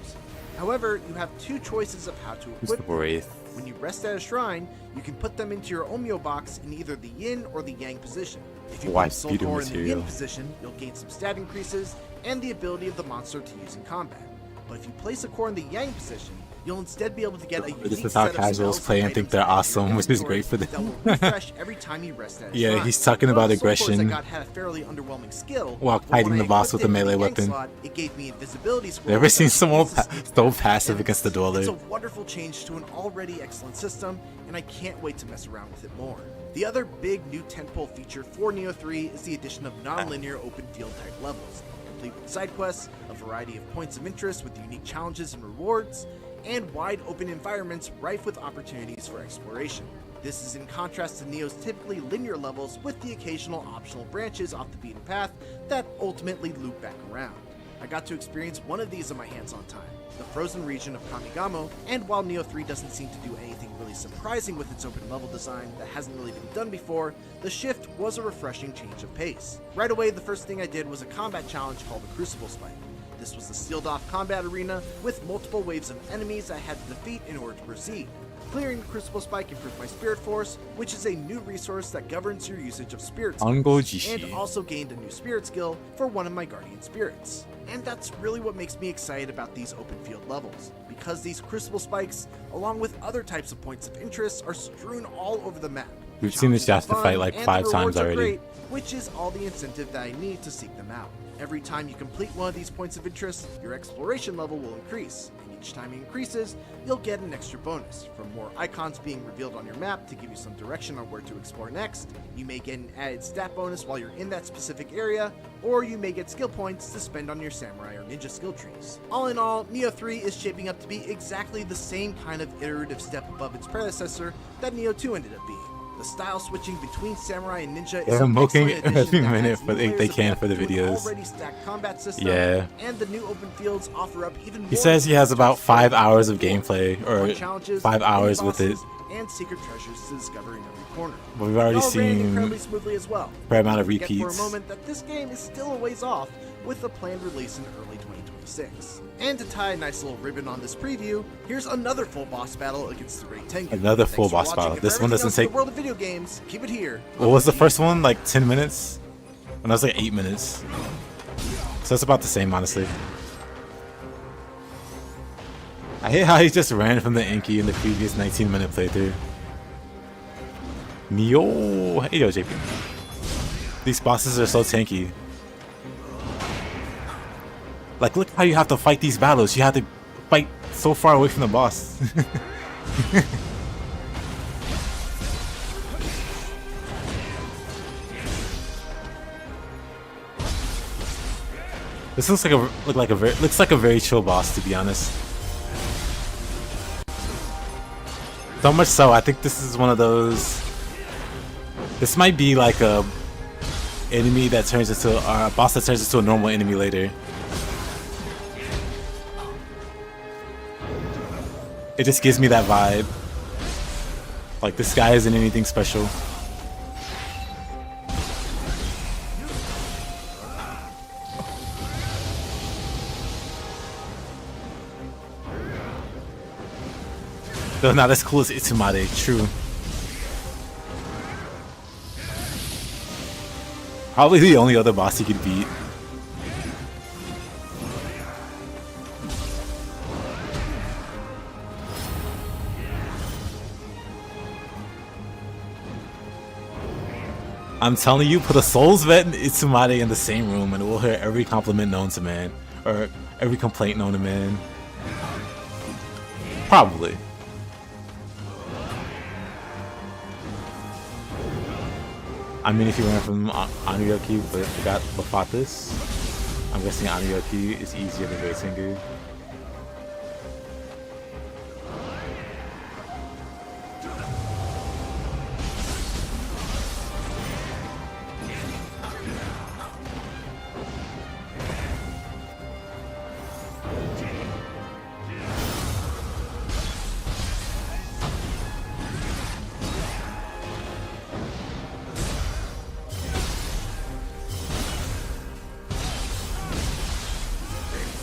However, you have 2 choices of how to Who's equip the them. Wraith? When you rest at a shrine, you can put them into your Onmyo box in either the yin or the yang position. If you Why put Soul beauty Core in the material? yin position, you'll gain some stat increases and the ability of the monster to use in combat. But if you place a core in the yang position, you'll instead be able to get a unique This is how set of casuals spells play and items think they're added to your awesome, which is inventory great for them. that will refresh every time you rest at a Yeah, shrine. he's talking about Those Soul Cores aggression I got had a fairly underwhelming skill, while but fighting when the I boss with equipped a it in the melee yang weapon. slot, it gave me invisibility scrolls Ever that seen allowed someone me to sneak so past passive enemies. against the Dweller? It's a wonderful change to an already excellent system, and I can't wait to mess around with it more. The other big new tentpole feature for Nioh 3 is the addition of non-linear open field type levels, complete with side quests, a variety of points of interest with unique challenges and rewards, and wide open environments rife with opportunities for exploration. This is in contrast to Nioh's typically linear levels with the occasional optional branches off the beaten path that ultimately loop back around. I got to experience one of these in my hands-on time, the frozen region of Kamigamo, and while Nioh 3 doesn't seem to do anything really surprising with its open level design that hasn't really been done before, the shift was a refreshing change of pace. Right away, the first thing I did was a combat challenge called the Crucible Spike. This was a sealed-off combat arena with multiple waves of enemies I had to defeat in order to proceed. Clearing the Crucible Spike improved my Spirit Force, which is a new resource that governs your usage of Spirit skills, Angojishi. and also gained a new Spirit skill for one of my Guardian Spirits. And that's really what makes me excited about these open field levels, because these Crucible Spikes, along with other types of points of interest, are strewn all over the map. We've seen this Challenges are Jasta fight fun, like and 5 the times rewards are already. great, which is all the incentive that I need to seek them out. Every time you complete one of these points of interest, your exploration level will increase, and each time it increases, you'll get an extra bonus, from more icons being revealed on your map to give you some direction on where to explore next. You may get an added stat bonus while you're in that specific area, or you may get skill points to spend on your samurai or ninja skill trees. All in all, Nioh 3 is shaping up to be exactly the same kind of iterative step above its predecessor that Nioh 2 ended up being. The style switching between samurai and ninja is an milking excellent every addition that minute adds for new they layers of can depth for the to an videos. already stacked combat system, Yeah. and the new open fields offer up even more. He says he has about 5 hours of more gameplay, or challenges, 5 hours mini with it. bosses, and secret treasures to discover in every corner. But we've already It all ran seen incredibly smoothly as well. a fair amount of Forget repeats. for a moment that this game is still a ways off, with a planned release in early 2026. And to tie a nice little ribbon on this preview, here's another full boss battle against the Great Tengu. Another Thanks full for boss watching, battle. and This for one everything doesn't else in take. the world of video games, keep it here. What was the first one? Like 10 minutes? When I was like 8 minutes. So it's about the same, honestly. I hate how he just ran from the Inky in the previous 19-minute playthrough. Nioh! Hey, yo, JP. These bosses are so tanky. Like, look how you have to fight these battles. You have to fight so far away from the boss. This looks like a very chill boss, to be honest. So much so, I think this is one of those. This might be like a enemy that turns into a boss that turns into a normal enemy later. It just gives me that vibe. Like, this guy isn't anything special. Though not as cool as Itsumade, true. Probably the only other boss he could beat. I'm telling you, put a Souls Vet and Itsumade in the same room and it will hear every compliment known to man. Or every complaint known to man. Probably. I mean, if you ran from Anuyoki but fought this, I'm guessing Anuyoki is easier than Great Tengu.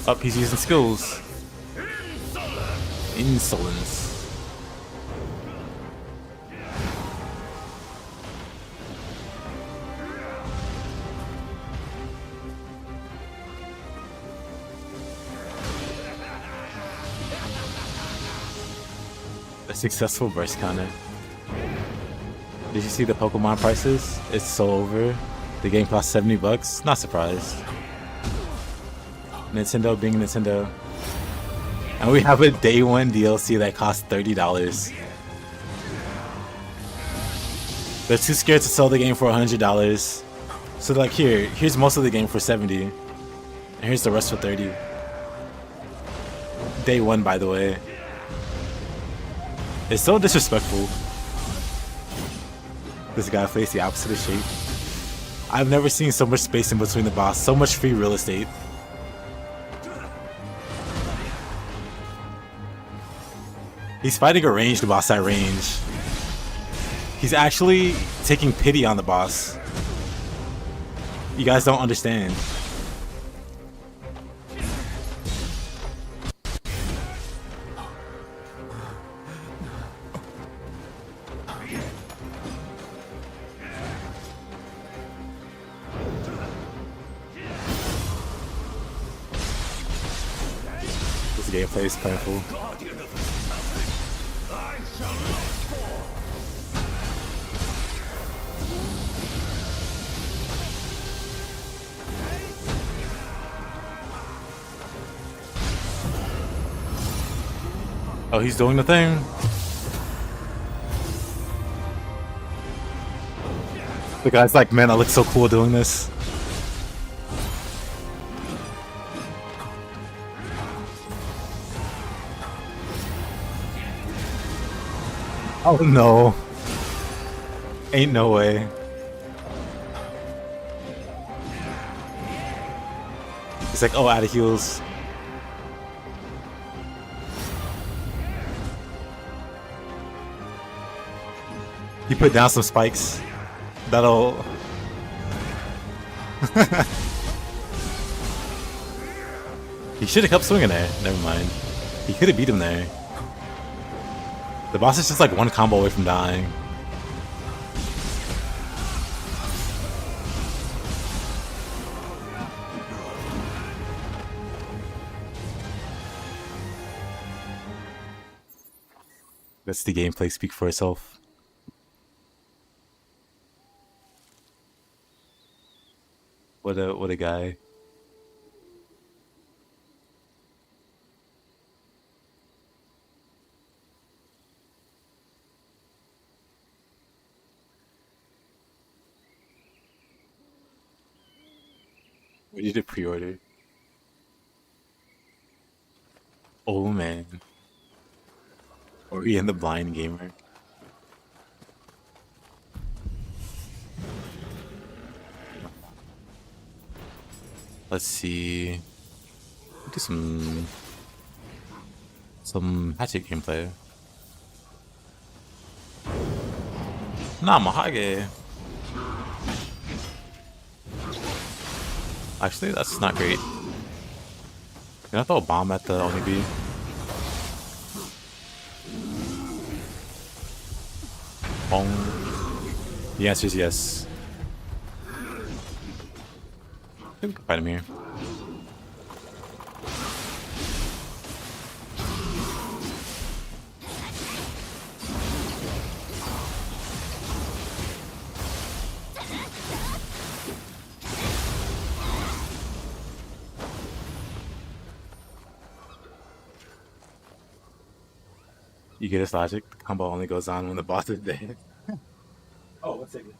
Up, he's using skills. Insolence. A successful burst counter. Did you see the Pokemon prices? It's so over. The game costs $70. Not surprised. Nintendo being Nintendo. And we have a day one DLC that costs $30. They're too scared to sell the game for $100. So like here's most of the game for $70. And here's the rest for $30. Day one, by the way. It's so disrespectful. This guy plays the opposite of shape. I've never seen so much space in between the boss, so much free real estate. He's fighting a ranged boss at range. He's actually taking pity on the boss. You guys don't understand. This gameplay is painful. Oh, he's doing the thing. The guy's like, man, I look so cool doing this. Oh no. Ain't no way. He's like, oh, out of heals. He put down some spikes. That'll... He should have kept swinging there. Never mind. He could have beat him there. The boss is just like one combo away from dying. Let's the gameplay speak for itself. What a guy. We need to pre-order. Oh man. Are we in the blind gamer? Let's see. Do some hatchet gameplay. Nah, Mahage. Actually, that's not great. Can I throw a bomb at the Onibi? Bong. The answer is yes. I think we can fight him here. You get his logic. The combo only goes on when the boss is dead. Oh, 1 second.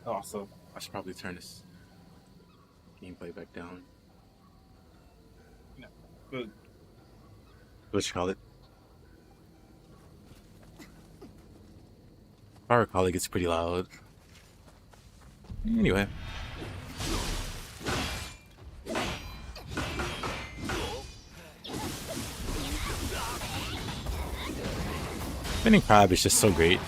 Oh, so I should probably turn this gameplay back down. No, but what you call it? If I recall, it gets pretty loud. Anyway. Spinning crab is just so great.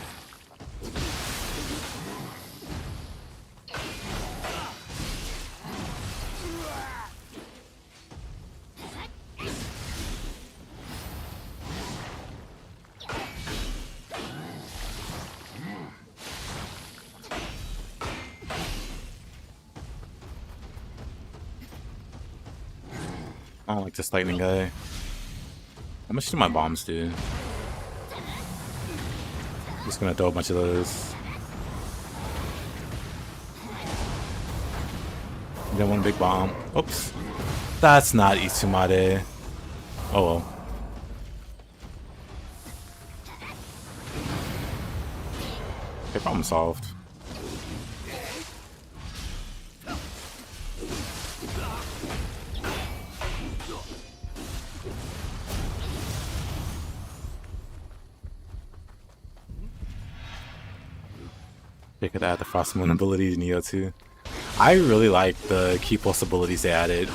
I don't like this lightning guy. How much do my bombs do? Just gonna throw a bunch of those. Then one big bomb. Oops. That's not Itsumade. Oh well. Okay, problem solved. They could add the Frost Moon ability to Nioh too. I really like the key pulse abilities they added.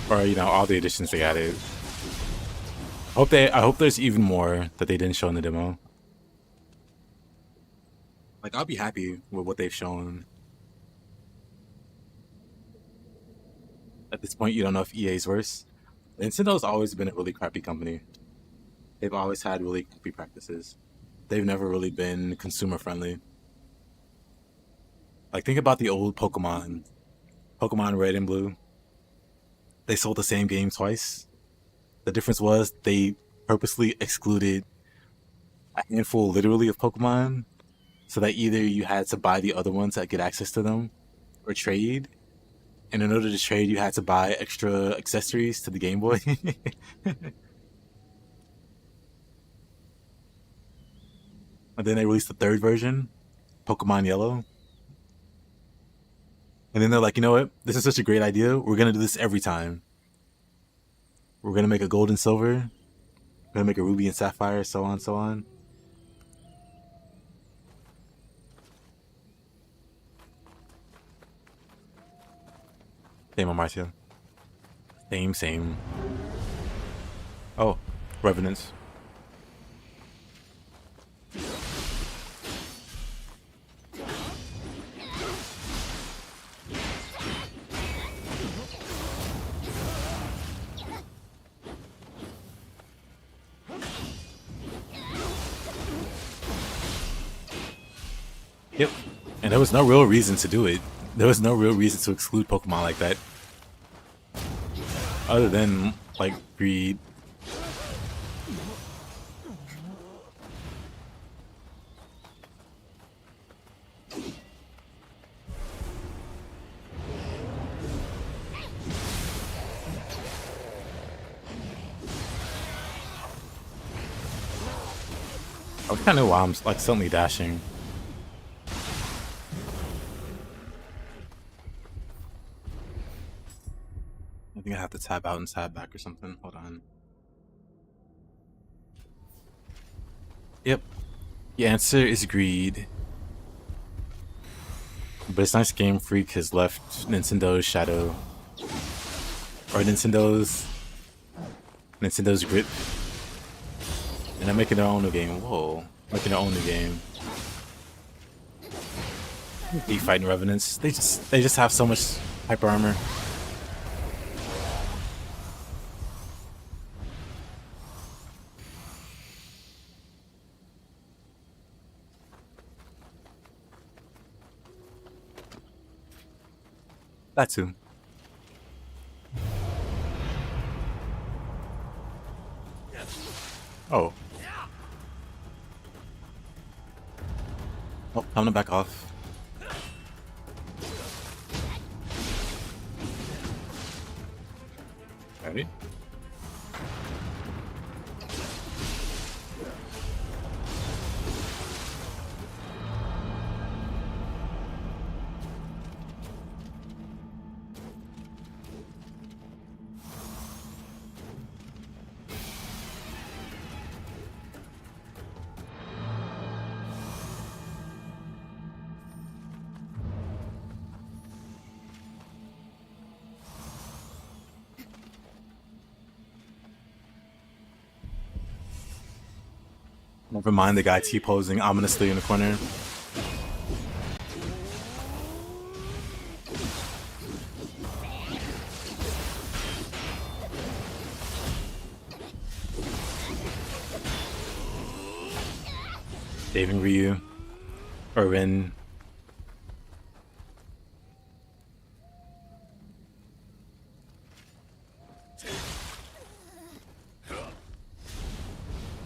Or, you know, all the additions they added. I hope there's even more that they didn't show in the demo. Like, I'll be happy with what they've shown. At this point, you don't know if EA's worse. Nintendo's always been a really crappy company. They've always had really crappy practices. They've never really been consumer friendly. Like, think about the old Pokemon Red and Blue. They sold the same game twice. The difference was they purposely excluded a handful, literally, of Pokemon, so that either you had to buy the other ones that get access to them, or trade. And in order to trade, you had to buy extra accessories to the Game Boy. And then they released the third version, Pokemon Yellow. And then they're like, you know what? This is such a great idea. We're going to do this every time. We're going to make a gold and silver. We're going to make a ruby and sapphire, so on, so on. Same on Marcia. Same. Oh, Revenants. Yep. And there was no real reason to do it. There was no real reason to exclude Pokemon like that. Other than, like, greed. I kind of know why I'm, like, suddenly dashing. I think I have to tab out and tab back or something. Hold on. Yep. The answer is greed. But it's nice Game Freak has left Nintendo's shadow. Or Nintendo's grip. And they're making their own new game. Whoa. Making their own new game. Keep fighting Revenants. They just have so much hyper armor. That too. Oh. Oh, I'm gonna back off. Ready? Never mind the guy T-posing ominously in the corner. Saving Ryu. Or Rin.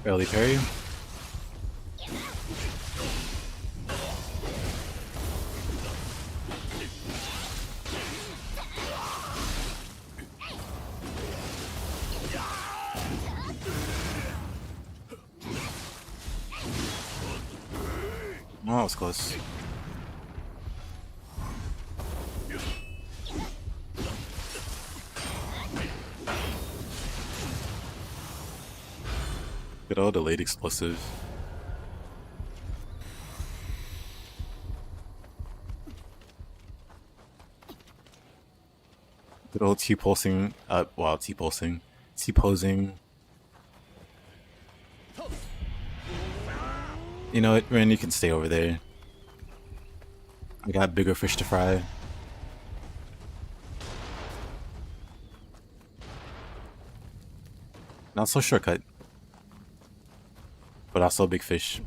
Early parry. Oh, that was close. Good old delayed explosive. Good old T-pulsing, T-posing. You know what, Ren, you can stay over there. I got bigger fish to fry. Not so shortcut, but also big fish.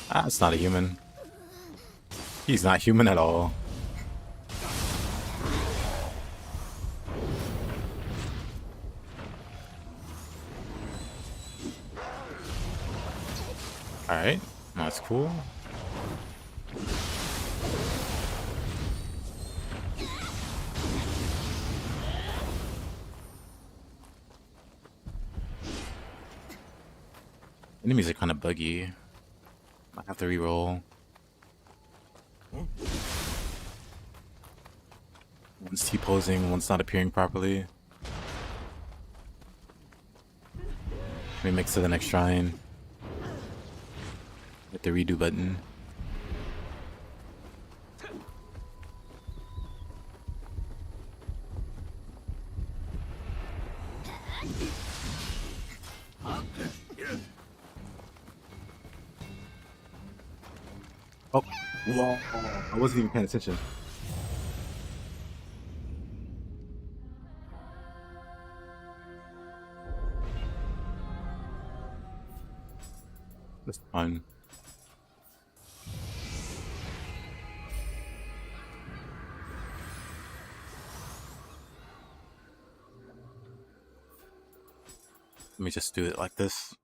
Ah, it's not a human. He's not human at all. Alright, that's cool. Enemies are kind of buggy. Might have to reroll. One's T-posing, one's not appearing properly. Let me mix to the next shrine. Hit the redo button. Oh, whoa. I wasn't even paying attention. That's fine. Let me just do it like this.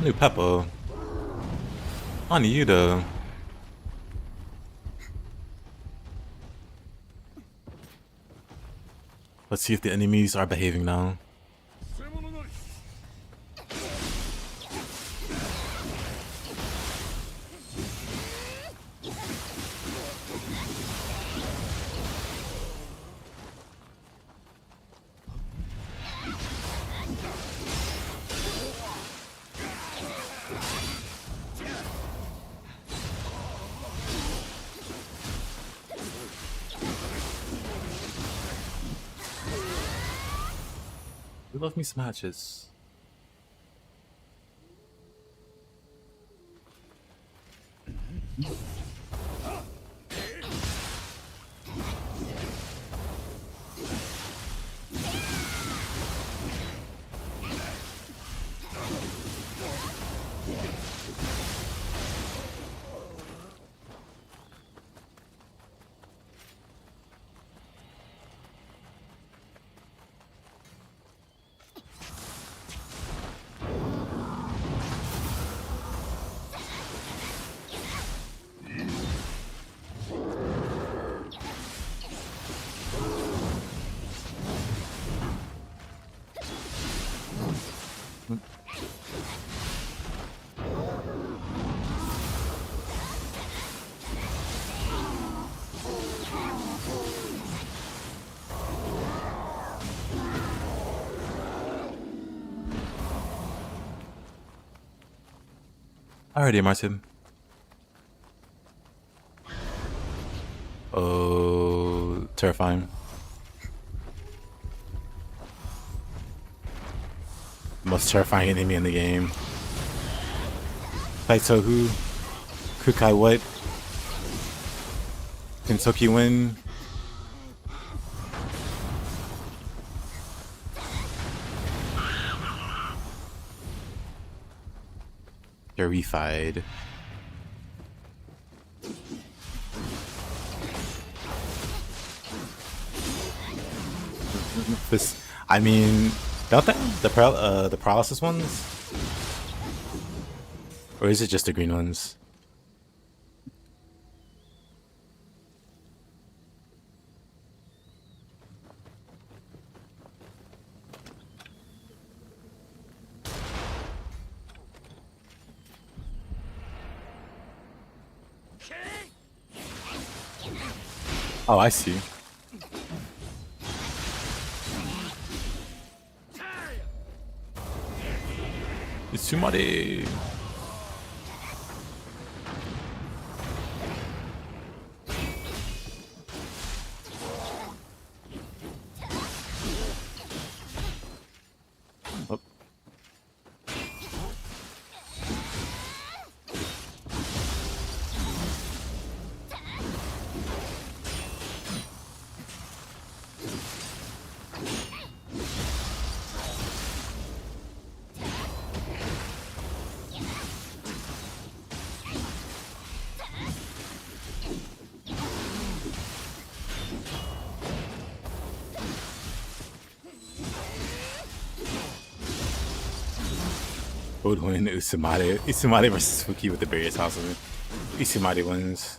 New Peppo. On you though. Let's see if the enemies are behaving now. We love me some hatches. Alrighty, Martin. Oh, terrifying. Most terrifying enemy in the game. Taitohu, Kukai what? Kentucky win. Terrified. This, I mean, don't they? The paralysis ones? Or is it just the green ones? Oh, I see. It's too muddy. Oh. Who would win? Usumade. Usumade versus Fuki with the Barriers House. Usumade wins.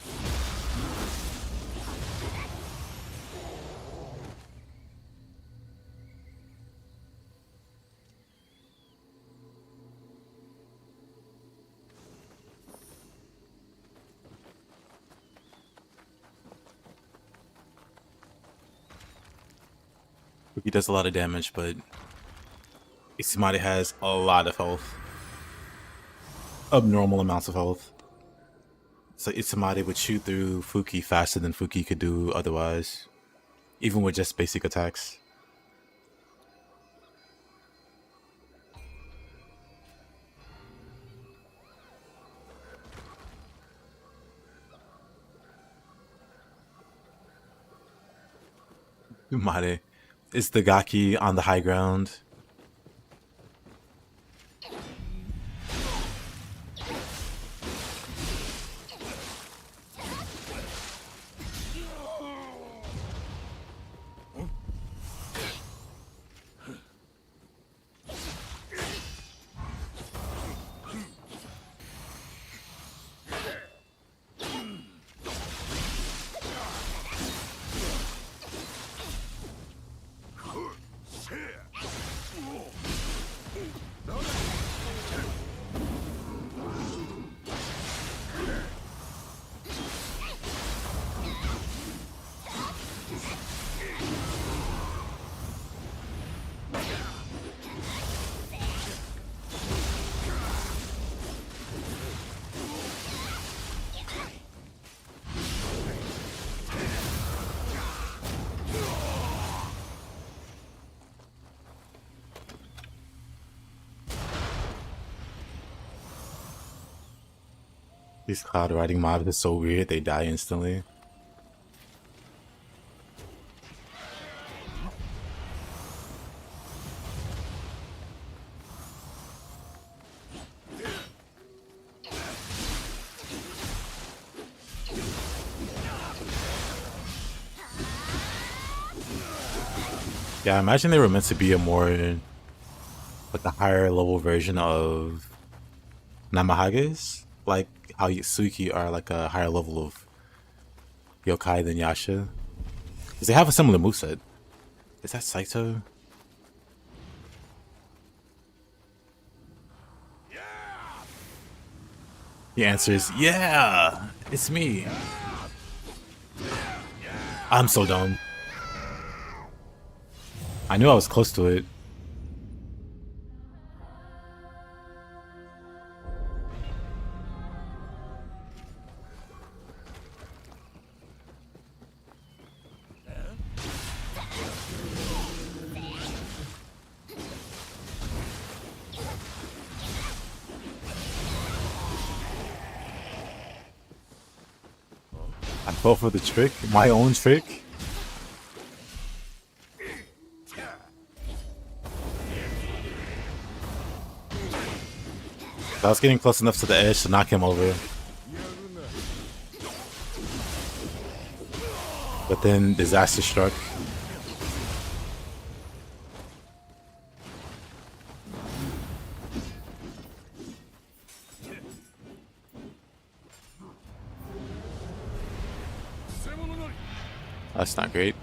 Fuki does a lot of damage, but Usumade has a lot of health. Abnormal amounts of health. So Usumade would shoot through Fuki faster than Fuki could do otherwise, even with just basic attacks. Usumade is the Gaki on the high ground. These cloud riding mobs are so weird, they die instantly. Yeah, I imagine they were meant to be a more, like a higher level version of Namahages. Like how Suiki are like a higher level of yokai than Yasha. Because they have a similar moveset. Is that Saito? He answers, yeah, it's me. I'm so dumb. I knew I was close to it. I fell for the trick, my own trick. I was getting close enough to the edge to knock him over. But then disaster struck. That's not great.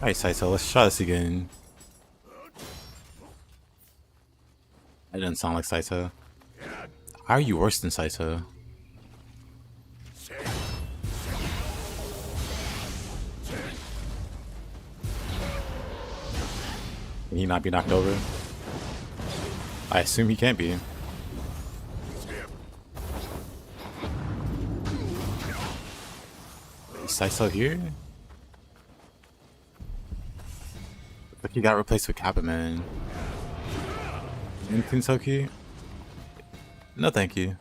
Alright, Saito, let's try this again. That doesn't sound like Saito. How are you worse than Saito? Can he not be knocked over? I assume he can't be. Is Saito here? Looks like he got replaced with Kappa Man. Anything Toki? No, thank you.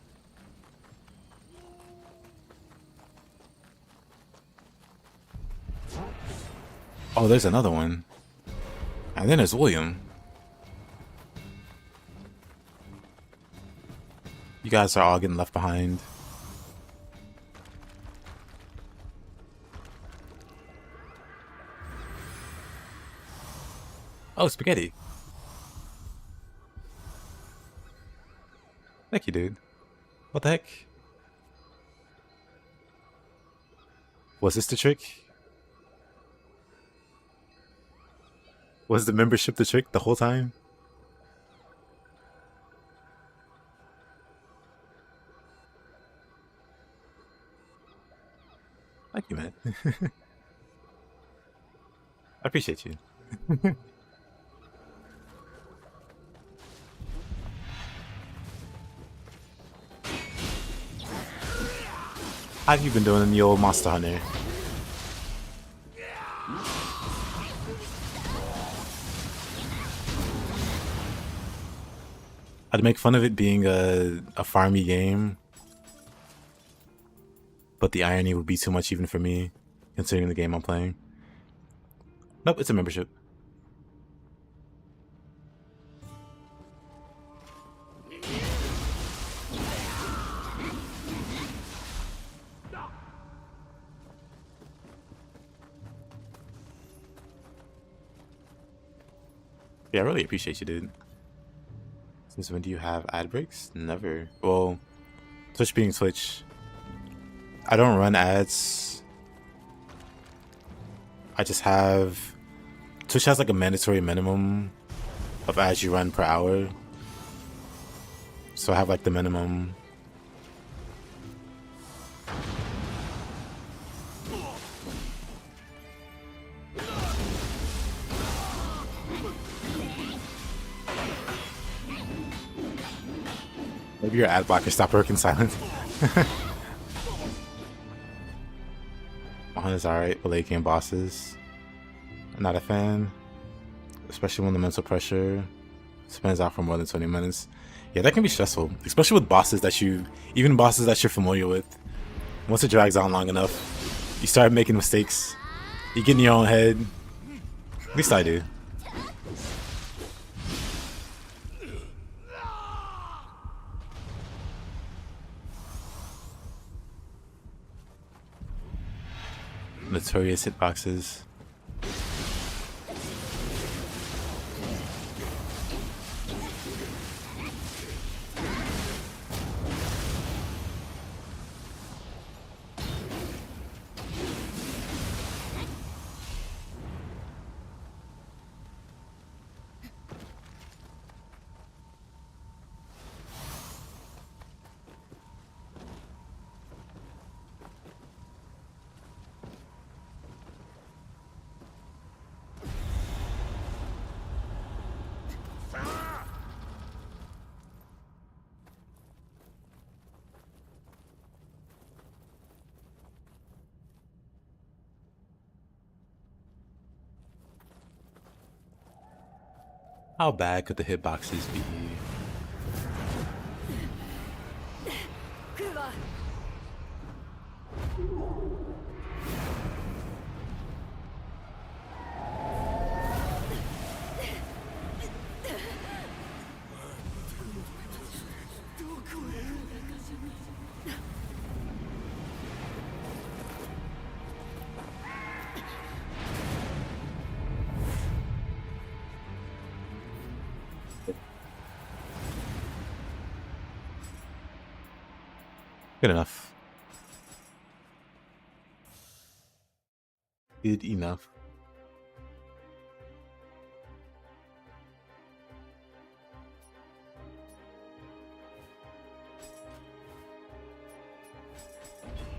Oh, there's another one. And then there's William. You guys are all getting left behind. Oh, spaghetti. Thank you, dude. What the heck? Was this the trick? Was the membership the trick the whole time? Thank you, man. I appreciate you. How have you been doing in the old Monster Hunter? I'd make fun of it being a farmy game, but the irony would be too much even for me, considering the game I'm playing. Nope, it's a membership. Yeah, I really appreciate you, dude. Since when do you have ad breaks? Never. Well, Twitch being Twitch, I don't run ads. I just have... Twitch has like a mandatory minimum of ads you run per hour. So I have like the minimum. Maybe your ad blocker stopped working silent. Is alright, but late game bosses. I'm not a fan. Especially when the mental pressure spans out for more than 20 minutes. Yeah, that can be stressful. Especially with bosses that even bosses that you're familiar with. Once it drags on long enough, you start making mistakes. You get in your own head. At least I do. Notorious hitboxes. How bad could the hitboxes be? Good enough. Good enough.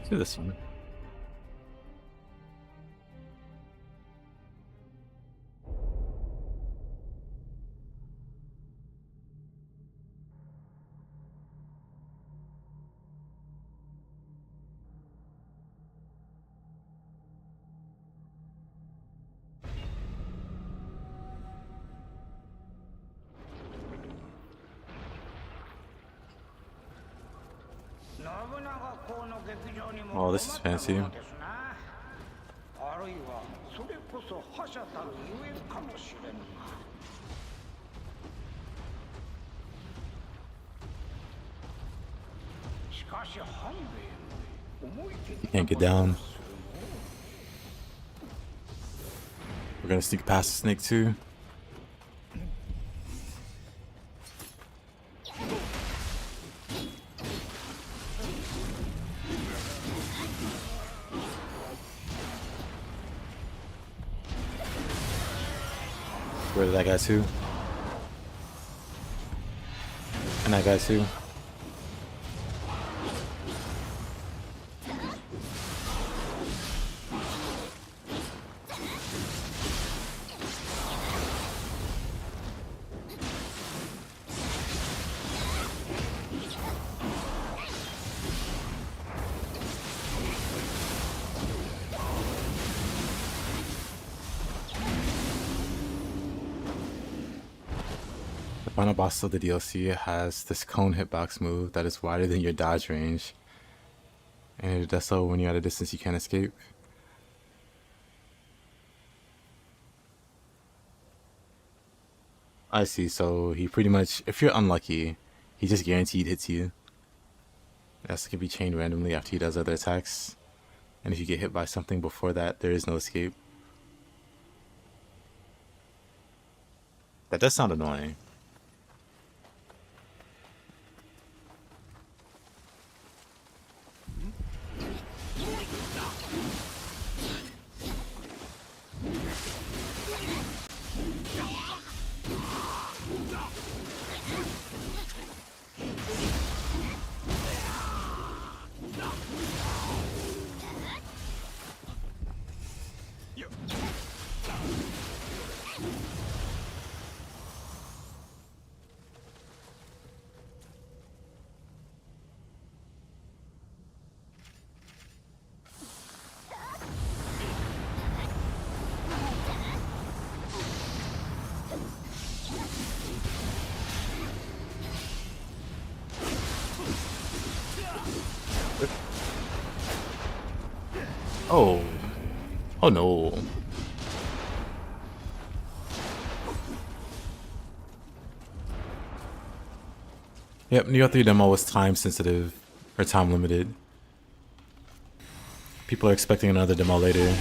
do this one. Oh, this is fancy. あるいはそれこそ覇者たるゆえんかもしれぬが。しかし半兵衛も思い切った Can't get down. We're gonna sneak past the snake too. Where did that guy too? And that guy too. The final boss of the DLC has this cone hitbox move that is wider than your dodge range. And it does so when you're at a distance you can't escape. I see, so he pretty much, if you're unlucky, he just guaranteed hits you. That's can be chained randomly after he does other attacks. And if you get hit by something before that, there is no escape. That does sound annoying. Oh. Oh no. Yep, Nioh 3 demo was time sensitive, or time limited. People are expecting another demo later.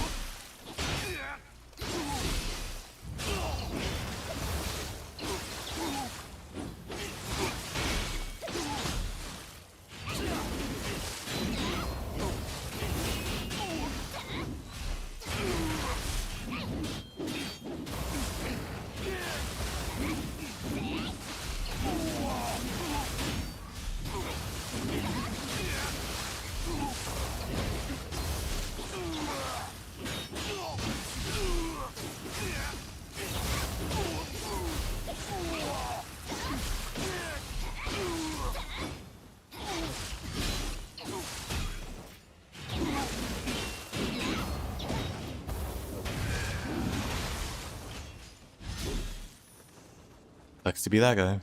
Likes to be that guy.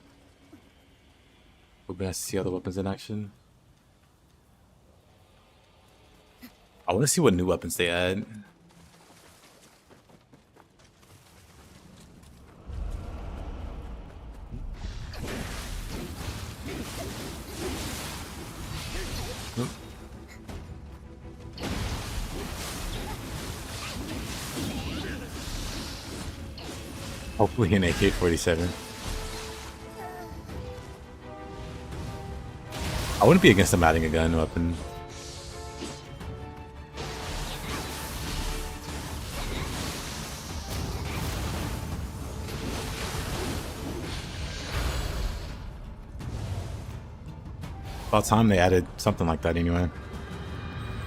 Would be nice to see other weapons in action. I want to see what new weapons they add. Hopefully an AK-47. I wouldn't be against them adding a gun weapon. About time they added something like that anyway.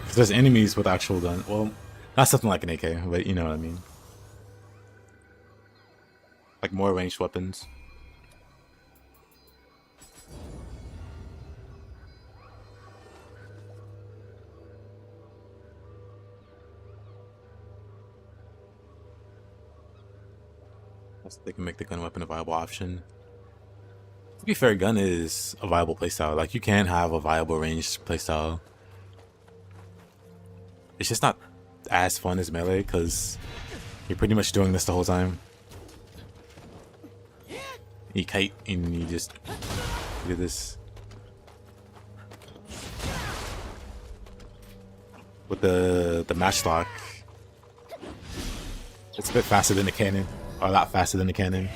'Cause there's enemies with actual gun. Well, not something like an AK, but you know what I mean. Like more ranged weapons. They can make the gun weapon a viable option. To be fair, gun is a viable playstyle. Like, you can have a viable ranged playstyle. It's just not as fun as melee because you're pretty much doing this the whole time. You kite and you just do this. With the matchlock, it's a bit faster than the cannon. Or a lot faster than the cannon.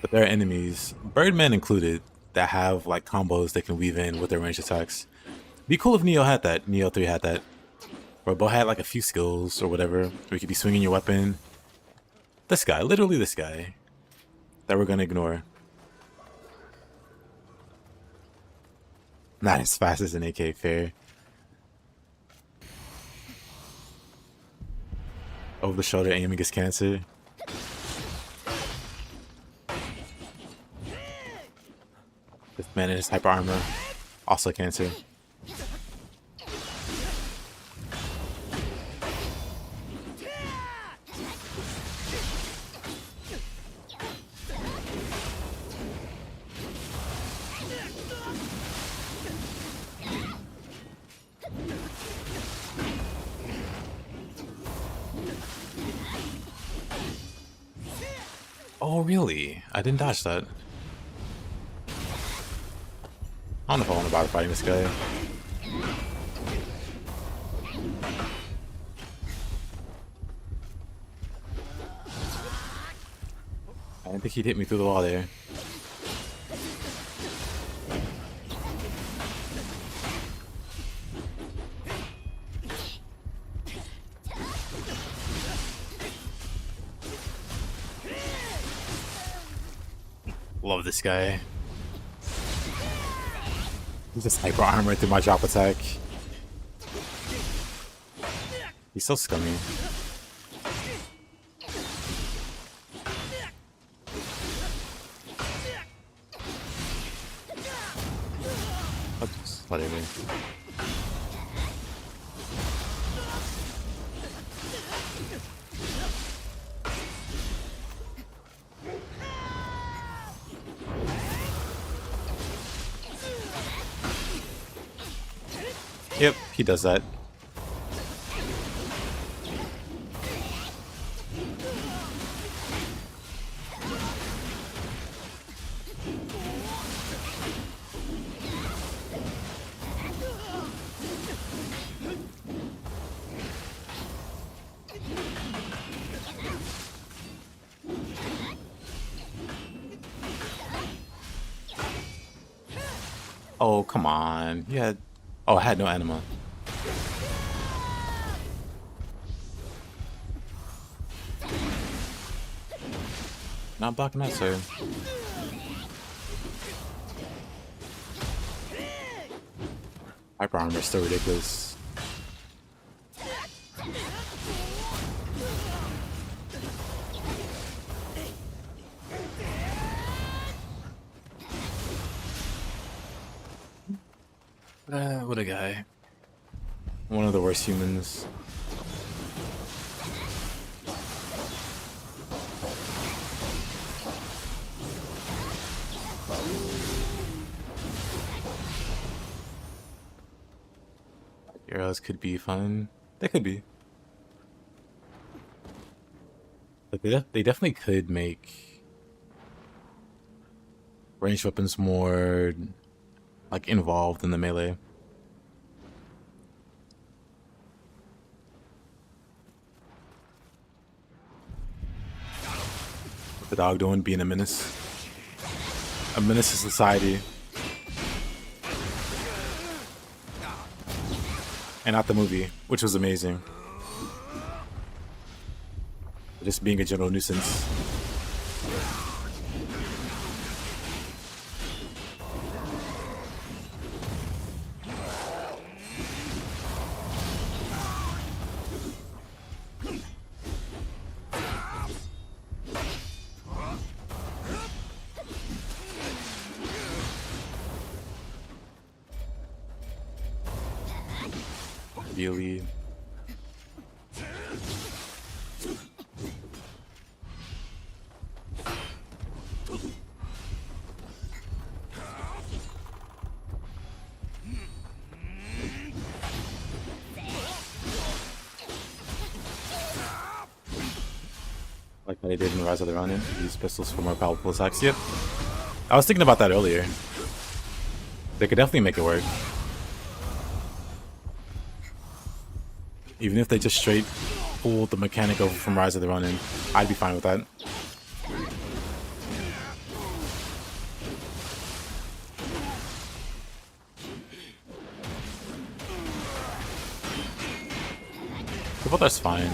But there are enemies, Birdman included, that have like combos they can weave in with their ranged attacks. Be cool if Nioh had that. Nioh 3 had that. Or both had like a few skills or whatever. Where you could be swinging your weapon. This guy, literally this guy. That we're gonna ignore. Not as fast as an AK, fair. Over the shoulder aim against cancer. This man in his hyper armor. Also cancer. Oh, really? I didn't dodge that. I don't know if I want to bother fighting this guy. I didn't think he'd hit me through the wall there. Love this guy. He's just hyper armor through my drop attack. He's so scummy. Oops, whatever. Yep, he does that. Oh, come on. Yeah. Oh, I had no anima. Not blocking that, sir. Hyper armor is still ridiculous. What a guy. One of the worst humans. Arrows could be fun. They could be. But they definitely could make ranged weapons more like involved in the melee. What's the dog doing? Being a menace. A menace to society. And not the movie, which was amazing. Just being a general nuisance. Really? Like how they did in Rise of the Ronin. Use pistols for more powerful attacks. Yep. I was thinking about that earlier. They could definitely make it work. Even if they just straight pull the mechanic over from Rise of the Ronin, I'd be fine with that. But that's fine.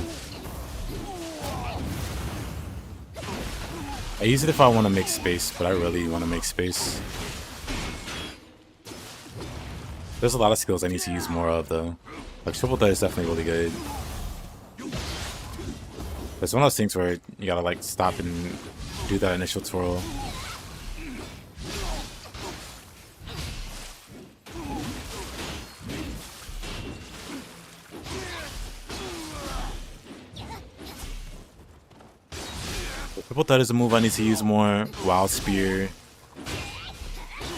I use it if I want to make space, but I really want to make space. There's a lot of skills I need to use more of, though. Like, triple threat is definitely really good. It's one of those things where you gotta, like, stop and do that initial twirl. Triple threat is a move I need to use more. Wild Spear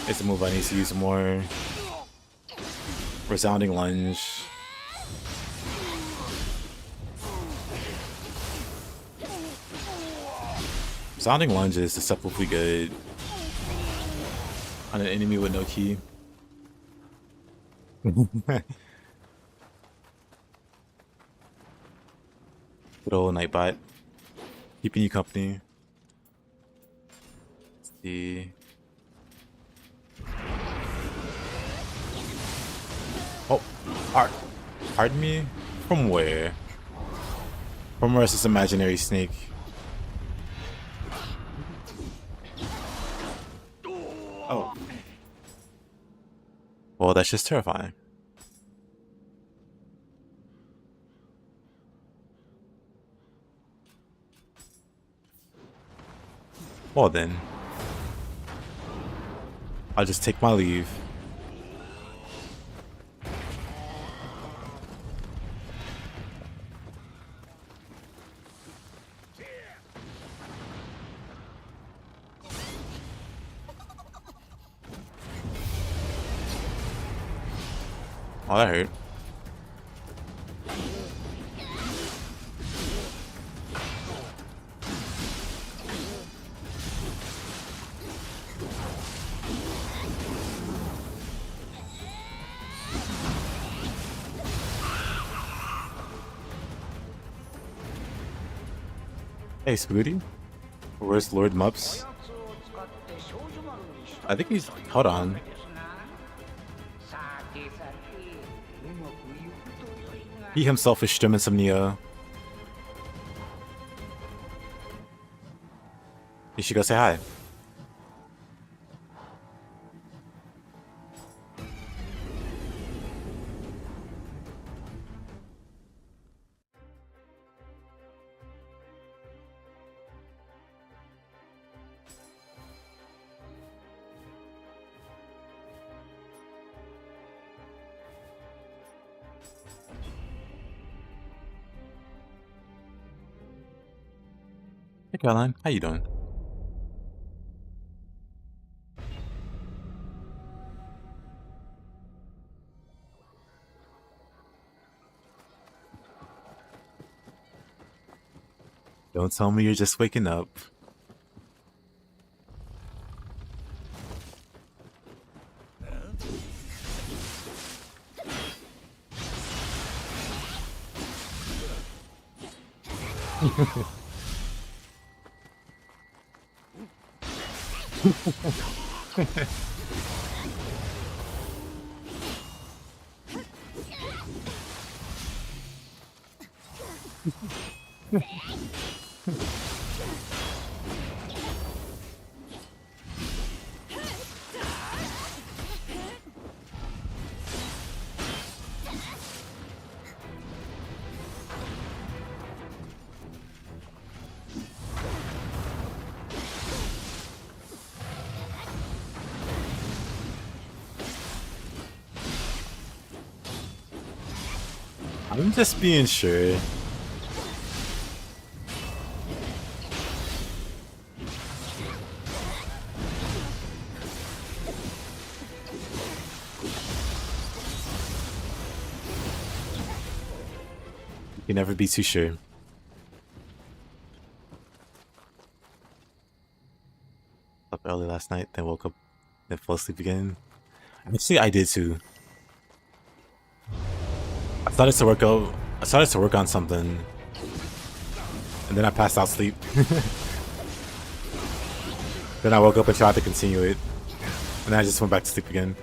is a move I need to use more. Resounding Lunge. Resounding Lunge is deceptively good on an enemy with no key. Good old Nightbot. Keeping you company. Let's see. Oh, pardon me? From where? From where is this imaginary snake? Oh. Well, that's just terrifying. Well then. I'll just take my leave. Oh, that hurt. Hey, Spooty. Where's Lord Mups? I think he's... Hold on. He himself is streaming some Nioh. You should go say hi. Hey Caroline, how you doing? Don't tell me you're just waking up. I'm just being sure. You can never be too sure. Slept early last night, then woke up, then fell asleep again. Actually, I did too. I started to work out. I started to work on something, and then I passed out sleep. Then I woke up and tried to continue it, and then I just went back to sleep again.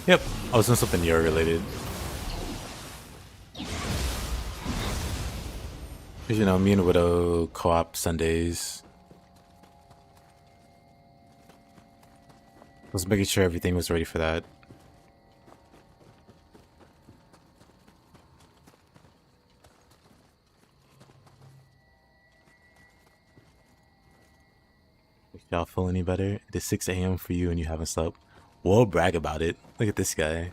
Yep, I was doing something Nioh related. Cause you know, me and Widow co-op Sundays. I was making sure everything was ready for that. If y'all feel any better, it is 6 a.m. for you and you haven't slept. We'll brag about it. Look at this guy.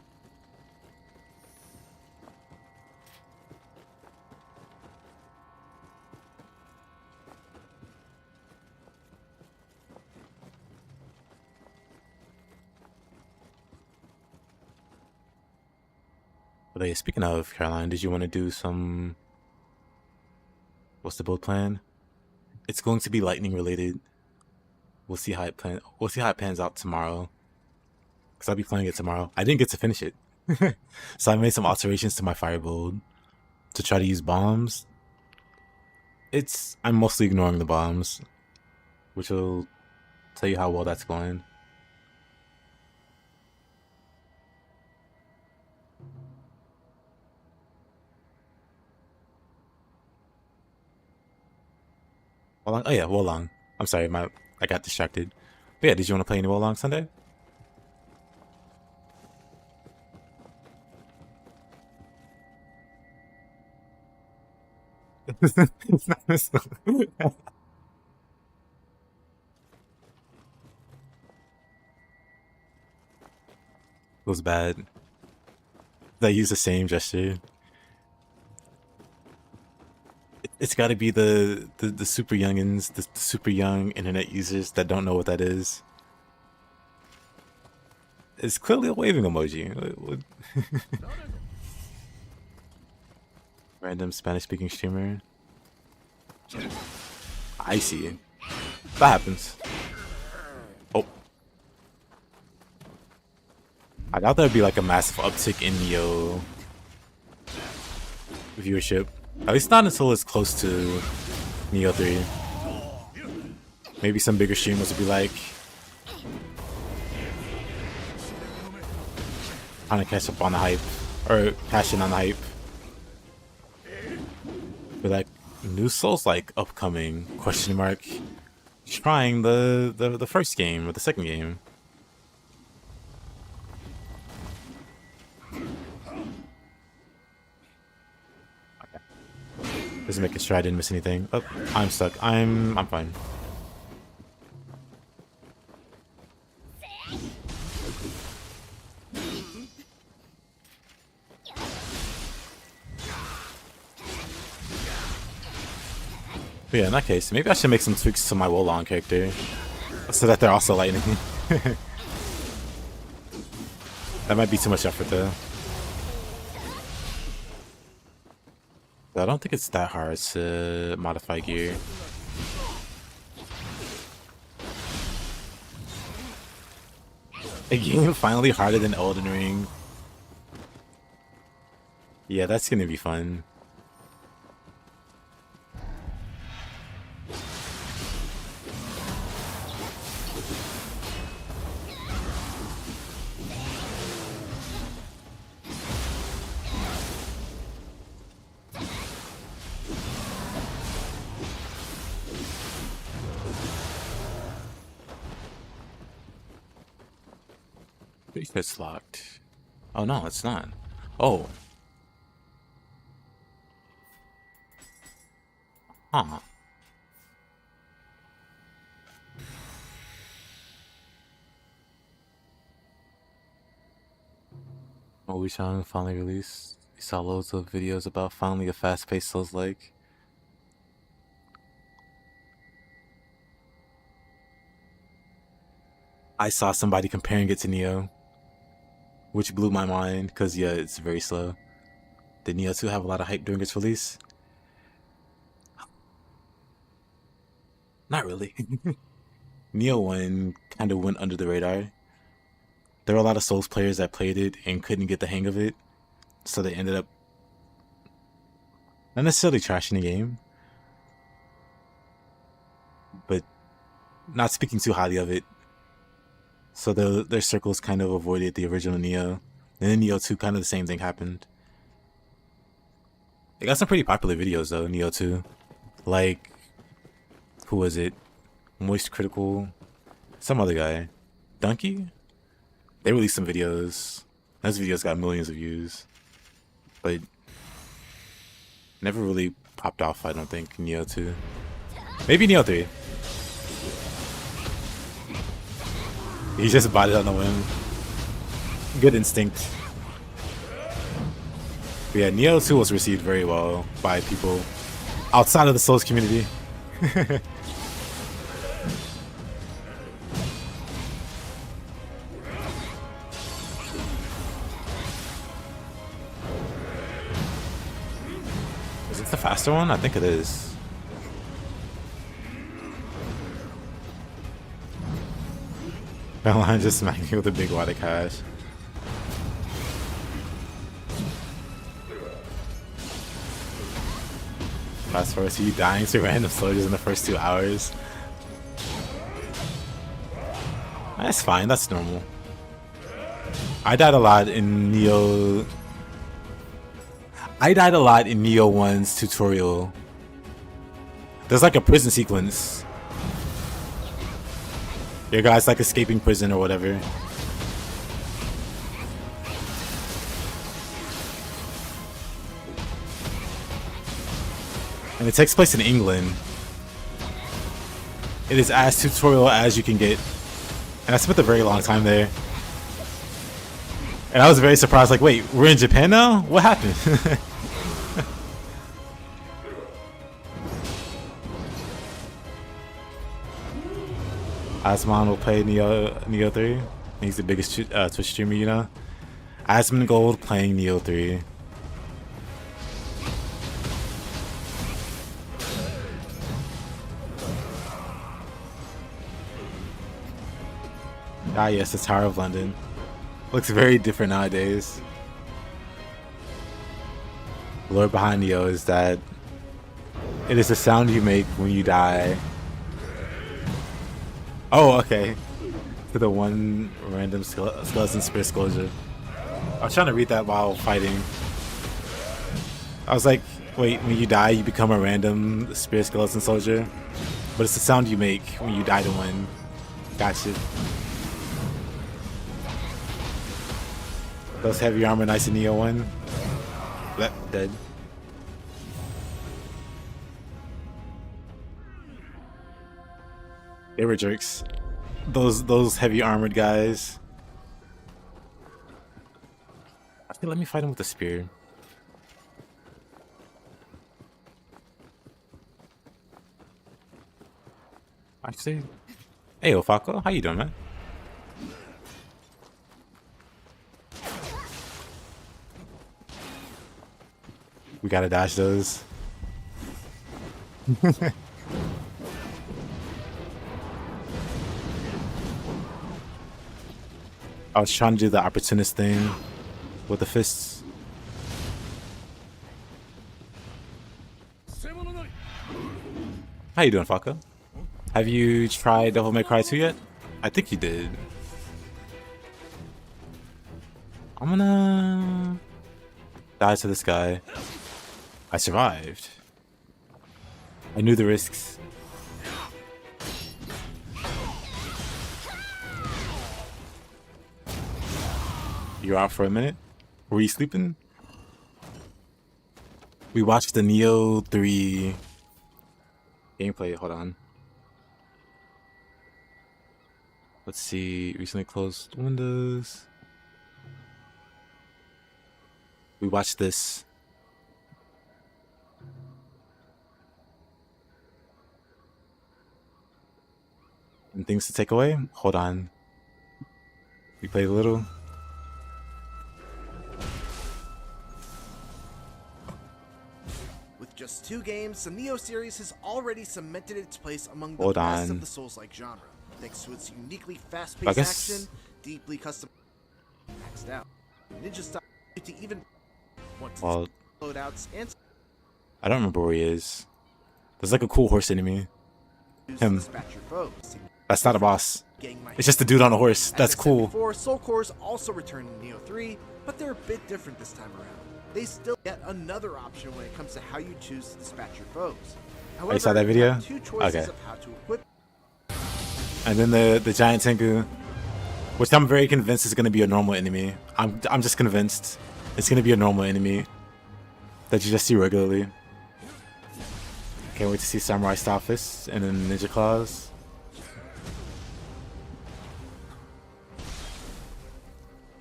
But hey, speaking of Caroline, did you want to do some... What's the build plan? It's going to be lightning related. We'll see how it pans out tomorrow. Because I'll be playing it tomorrow. I didn't get to finish it. So I made some alterations to my fire build to try to use bombs. I'm mostly ignoring the bombs, which will tell you how well that's going. Wolong? Oh yeah, Wolong. I'm sorry, I got distracted. But yeah, did you want to play any Wolong Sunday? It was bad. They use the same gesture. It's got to be the super youngins, the super young internet users that don't know what that is. It's clearly a waving emoji. Random Spanish-speaking streamer. I see. That happens. Oh. I thought there'd be like a massive uptick in Nioh viewership. At least not until it's close to Nioh 3. Maybe some bigger streamers would be like trying to catch up on the hype. Or cash in on the hype. Be like, new Souls-like upcoming, question mark. Trying the first game or the second game. Just making sure I didn't miss anything. Oh, I'm stuck. I'm fine. But yeah, in that case, maybe I should make some tweaks to my Wolong character so that they're also lightning. That might be too much effort though. I don't think it's that hard to modify gear. A game finally harder than Elden Ring. Yeah, that's gonna be fun. It's locked. Oh no, it's not. Oh. Huh. Oh, we saw finally released. We saw loads of videos about finally a fast-paced Souls-like. I saw somebody comparing it to Nioh, which blew my mind, because yeah, it's very slow. Did Nioh 2 have a lot of hype during its release? Not really. Nioh 1 kind of went under the radar. There were a lot of Souls players that played it and couldn't get the hang of it, so they ended up not necessarily trashing the game, but not speaking too highly of it. So their circles kind of avoided the original Nioh. And then Nioh 2, kind of the same thing happened. It got some pretty popular videos though, Nioh 2. Like, who was it? Moist Critical, some other guy. Donkey? They released some videos. Those videos got millions of views. But never really popped off, I don't think, Nioh 2. Maybe Nioh 3. He just bought it on the whim. Good instinct. But yeah, Nioh 2 was received very well by people outside of the Souls community. Is it the faster one? I think it is. Valheim just smacking me with a big wad of cash. Fast forward to you dying to random soldiers in the first 2 hours. That's fine, that's normal. I died a lot in Nioh 1's tutorial. There's like a prison sequence. Your guy's like escaping prison or whatever. And it takes place in England. It is as tutorial as you can get. And I spent a very long time there. And I was very surprised, like, wait, we're in Japan now? What happened? Asmon will play Nioh 3. He's the biggest Twitch streamer, you know. Asmon Gold playing Nioh 3. Ah yes, the Tower of London. Looks very different nowadays. The lore behind Nioh is that it is the sound you make when you die. Oh, okay. To the one random skeleton spirit disclosure. I was trying to read that while fighting. I was like, wait, when you die, you become a random spirit skeleton soldier. But it's the sound you make when you die to one. Gotcha. Those heavy armor knights in Nioh 1. Dead. They were jerks. Those heavy armored guys. Okay, let me fight him with a spear. Actually, hey Ofako, how you doing, man? We gotta dash those. I was trying to do the opportunist thing with the fists. How you doing, Falco? Have you tried Devil May Cry 2 yet? I think you did. I'm gonna die to this guy. I survived. I knew the risks. You're out for a minute? Were you sleeping? We watched the Nioh 3 gameplay. Hold on. Let's see. Recently closed windows. We watched this. And things to take away? Hold on. We played a little. With just 2 games, the Nioh series has already cemented its place among the Hold best on. of the Souls-like genre, thanks to its uniquely I fast-paced guess- action, deeply custom maxed out, ninja style to even want to Well, loadouts and I don't remember where he is. There's like a cool horse enemy. use Him. to dispatch your foes. That's not a boss. Getting my It's just a dude on a horse. As That's I said cool. Before, Soul Cores also returned in Nioh 3, but they're a bit different this time around. They still get another option when it comes to how you choose to dispatch your foes. However, saw that you video? have 2 choices Okay. of how to equip. And then the giant Tengu, which I'm very convinced is gonna be a normal enemy. I'm just convinced it's gonna be a normal enemy that you just see regularly. Can't wait to see Samurai Style Fists and then Ninja Claws.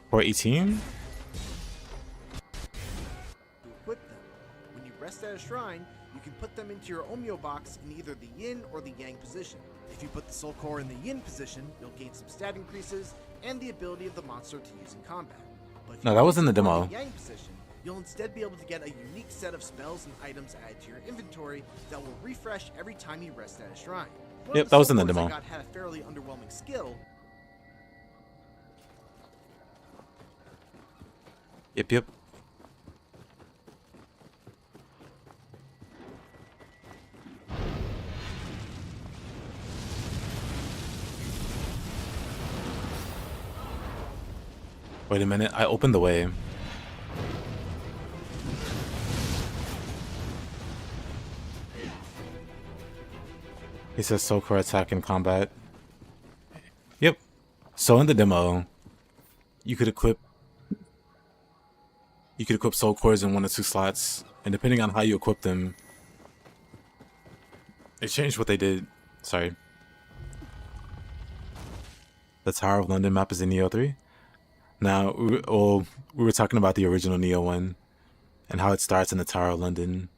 For 18? To equip them. When you rest at a shrine, you can put them into your Omyo box in either the yin or the yang position. If you put the soul core in the yin position, you'll gain some stat increases and the ability of the monster to use in combat. But if No, you that put was in the core demo. yang position, you'll instead be able to get a unique set of spells and items added to your inventory that will refresh every time you rest at a shrine. One of Yep, the that was soul in the cores I demo. got had a fairly underwhelming skill. Yep. Wait a minute, I opened the way. He says soul core attack in combat. Yep. So in the demo, you could equip soul cores in 1 or 2 slots, and depending on how you equip them, it changed what they did. Sorry. The Tower of London map is in Nioh 3. Now, we were talking about the original Nioh 1 and how it starts in the Tower of London.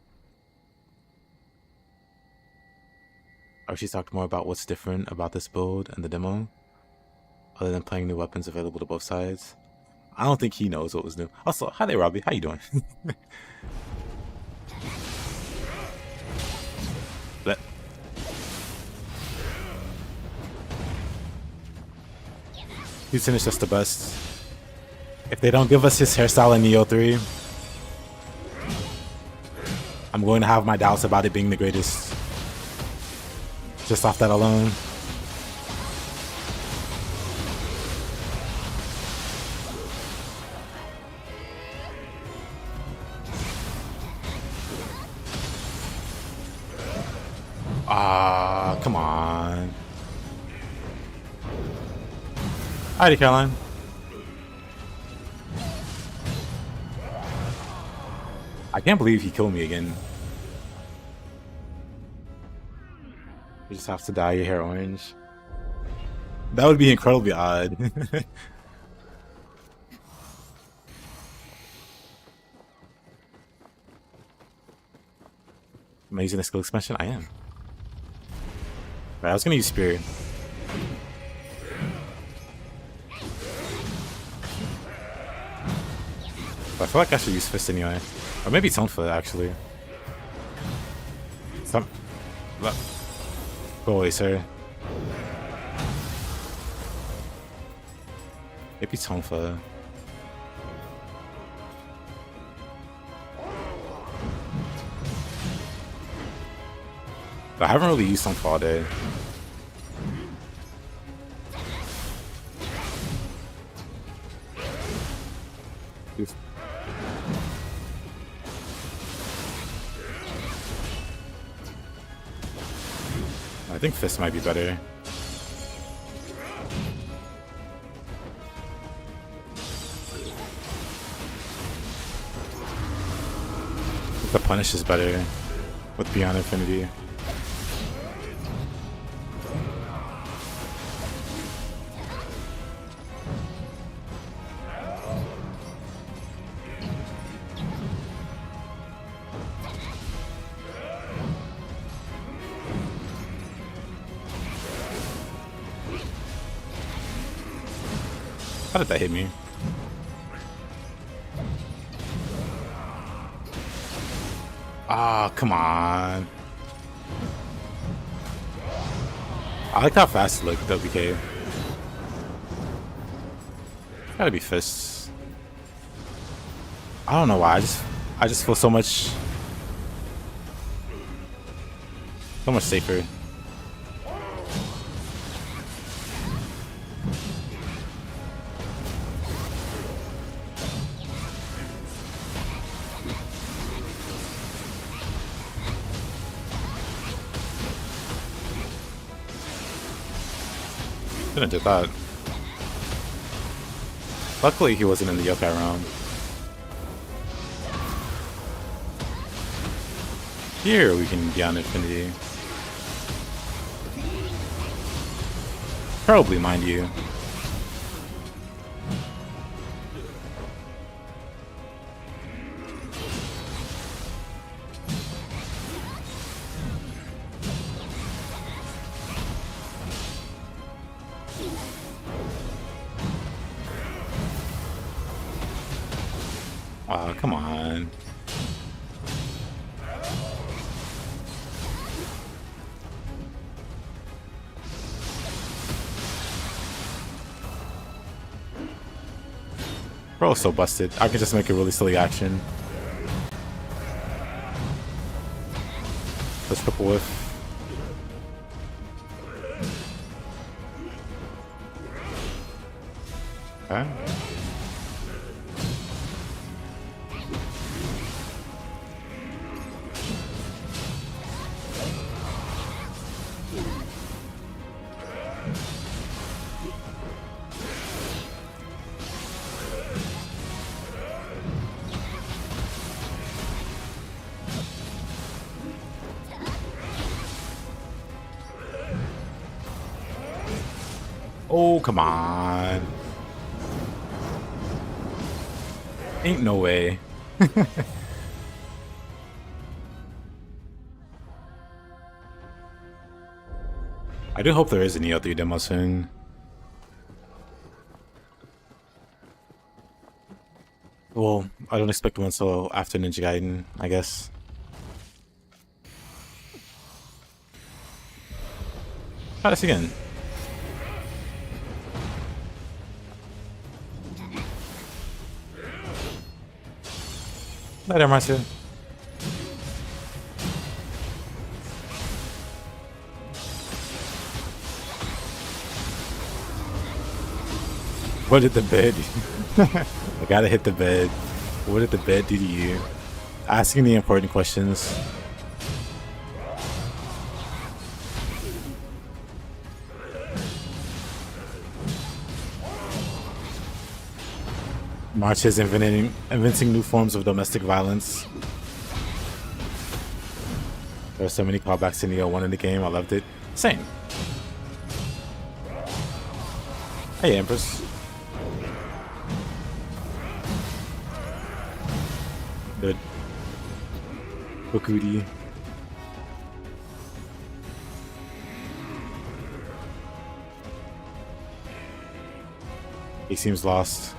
Or she talked more about what's different about this build and the demo, other than playing new weapons available to both sides. I don't think he knows what was new. Also, hi there, Robbie. How you doing? But he's finished us the best. If they don't give us his hairstyle in Nioh 3, I'm going to have my doubts about it being the greatest. Just off that alone. Ah, come on. Alrighty, Caroline. I can't believe he killed me again. You just have to dye your hair orange. That would be incredibly odd. Am I using a skill expansion? I am. Right, I was gonna use Spirit. But I feel like I should use Fist anyway. Or maybe Tonefoot, actually. Go away, sir. Maybe Tonefoot. I haven't really used Stomp all day. Oof. I think Fist might be better. The Punish is better with Beyond Infinity. How did that hit me? Ah, come on. I like how fast it looked, WK. Gotta be Fists. I don't know why. I just feel so much safer. Didn't do that. Luckily he wasn't in the yokai round. Here we can Beyond Infinity. Probably, mind you. Aw, come on. Bro's so busted. I could just make a really silly action. Let's triple whiff. Okay. Oh, come on. Ain't no way. I do hope there is a Nioh 3 demo soon. Well, I don't expect one so after Ninja Gaiden, I guess. Try this again. Later, Marcia. What did the bed? I gotta hit the bed. What did the bed do to you? Asking the important questions. March is inventing new forms of domestic violence. There are so many callbacks to Nioh 1 in the game. I loved it. Same. Hey, Empress. Good. Bokudi. He seems lost.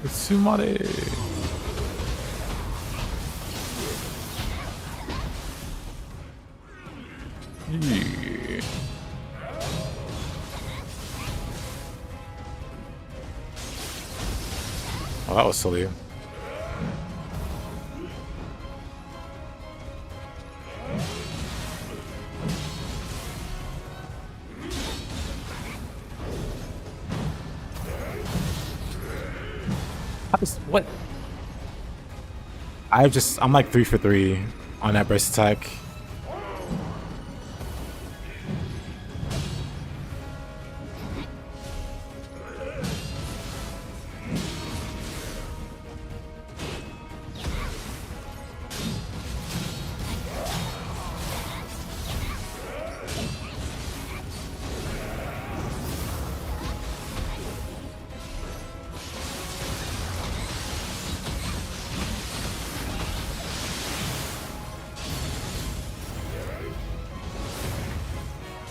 Sumare. Yeah. Oh, that was silly. What? I'm like 3 for 3 on that burst attack.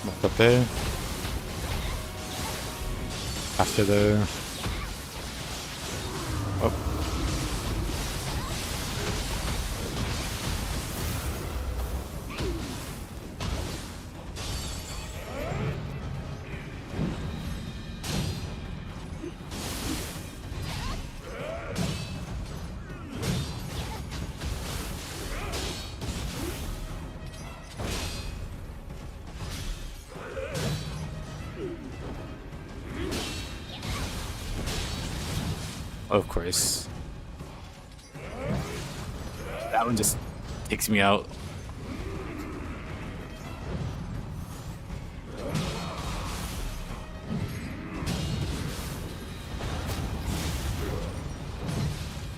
Back up there. After the... Oh. Of course. That one just takes me out.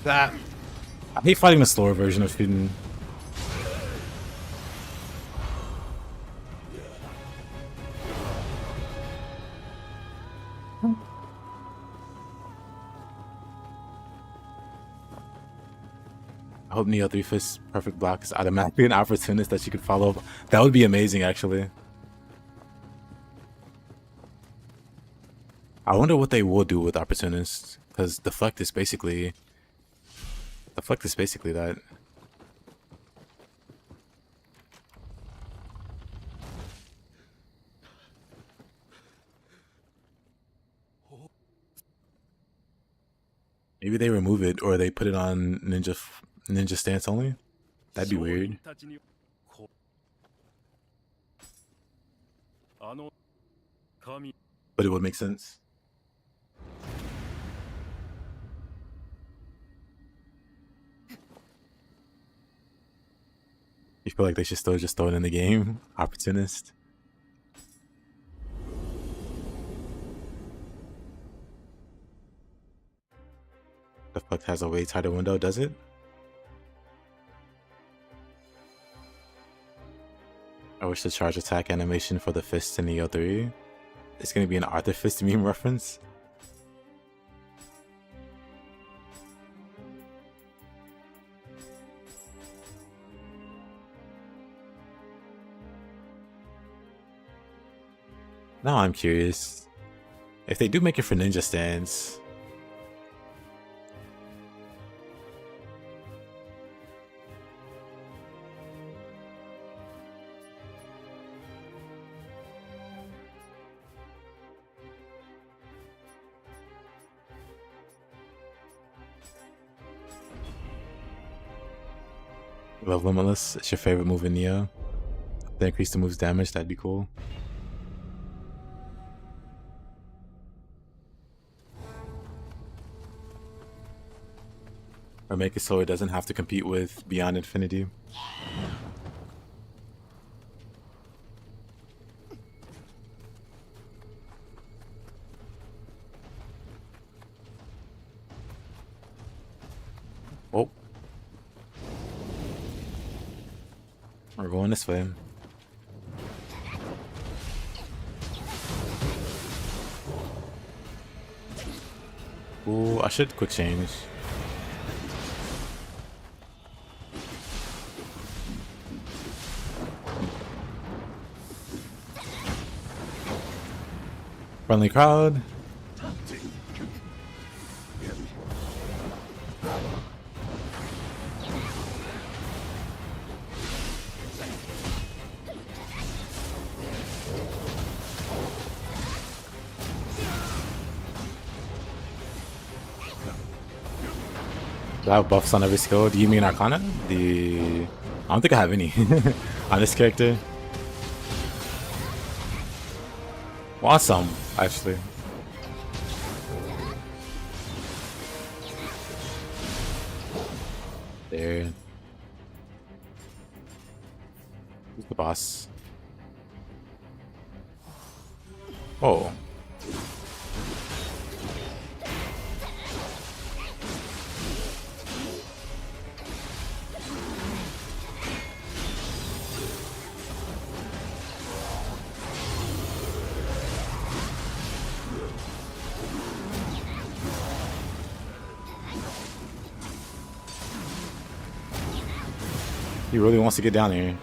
That. I hate fighting the slower version of Hidden. I hope Nioh 3 Fist Perfect Block is automatically an opportunist that you could follow up. That would be amazing, actually. I wonder what they will do with opportunists, because deflect is basically that. Maybe they remove it or they put it on ninja stance only. That'd be weird. But it would make sense. You feel like they should still just throw it in the game? Opportunist. The fuck has a way tighter window, does it? I wish the charge attack animation for the fist in Nioh 3. It's gonna be an Arthur Fist meme reference. Now I'm curious. If they do make it for ninja stance, Love Limitless, it's your favorite move in Nioh. If they increase the move's damage, that'd be cool. Or make it so it doesn't have to compete with Beyond Infinity. Oh. We're going this way. Ooh, I should quick change. Friendly crowd. Do I have buffs on every skill? Do you mean Arcana? I don't think I have any on this character. Well, some, actually. There. Who's the boss? Oh. He really wants to get down here.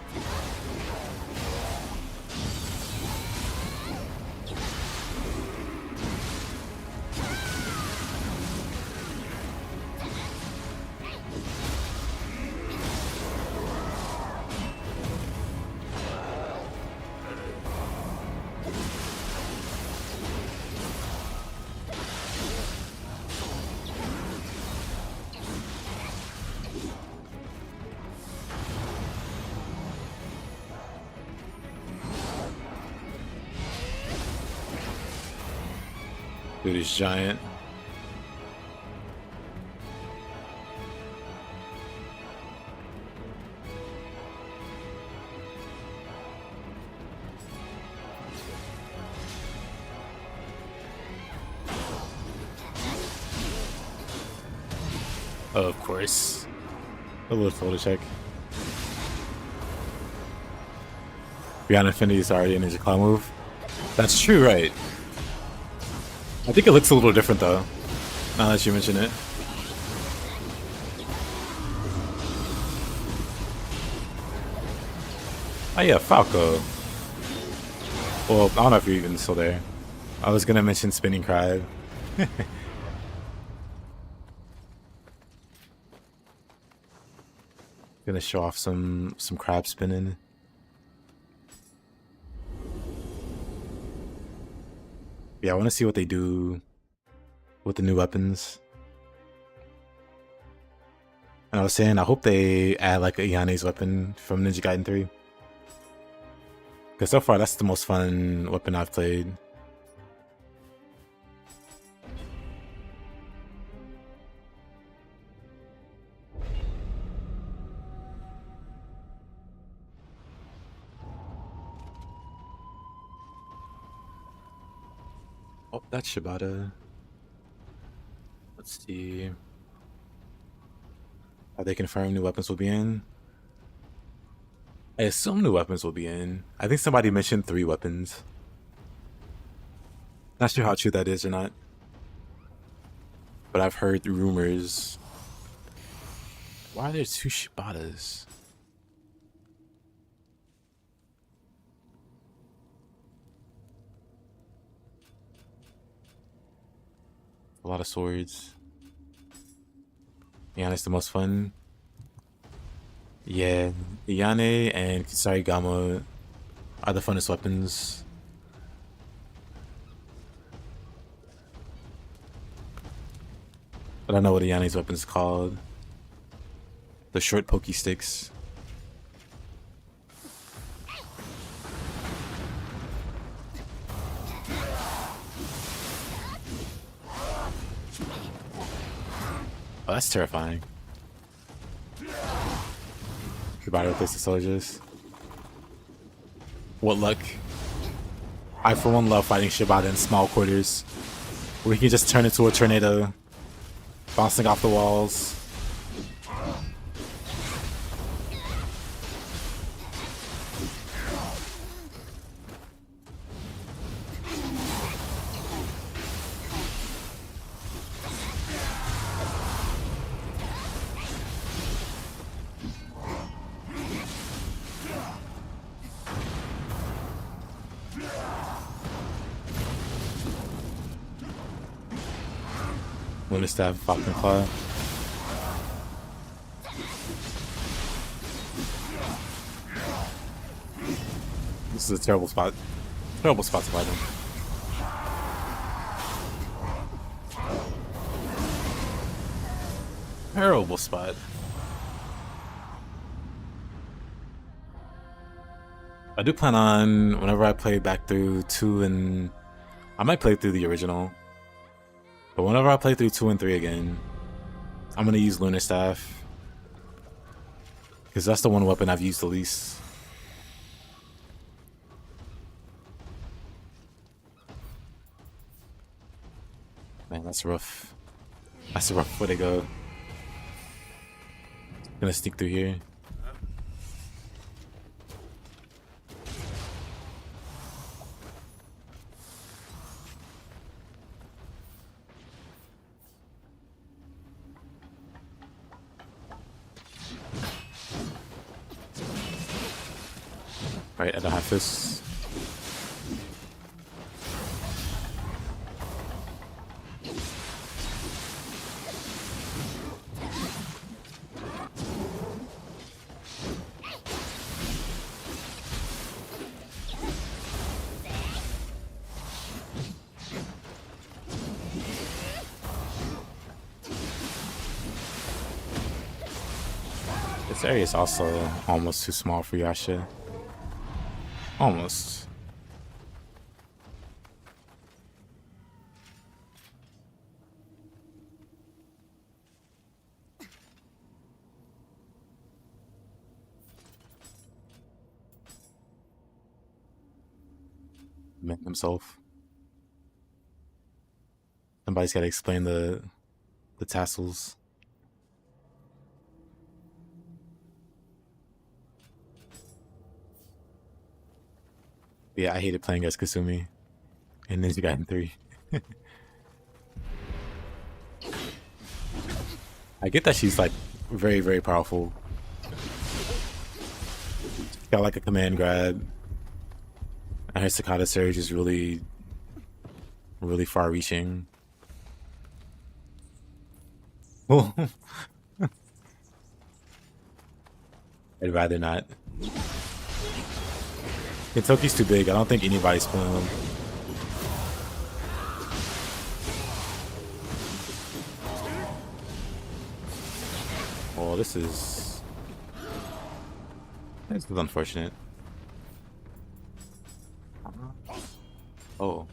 Dude is giant. Of course. A little photo check. Beyond Infinity is already a Ninja Cloud move. That's true, right? I think it looks a little different though, now that you mention it. Oh yeah, Falco. Well, I don't know if you're even still there. I was gonna mention Spinning Crab. Gonna show off some crab spinning. Yeah, I want to see what they do with the new weapons. And I was saying, I hope they add like Iane's weapon from Ninja Gaiden 3. Because so far, that's the most fun weapon I've played. Oh, that's Shibata. Let's see. Have they confirmed new weapons will be in? I assume new weapons will be in. I think somebody mentioned 3 weapons. Not sure how true that is or not. But I've heard rumors. Why are there 2 Shibatas? A lot of swords. Iane's the most fun. Yeah, Iane and Kisarigama are the funnest weapons. But I don't know what Iane's weapon is called. The short pokey sticks. Oh, that's terrifying. Goodbye to replace the soldiers. What luck. I for one love fighting Shibata in small quarters, where he can just turn into a tornado, bouncing off the walls. Lunar Staff, Falcon Claw. This is a terrible spot. Terrible spot to fight him. terrible spot. I do plan on, whenever I play back through 2 and... I might play through the original. But whenever I play through 2 and 3 again, I'm gonna use Lunar Staff. Because that's the one weapon I've used the least. Man, that's rough. That's a rough way to go. Gonna sneak through here. Right, I don't have this. This area is also almost too small for Yasha. Almost. Man himself. Somebody's got to explain the tassels. Yeah, I hated playing as Kasumi in Ninja Gaiden 3. I get that she's like very, very powerful. She's got like a command grab. And her Sakata surge is really, really far reaching. Oh. I'd rather not. Kentucky's too big. I don't think anybody's pulling him. Oh, this is unfortunate. Oh.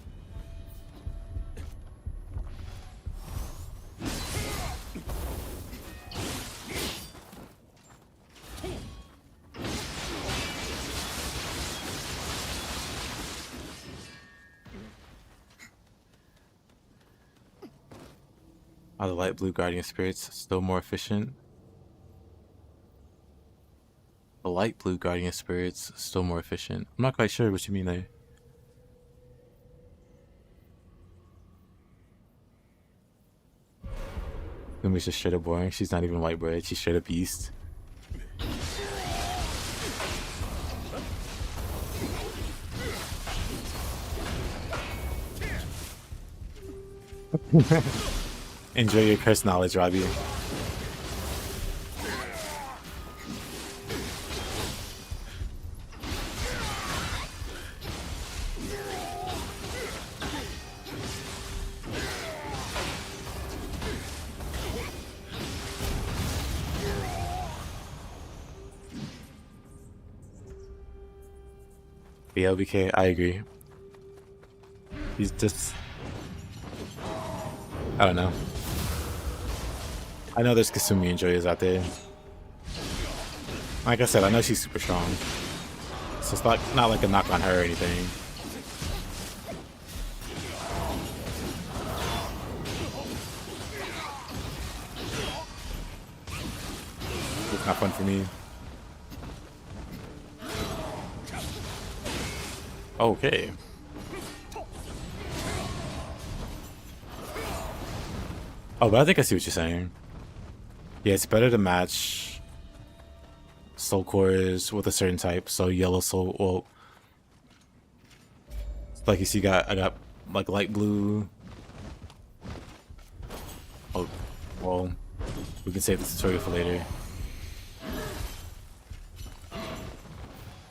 Are the light blue guardian spirits still more efficient? The light blue guardian spirits still more efficient. I'm not quite sure what you mean there. Lumi's just straight up boring. She's not even white bread. She's straight up yeast. Enjoy your curse knowledge, Robbie. Yeah, LBK, I agree. He's just... I don't know. I know there's Kasumi enjoyers out there. Like I said, I know she's super strong. So it's not like a knock on her or anything. It's not fun for me. Okay. Oh, but I think I see what you're saying. Yeah, it's better to match soul cores with a certain type. So yellow soul, well, like you see, I got like light blue. Oh, well, we can save the tutorial for later.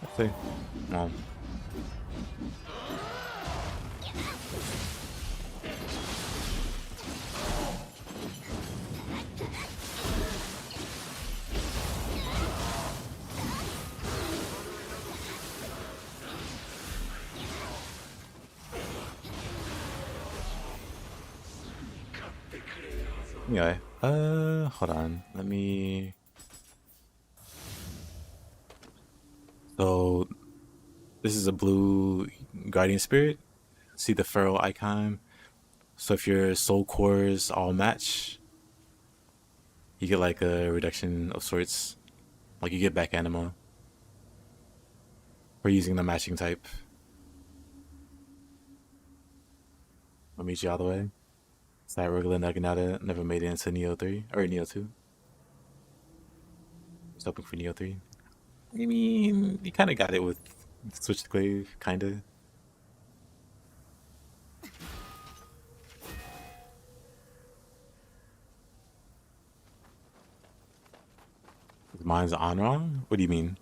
Let's see. Well. Anyway, hold on. Let me. So this is a blue guardian spirit. See the feral icon. So if your soul cores all match, you get like a reduction of sorts. Like you get back anima for using the matching type. I'll meet you all the way. Side regular Naginata never made it into Nioh 3 or Nioh 2. Just hoping for Nioh 3. I mean, you kind of got it with Switch the Glaive, kind of. Mine's on wrong? What do you mean?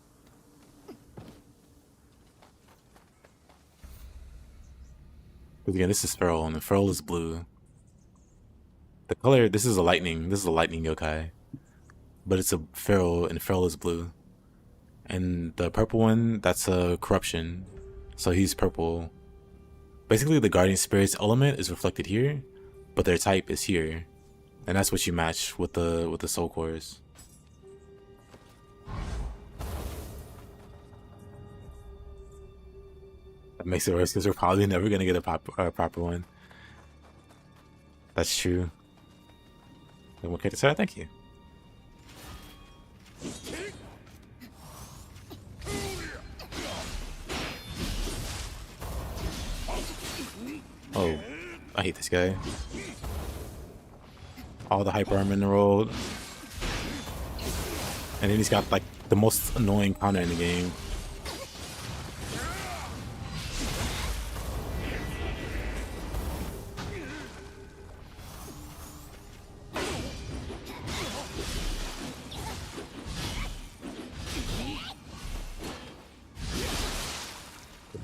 Because again, this is Feral, and the Feral is blue. The color, this is a lightning. This is a lightning yokai. But it's a Feral, and Feral is blue. And the purple one, that's a corruption. So he's purple. Basically, the Guardian Spirit's element is reflected here, but their type is here. And that's what you match with the soul cores. That makes it worse because we're probably never gonna get a proper one. That's true. Okay, sir, thank you. Oh, I hate this guy. All the hyper armor in the world. And then he's got like the most annoying counter in the game.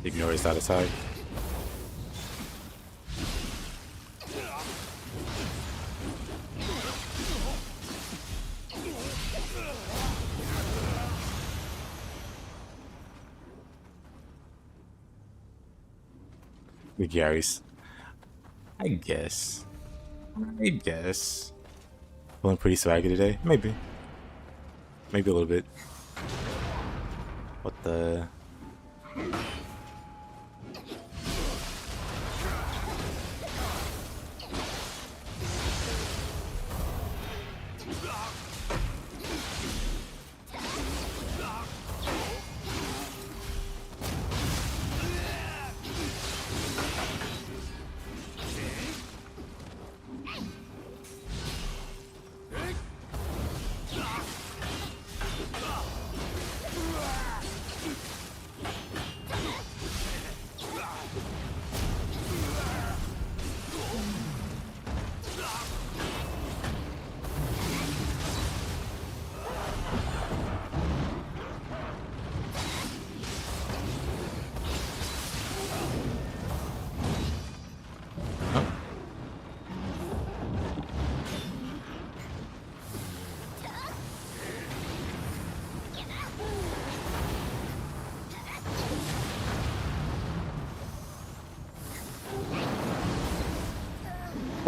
Ignores that aside. The Gary's. I guess. Feeling pretty swaggy today? Maybe. Maybe a little bit. What the...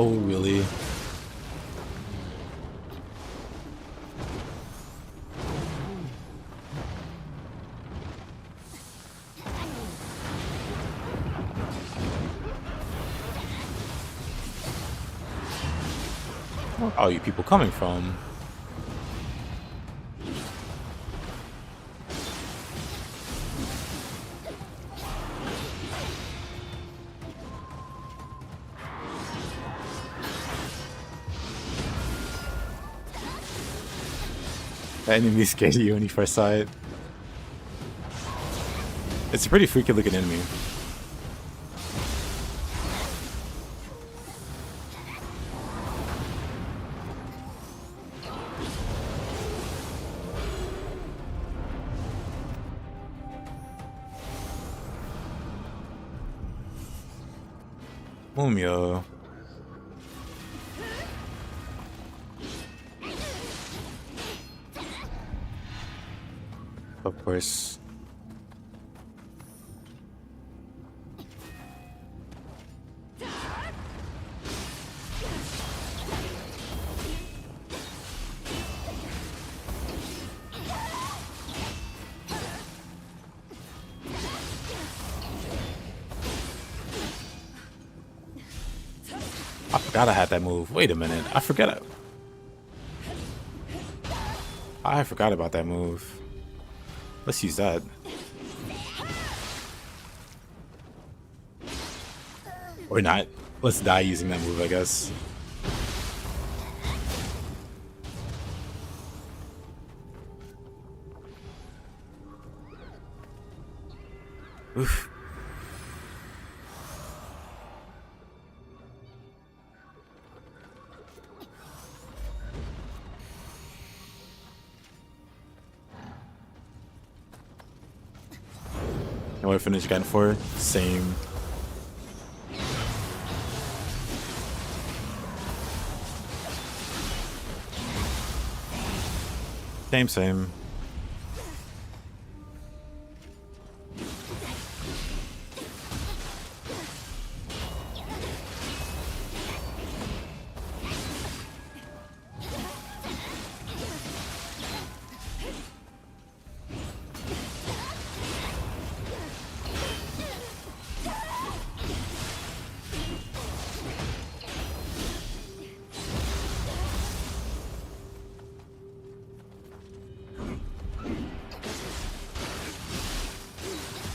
Oh, really? Where are you people coming from? The enemy scared you when you first saw it. It's a pretty freaky looking enemy. Mumio. Of course. forgot I had that move. Wait a minute. I forgot it. I forgot about that move. Let's use that. Or not. Let's die using that move, I guess. Oof. And what finish again for? Same. Same.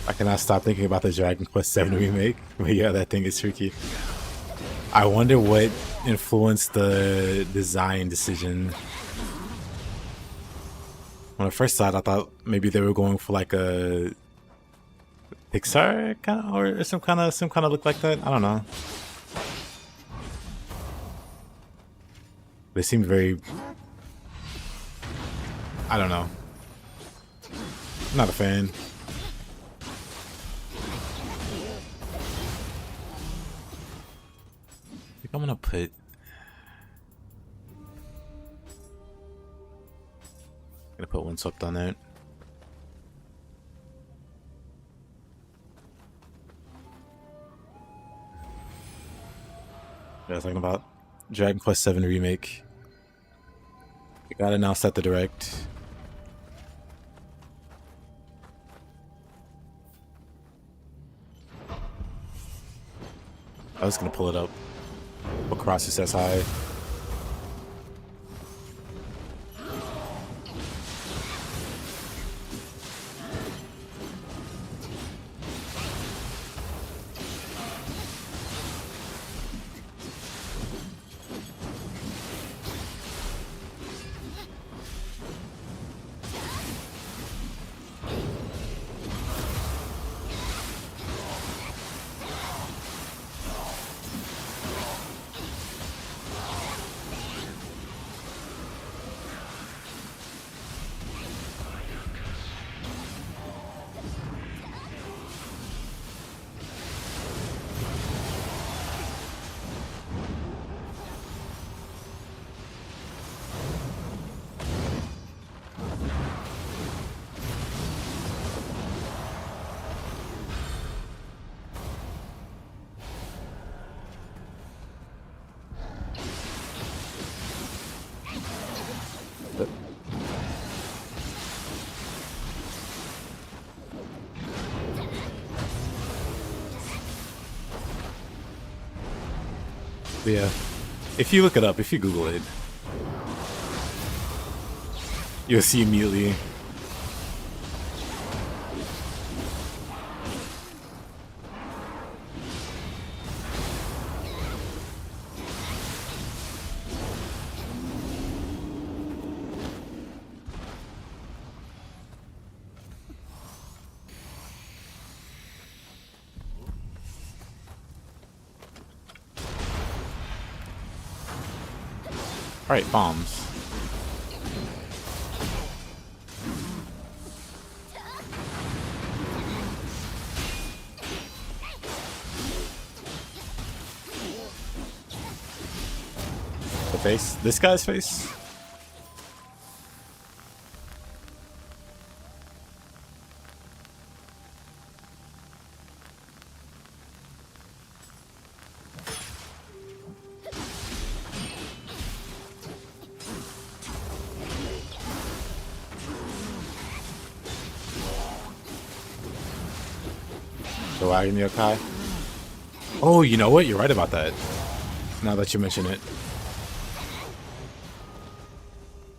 I cannot stop thinking about the Dragon Quest VII remake. But yeah, that thing is tricky. I wonder what influenced the design decision. When I first saw it, I thought maybe they were going for like a Pixar kind of, or some kind of look like that. I don't know. They seemed very, I don't know. Not a fan. I'm gonna put Windswept on that. Yeah, I was talking about Dragon Quest VII remake. It got announced at the Direct. I was gonna pull it up. Across is as high. Yeah. If you look it up, if you Google it, you'll see immediately. Alright, bombs. The face? This guy's face? The wagon yokai? Oh, you know what? You're right about that. Now that you mention it.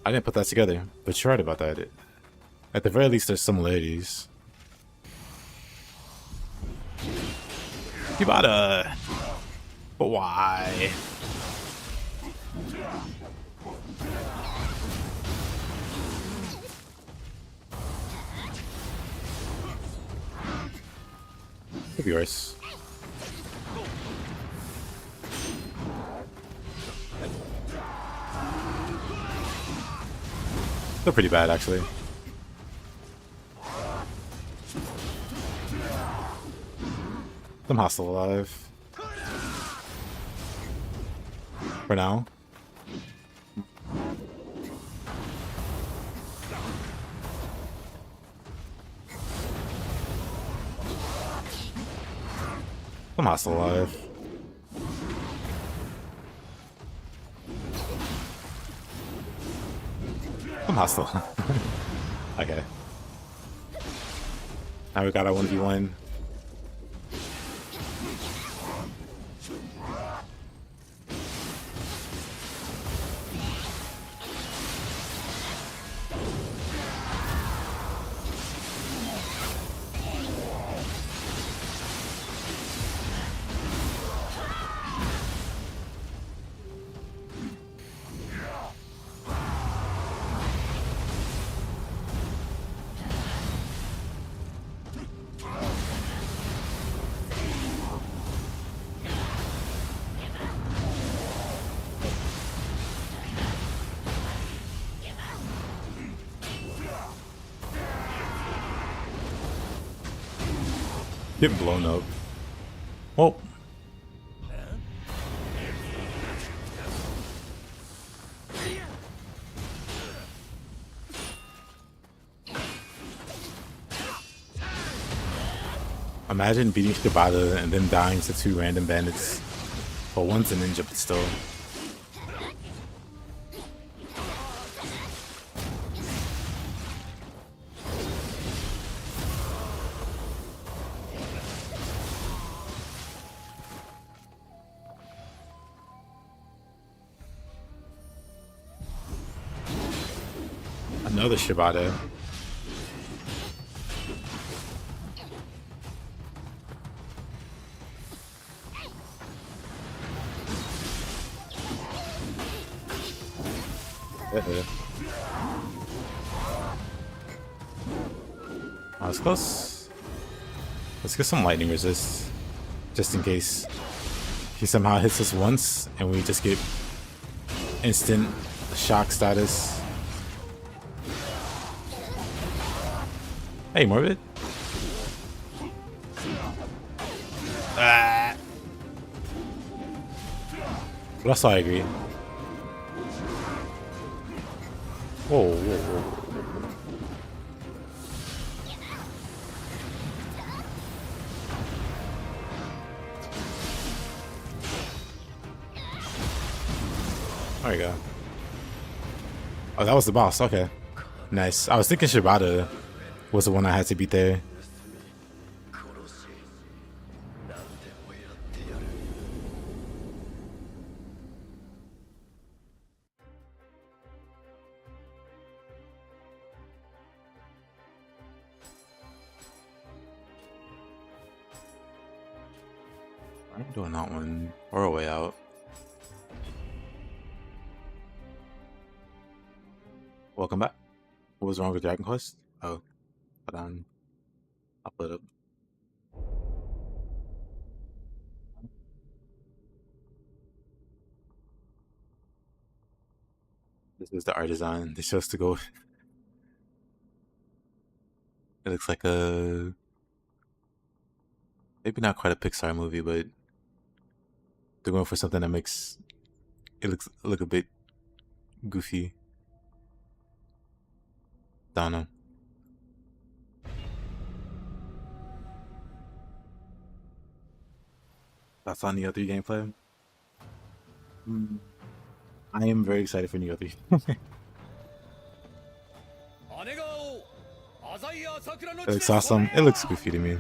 I didn't put that together, but you're right about that. At the very least, there's similarities. You gotta... But why? Could be worse. They're pretty bad, actually. I'm hostile alive. For now. I'm hostile alive. I'm hostile. Okay. Now we got our 1v1. Getting blown up. Well. Imagine beating Shibata and then dying to 2 random bandits. Well, one's a ninja, but still. Another Shibata. Oh, it's close. Let's get some lightning resist, just in case he somehow hits us once and we just get instant shock status. Hey, Morbid. Ah. But also, I agree. Whoa, whoa, whoa. There we go. Oh, that was the boss. Okay. Nice. I was thinking Shibata was the one I had to beat there. I'm doing that one. Or a way out. Welcome back. What was wrong with Dragon Quest? Oh, hold on. I'll put it up. This is the art design. They chose to go. It looks like a maybe not quite a Pixar movie, but they're going for something that makes it look a bit goofy. Don't know. That's on Nioh 3 gameplay. I am very excited for Nioh 3. It looks awesome. It looks goofy to me.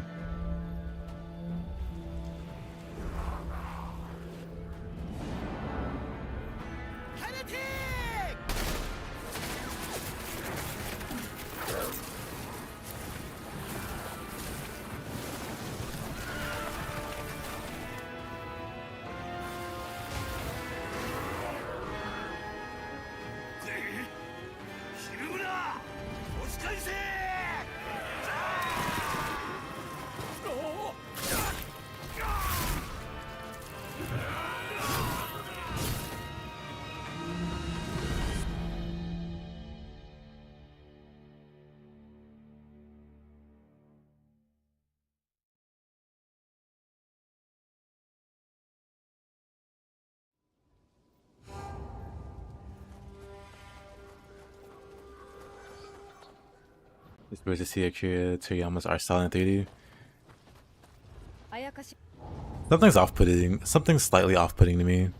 It's weird to see Akira Toriyama's art style in 3D. あやかし Something's off-putting. Something's slightly off-putting to me.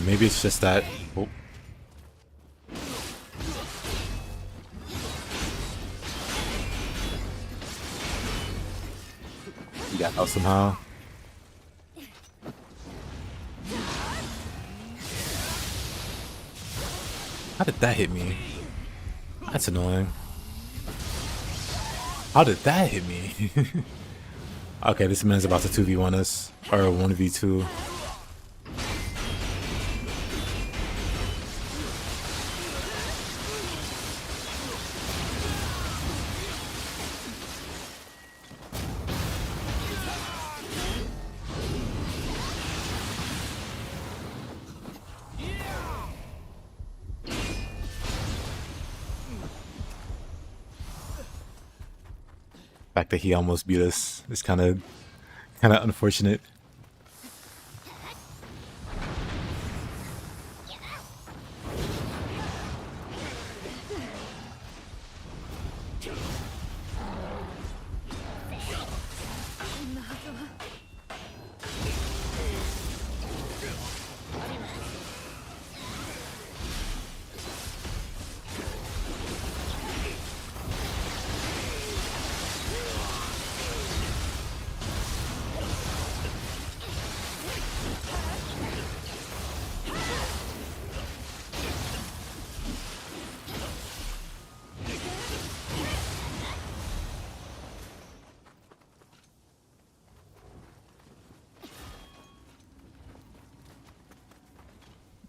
Maybe it's just that. Oh. You got out somehow. How did that hit me? That's annoying. How did that hit me? Okay, this man's about to 2v1 us. Or 1v2. The fact that he almost beat us is kind of unfortunate.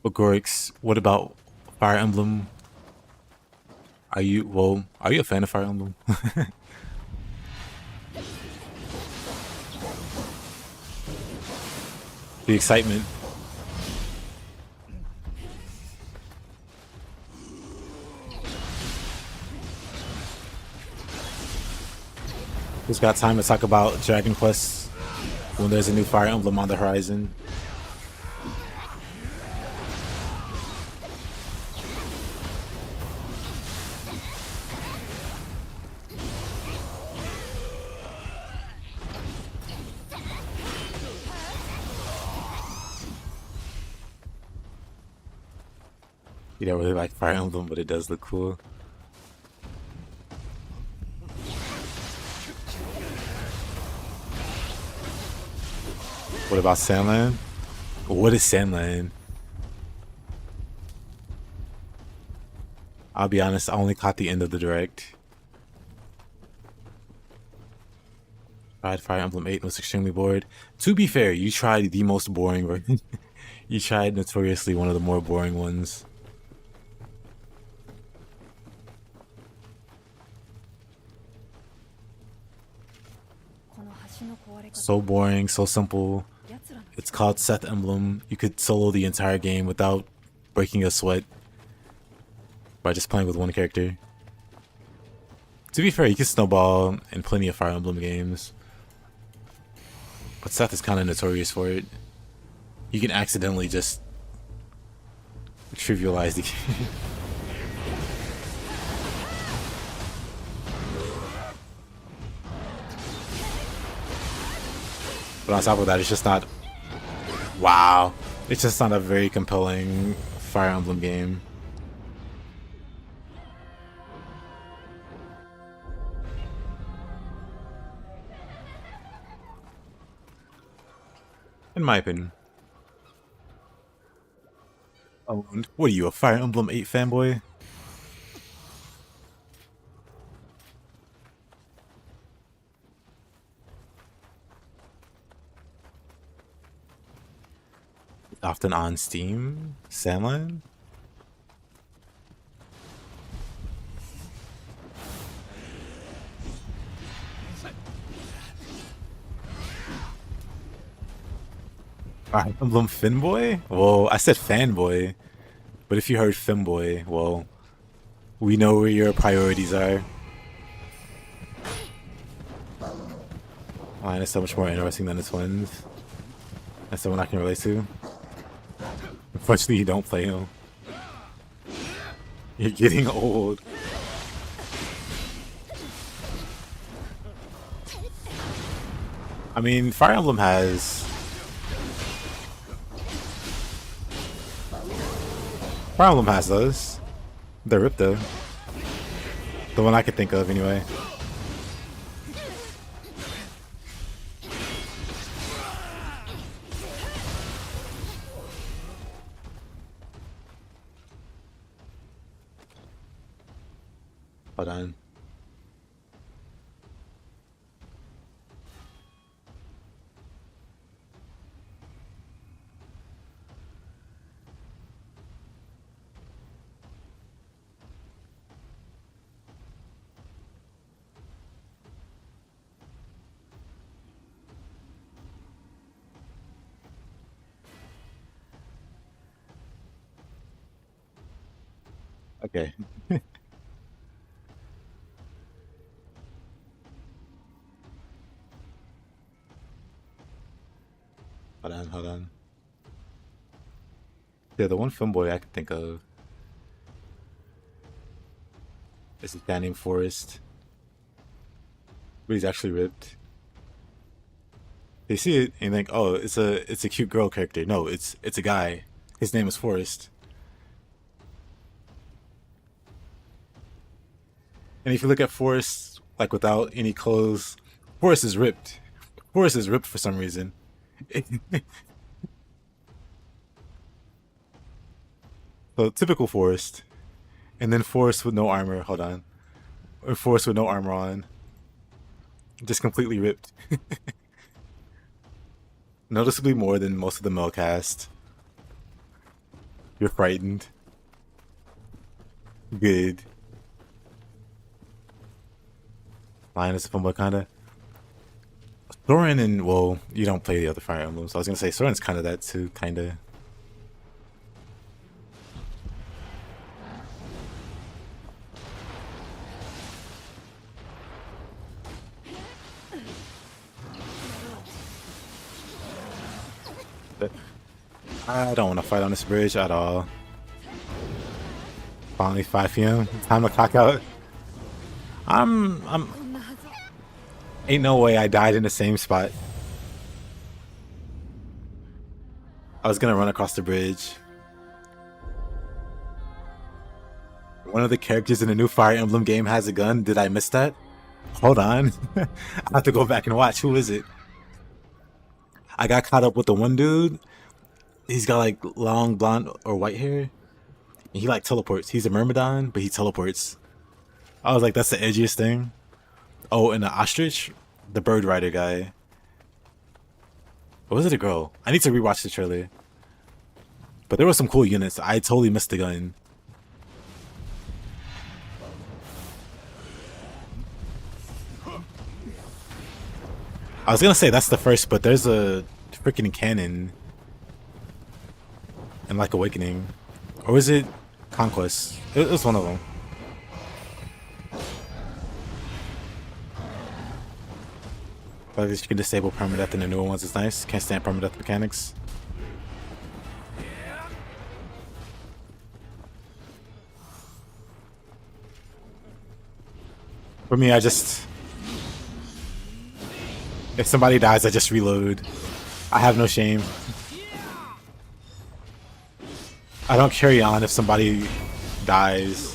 But Gorix, what about Fire Emblem? Are you a fan of Fire Emblem? The excitement. Who's got time to talk about Dragon Quest when there's a new Fire Emblem on the horizon? You don't really like Fire Emblem, but it does look cool. What about Sandland? What is Sandland? I'll be honest, I only caught the end of the direct. Tried Fire Emblem 8 and was extremely bored. To be fair, you tried the most boring version. You tried notoriously one of the more boring ones. So boring, so simple. It's called Seth Emblem. You could solo the entire game without breaking a sweat by just playing with one character. To be fair, you can snowball in plenty of Fire Emblem games, but Seth is kind of notorious for it. You can accidentally just trivialize the game. But on top of that, it's just not... Wow. It's just not a very compelling Fire Emblem game. In my opinion. Oh, what are you, a Fire Emblem 8 fanboy? Often on Steam? Sandland? Fire Emblem Finboy? Well, I said fanboy. But if you heard Femboy, well, we know where your priorities are. Mine is so much more interesting than the twins. That's someone I can relate to. Unfortunately, you don't play him. You're getting old. I mean, Fire Emblem has... Fire Emblem has those. They're ripped though. The one I could think of anyway. Hold on. Okay. Hold on. Yeah, the one film boy I can think of is a guy named Forrest. But he's actually ripped. They see it and think, oh, it's a cute girl character. No, it's a guy. His name is Forrest. And if you look at Forrest, like without any clothes, Forrest is ripped. Forrest is ripped for some reason. So typical Forrest. And then Forrest with no armor. Hold on. Or Forrest with no armor on. Just completely ripped. Noticeably more than most of the male cast. You're frightened. Good. Linus from Wakanda. Soren and, well, you don't play the other Fire Emblems. I was gonna say Soren's kind of that too, kind of. I don't want to fight on this bridge at all. Finally 5 p.m. Time to clock out. Ain't no way I died in the same spot. I was gonna run across the bridge. One of the characters in the new Fire Emblem game has a gun. Did I miss that? Hold on. I have to go back and watch. Who is it? I got caught up with the one dude. He's got like long blonde or white hair. And he like teleports. He's a Myrmidon, but he teleports. I was like, that's the edgiest thing. Oh, and the ostrich? The bird rider guy. Or was it a girl? I need to rewatch the trailer. But there were some cool units. I totally missed the gun. I was gonna say that's the first, but there's a freaking cannon in like Awakening. Or was it Conquest? It was one of them. But at least you can disable permadeath in the newer ones. It's nice. Can't stand permadeath mechanics. For me, if somebody dies, I just reload. I have no shame. I don't carry on if somebody dies.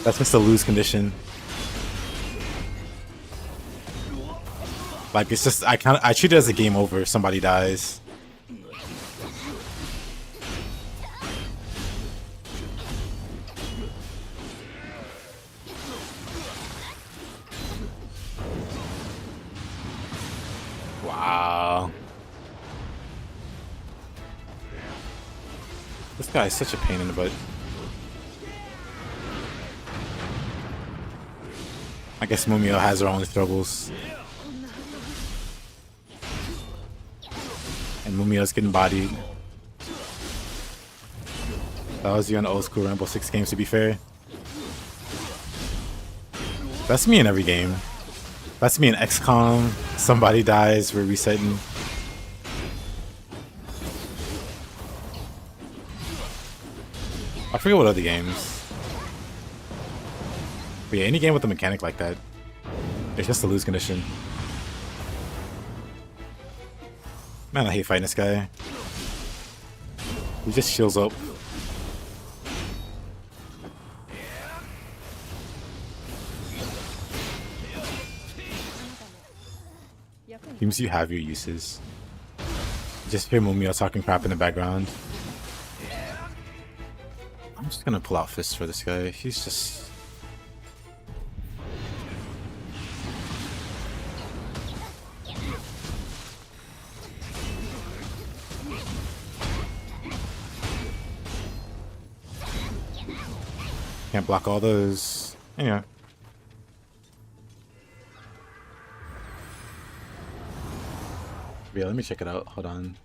That's just a lose condition. Like, it's just, I treat it as a game over if somebody dies. Wow. This guy is such a pain in the butt. I guess Mumio has her own struggles. And Mumio's getting bodied. That was you on the old school Rainbow Six games, to be fair. That's me in every game. That's me in XCOM. Somebody dies, we're resetting. I forget what other games. But yeah, any game with a mechanic like that, it's just a lose condition. Man, I hate fighting this guy. He just shields up. Seems you have your uses. Just hear Mumio talking crap in the background. I'm just gonna pull out fists for this guy. He's just... Can't block all those. Anyway. Yeah, let me check it out. Hold on.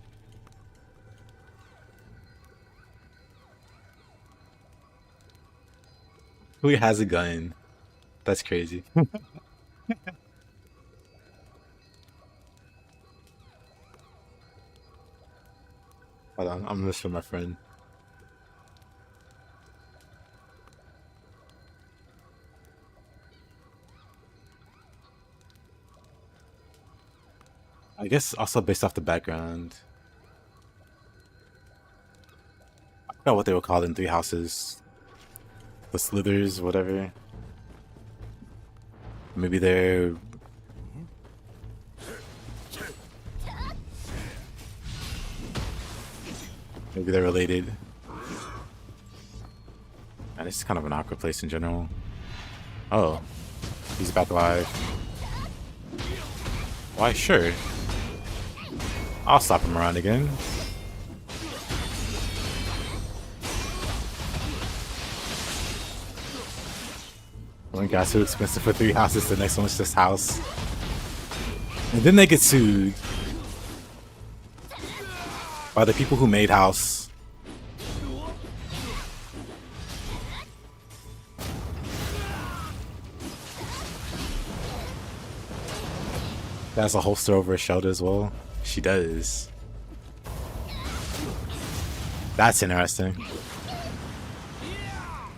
Who has a gun? That's crazy. Hold on, I'm gonna show my friend. I guess also based off the background. I forgot what they were called in Three Houses. The Slithers, whatever. Maybe they're... Maybe they're related. And it's kind of an awkward place in general. Oh. He's back alive. Why, sure. I'll slap him around again. One got too expensive for 3 houses, the next one's just house. And then they get sued by the people who made house. That's a holster over her shoulder as well. She does. That's interesting.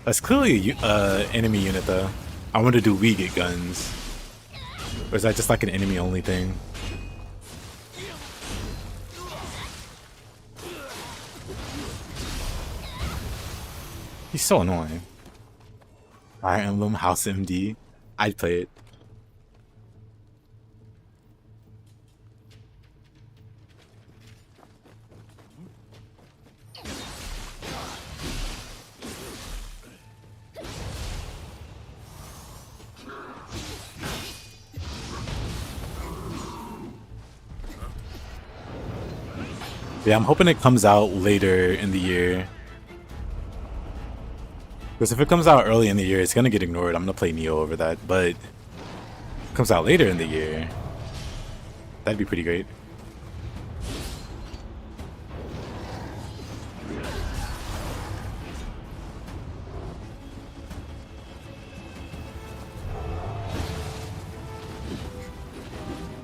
That's clearly a enemy unit though. I wonder, do we get guns? Or is that just like an enemy only thing? He's so annoying. Fire Emblem House MD. I'd play it. Yeah, I'm hoping it comes out later in the year. Because if it comes out early in the year, it's gonna get ignored. I'm gonna play Nioh over that. But if it comes out later in the year, that'd be pretty great.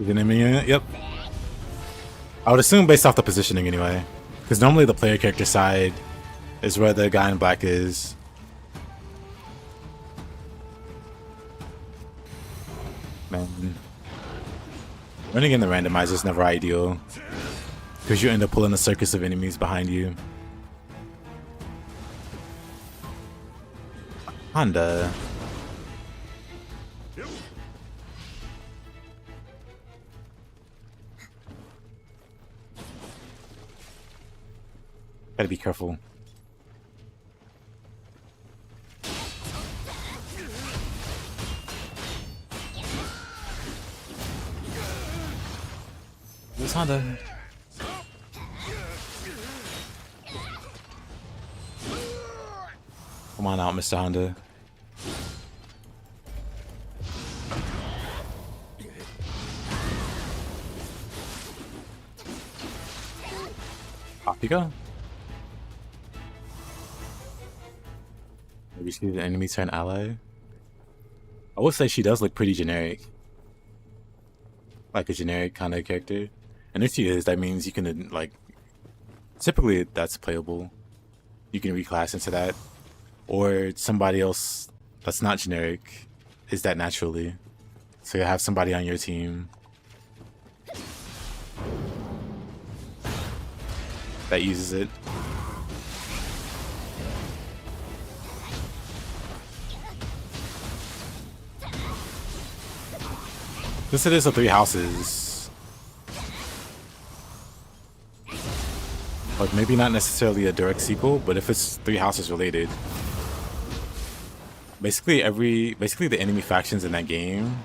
Is an enemy unit? Yep. I would assume based off the positioning anyway. Because normally the player character side is where the guy in black is. Man. Running in the randomizer is never ideal. Because you end up pulling a circus of enemies behind you. Honda. Gotta be careful. Where's Honda? Come on out, Mr. Honda. Off you go. Maybe she's an enemy turn ally. I would say she does look pretty generic. Like a generic kind of character. And if she is, that means you can, like, typically that's playable. You can reclass into that. or somebody else that's not generic is that naturally. So you have somebody on your team that uses it. Since it is a 3 houses, like maybe not necessarily a direct sequel, but if it's 3 houses related, basically the enemy factions in that game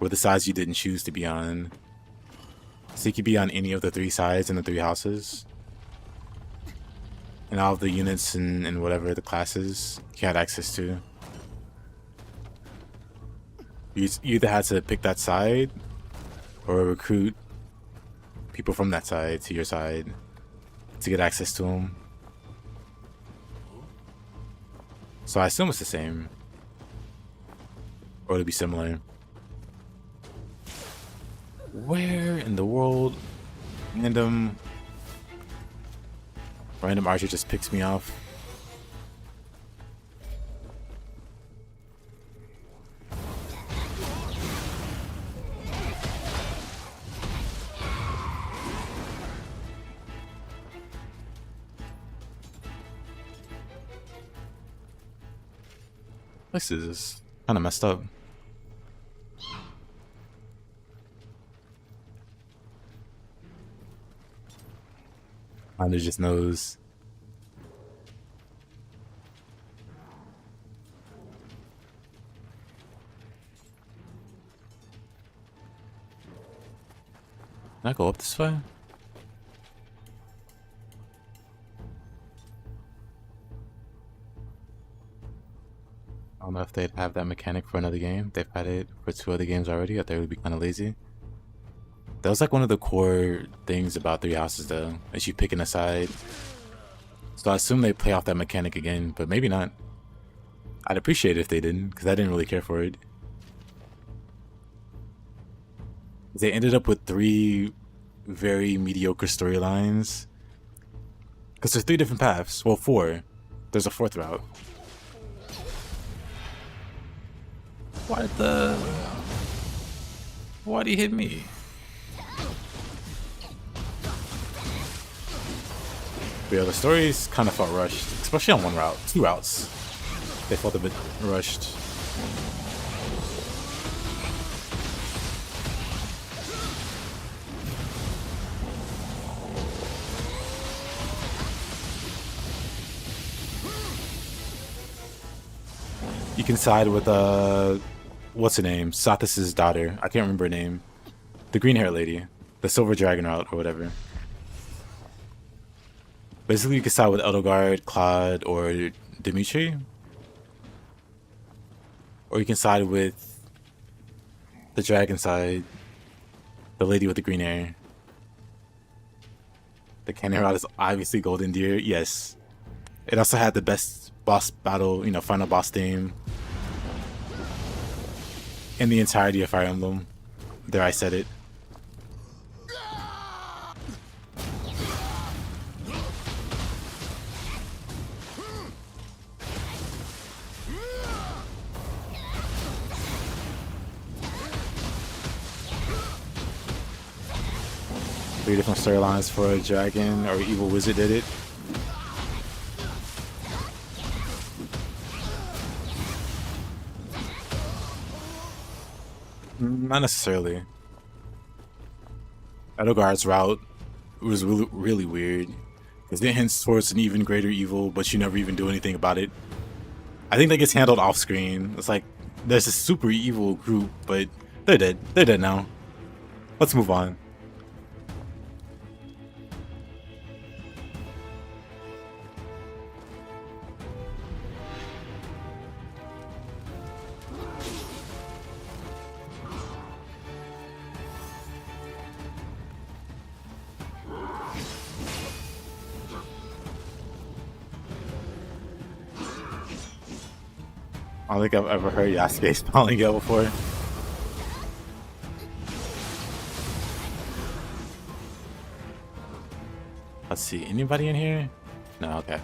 were the sides you didn't choose to be on. So you could be on any of the 3 sides in the 3 houses. And all of the units and whatever the classes you had access to. You either had to pick that side or recruit people from that side to your side to get access to them. So I assume it's the same. Or it'll be similar. Where in the world random archer just picks me off? This is kind of messed up. Kinda just knows. Can I go up this way? I don't know if they'd have that mechanic for another game. They've had it for 2 other games already. I thought it would be kind of lazy. That was like one of the core things about 3 houses though, is you picking a side. So I assume they play off that mechanic again, but maybe not. I'd appreciate it if they didn't, because I didn't really care for it. They ended up with 3 very mediocre storylines. Because there's 3 different paths. Well, 4. There's a 4th route. Why'd he hit me? But yeah, the stories kind of felt rushed, especially on 1 route. 2 routes, they felt a bit rushed. You can side with what's her name? Sathis' daughter. I can't remember her name. The green hair lady. The silver dragon route or whatever. Basically, you can side with Edelgard, Claude, or Dimitri. Or you can side with the dragon side. The lady with the green hair. The cannon route is obviously Golden Deer. Yes. It also had the best boss battle, final boss theme in the entirety of Fire Emblem. There, I said it. Three different storylines for a dragon or evil wizard did it. Not necessarily. Edelgard's route was really weird because it hints towards an even greater evil, but you never even do anything about it. I think that gets handled off screen. It's like there's a super evil group, but they're dead. They're dead now. Let's move on. I don't think I've ever heard Yasuke spelling it before. Let's see, anybody in here? No, okay.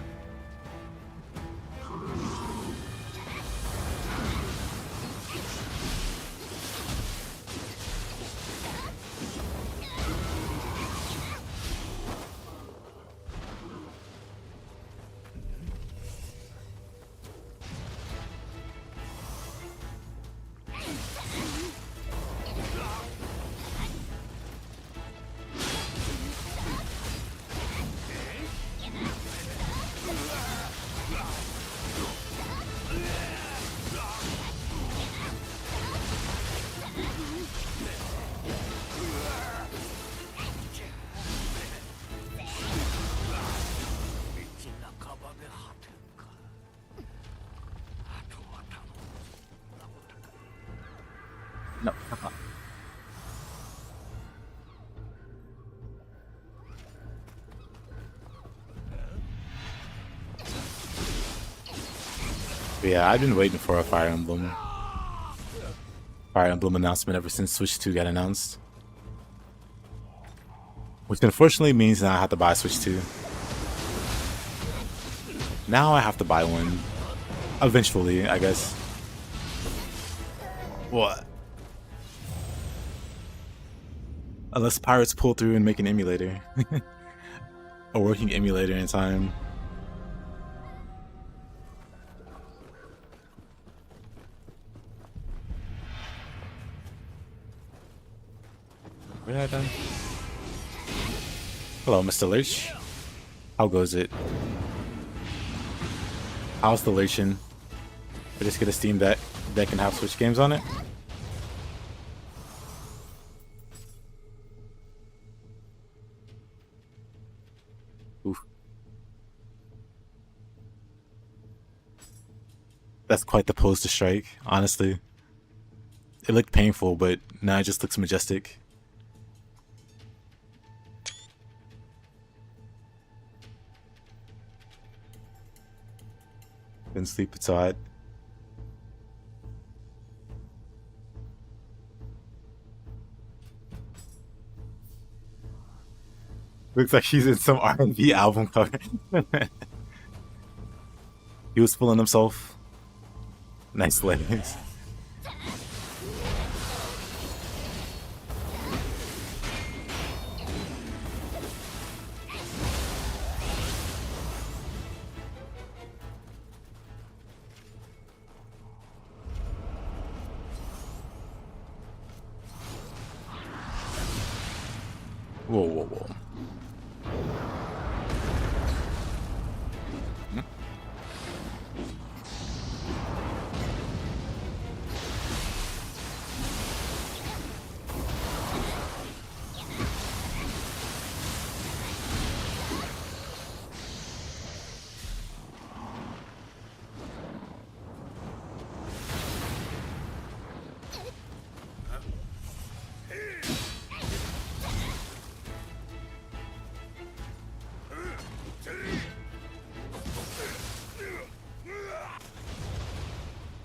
No, come on. But yeah, I've been waiting for a Fire Emblem announcement ever since Switch 2 got announced. Which unfortunately means now I have to buy Switch 2. Now I have to buy one. Eventually, I guess. What? Unless pirates pull through and make an emulator. A working emulator in time. Where did I die? Hello, Mr. Lurch. How goes it? How's the Lurchin? I just get a Steam Deck that can have Switch games on it? Oof. That's quite the pose to strike, honestly. It looked painful, but now it just looks majestic. Didn't sleep outside. Looks like he's in some R&B album cover. He was fooling himself. Nice legs. Whoa, whoa, whoa.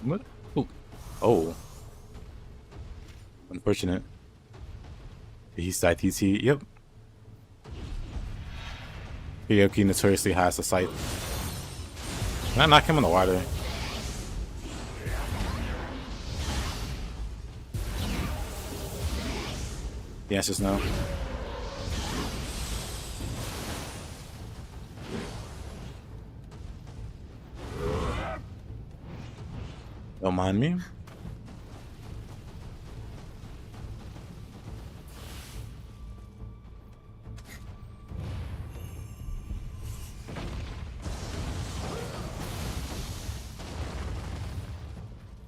What? Ooh. Oh. Unfortunate. He's side TT. Yep. Kyoki notoriously has a sight. Can I knock him in the water? The answer's no. Don't mind me.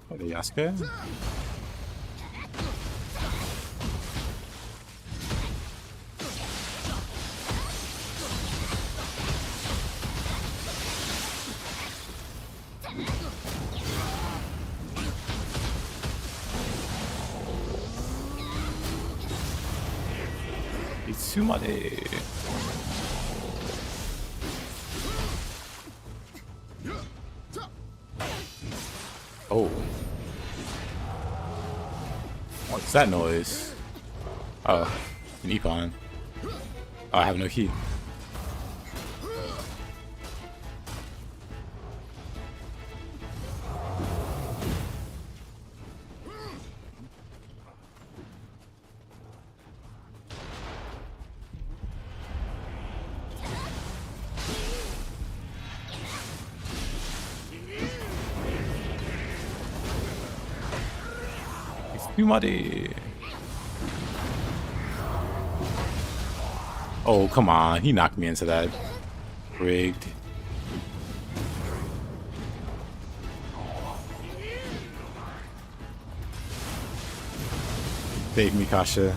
What, the Yasuke? Itsumade. Oh. What's that noise? Oh, an Epon. Oh, I have no key. Itsumade. Oh, come on. He knocked me into that. Rigged. Save me, Kasha.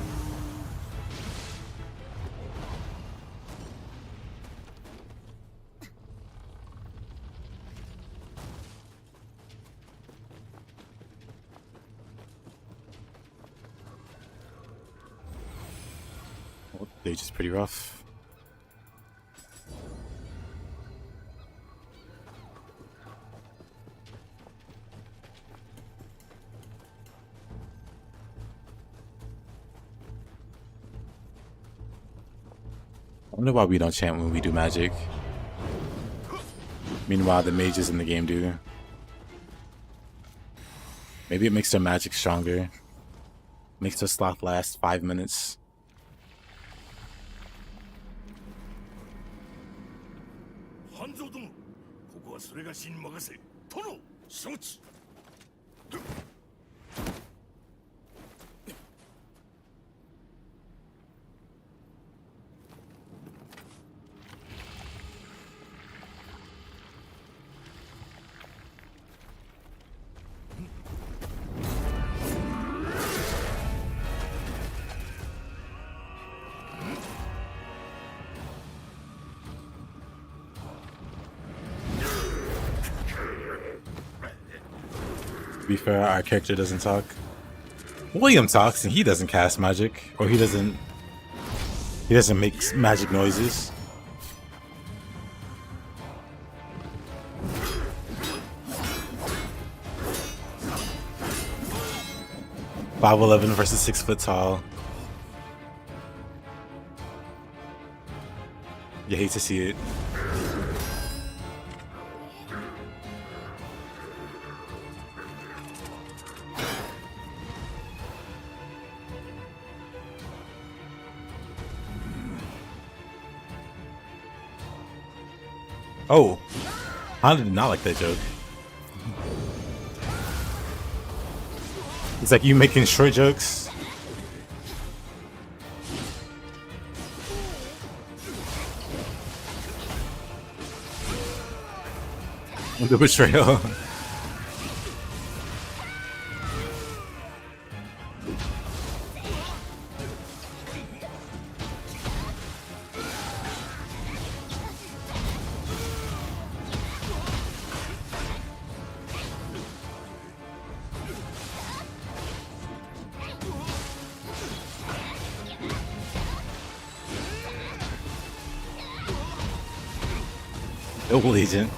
They're just pretty rough. I wonder why we don't chant when we do magic. Meanwhile, the mages in the game do. Maybe it makes their magic stronger. Makes their sloth last 5 minutes. 半蔵殿、ここはそれがしに任せ。殿、承知。To be fair, our character doesn't talk. William talks and he doesn't cast magic. Or he doesn't make magic noises. "5'11" versus 6 foot tall. You hate to see it. Oh, I did not like that joke. It's like you making short jokes. The betrayal. Noble agent.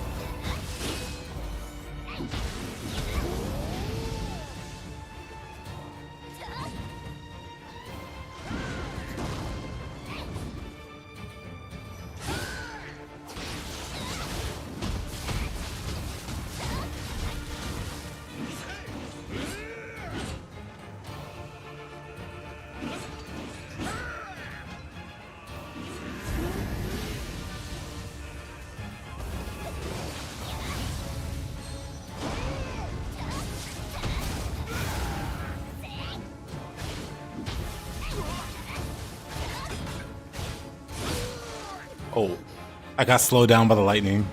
Oh, I got slowed down by the lightning.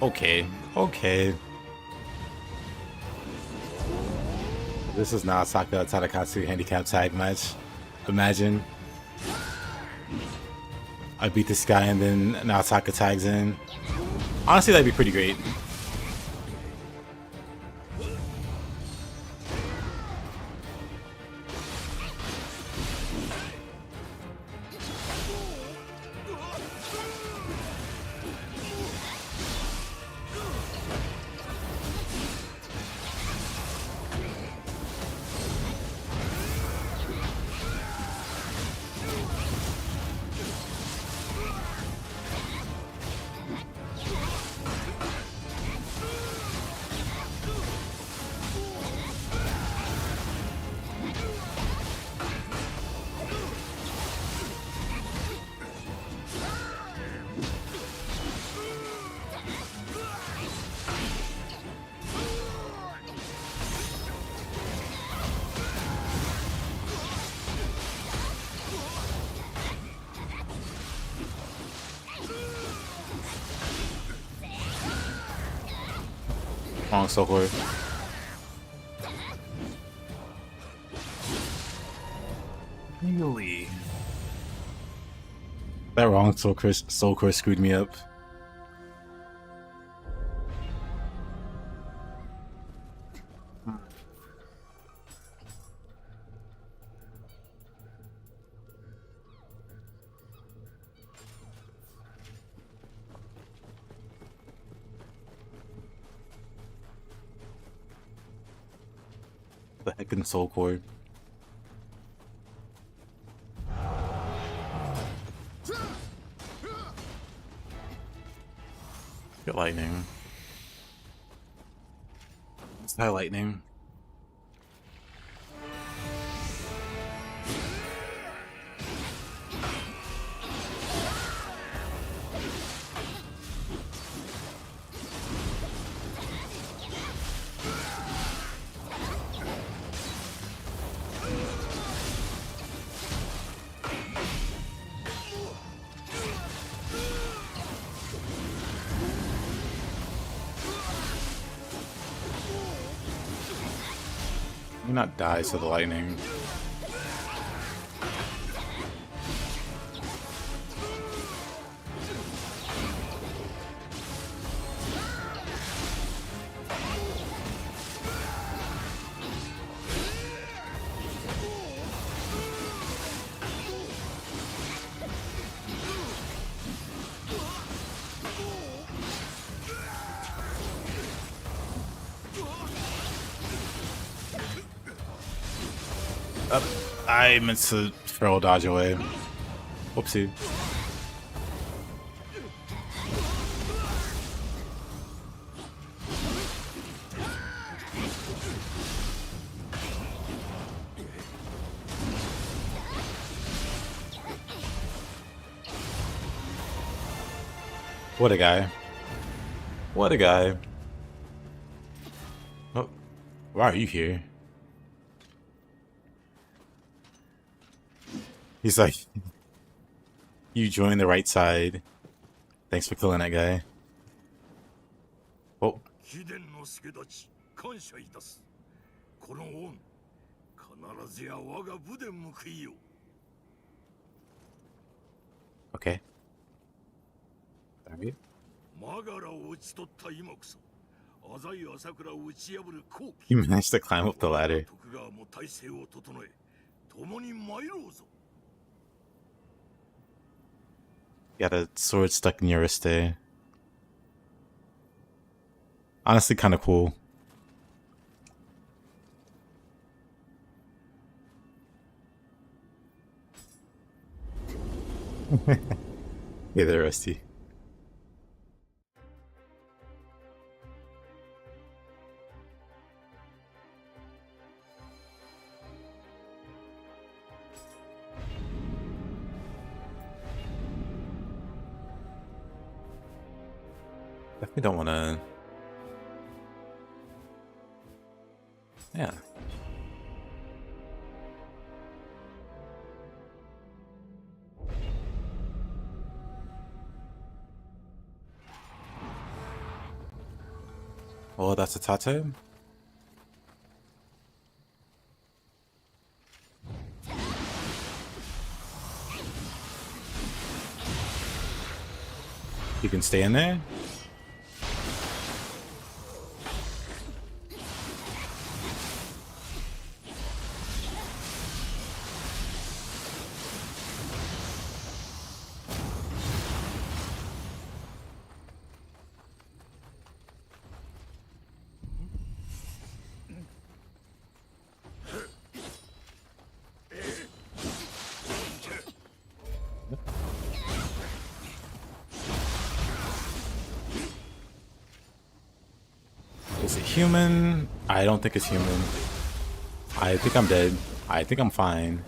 Okay, okay. This is Naosaka Tadakatsu handicap tag match. Imagine I beat this guy and then Naosaka tags in. Honestly, that'd be pretty great. Wrong Sohor. Really? That wrong Soulcore screwed me up. The heckin' soul cord. Get lightning. Sky lightning. You not die to the lightning. I meant to throw dodge away. Whoopsie. What a guy. What a guy. Oh, why are you here? He's like, you joined the right side. Thanks for killing that guy. Oh. Okay. Alright. You managed to climb up the ladder. Got a sword stuck in your wrist there. Honestly, kind of cool. Hey there, Rusty. Definitely don't want to. Yeah. Oh, that's a tattoo? You can stay in there? Is it human? I don't think it's human. I think I'm dead. I think I'm fine.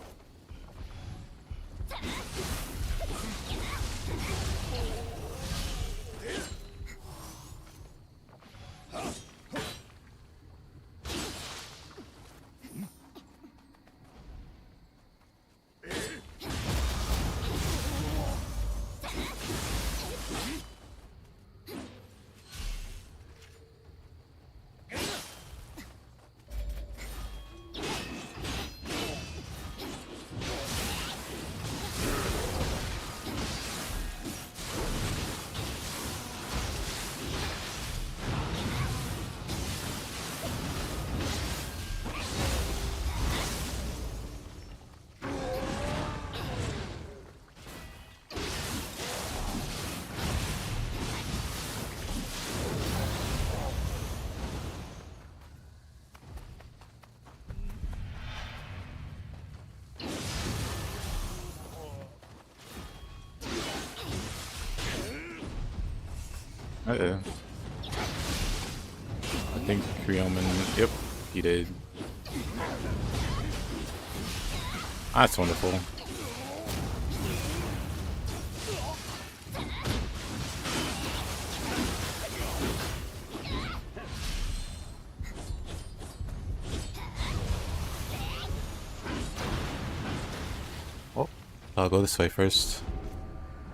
Uh-oh. I think Krioman, yep, he did. That's wonderful. Oh, I'll go this way first.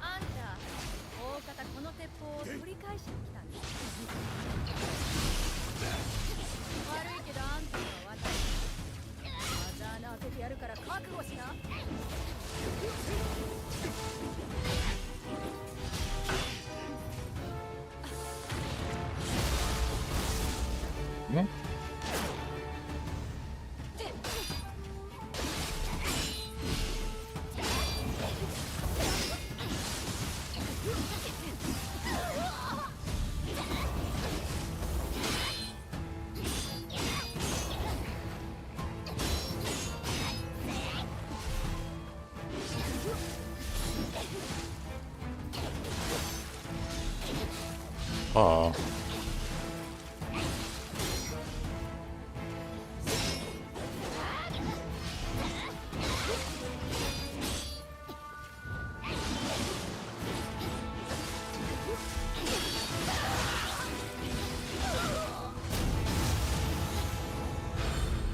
あんた大方この鉄砲を取り返しに来たんだ。悪いけどあんたは私。また穴開けてやるから覚悟しな。ね Oh.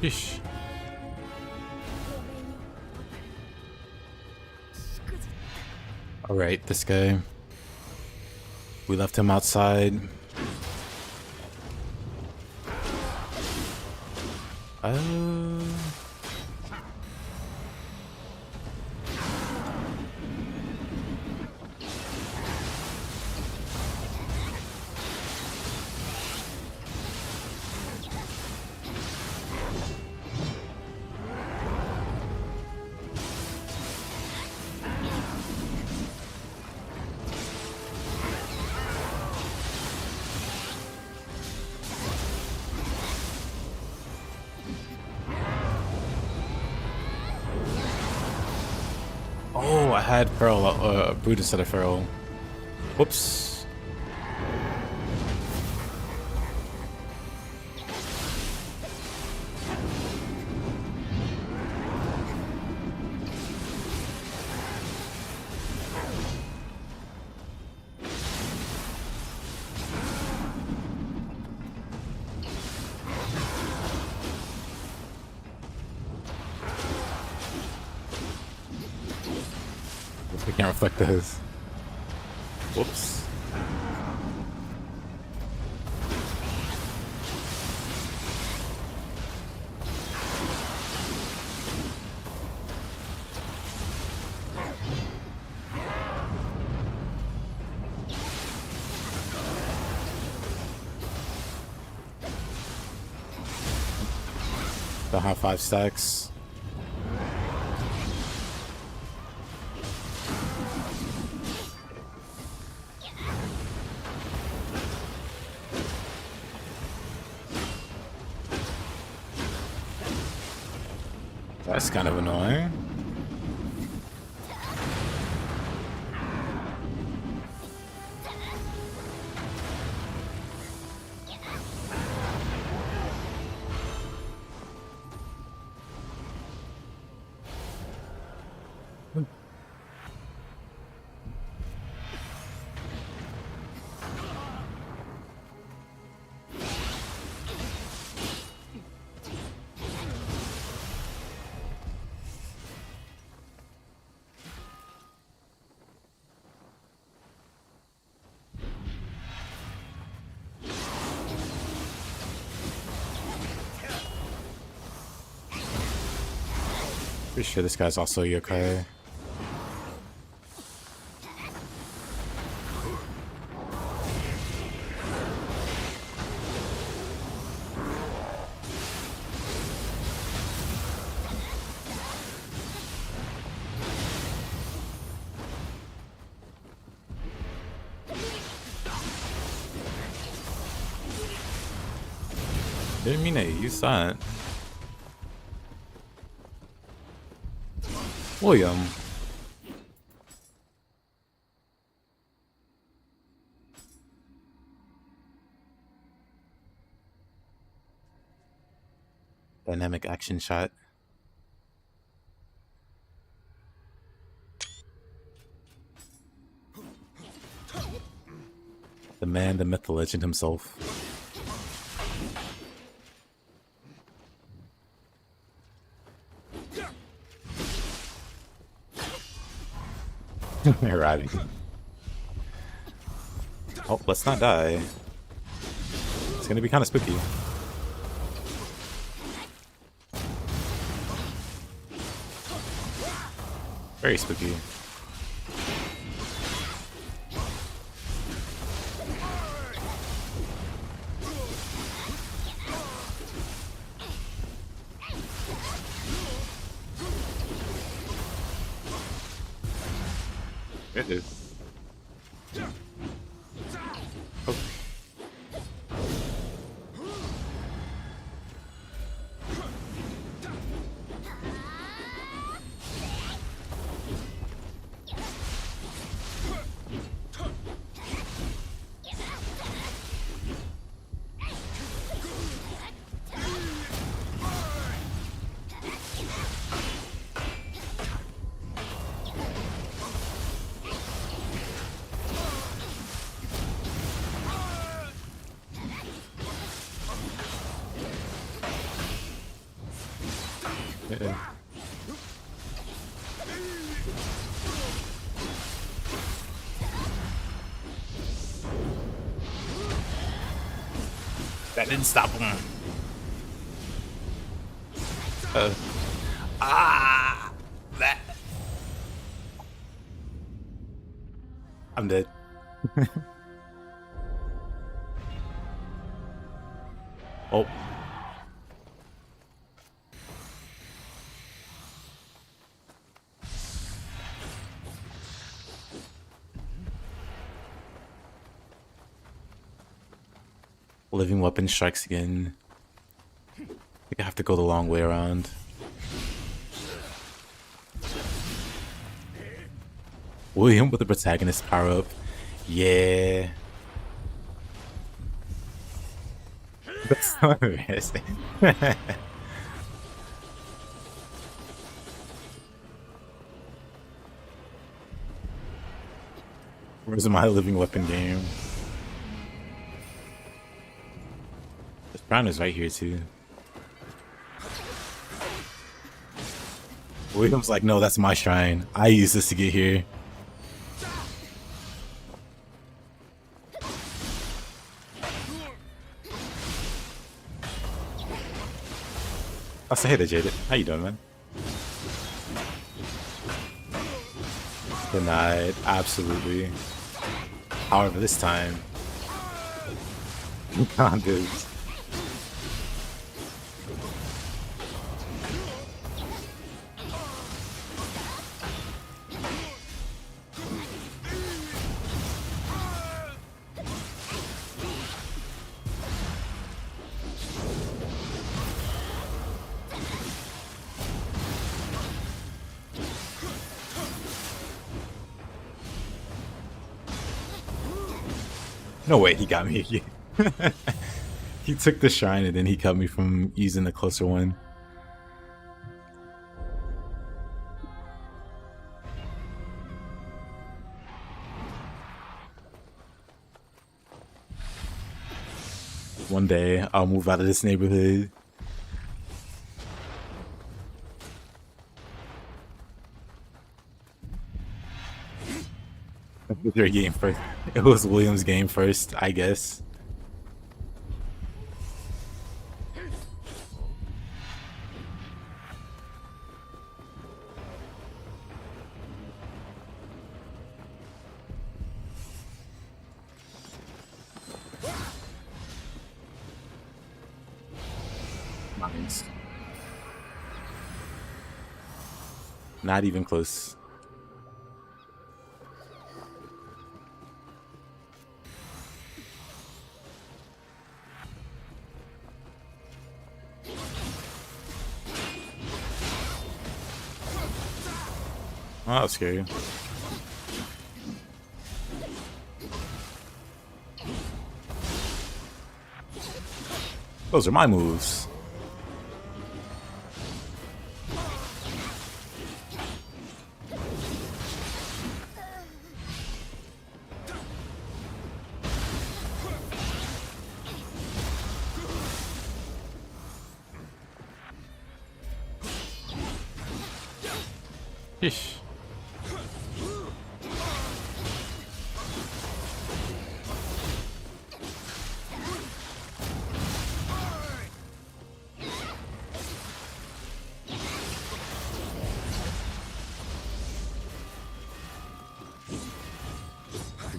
Yeesh. Alright, this guy. We left him outside. Oh, I had Feral, Brute instead of Feral. Whoops. I can't reflect those. Whoops. Don't have 5 stacks. That's kind of annoying. Pretty sure this guy's also yokai. Didn't mean to use that. William. Dynamic action shot. The man, the myth, the legend himself. Arriving. Oh, let's not die. It's gonna be kind of spooky. Very spooky. It is. Oh. Yeah. That didn't stop him. That. I'm dead. Oh. Living weapon strikes again. I think I have to go the long way around. William with the protagonist power up. Yeah. That's so embarrassing. Where's my living weapon game? The crown is right here too. William's like, no, that's my shrine. I use this to get here. I'll say hey there, Jaded. How you doing, man? Denied, absolutely. However, this time, can't do this. No way, he got me. He took the shrine and then he cut me from using the closer one. One day, I'll move out of this neighborhood. It was your game first. It was William's game first, I guess. Mines. Not even close. Oh, that was scary. Those are my moves. Yeesh.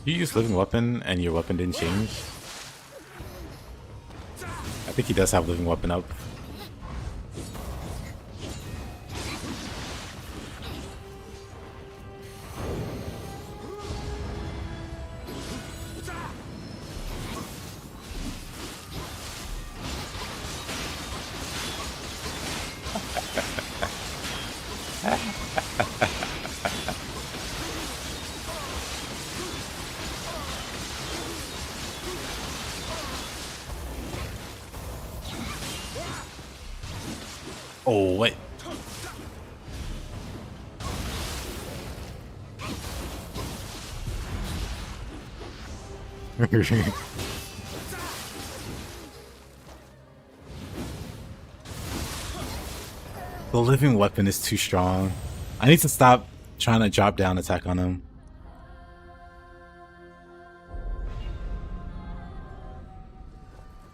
You use living weapon and your weapon didn't change? I think he does have living weapon up. Oh, wait. The living weapon is too strong. I need to stop trying to drop down attack on him.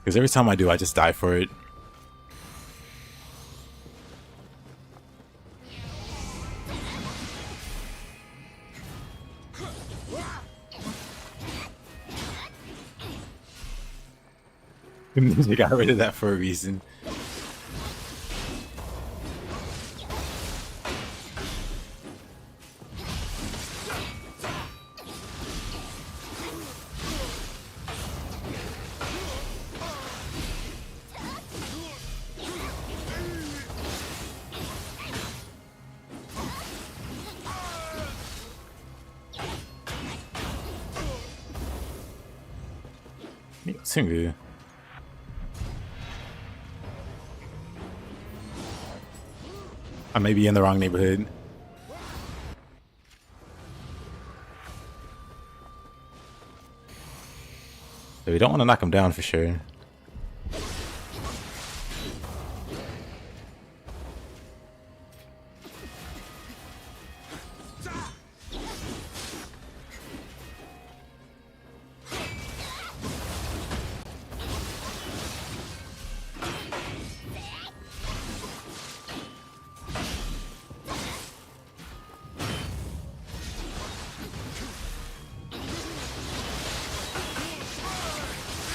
Because every time I do, I just die for it. They got rid of that for a reason. Singu. I may be in the wrong neighborhood. So we don't want to knock him down for sure.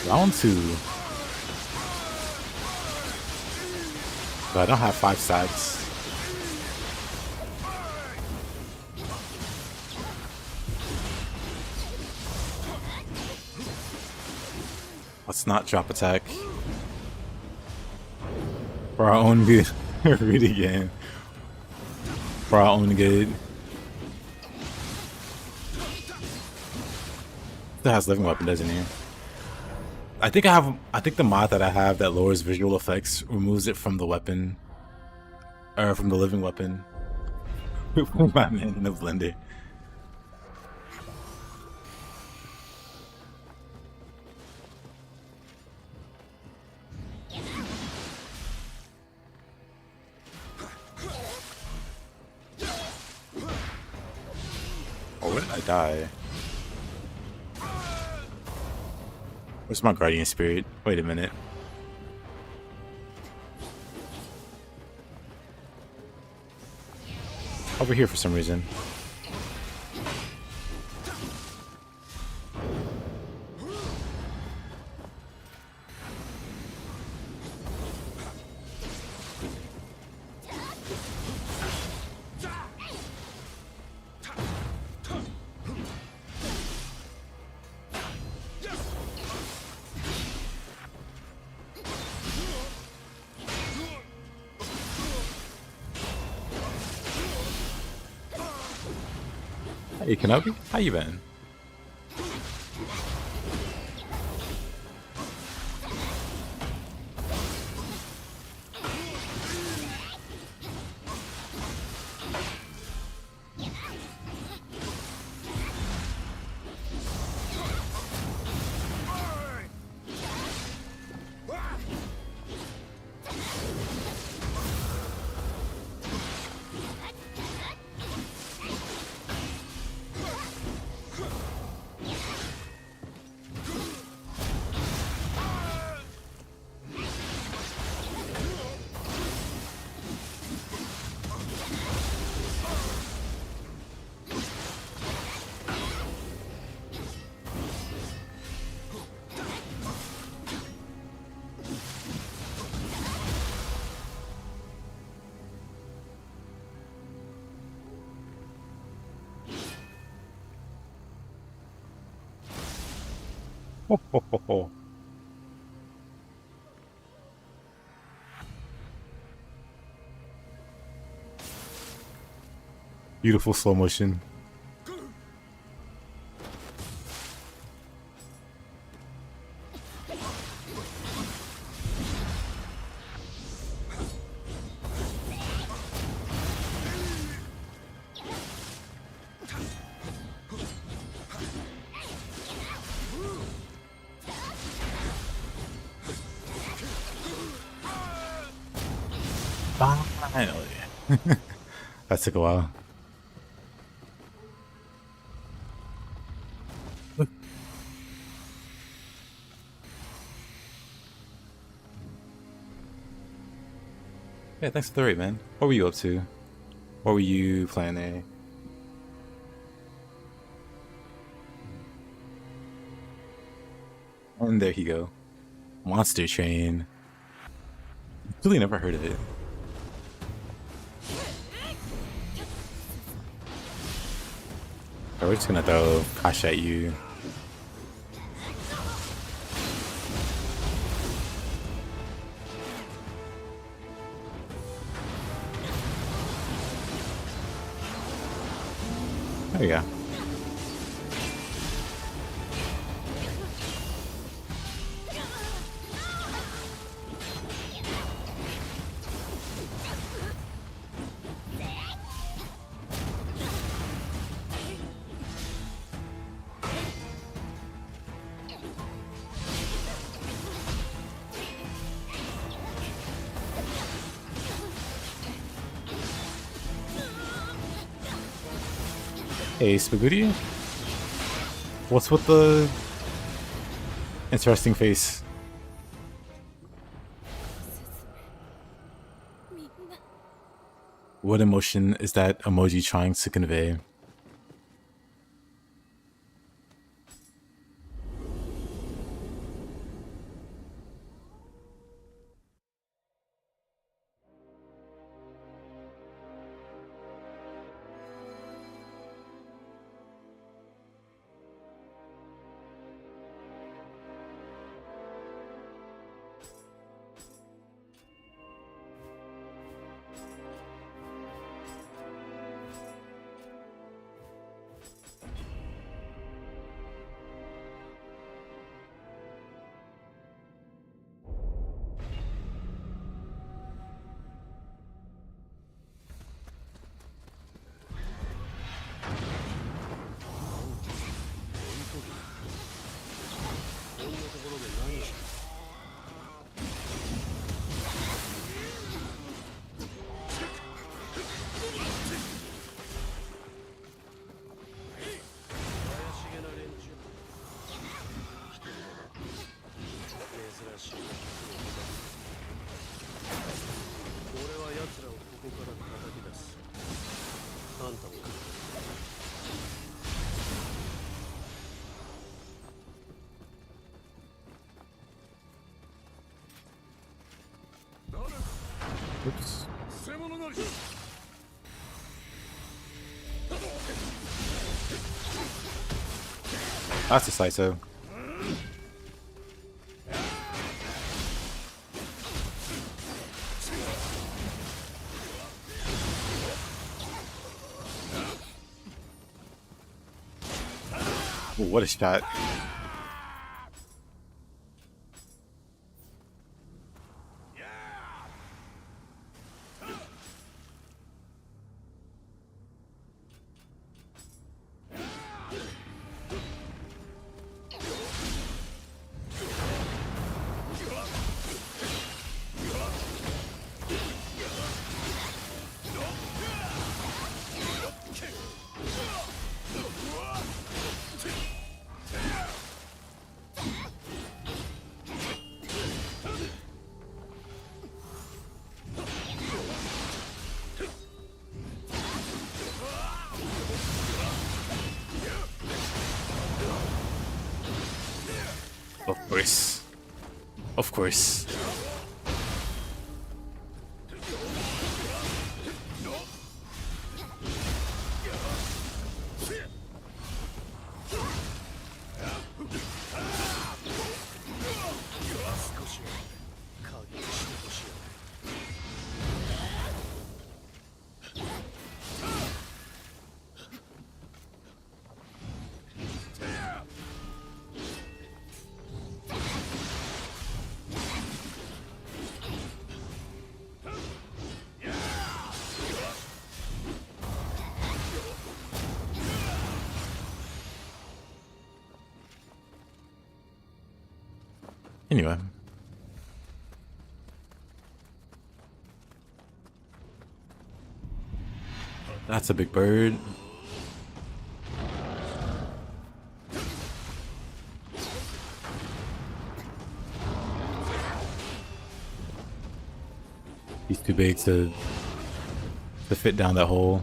Round 2. But I don't have 5 stacks. Let's not drop attack. For our own good. Read again. For our own good. Still has living weapon, doesn't he? I think the mod that I have that lowers visual effects removes it from the weapon. Or from the living weapon. My man in the blender. Oh, where did I die? Where's my guardian spirit? Wait a minute. Over here for some reason. Hey Kenobi, how you been? Beautiful slow motion. Finally. That took a while. Yeah, thanks for the rate, man. What were you up to? What were you planning? And there you go. Monster Train. Really never heard of it. We're just gonna throw Kash at you. There you go. Hey, Spaghetti? What's with the interesting face? What emotion is that emoji trying to convey? Oops. That's decisive. Ooh, what a shot. Of course. Of course. Anyway. That's a big bird. He's too big to fit down that hole.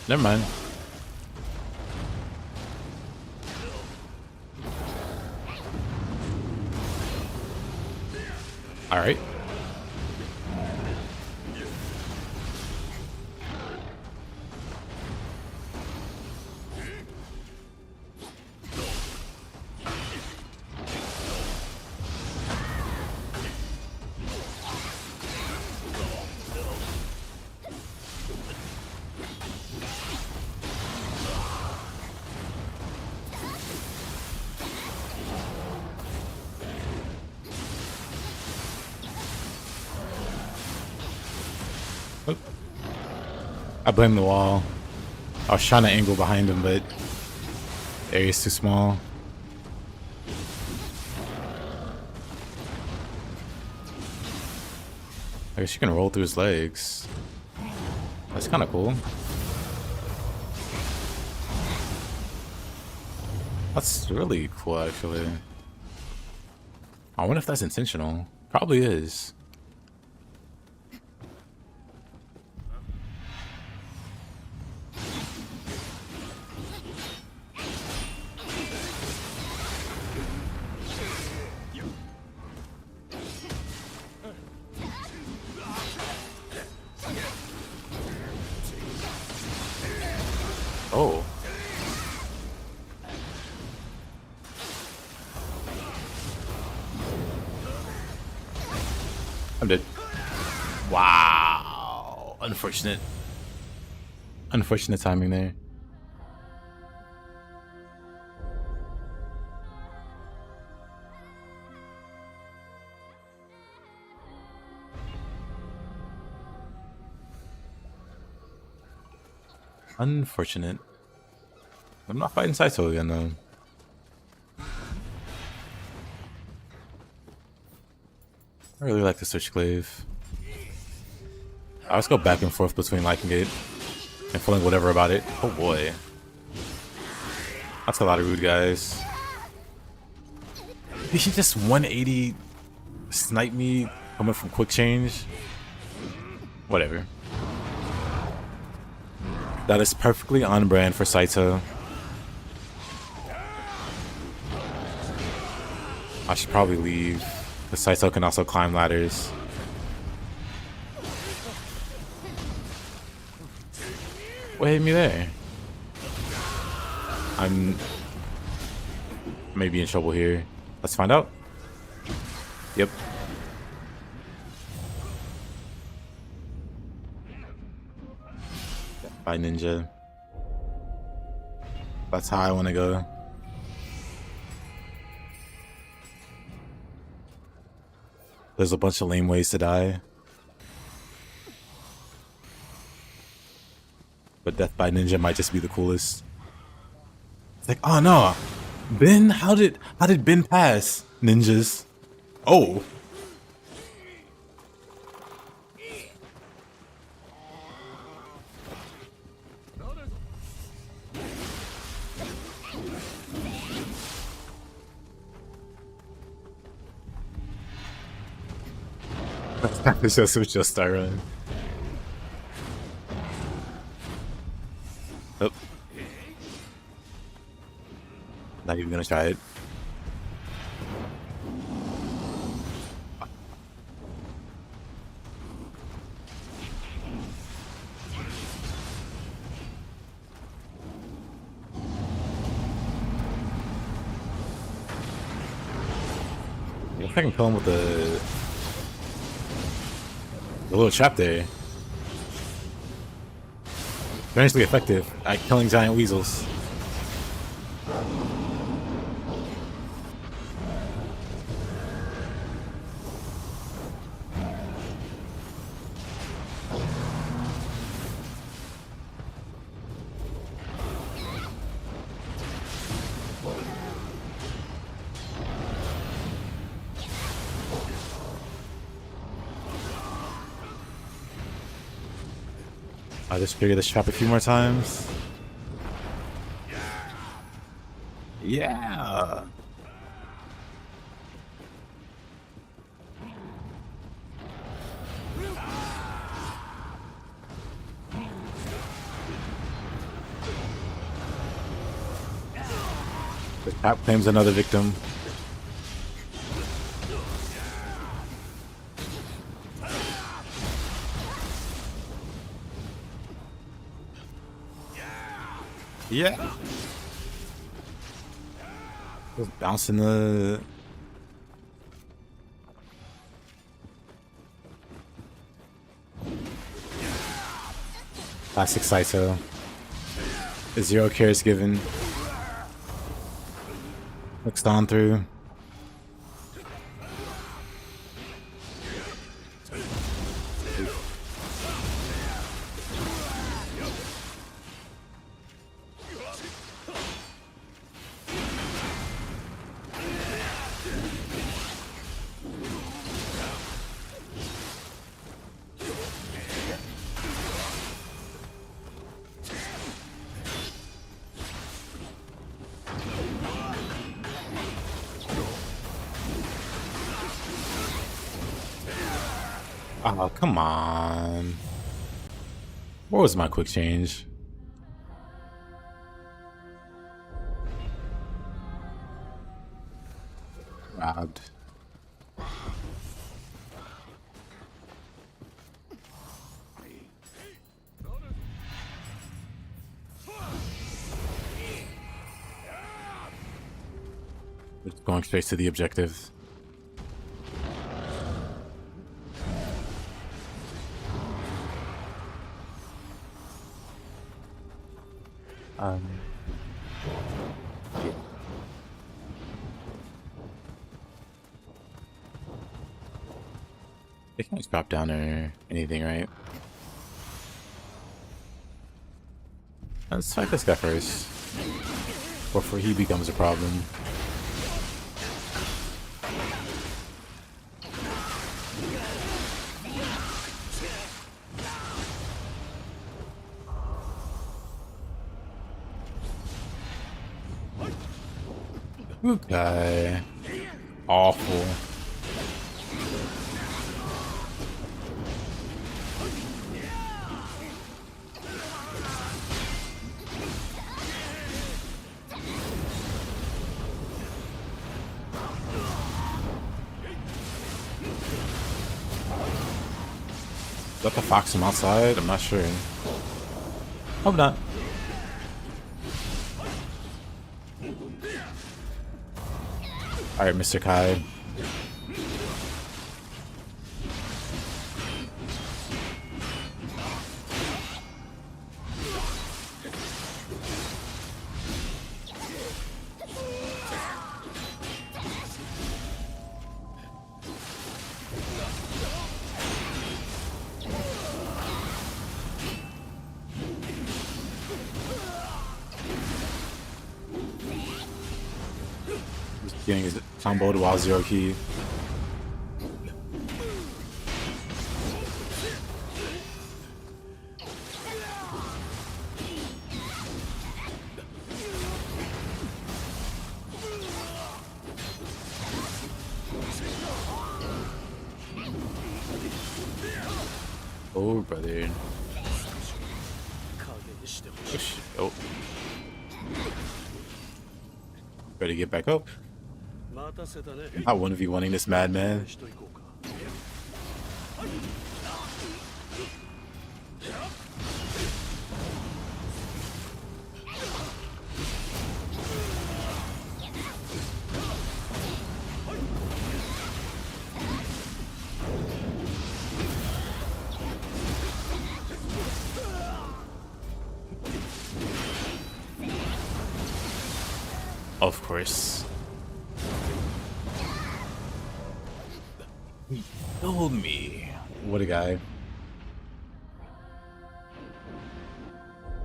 Never mind. All right. Oop. I blame the wall. I was trying to angle behind him, but the area's too small. I guess you can roll through his legs. That's kind of cool. That's really cool, actually. I wonder if that's intentional. Probably is. Oh. I'm dead. Wow. Unfortunate. Unfortunate timing there. Unfortunate. I'm not fighting Saito again though. I really like the Switchclave. I always go back and forth between liking it and feeling whatever about it. Oh boy. That's a lot of rude guys. Did he just 180 snipe me coming from quick change? Whatever. That is perfectly on brand for Saito. I should probably leave. The Saito can also climb ladders. What hit me there? I'm maybe in trouble here. Let's find out. Yep. By Ninja. That's how I want to go. There's a bunch of lame ways to die. But Death by Ninja might just be the coolest. It's like, oh no. Ben? How did Ben pass? Ninjas. Oh. It's just start running. Oh. Not even gonna try it. I can kill him with the little trap there. Strangely effective at killing giant weasels. I'll just trigger this trap a few more times. Yeah. The trap claims another victim. Yeah. Just bouncing the. Classic Saito. Zero care is given. Looks on through. Oh, come on. Where was my quick change? Robbed. We're just going straight to the objective. They can't just drop down or anything, right? Let's fight this guy first before he becomes a problem. Okay. Awful. Is that the fox from outside? I'm not sure. Hope not. Alright, Mr. Kai. Getting his comboed while zero key. Oh, brother. Oh. Better get back up. Not 1v1ing this madman. Of course. He killed me. What a guy.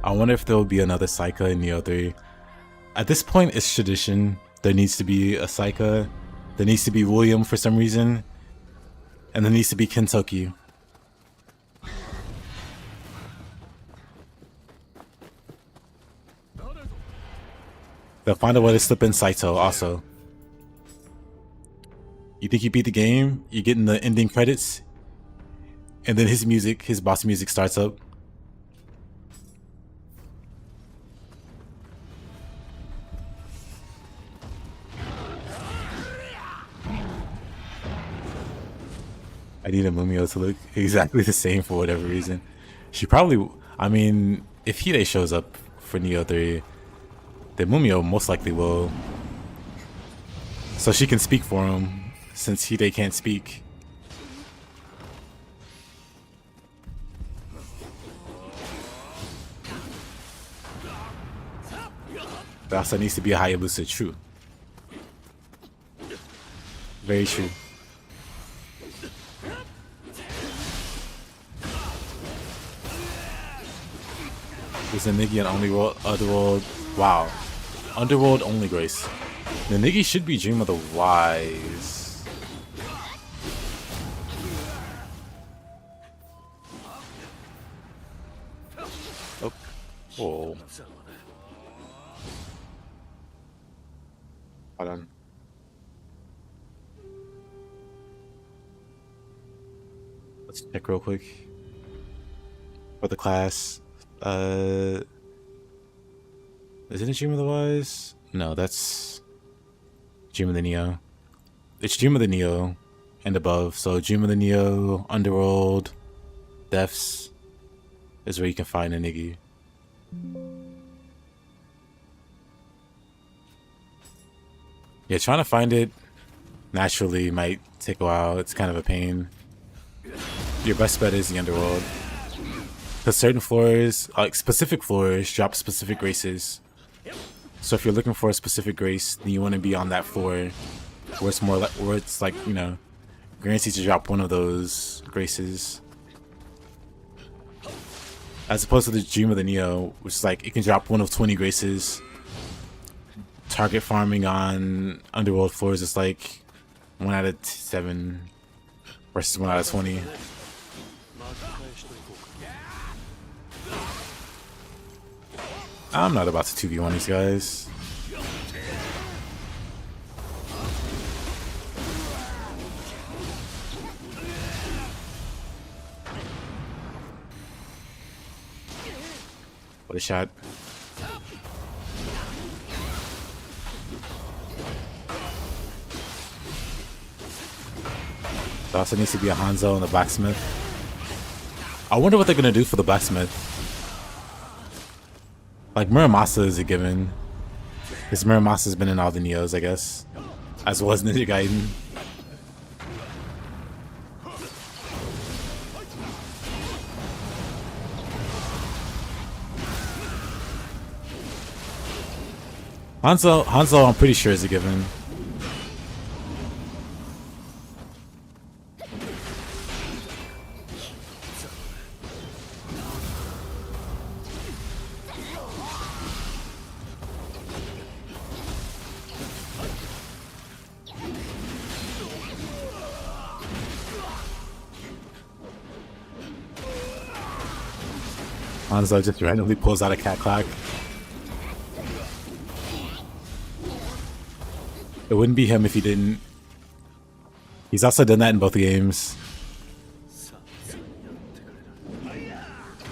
I wonder if there will be another Saika in Nioh 3. At this point, it's tradition. There needs to be a Saika. There needs to be William for some reason. And there needs to be Kentucky. They'll find a way to slip in Saito also. You think you beat the game, you get in the ending credits, and then his music, his boss music starts up. I need a Mumio to look exactly the same for whatever reason. She probably, I mean, if Hide shows up for Nioh 3, then Mumio most likely will. So she can speak for him, since Hide can't speak. There also needs to be a Hayabusa, true. Very true. Is the Nigi an Underworld? Wow. Underworld only grace. The Nigi should be Dream of the Wise. Oh. Whoa. Hold on. Let's check real quick. For the class. Is it a Dream of the Wise? No, that's Dream of the Nioh. It's Dream of the Nioh and above. So Dream of the Nioh, Underworld, Deaths is where you can find a Nigi. Yeah, trying to find it naturally might take a while. It's kind of a pain. Your best bet is the Underworld. Because certain floors, like specific floors, drop specific graces. So if you're looking for a specific grace, then you want to be on that floor where it's more like, where it's like, you know, guaranteed to drop one of those graces. As opposed to the Dream of the Nioh, which is like, it can drop one of 20 graces. Target farming on Underworld floors is like 1 out of 7 versus 1 out of 20. I'm not about to 2v1 these guys. What a shot. There also needs to be a Hanzo and the blacksmith. I wonder what they're gonna do for the blacksmith. Like, Muramasa is a given. Because Muramasa's been in all the Niohs, I guess. As well as Ninja Gaiden. Hanzo, I'm pretty sure is a given. Hanzo just randomly pulls out a cat clock. It wouldn't be him if he didn't. He's also done that in both games.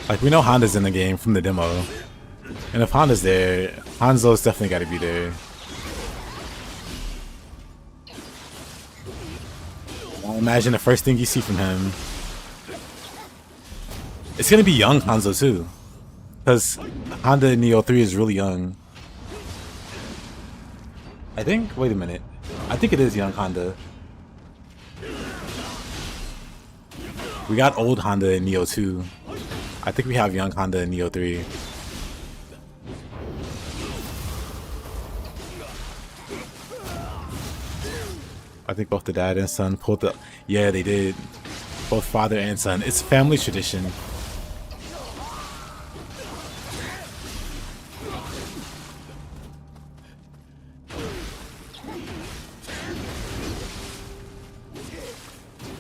Like, we know Honda's in the game from the demo. And if Honda's there, Hanzo's definitely gotta be there. I imagine the first thing you see from him, it's gonna be young Hanzo too. Because Honda in Nioh 3 is really young. I think, wait a minute. I think it is young Honda. We got old Honda in Nioh 2. I think we have young Honda in Nioh 3. I think both the dad and son pulled the... Yeah, they did. Both father and son. It's family tradition.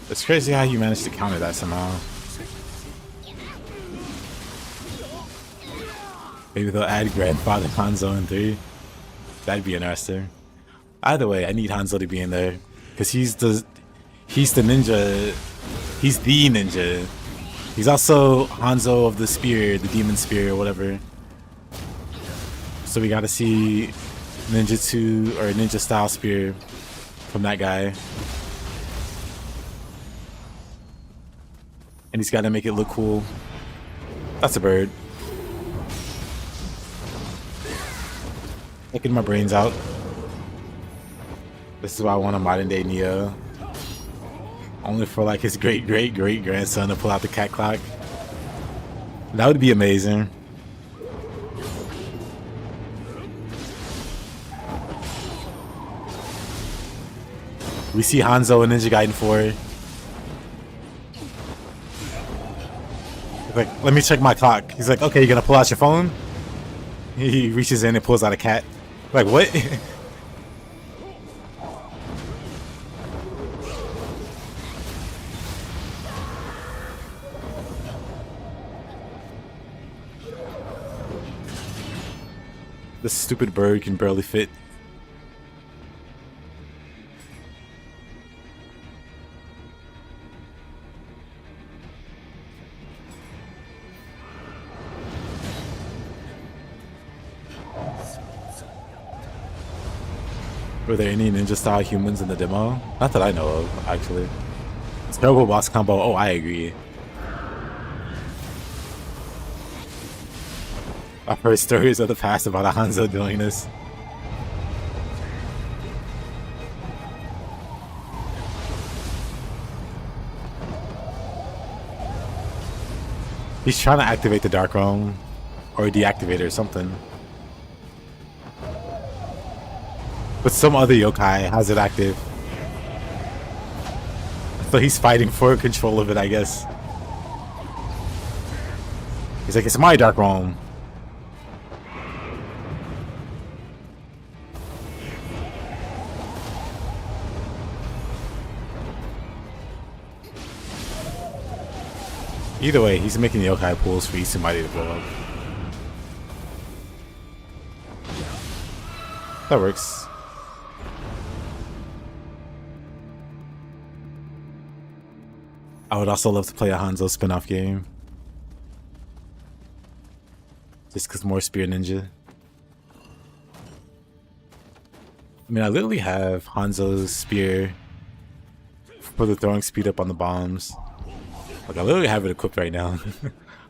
It's crazy how you managed to counter that somehow. Maybe they'll add grandfather Hanzo in 3. That'd be interesting. Either way, I need Hanzo to be in there because he's the ninja. He's the ninja. He's also Hanzo of the spear, the demon spear, or whatever. So we got to see ninjutsu or ninja style spear from that guy, and he's got to make it look cool. That's a bird. Taking my brains out. This is why I want a modern day Nioh. Only for like his great grandson to pull out the cat clock. That would be amazing. We see Hanzo and Ninja Gaiden 4. Like, let me check my clock. He's like, okay, you're gonna pull out your phone? He reaches in and pulls out a cat. Like, what? This stupid bird can barely fit. Were there any ninja style humans in the demo? Not that I know of, actually. It's terrible boss combo. Oh, I agree. I've heard stories of the past about Hanzo doing this. He's trying to activate the Dark Realm. Or deactivate it or something. But some other yokai has it active. So he's fighting for control of it, I guess. He's like, it's my Dark Realm. Either way, he's making yokai pools for somebody to blow up. That works. I would also love to play a Hanzo spin-off game. Just because more Spear Ninja. I mean, I literally have Hanzo's spear for the throwing speed up on the bombs. Like, I literally have it equipped right now.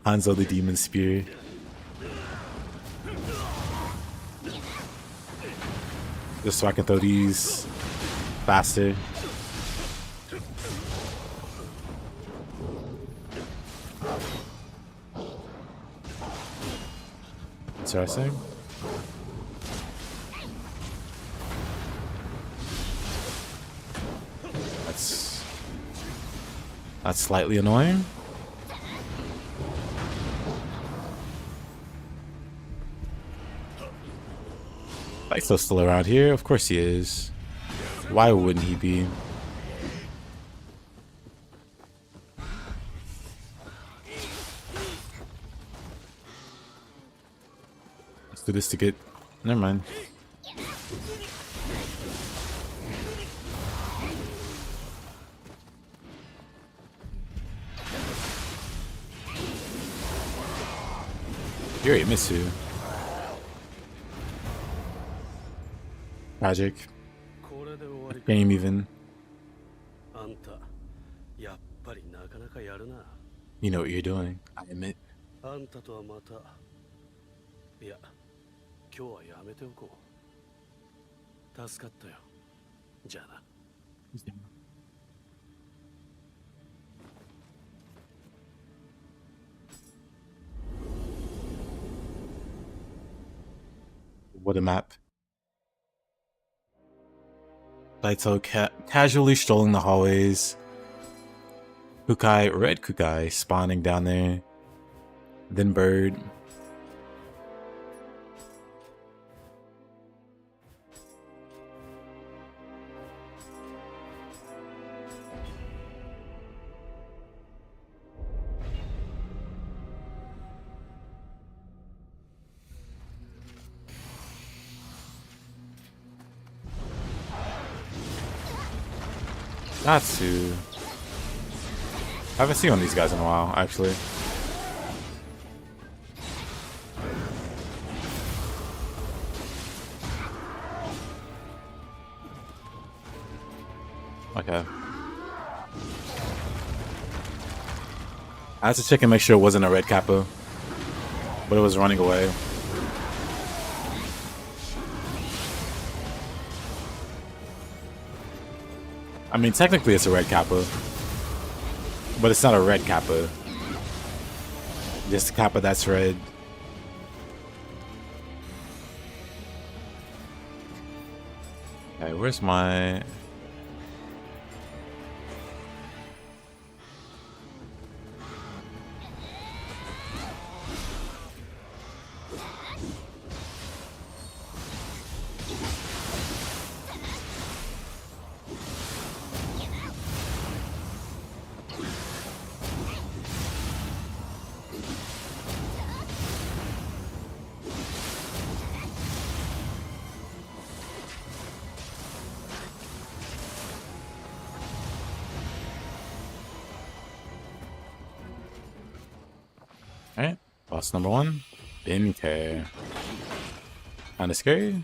Hanzo the Demon Spear. Just so I can throw these faster. Interesting. That's slightly annoying. Lighto's still around here. Of course he is. Why wouldn't he be? Let's do this to get... Never mind. You're a Mitsu. Tragic. Game even. You know what you're doing, I admit. What a map. Lighto casually strolling the hallways. Kukai, red Kukai, spawning down there. Then Bird. Ninjutsu. I haven't seen one of these guys in a while, actually. Okay. I had to check and make sure it wasn't a red kappa, but it was running away. I mean, technically it's a red kappa, but it's not a red kappa. Just a kappa that's red. Okay, where's my... Alright, boss number 1. Binte. Kinda scary.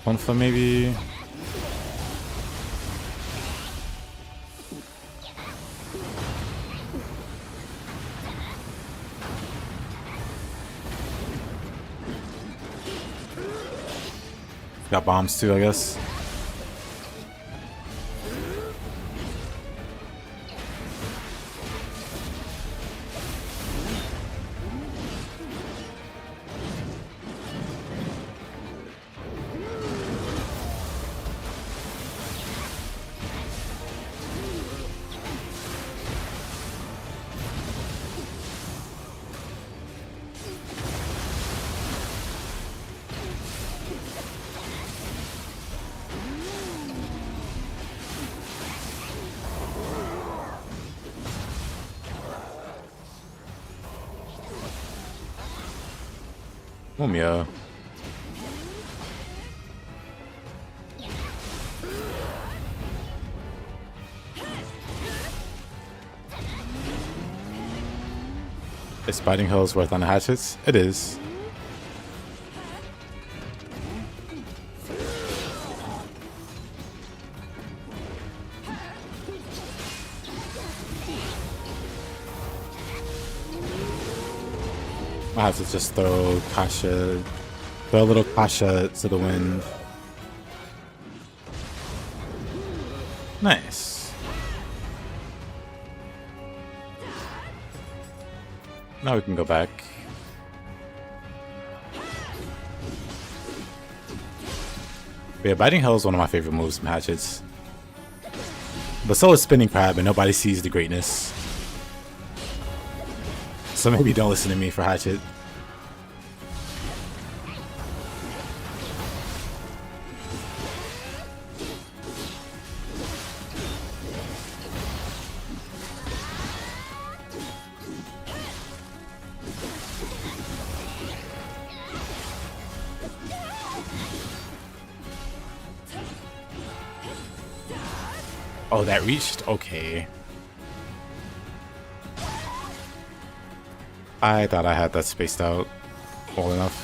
One for maybe. Got bombs too, I guess. Nioh. Is Biting Hills worth on the hatchets? It is. I have to just throw a little Kasha to the wind. Nice. Now we can go back. But yeah, Biting Hell is one of my favorite moves from hatchets. But so is Spinning Crab, and nobody sees the greatness. So maybe don't listen to me for hatchet. Oh, that reached? Okay. I thought I had that spaced out well enough.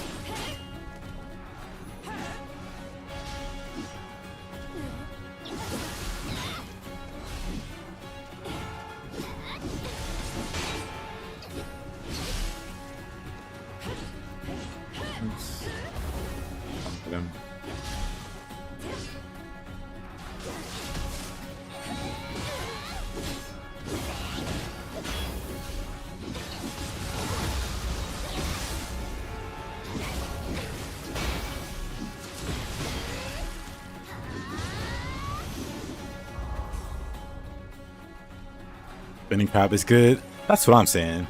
Spinning Crab is good. That's what I'm saying.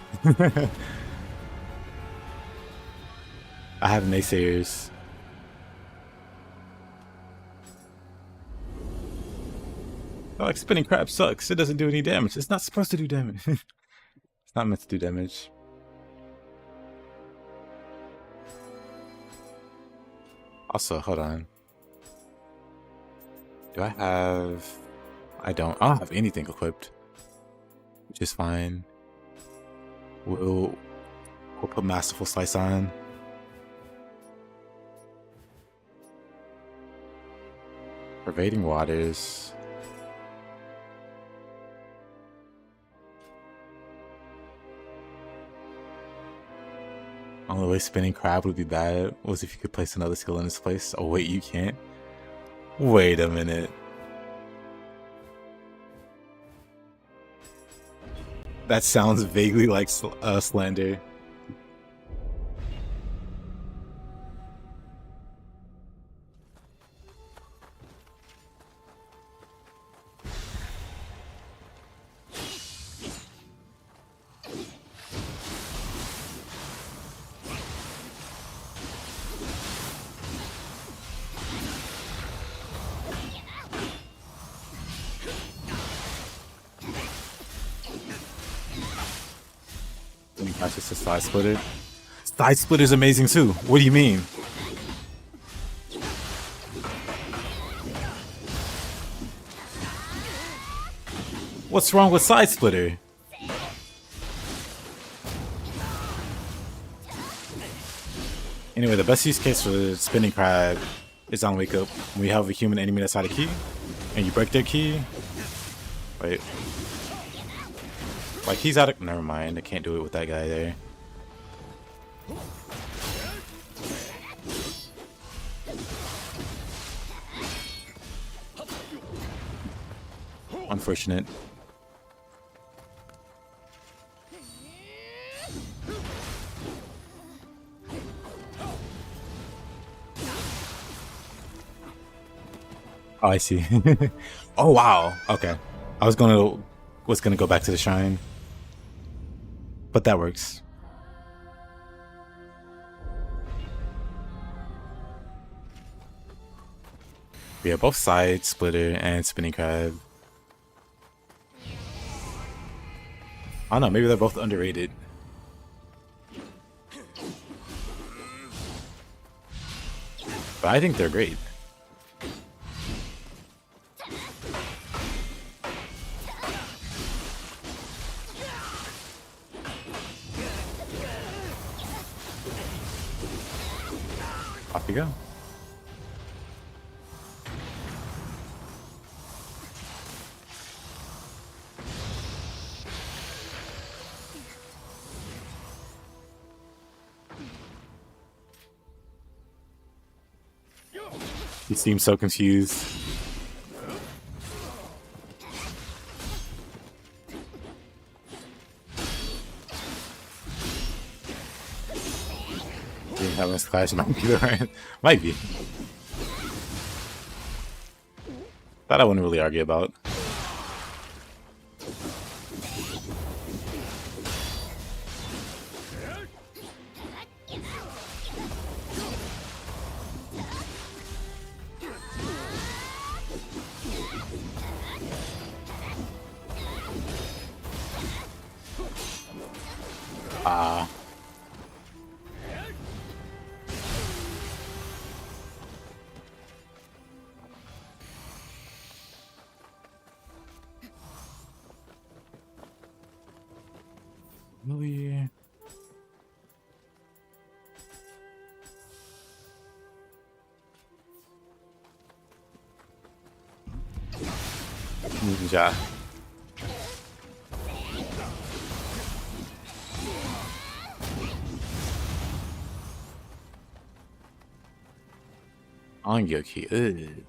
I have naysayers. Oh, like Spinning Crab sucks. It doesn't do any damage. It's not supposed to do damage. It's not meant to do damage. Also, hold on. Do I have... I don't have anything equipped, which is fine. We'll put Masterful Slice on. Pervading Waters. Only way Spinning Crab would be bad was if you could place another skill in its place. Oh wait, you can't? Wait a minute. That sounds vaguely like Slender. That's just a side splitter. Side splitter is amazing too. What do you mean? What's wrong with side splitter? Anyway, the best use case for Spinning Crab is on Wake Up. When you have a human enemy that's out of key, and you break their key. Wait. Like, he's out of... Never mind, I can't do it with that guy there. Unfortunate. Oh, I see. Oh, wow. Okay. I was gonna go back to the shrine. But that works. Yeah, both Side Splitter and Spinning Crab. I don't know, maybe they're both underrated. But I think they're great. Off you go. He seems so confused. Having this clash might be right. Might be. That I wouldn't really argue about. Really? Ninja. On yokai. Ugh.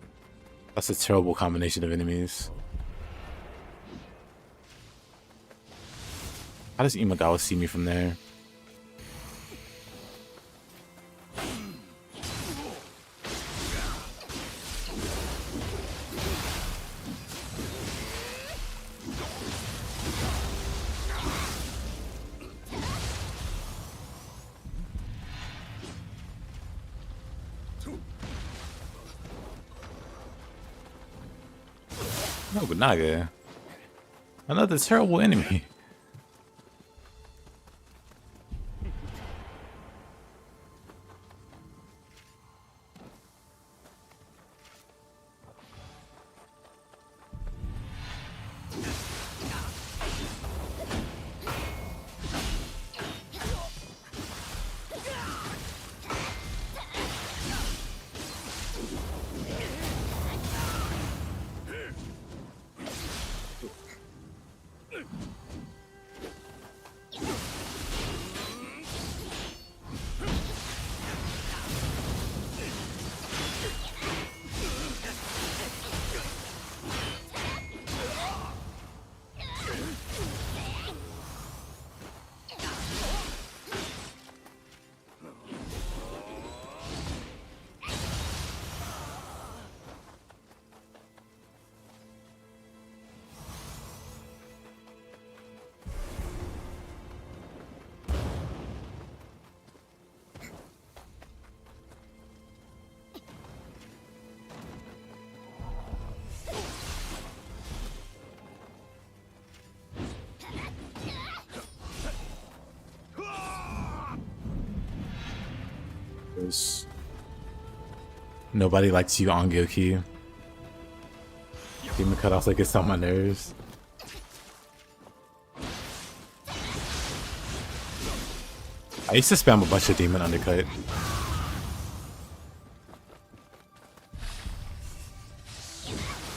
That's a terrible combination of enemies. How does Imagawa see me from there? Nobunaga. Another terrible enemy. knows. Nobody likes you on Gyoki. Demon cut off like it's on my nerves. I used to spam a bunch of demon undercut.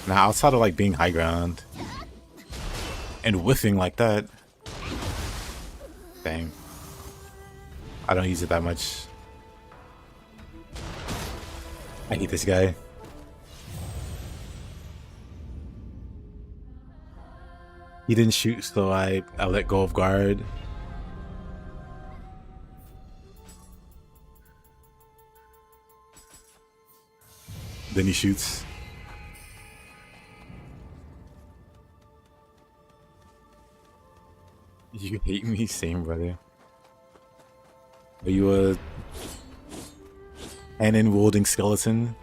Now outside of like being high ground and whiffing like that, dang, I don't use it that much. I hate this guy. He didn't shoot, so I let go of guard. Then he shoots. You hate me? Same, brother. Are you a cannon-wielding skeleton?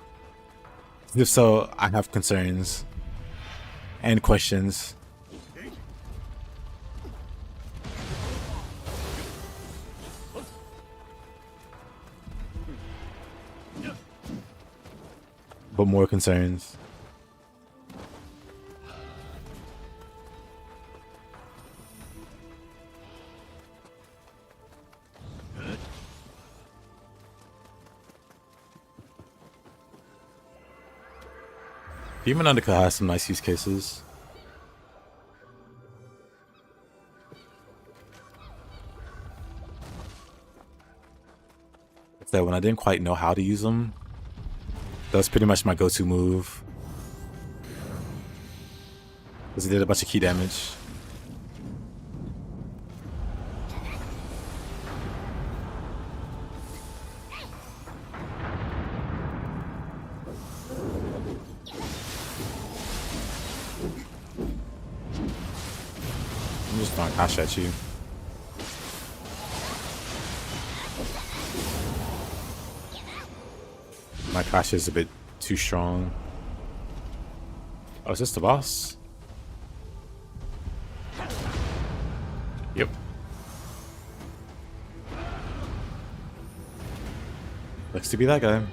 If so, I have concerns and questions. But more concerns. Demon Undercut has some nice use cases. It's that when I didn't quite know how to use them, that was pretty much my go-to move. Because it did a bunch of key damage. I'm just throwing cash at you. My cash is a bit too strong. Oh, is this the boss? Yep. Looks to be that guy.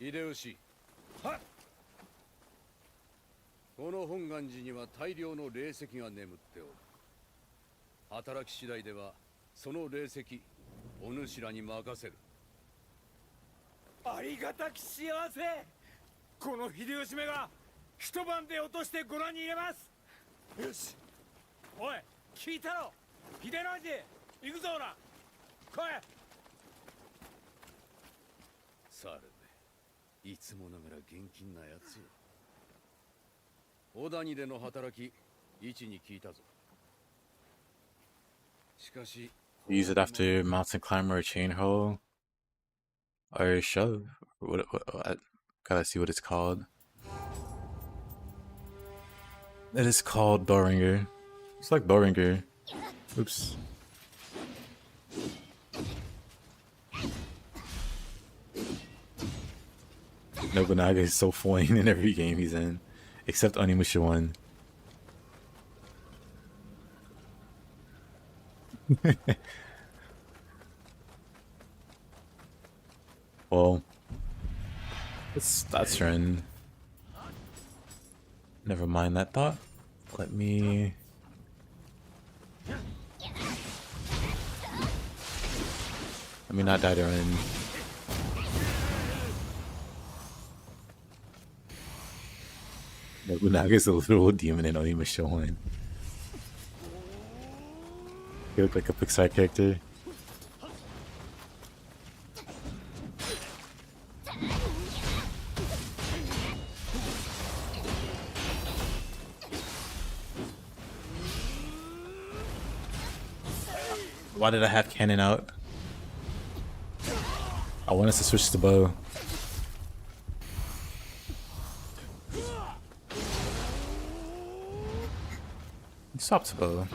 秀吉、はっ、この本願寺には大量の霊石が眠っておる。働き次第ではその霊石お主らに任せる。ありがたき幸せ。この秀吉めが一晩で落としてご覧に入れます。よし、おい聞いたろ、秀之寺行くぞ。ほら来い。されべ、いつもながら現金なやつよ。小谷での働き一に聞いたぞ。しかし Use it after mountain climber or chain hole or shove. What, gotta see what it's called. It is called Doringer. It's like Doringer. Oops. Nobunaga is so fine in every game he's in, except Onimusha 1. Well, that's turn. Never mind that thought. Let me not die to Ren. Nobunaga's a literal demon in Onimusha Shonen. He looked like a Pixar character. Why did I have cannon out? I want us to switch to bow. Stop to bow.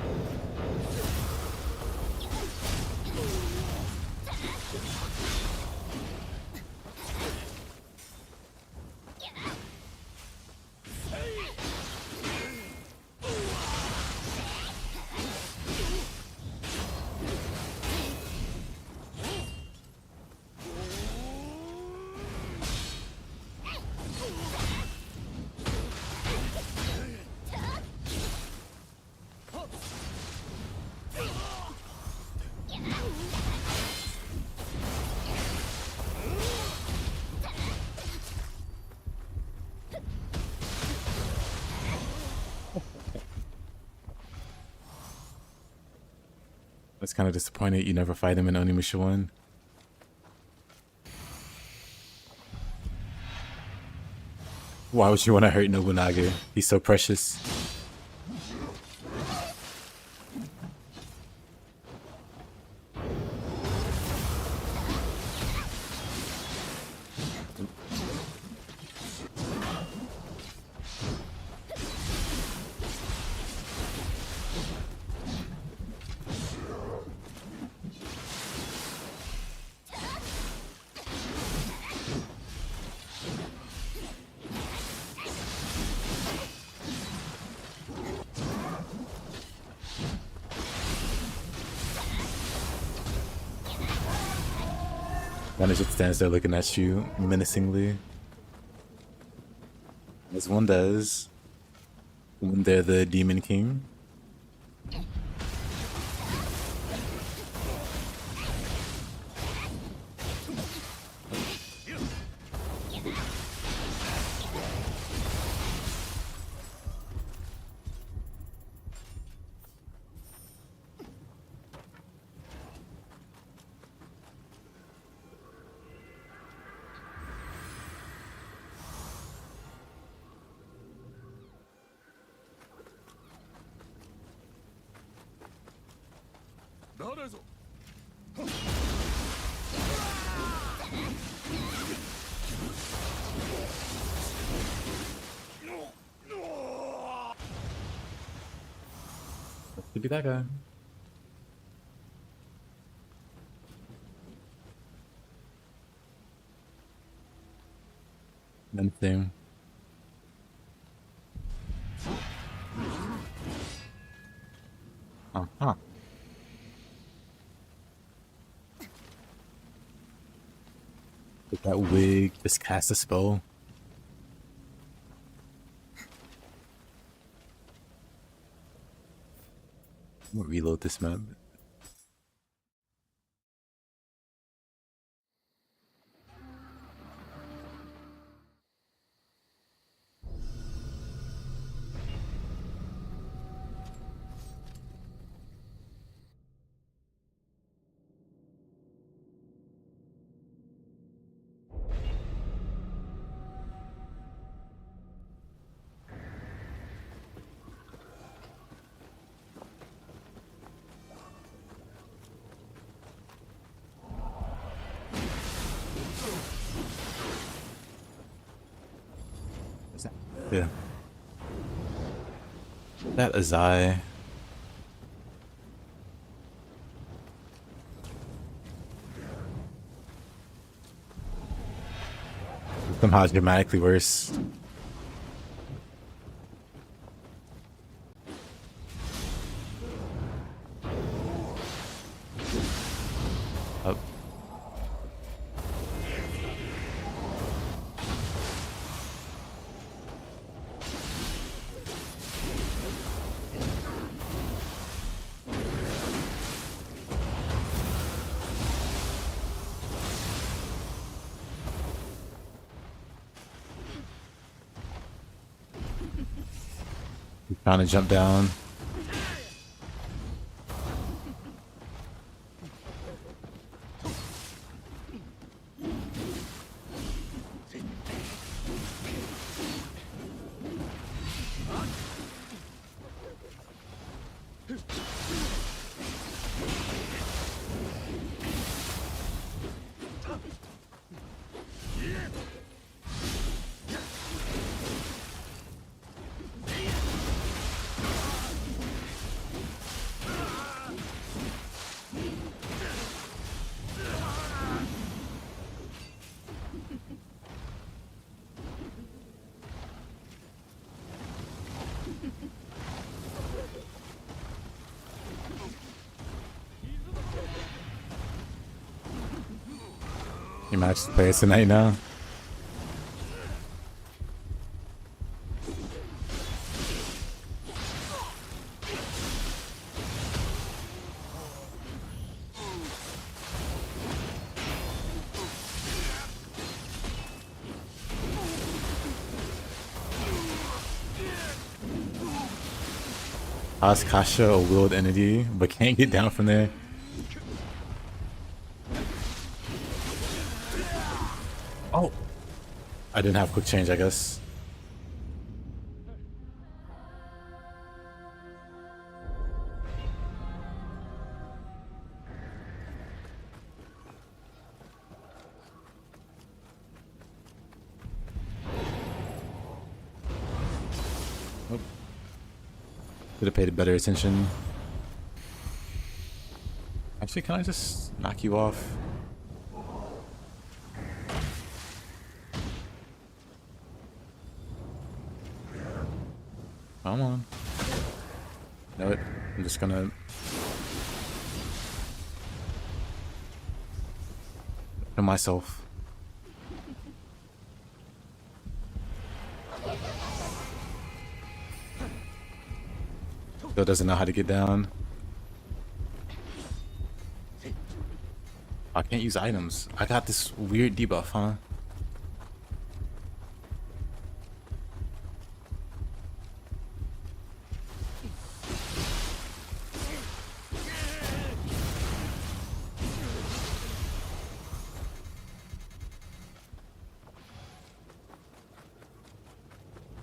I was kind of disappointed you never fight him in Onimusha 1. Why would you want to hurt Nobunaga? He's so precious. One just stands there looking at you menacingly. As one does when they're the Demon King. Could be that guy. Nothing. Uh-huh. With that wig, just cast a spell. I'm gonna reload this map. Yeah. That Azai. Somehow dramatically worse. Oh. Trying to jump down. You might just play us tonight now. How's Kasha a willed entity, but can't get down from there? Oh! I didn't have quick change, I guess. Could have paid better attention. Actually, can I just knock you off? Come on. Know it. I'm just gonna... to myself. Still doesn't know how to get down. I can't use items. I got this weird debuff, huh?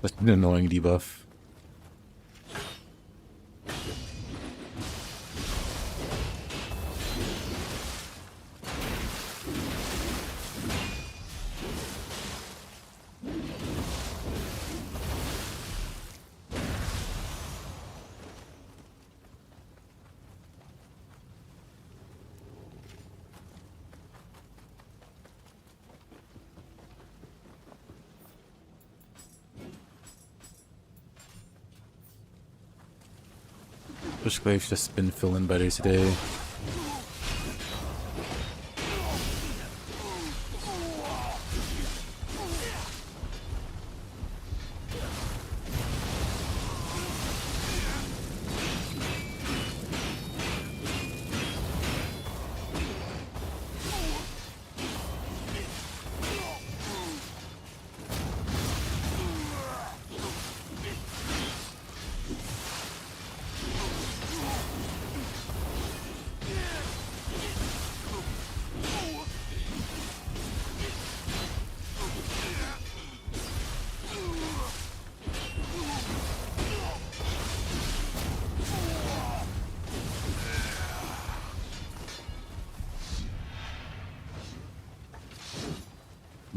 That's an annoying debuff. Bushclave's just been feeling better today.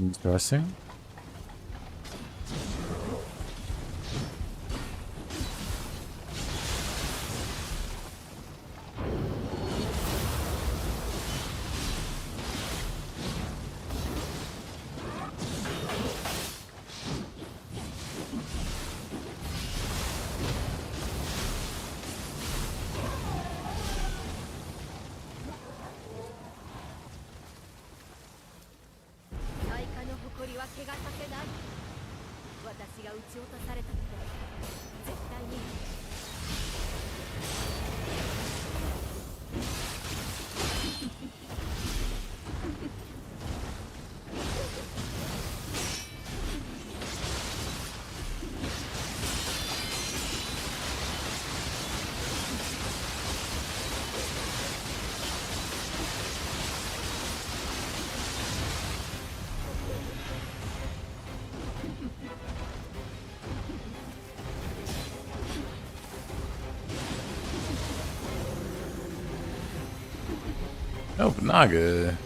Interesting. Oh, Naga.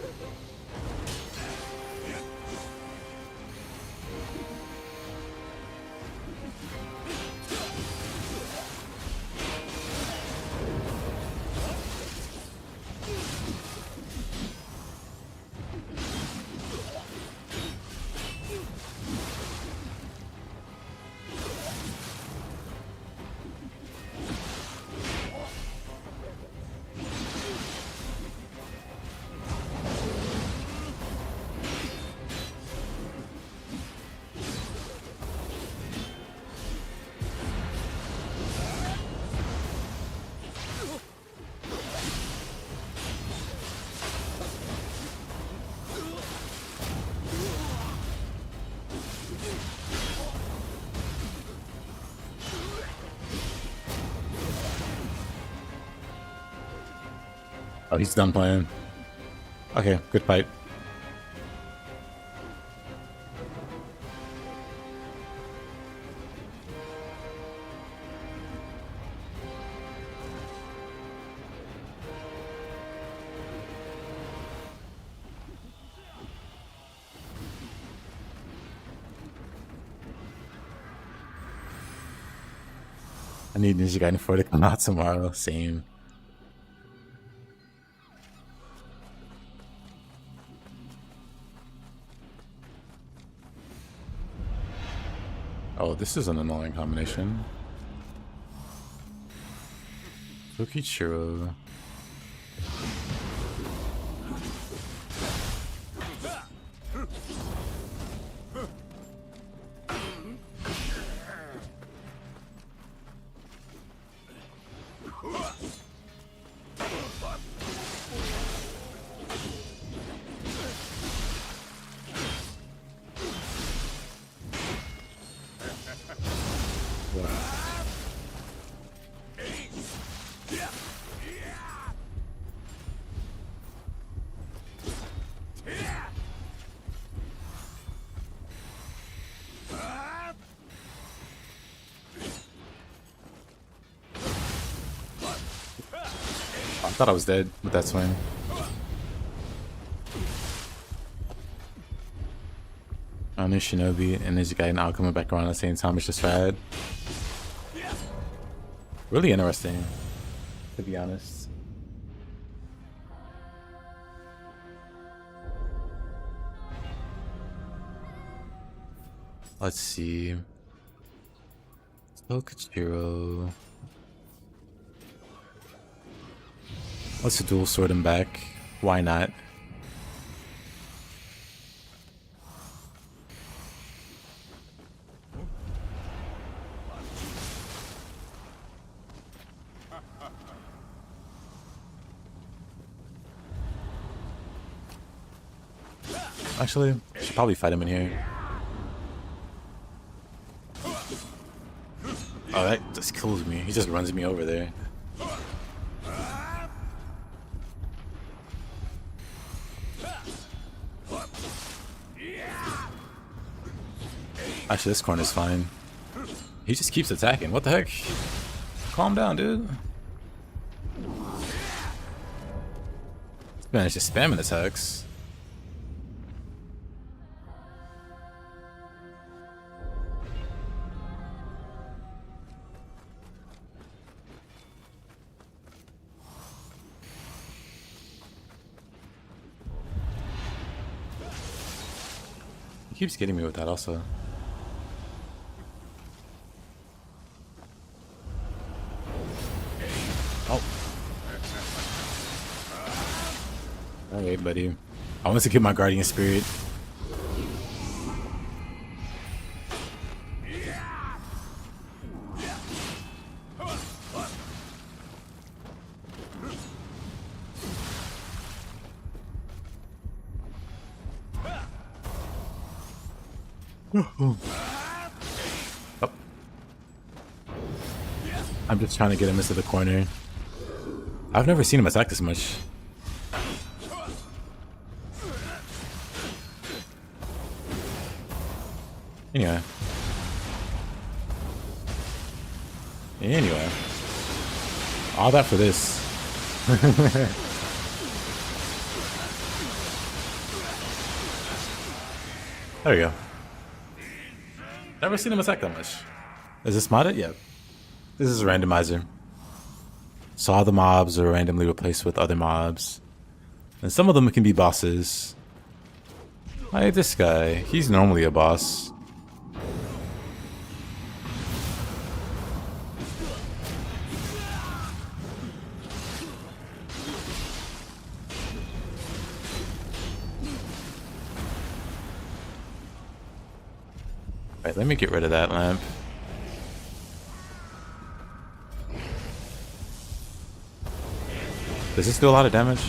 Oh, he's done playing. Okay, good fight. I need Ninja Gaiden 4 to come out tomorrow. Same. Oh, this is an annoying combination. Tokichiro. I thought I was dead with that swing. I knew Shinobi and Ninja Gaiden all coming back around at the same time. It's just bad. Really interesting, to be honest. Let's see. Tokichiro. Let's dual sword him back. Why not? Actually, I should probably fight him in here. Oh, that just kills me. He just runs me over there. Actually, this corner's fine. He just keeps attacking. What the heck? Calm down, dude. This man is just spamming attacks. He keeps getting me with that also. Oh. Alright, buddy. I want to get my guardian spirit. Oh. I'm just trying to get him into the corner. I've never seen him attack this much. Anyway. All that for this. There we go. Never seen him attack that much. Is this modded? Yeah. This is a randomizer. So all the mobs are randomly replaced with other mobs. And some of them can be bosses. Like this guy. He's normally a boss. Alright, let me get rid of that lamp. Does this do a lot of damage?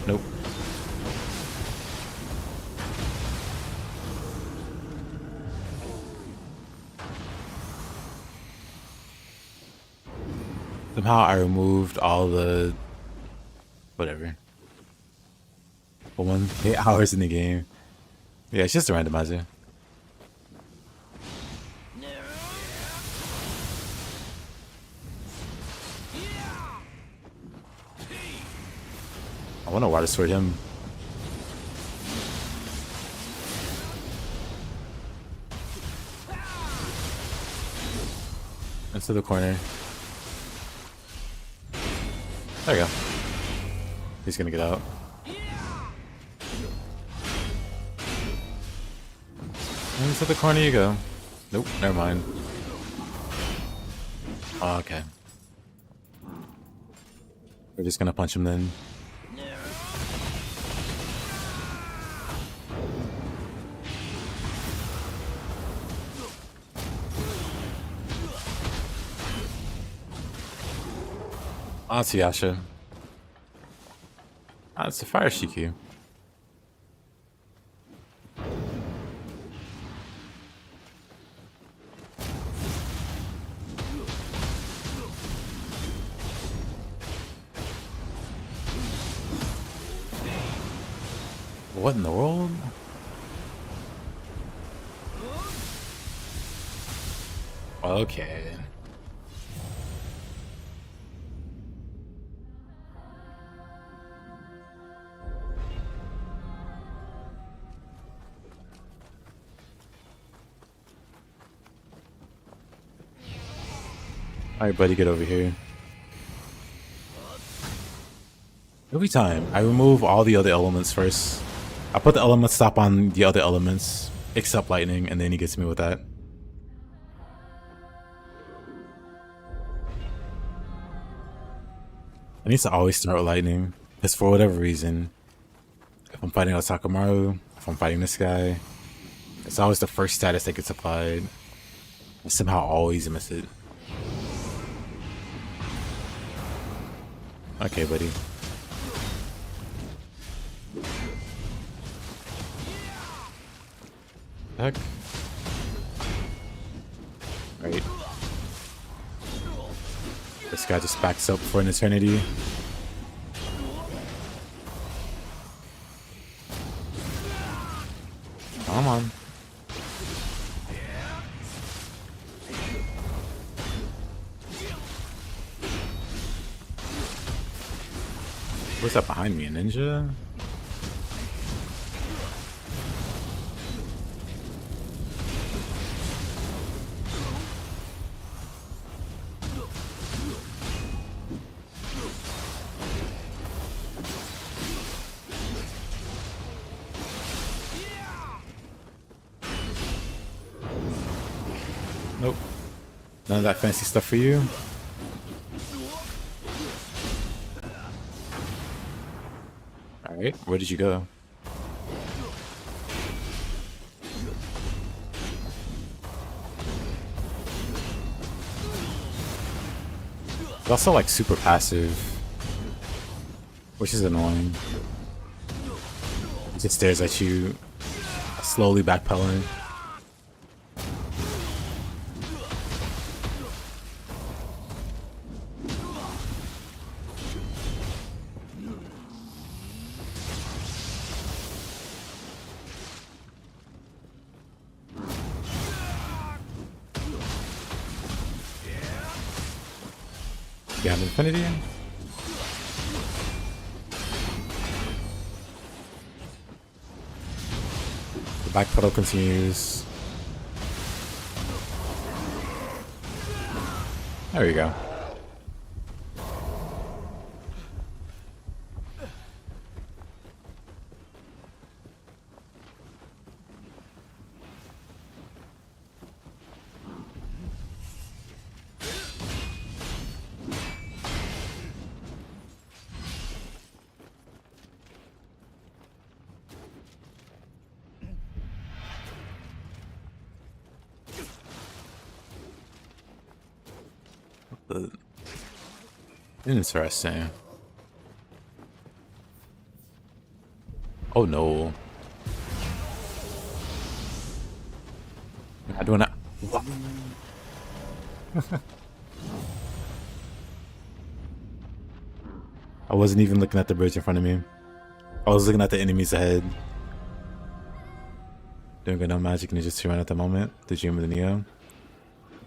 Nope. Somehow I removed all the... whatever. For 8 hours in the game. Yeah, it's just a randomizer. I want to water sword him. Into the corner. There we go. He's gonna get out. Into the corner you go. Nope, never mind. Oh, okay. We're just gonna punch him then. Ah, it's Yasha. Ah, it's a fire Shiku. What in the world? Okay. Alright, buddy, get over here. Every time, I remove all the other elements first. I put the element stop on the other elements, except lightning, and then he gets me with that. I need to always start with lightning, because for whatever reason, if I'm fighting Otakamaru, if I'm fighting this guy, it's always the first status that gets applied. I somehow always miss it. Okay, buddy. Heck. Right. This guy just backs up for an eternity. Come on. What's that behind me? A ninja? Nope. None of that fancy stuff for you. Alright, where did you go? It's also like super passive, which is annoying. He just stares at you, slowly backpedaling. You have infinity? Backpedal continues. There we go. Interesting. Oh no. I don't know. What? I wasn't even looking at the bridge in front of me. I was looking at the enemies ahead. Doing good no magic Ninjutsu right at the moment. The dream of the Nioh.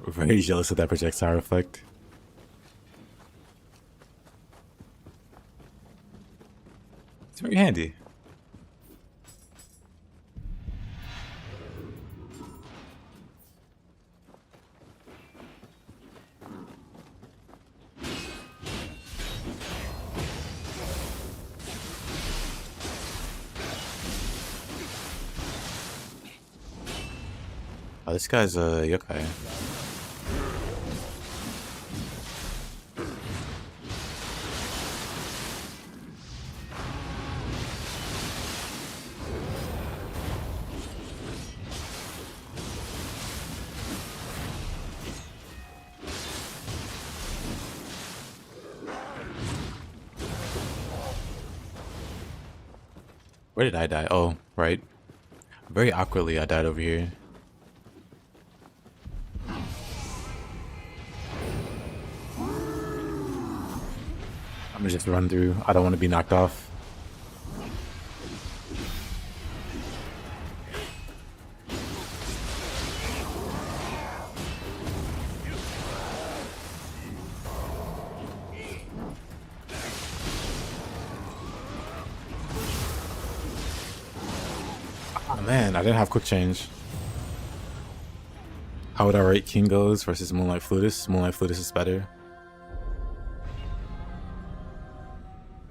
Very jealous of that projectile effect. It's very handy. Oh, this guy's a yokai. Where did I die? Oh, right. Very awkwardly, I died over here. I'm gonna just run through. I don't want to be knocked off. Oh man, I didn't have quick change. How would I rate Kingo's versus Moonlight Flutist? Moonlight Flutist is better.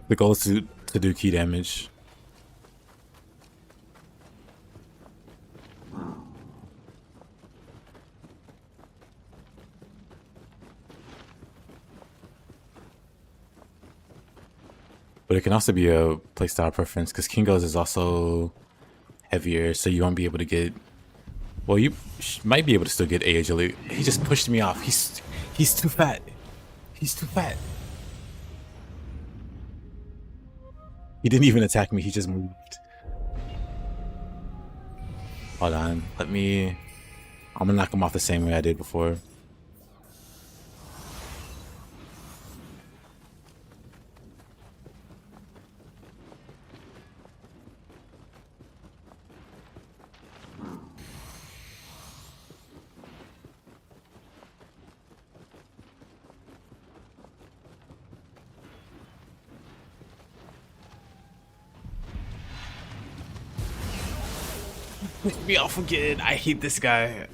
The goal is to do key damage. But it can also be a playstyle preference because Kingo's is also heavier, so you won't be able to get. Well, you might be able to still get age elite. He just pushed me off. He's too fat. He's too fat. He didn't even attack me. He just moved. Hold on. Let me. I'm gonna knock him off the same way I did before. Push me off again. I hate this guy.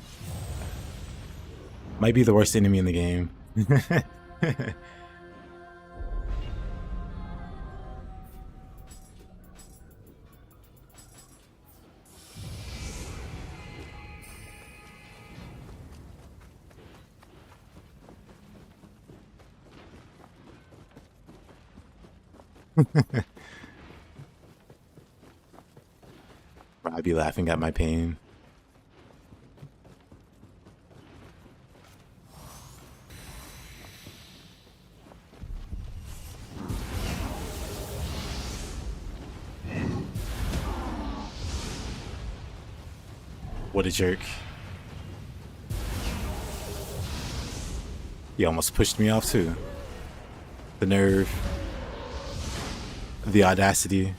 Might be the worst enemy in the game. I'd be laughing at my pain. What a jerk. He almost pushed me off too. The nerve. The audacity.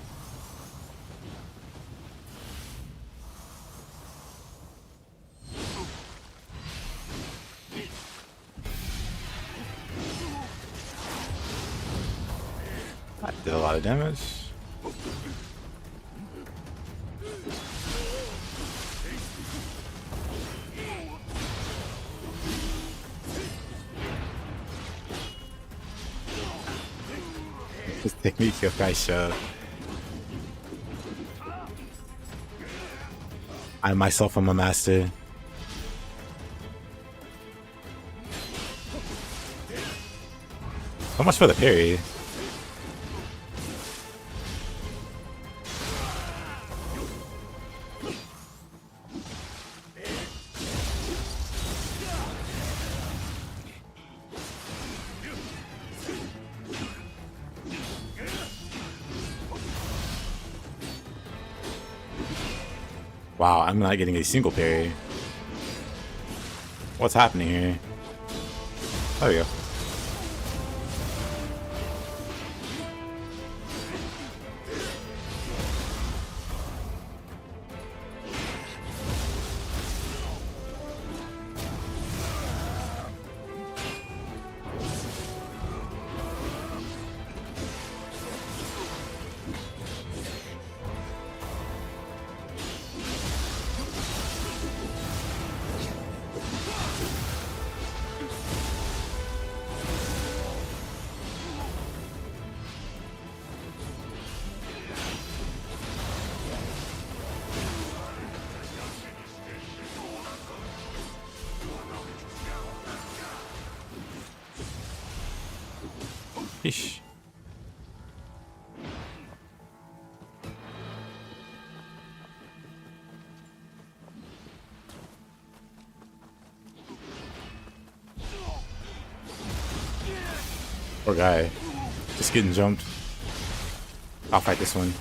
I did a lot of damage. His technique yokai shove. I myself am a master. So much for the parry. Wow, I'm not getting a single parry. What's happening here? There we go. Ish. Poor guy. Just getting jumped. I'll fight this one.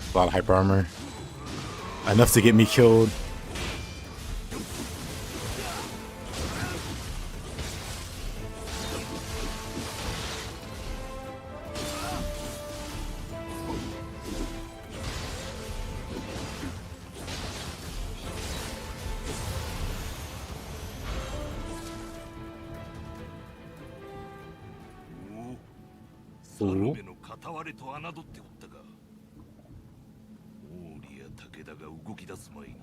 A lot of hyper armor. Enough to get me killed. Ooh. 目の片割れと侮っておったか。毛利や武田が動き出す前に。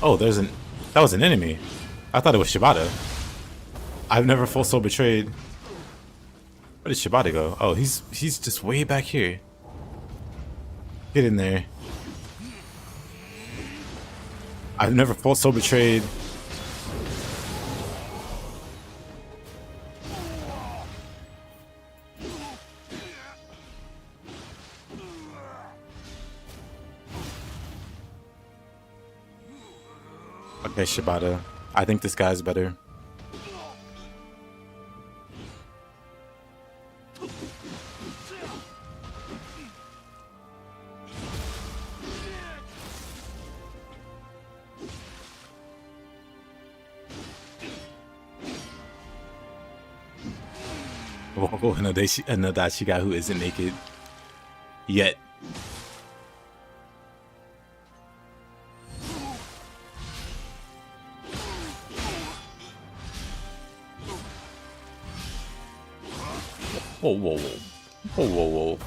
Oh, that was an enemy. I thought it was Shibata. I've never full soul betrayed. Where did Shibata go? Oh, he's just way back here. Get in there. I've never full soul betrayed. Okay, Shibata. I think this guy's better. Oh, another Shiga who isn't naked yet. Whoa, whoa, whoa. Whoa, whoa, whoa.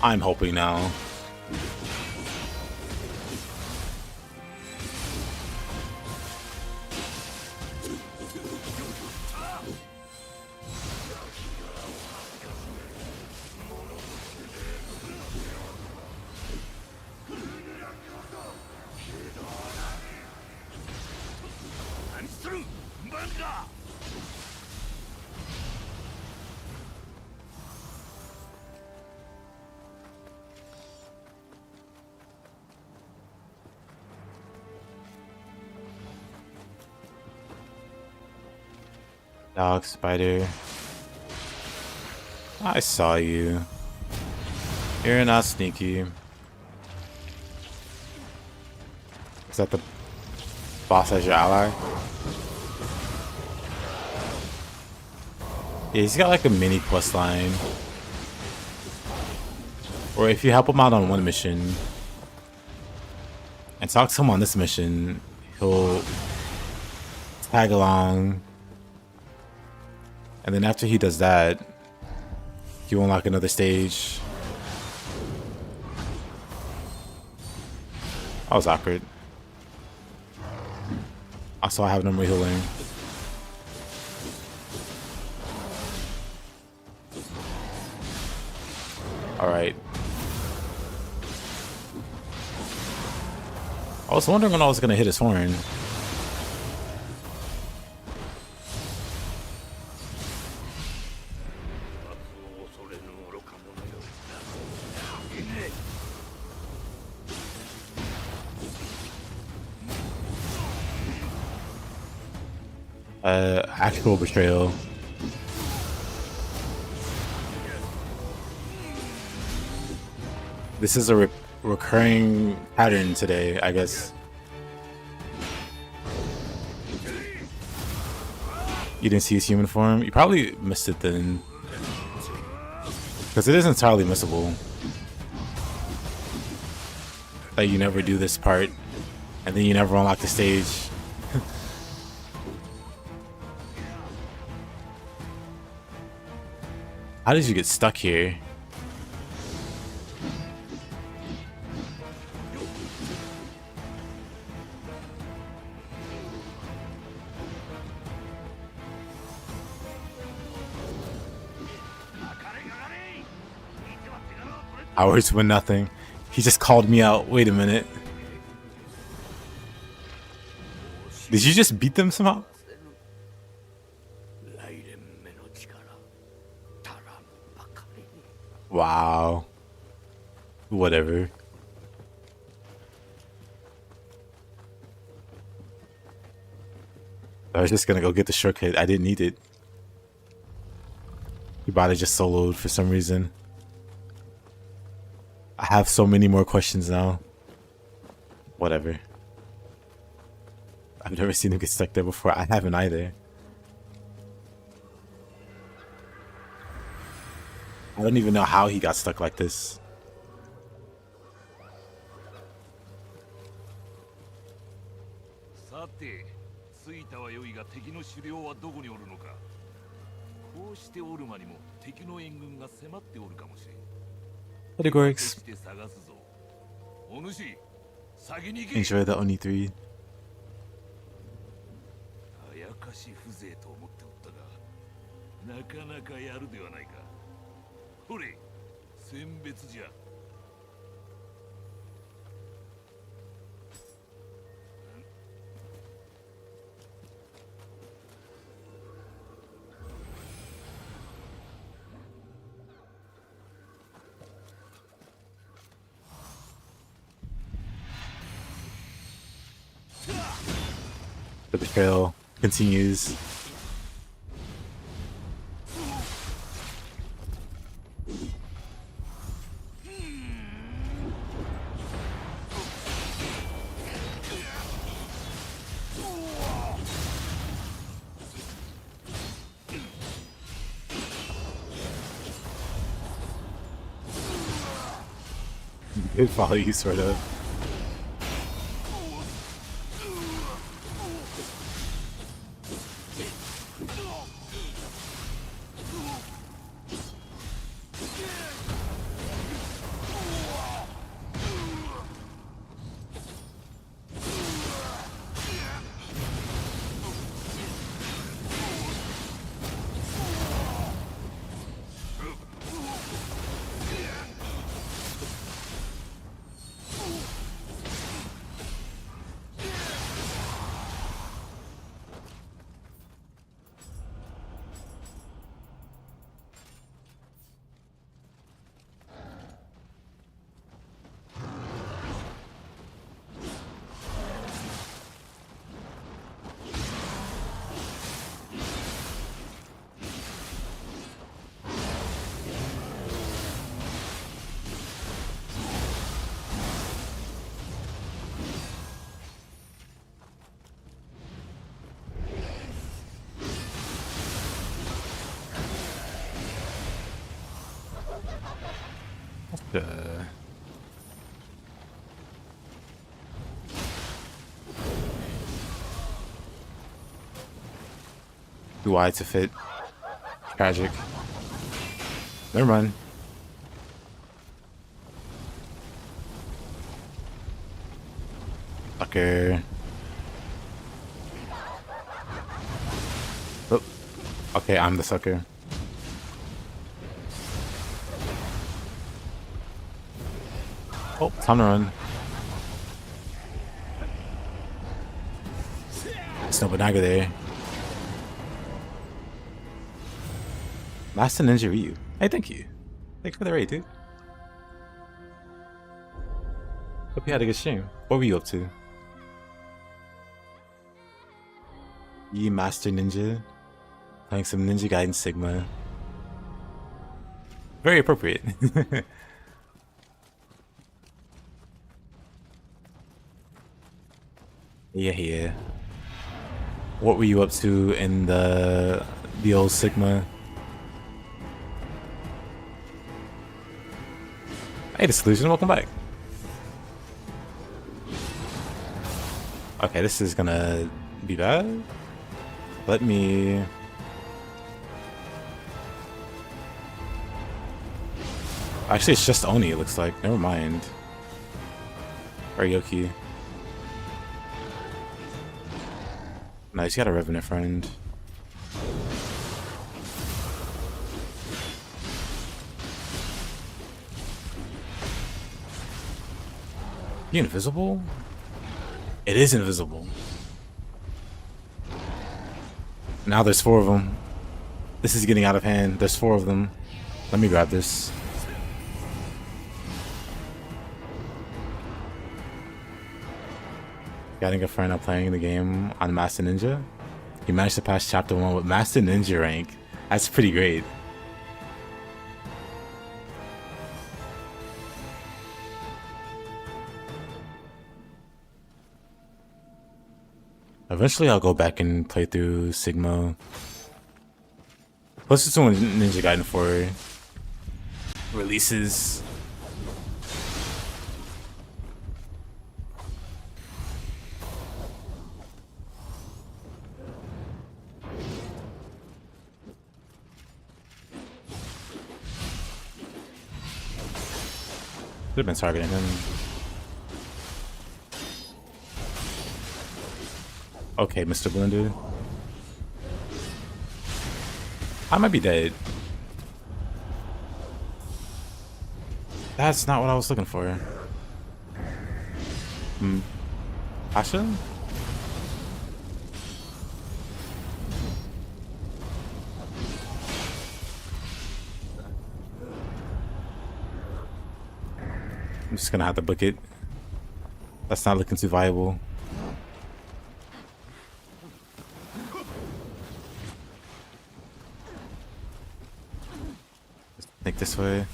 I'm hoping now. Dog spider. I saw you. You're not sneaky. Is that the boss as your ally? Yeah, he's got like a mini quest line. Or if you help him out on one mission and talk to him on this mission, he'll tag along. And then after he does that, you unlock another stage. That was awkward. Also, I have no more healing. Alright. I was wondering when I was gonna hit his horn. Actual betrayal. This is a recurring pattern today, I guess. You didn't see his human form? You probably missed it then. Because it is entirely missable. Like you never do this part, and then you never unlock the stage. How did you get stuck here? Hours win nothing. He just called me out. Wait a minute. Did you just beat them somehow? Wow. Whatever. I was just gonna go get the shortcut. I didn't need it. Your body just soloed for some reason. I have so many more questions now. Whatever. I've never seen him get stuck there before. I haven't either. I don't even know how he got stuck like this. Categorics. Enjoy the Oni 3. The betrayal continues. It follow you, sort of. Too wide to fit. Tragic. Never mind. Sucker. Oh. Okay, I'm the sucker. Oh, time to run. There's no Banaga there. Master Ninja Ryu. Hey, thank you. Thanks for the raid, dude. Hope you had a good stream. What were you up to? Ye Master Ninja. Playing some Ninja Gaiden Sigma. Very appropriate. Yeah. What were you up to in the old Sigma? Hey, the solution, welcome back. Okay, this is gonna be bad. Let me... Actually, it's just Oni, it looks like. Never mind. Or Yoki. Nice, you got a Revenant friend. You invisible? It is invisible. Now there's 4 of them. This is getting out of hand. There's 4 of them. Let me grab this. Getting a friend up playing the game on Master Ninja. He managed to pass chapter 1 with Master Ninja rank. That's pretty great. Eventually I'll go back and play through Sigma. Plus it's when Ninja Gaiden 4 releases. Could have been targeting him. Okay, Mr. Blender. I might be dead. That's not what I was looking for. Asha? I'm just gonna have to book it. That's not looking too viable. Think this way.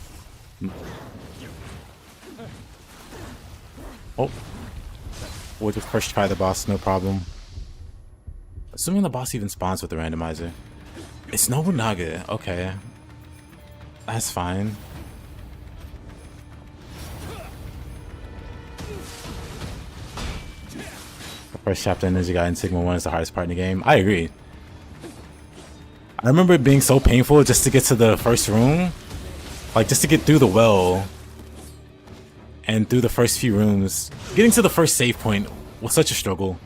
Oh. We'll just first try the boss, no problem. Assuming the boss even spawns with the randomizer. It's Nobunaga, okay. That's fine. The first chapter in Ninja Gaiden Sigma 1 is the hardest part in the game. I agree. I remember it being so painful just to get to the first room. Like, just to get through the well. And through the first few rooms. Getting to the first save point was such a struggle.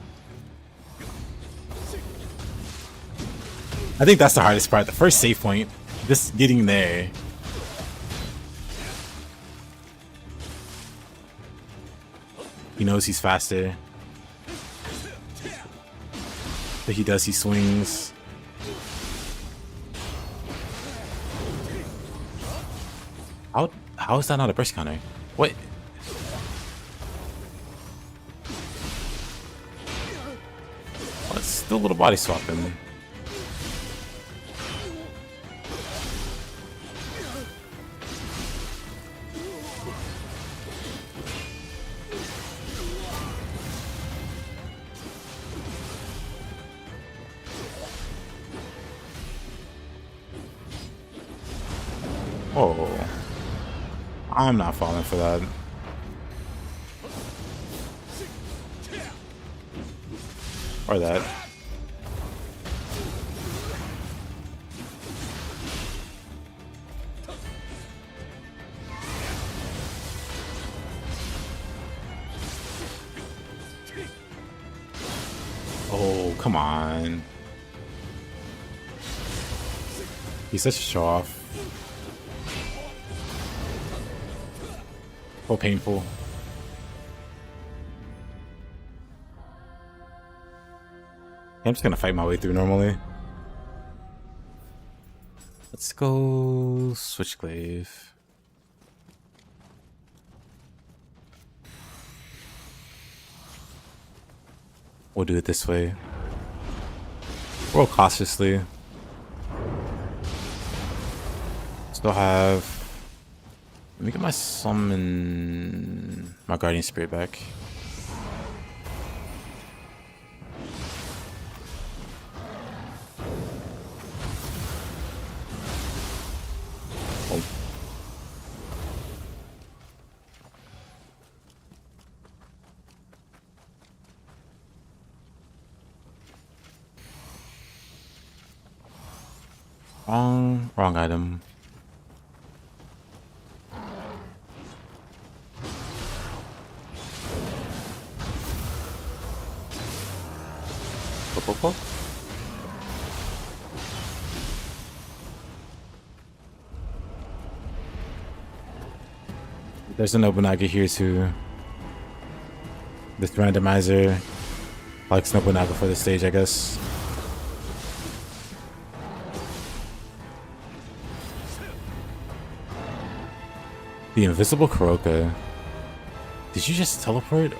I think that's the hardest part. The first save point. Just getting there. He knows he's faster. But he does, he swings. How is that not a burst counter? What? Let's still a little body swap him. Oh. I'm not falling for that. Or that. Oh, come on. He's such a show off. So painful. I'm just gonna fight my way through normally. Let's go Switchglaive. We'll do it this way. Roll cautiously. Still have. Let me get my summon. My guardian spirit back. Oh. Wrong item. Pop. There's an Nobunaga here too. This randomizer likes Nobunaga for the stage, I guess. The invisible Kuroka. Did you just teleport?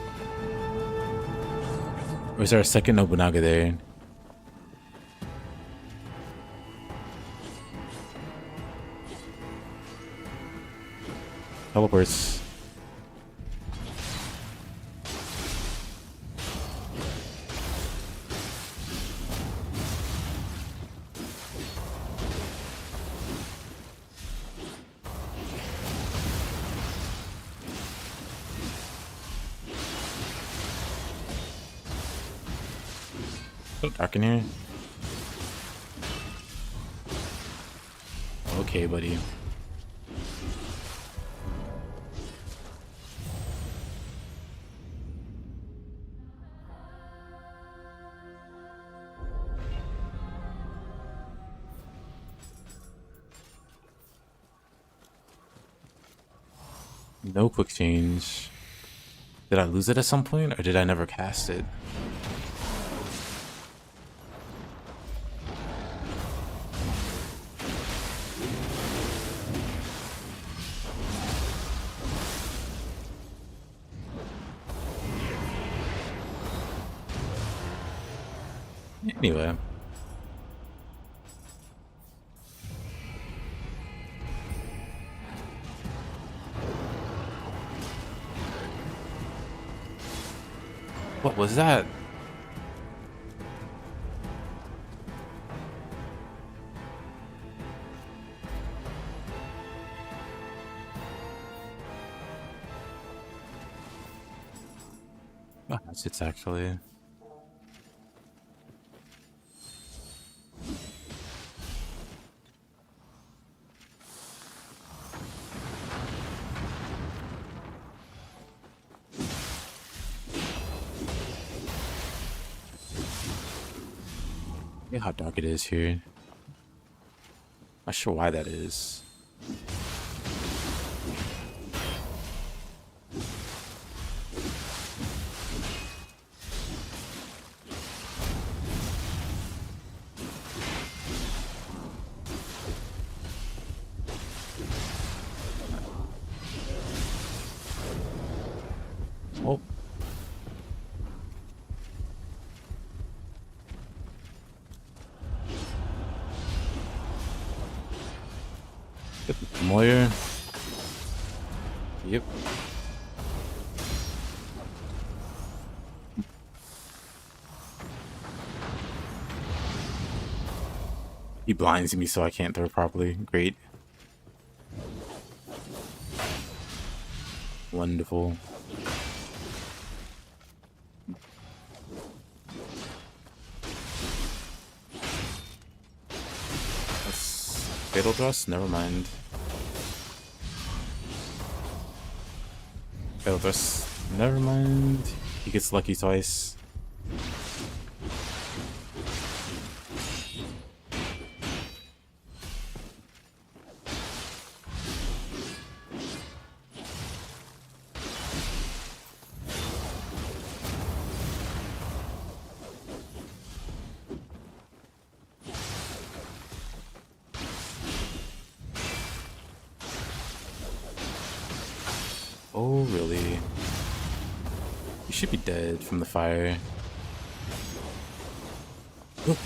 Or is there a second Nobunaga there? Teleports. So dark in here. Okay, buddy. No quick change. Did I lose it at some point, or did I never cast it? Anyway. What was that? Oh, that's it actually. Look at how dark it is here. Not sure why that is. Oh. Get the familiar. Yep. He blinds me so I can't throw properly. Great. Wonderful. That's fatal thrust? Never mind. Fatal thrust. Never mind. He gets lucky twice. Oh, really? You should be dead from the fire. Oh.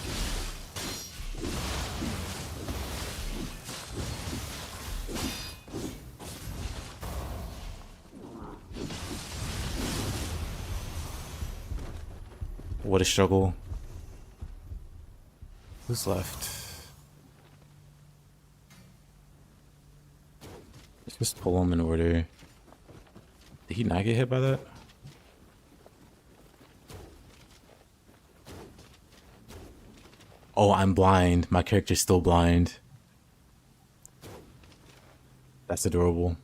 What a struggle. Who's left? Let's just pull them in order. Did he not get hit by that? Oh, I'm blind. My character's still blind. That's adorable.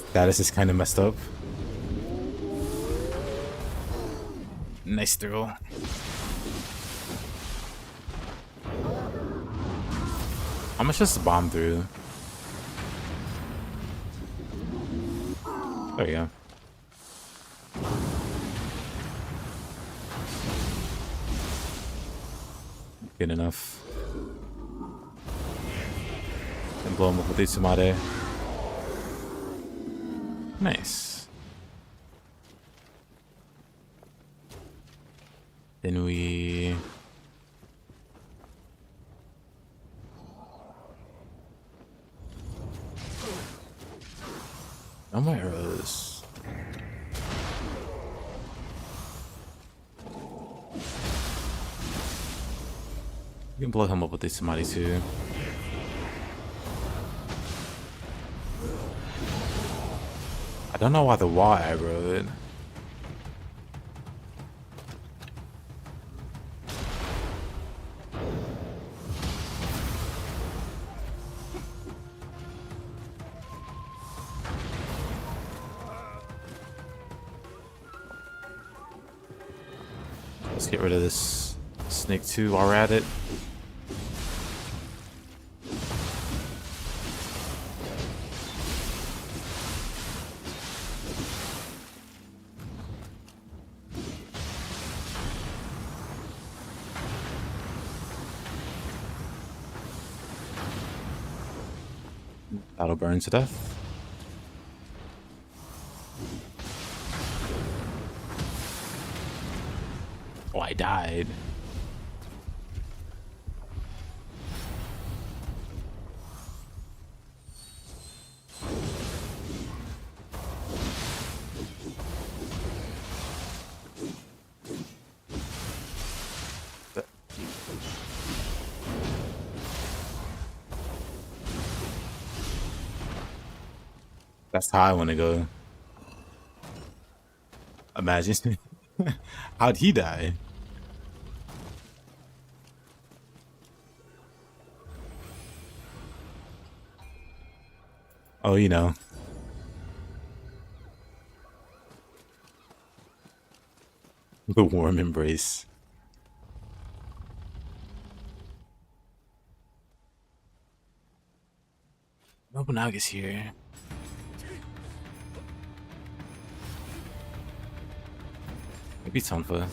Status is kind of messed up. Nice throw. How much does the bomb through? There you go. Good enough. And blow him up with Itsumade. Nice. Then we... Oh, my arrows. You can blow him up with this Samadhi too. I don't know why the wall aggroed. Let's get rid of this snake too while we're at it. That'll burn to death. Oh, I died. That's how I want to go. Imagine. How'd he die? Oh, you know. The warm embrace. Nobunaga's here. Maybe Tonfa.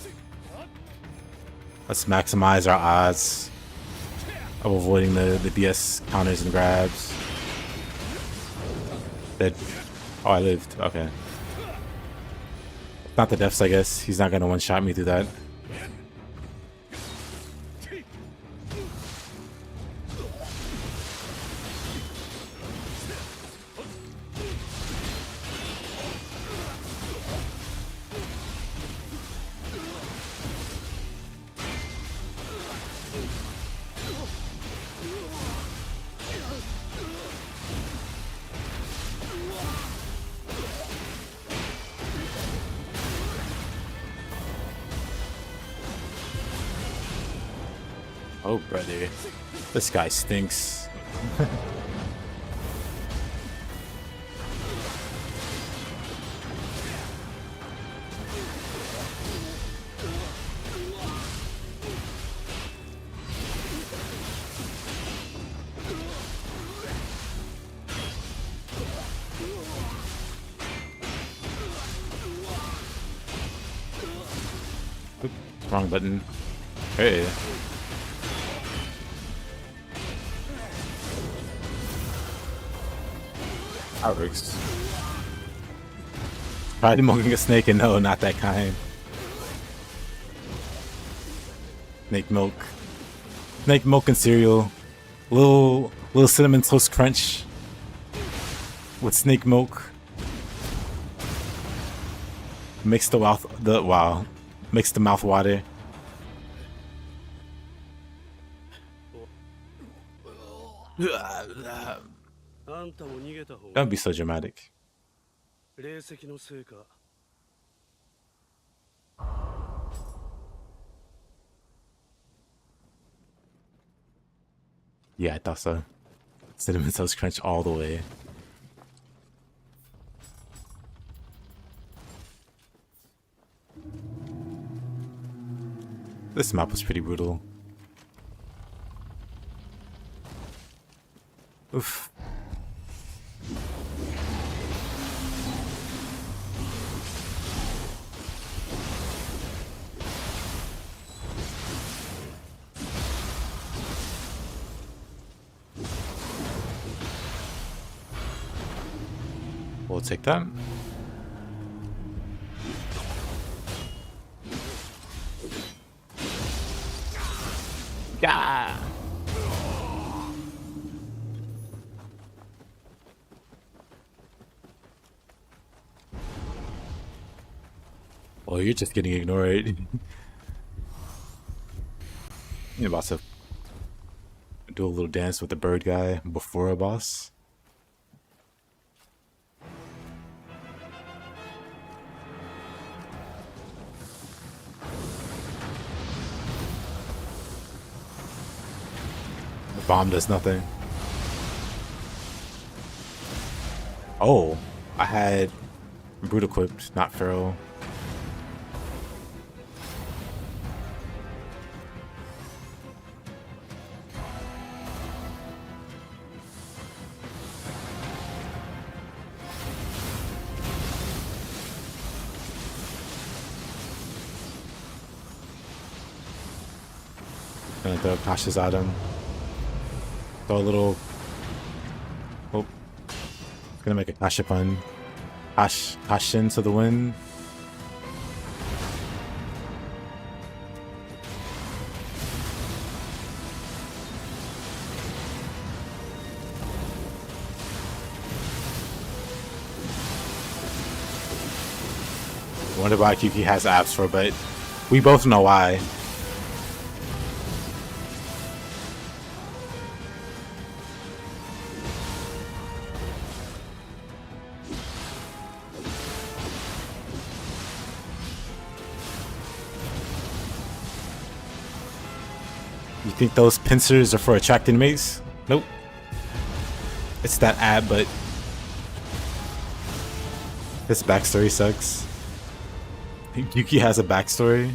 Let's maximize our odds of avoiding the BS counters and grabs. Dead. Oh, I lived. Okay. Not the deaths, I guess. He's not gonna one-shot me through that. Oh, brother. This guy stinks. Oop, wrong button. Hey. That works. Tried milking a snake and no, not that kind. Snake milk. Snake milk and cereal. Little cinnamon toast crunch with snake milk. Makes the mouth water. Don't be so dramatic. Yeah, I thought so. Cinnamon toast crunch all the way. This map was pretty brutal. Oof. We'll take that. Yeah. Oh, you're just getting ignored. You're about to do a little dance with the bird guy before a boss. The bomb does nothing. Oh, I had brute equipped, not feral. Gonna throw Kasha's at him. Throw a little. Oh. Gonna make a Kasha pun. Kashin to the wind. Wonder why Kiki has apps for, but we both know why. You think those pincers are for attracting mates? Nope. It's that ad, but this backstory sucks. Yuki has a backstory.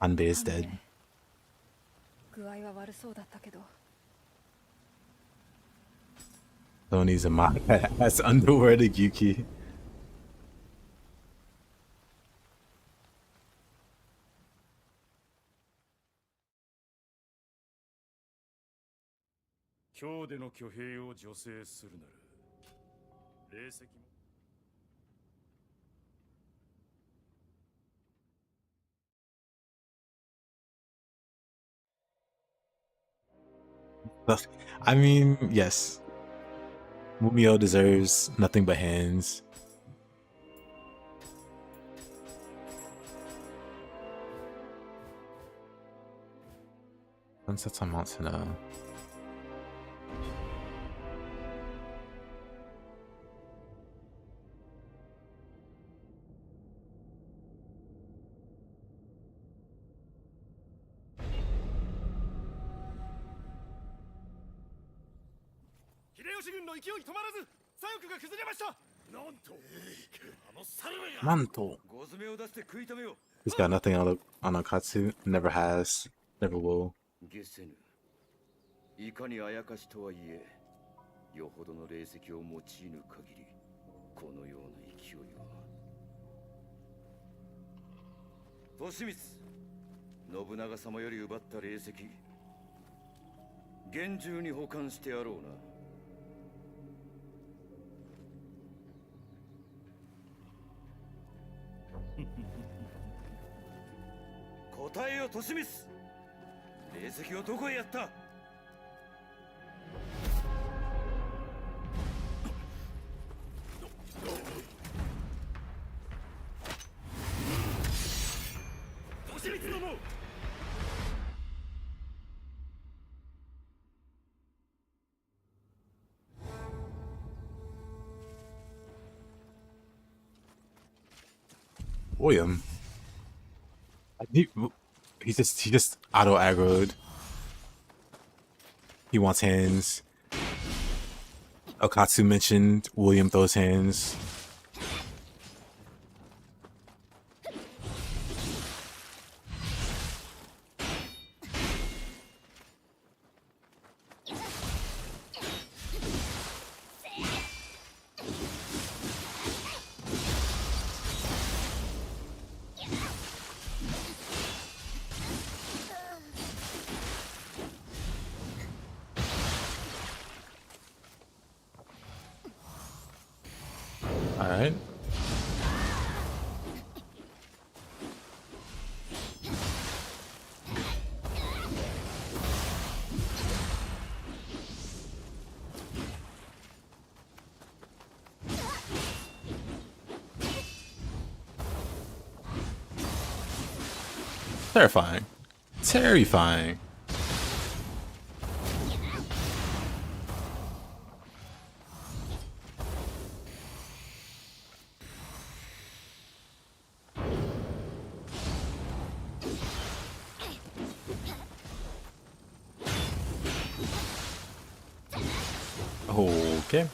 Anbe is dead. Tony's a mock that has underwear to Yuki. I mean, yes. Mumio deserves nothing but hands. Sunsets on Mount Sinai. Manto. ゴズメを出して食い止めよ He's got nothing on Akatsu. Never has. Never will. ゲセヌいかにあやかしとはいえよほどの霊石を用いぬ限りこのような勢いは利光信長様より奪った霊石厳重に保管してやろうな答えよ利光霊石をどこへやった利光殿 William. He just auto aggroed. He wants hands. Okatsu mentioned William throws hands. All right. Terrifying. Terrifying. Okay.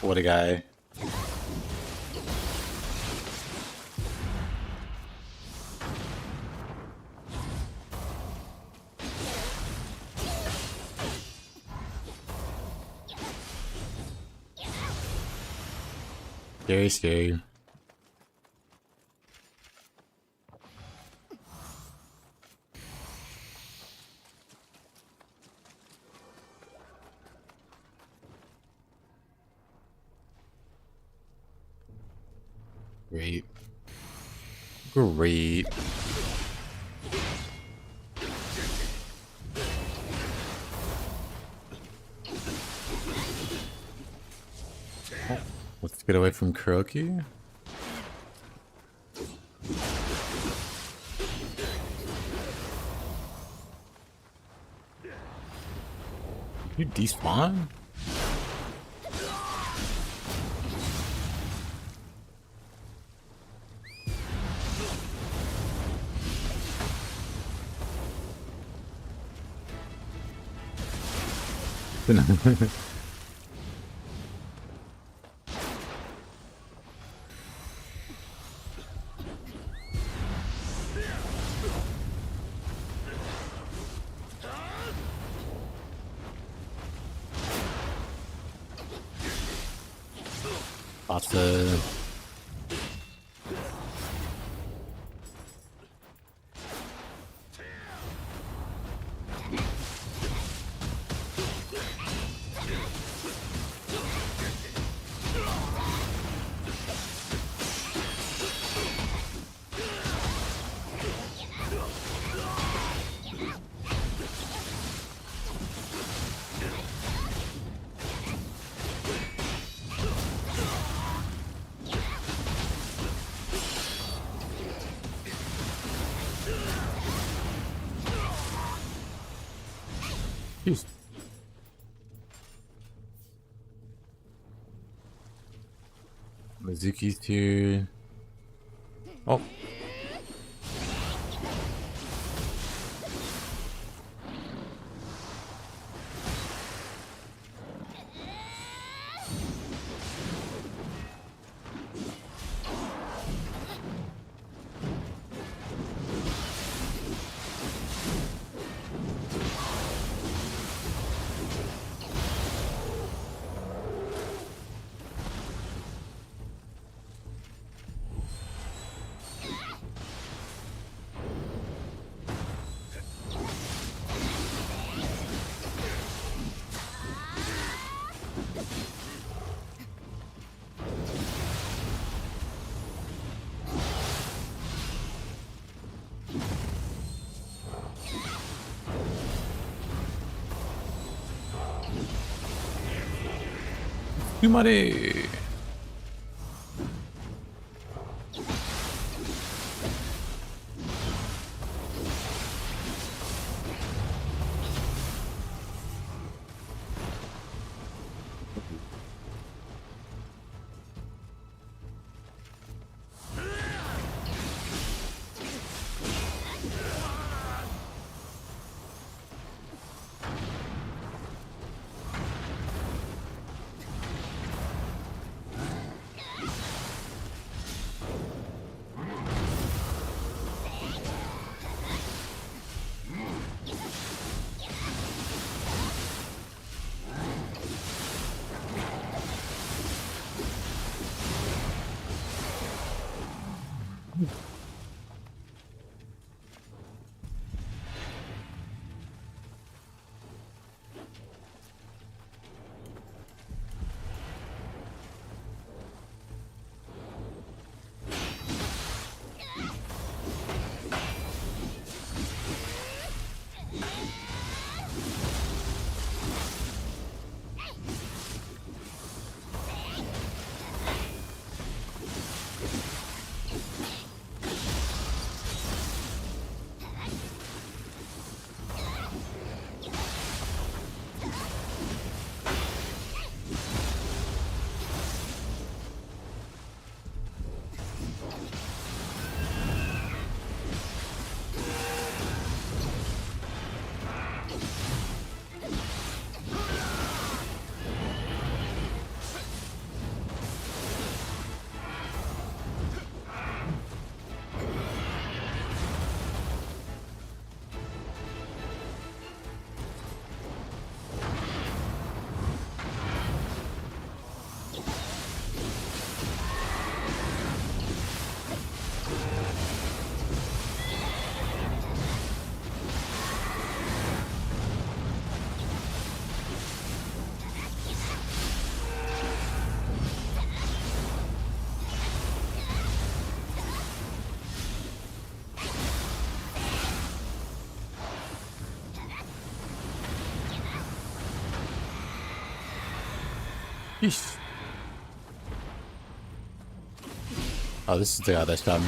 What a guy. Scary, scary. Great. Great. Oh, let's get away from Kuroki. You despawn? Pasta. Jeez. Mizuki's here. Oh. Yumare. Yeesh. Oh, this is the guy that shot me.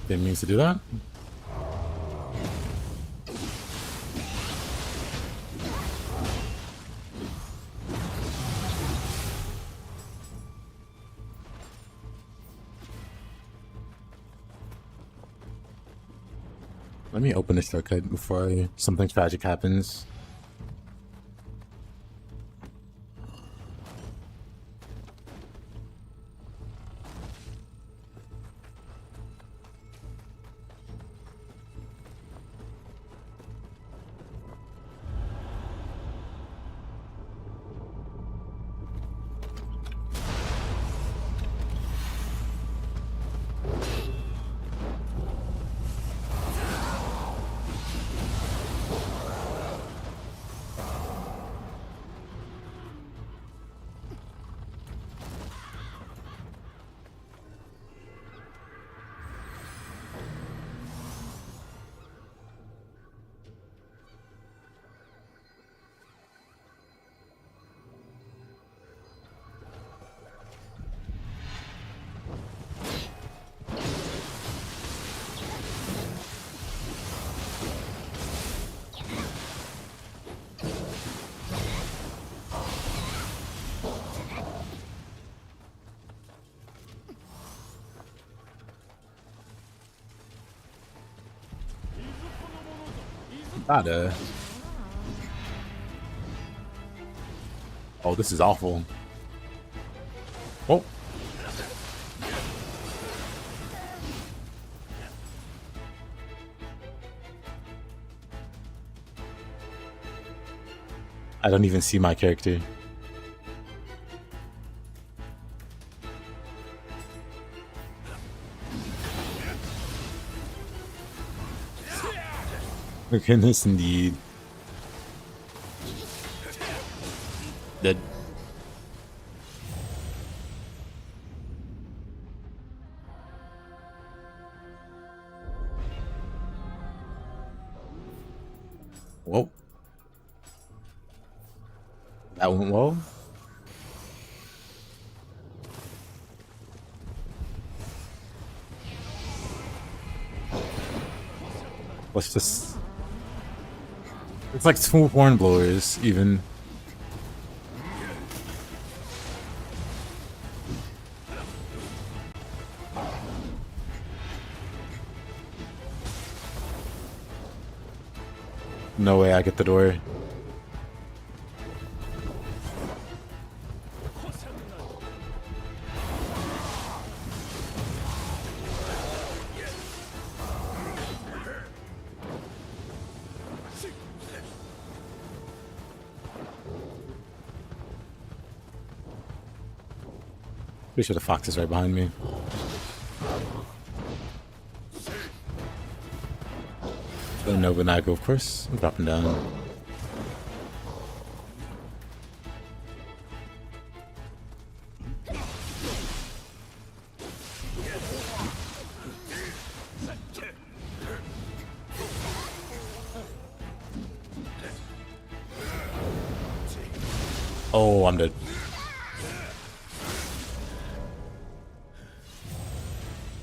Didn't mean to do that. Let me open the shortcut before something tragic happens. Gotta. Oh, this is awful. Oh. I don't even see my character. Oh, goodness, indeed. Dead. Whoa. That went well. Let's just... It's like two horn blowers, even. No way I get the door. Pretty sure the fox is right behind me. The Nobunaga, of course. I'm dropping down. Oh, I'm dead.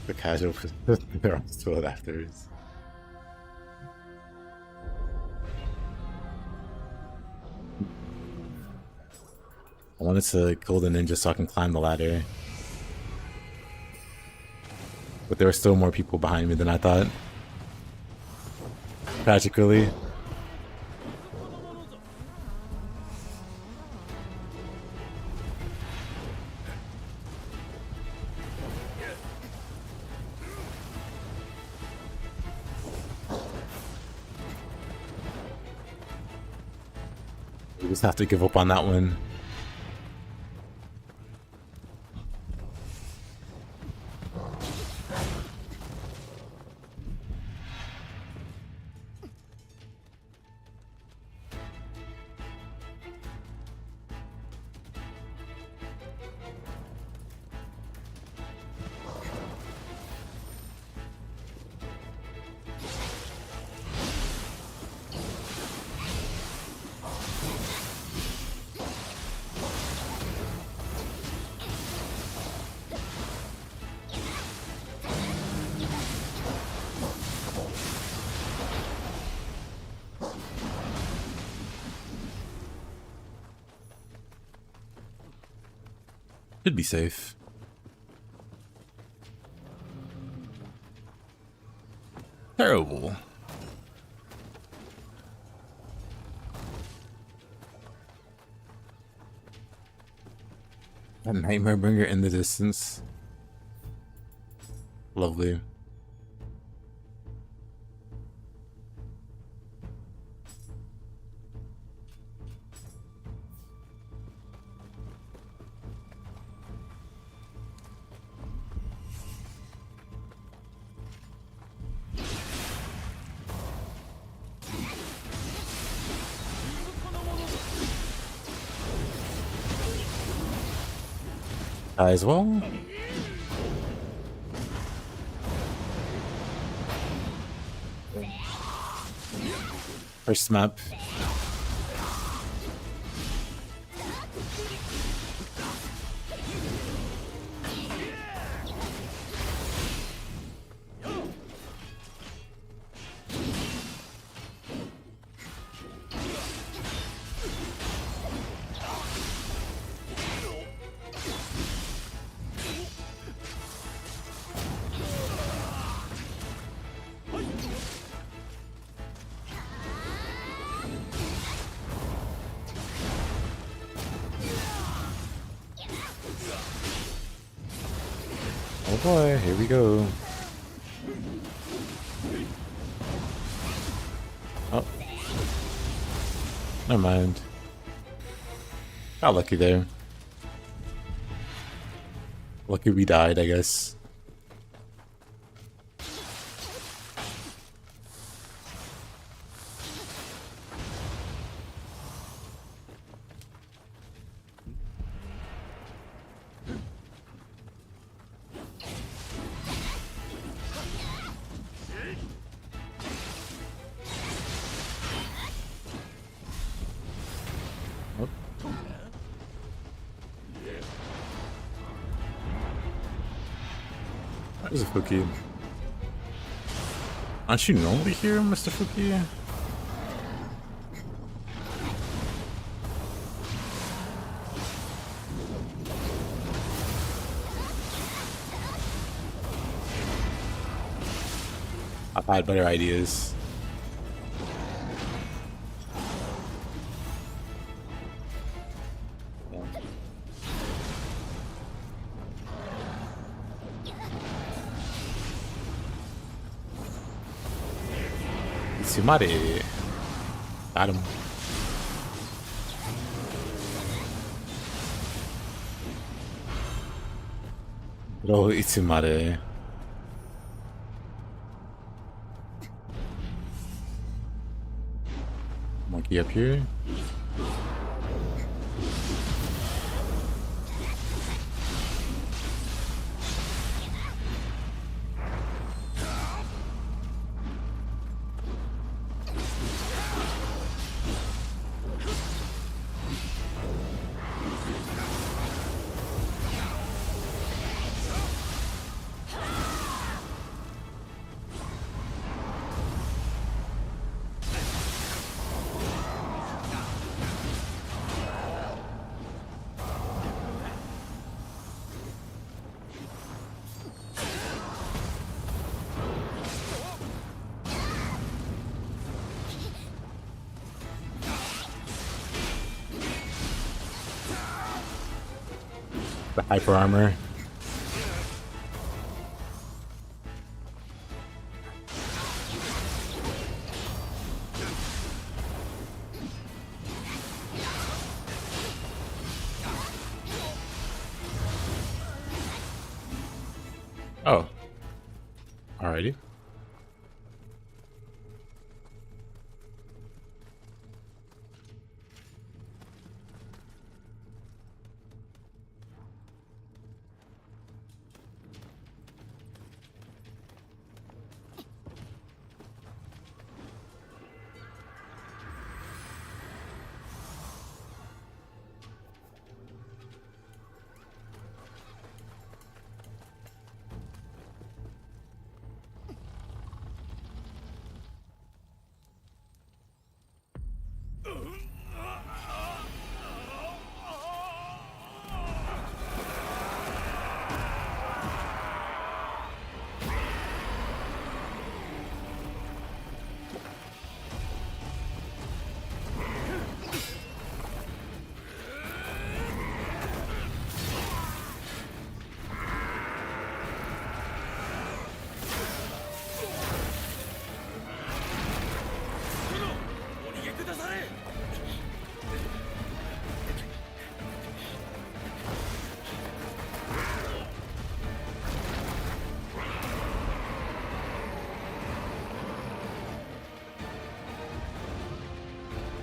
The casual, they're all still afterwards. I wanted to kill the ninja so I can climb the ladder. But there were still more people behind me than I thought. Tragically. We just have to give up on that one. Should be safe. Terrible. A nightmare bringer in the distance. Lovely. As well. First map. boy, here we go. Oh. Never mind. Got lucky there. Lucky we died, I guess. There's a Fuki. Aren't you normally here, Mr. Fuki? I've had better ideas. Somebody got him. Bro, Itsumare. Monkey up here. The hyper armor. Oh. Alrighty.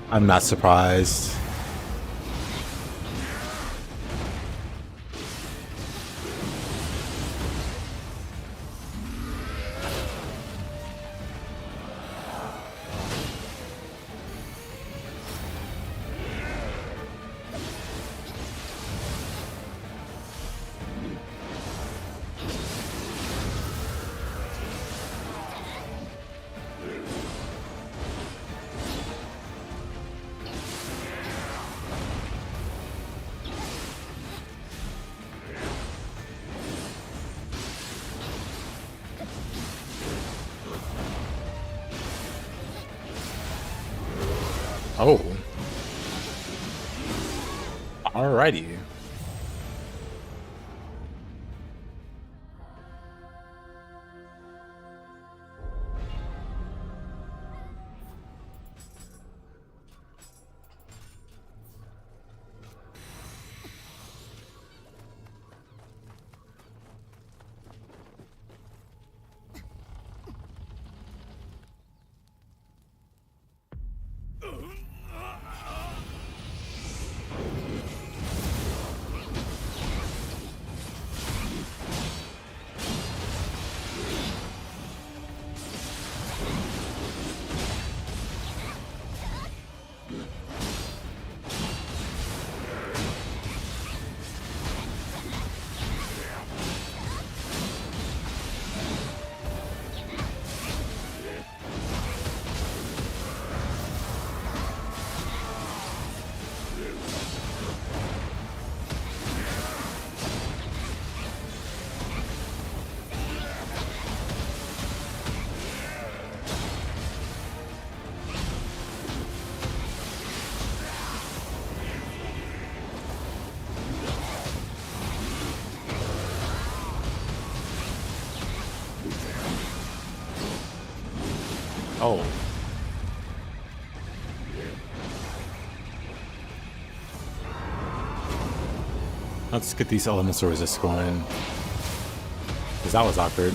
I'm not surprised. Oh. Alrighty. Oh. Let's get these elements of resist going. Because that was awkward.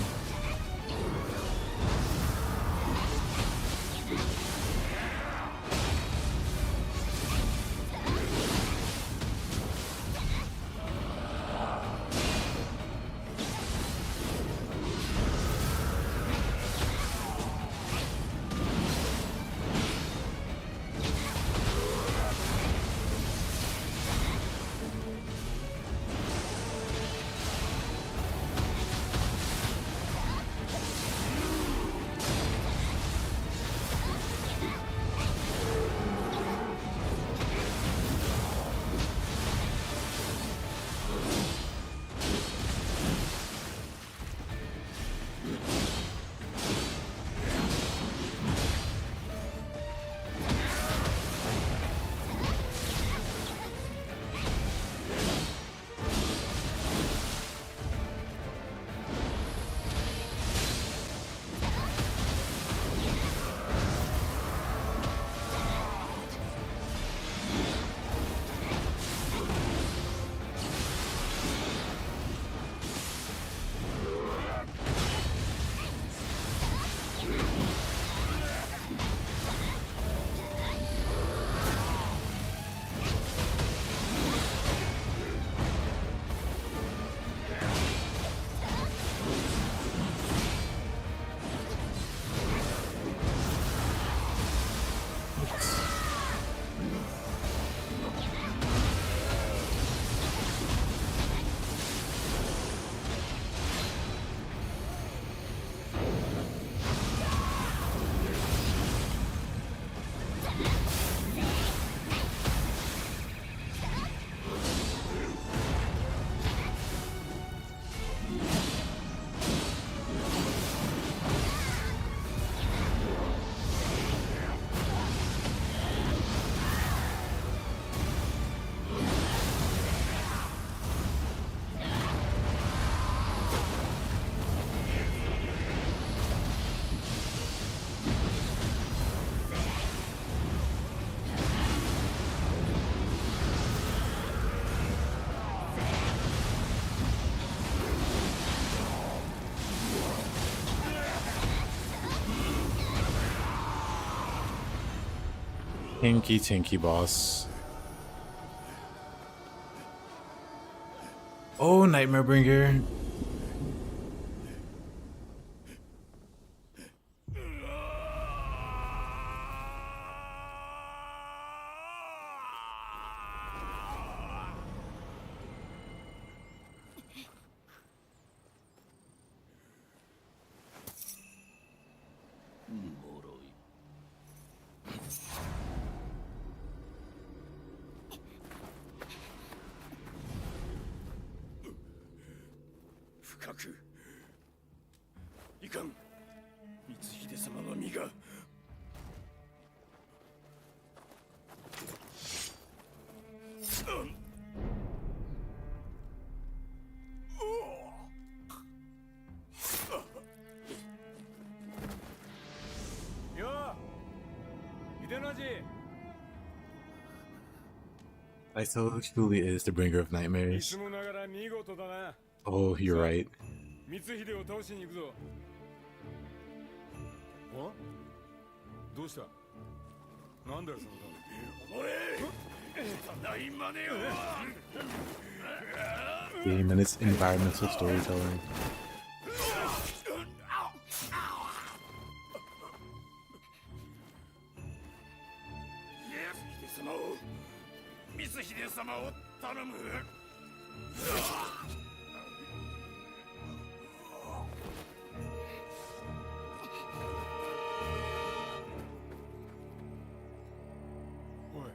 Tinky Tinky boss. Oh, Nightmare Bringer. I so truly is the bringer of nightmares. Oh, you're right. 光秀を倒しに行くぞ。あ？どうした？なんだよその顔。Game and its environmental storytelling. 光秀様を頼む。おい、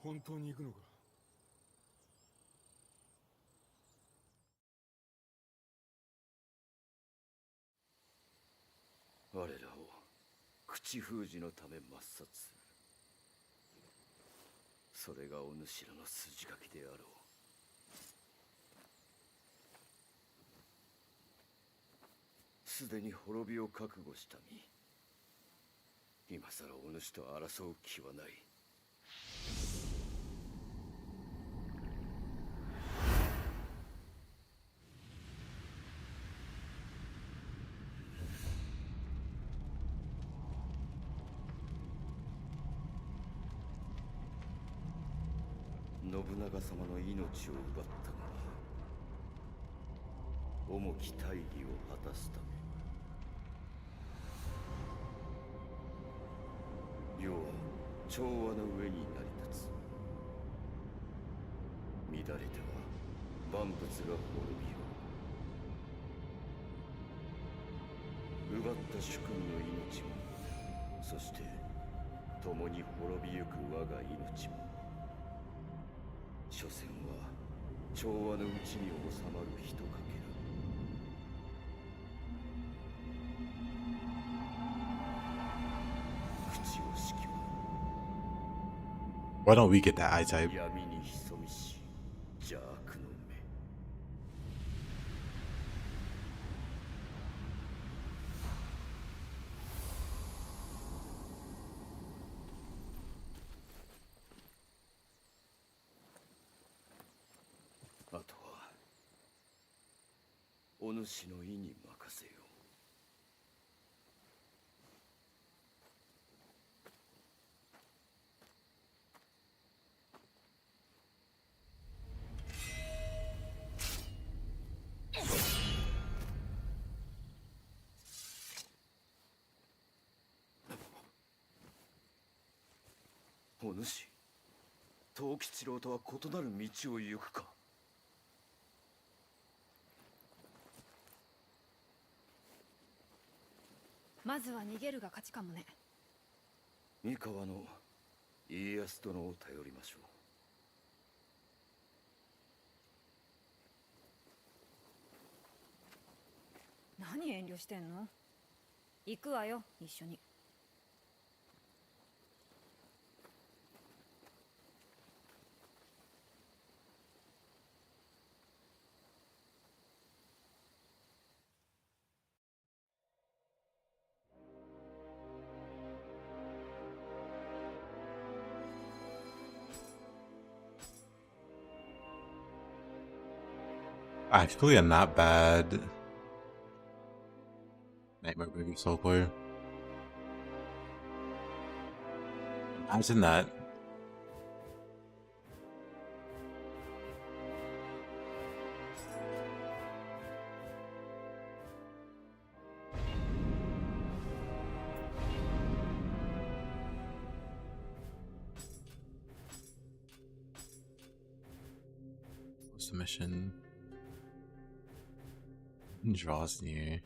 本当に行くのか？我らを口封じのため抹殺する。それがお主らの筋書きであろう。すでに滅びを覚悟した身。今さらお主と争う気はない。信長様の命を奪ったのは重き大義を果たすため。世は調和の上に成り立つ。乱れては万物が滅びよう。奪った主君の命も、そして共に滅びゆく我が命も、所詮は調和のうちに収まるひとかけら。口をしきは Why don't we get that eye type? 闇に潜みし邪悪の目。あとはお主の意に任せよう。お主、藤吉郎とは異なる道を行くか。まずは逃げるが勝ちかもね。三河の家康殿を頼りましょう。何遠慮してんの？行くわよ、一緒に。Actually, a not bad Nightmare Movie Soul Player. Imagine that. What's the mission? Draws near.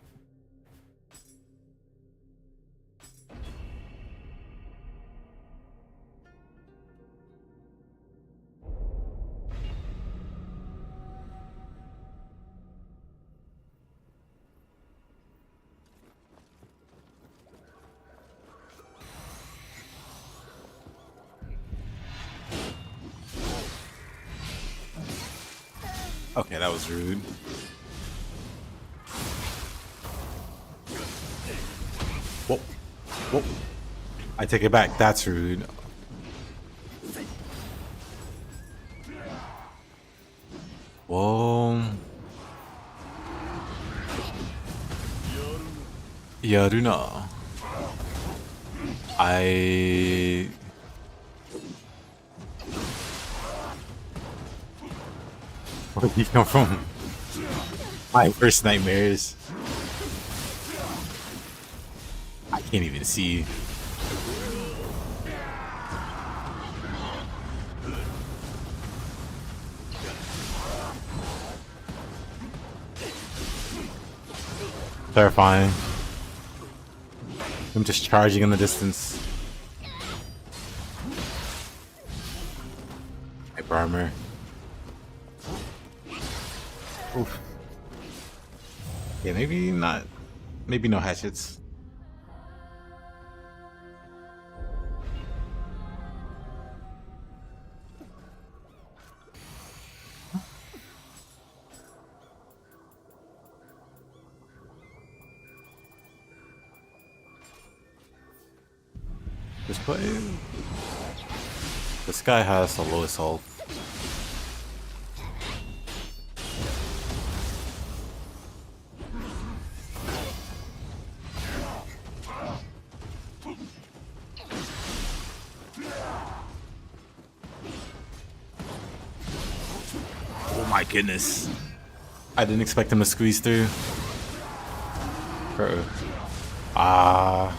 Okay, that was rude. Whoa. Whoa. I take it back. That's rude. Whoa. Yaruna. Where did he come from? My first nightmares. I can't even see. Terrifying. I'm just charging in the distance. Hyper armor. Oof. Yeah, maybe not. Maybe no hatchets. This play. This guy has the lowest health. Oh my goodness. I didn't expect him to squeeze through. Bro. Ah.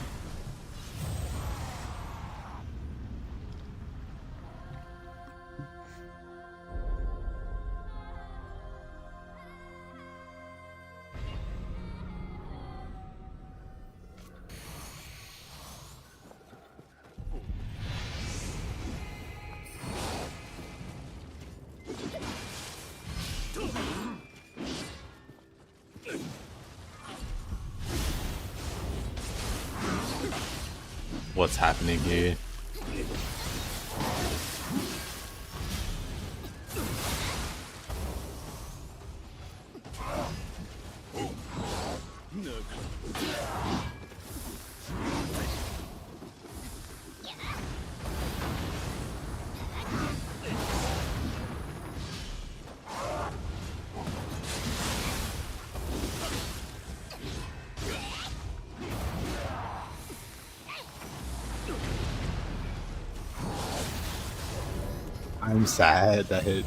What's happening here? I'm sad that hit.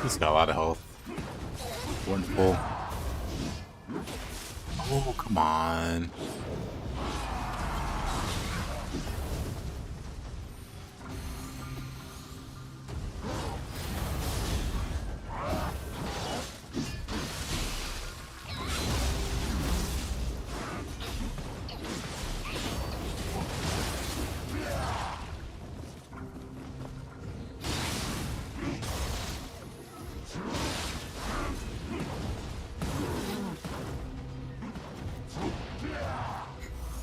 He's got a lot of health. Wonderful. Oh, come on.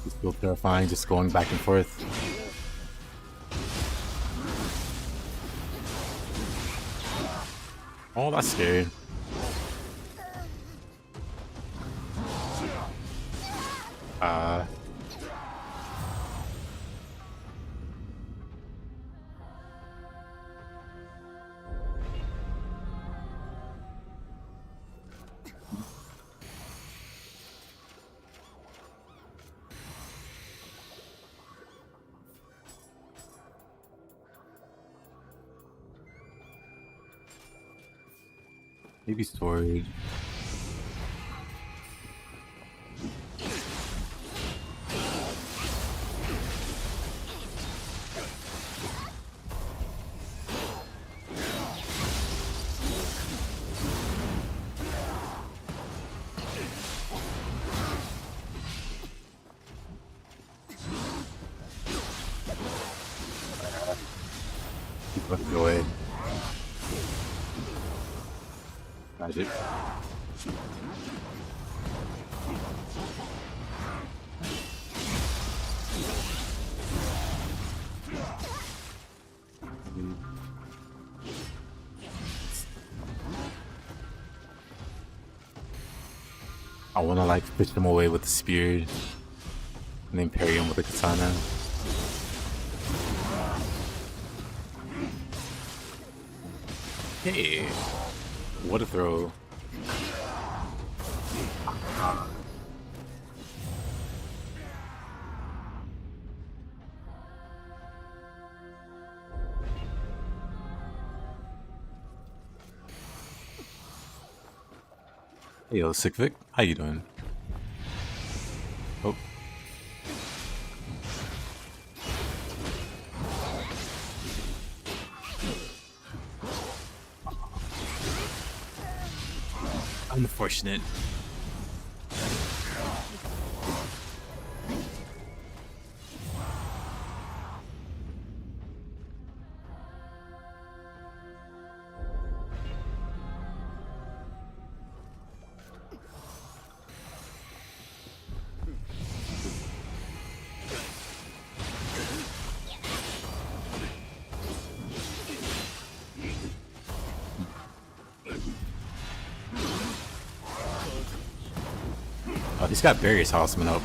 Still terrifying, just going back and forth. Oh, that's scary. Maybe storage. Keep looking away. Magic. I want to like push them away with the spear and then parry him with the katana. Hey, what a throw. Hey, yo, Sick Vic, how you doing? Oh. Unfortunate. Oh, he's got barrier talisman up.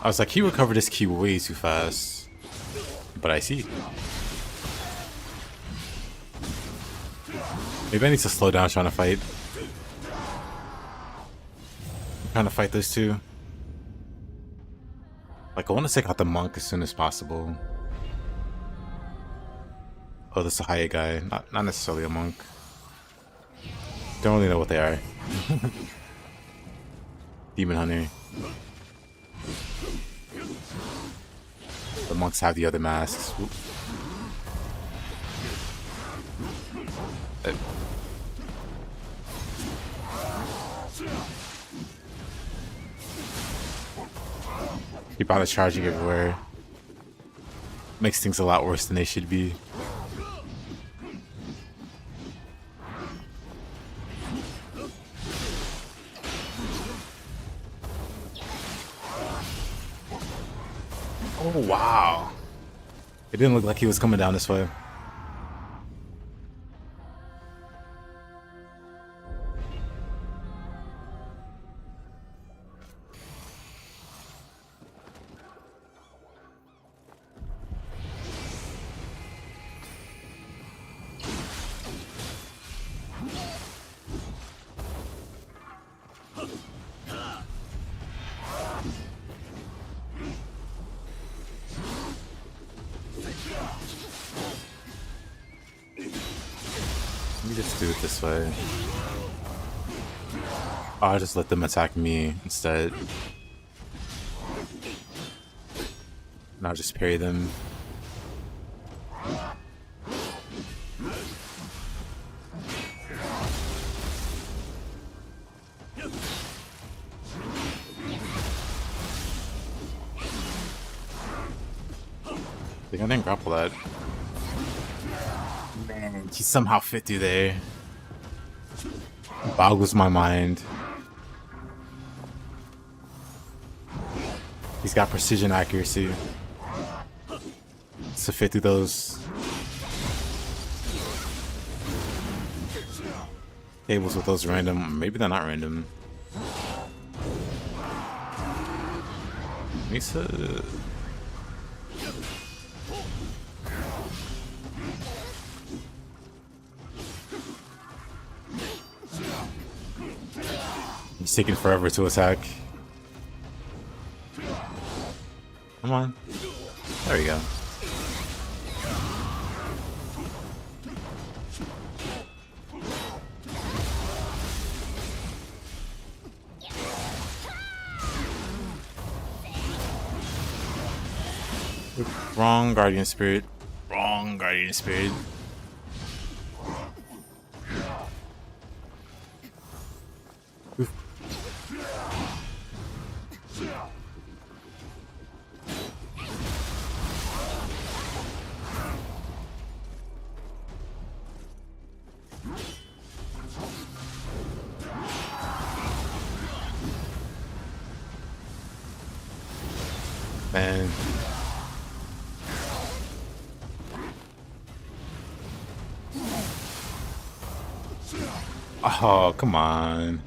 I was like, he recovered his key way too fast. But I see. Maybe I need to slow down trying to fight. I'm trying to fight those two. Like, I want to take out the monk as soon as possible. Oh, the Sahaya guy. Not necessarily a monk. Don't really know what they are. Demon Hunter. The monks have the other masks. Whoop. Keep on charging everywhere. Makes things a lot worse than they should be. Oh, wow. It didn't look like he was coming down this way. Let me just do it this way. I'll just let them attack me instead. And I'll just parry them. I think I didn't grapple that. Man, he somehow fit through there. Boggles my mind. He's got precision accuracy to fit through those cables with those random. Maybe they're not random. Misa. He's taking forever to attack. Come on. There we go. Wrong Guardian Spirit. Wrong Guardian Spirit. Oof. Man. Oh, come on.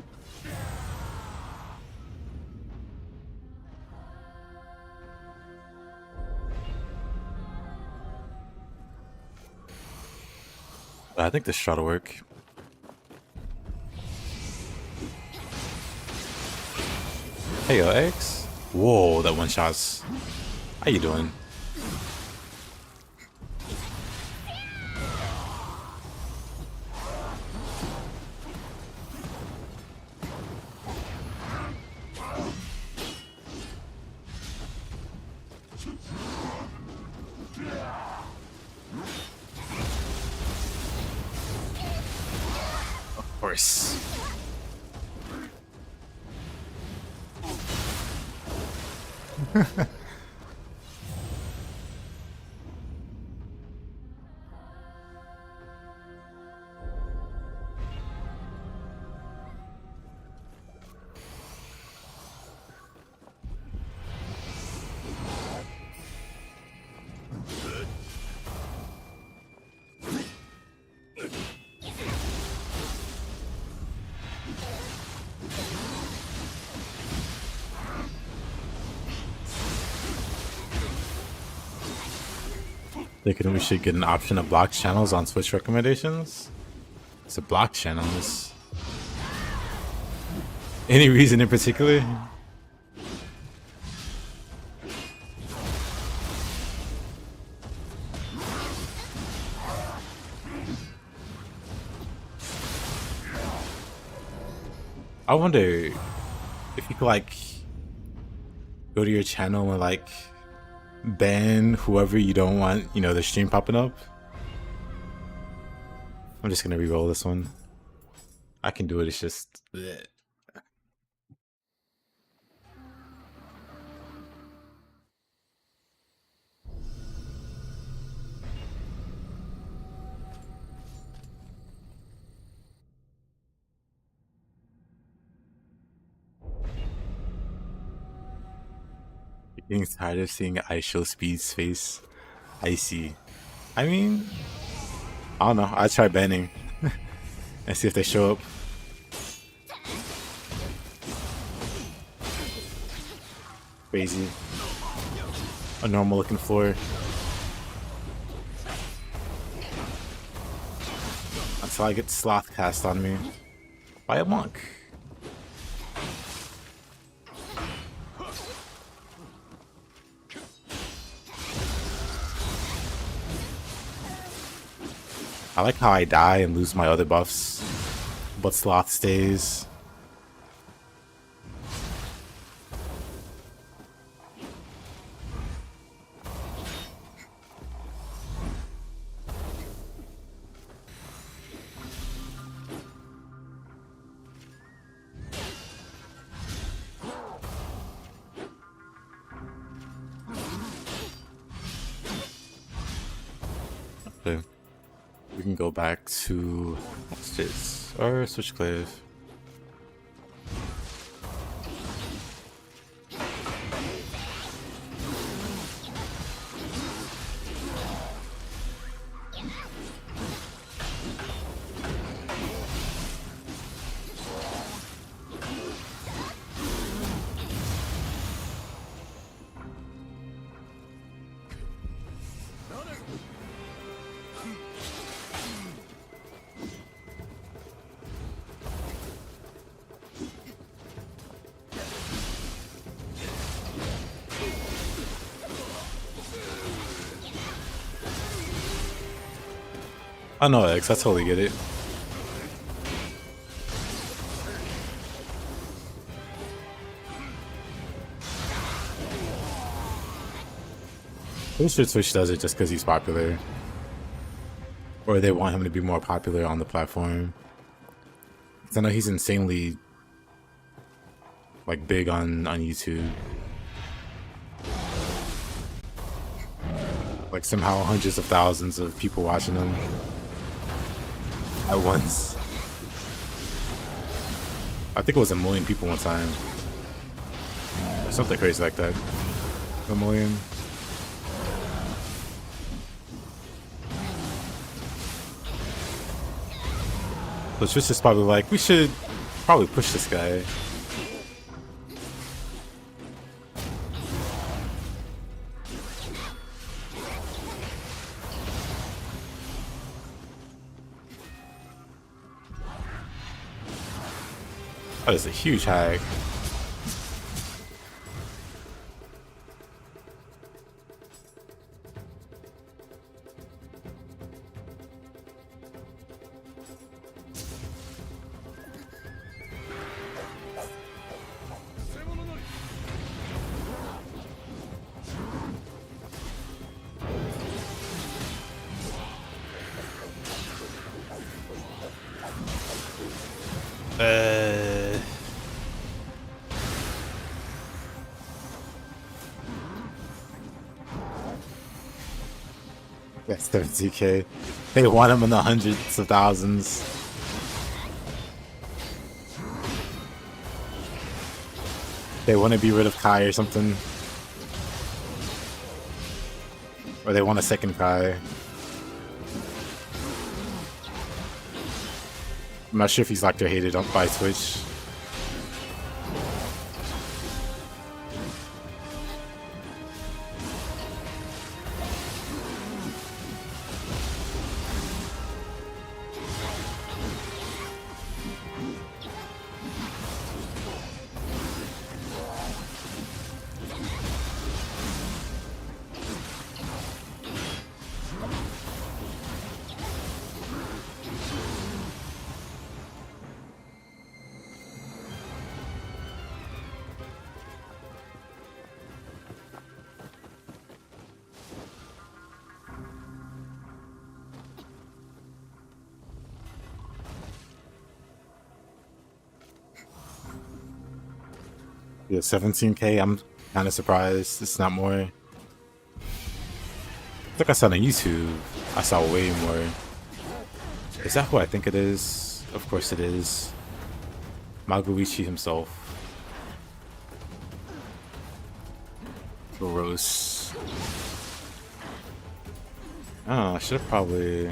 I think this shot will work. Hey, yo, X. Whoa, that one shot's. How you doing? course. Thinking we should get an option to block channels on Switch recommendations. It's a block channels. Any reason in particular? I wonder if you could like go to your channel and like ban whoever you don't want, you know, the stream popping up. I'm just gonna re-roll this one. I can do it, it's just bleh. Getting tired of seeing Aisho Speed's face. I see. I mean, I don't know. I try banning and see if they show up. Crazy. A normal looking floor. Until I get sloth cast on me by a monk. I like how I die and lose my other buffs, but sloth stays. Okay. We can go back to what's this? Or Switchclave. I know X, I totally get it. Pretty sure Twitch does it just because he's popular. Or they want him to be more popular on the platform. Because I know he's insanely like big on YouTube. Like somehow hundreds of thousands of people watching him at once. I think it was 1 million people one time. Or something crazy like that. 1 million. So Twitch is probably like, we should probably push this guy. That is a huge hag. That's 17k. They want him in the hundreds of thousands. They want to be rid of Kai or something. Or they want a second Kai. I'm not sure if he's liked or hated by Twitch. Yeah, 17k. I'm kind of surprised it's not more. I think I saw on YouTube. I saw way more. Is that who I think it is? Of course it is. Maguichi himself. Gross. Oh, I should have probably.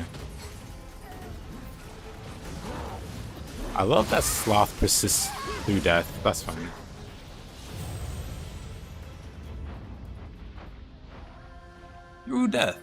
I love that sloth persists through death. That's fine. Through death.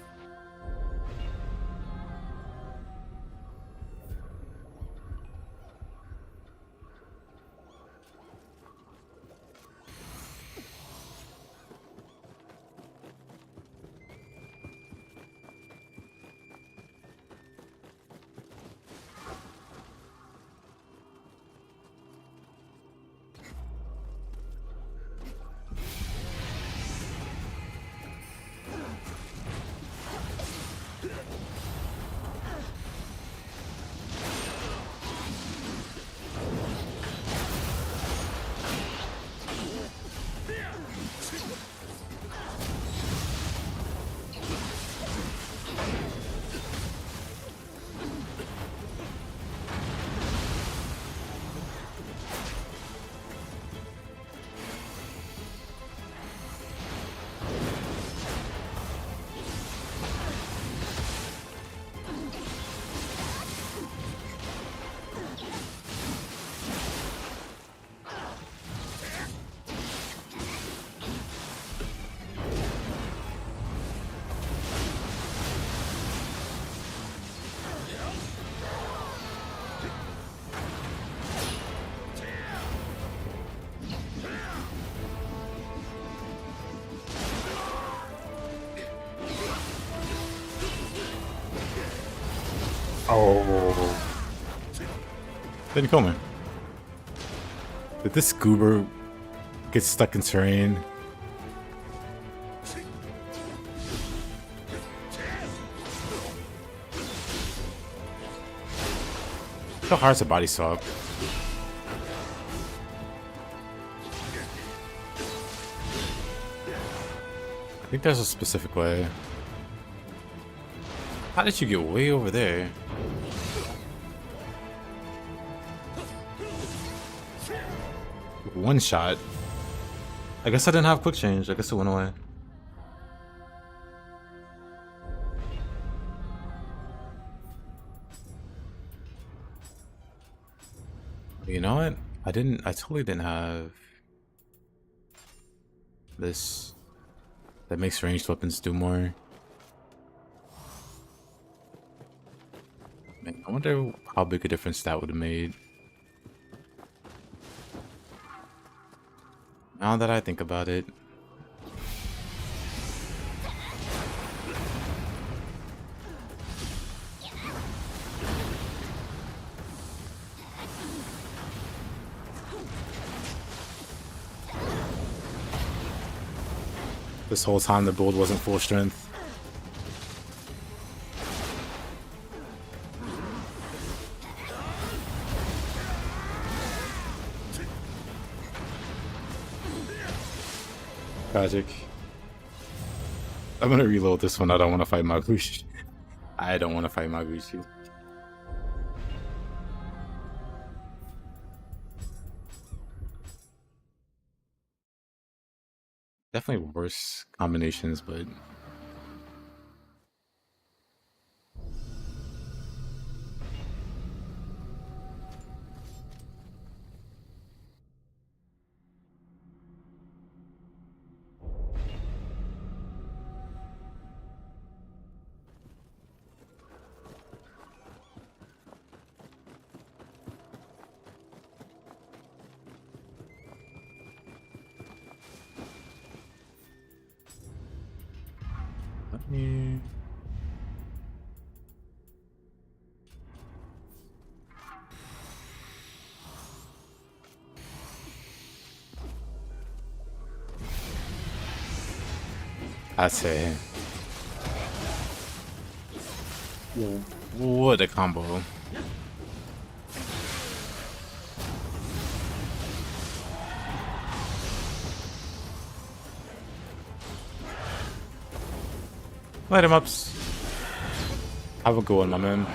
Oh. Didn't kill me. Did this goober get stuck in terrain? How hard's a body swap? I think there's a specific way. How did you get way over there? One shot. I guess I didn't have quick change. I guess it went away. You know what? I totally didn't have this that makes ranged weapons do more. Man, I wonder how big a difference that would have made. Now that I think about it. This whole time the build wasn't full strength. Tragic. I'm gonna reload this one. I don't want to fight Maguichi. I don't want to fight Maguchi. Definitely worse combinations, but let me. I say, what a combo! Light him ups. Have a good one, my man.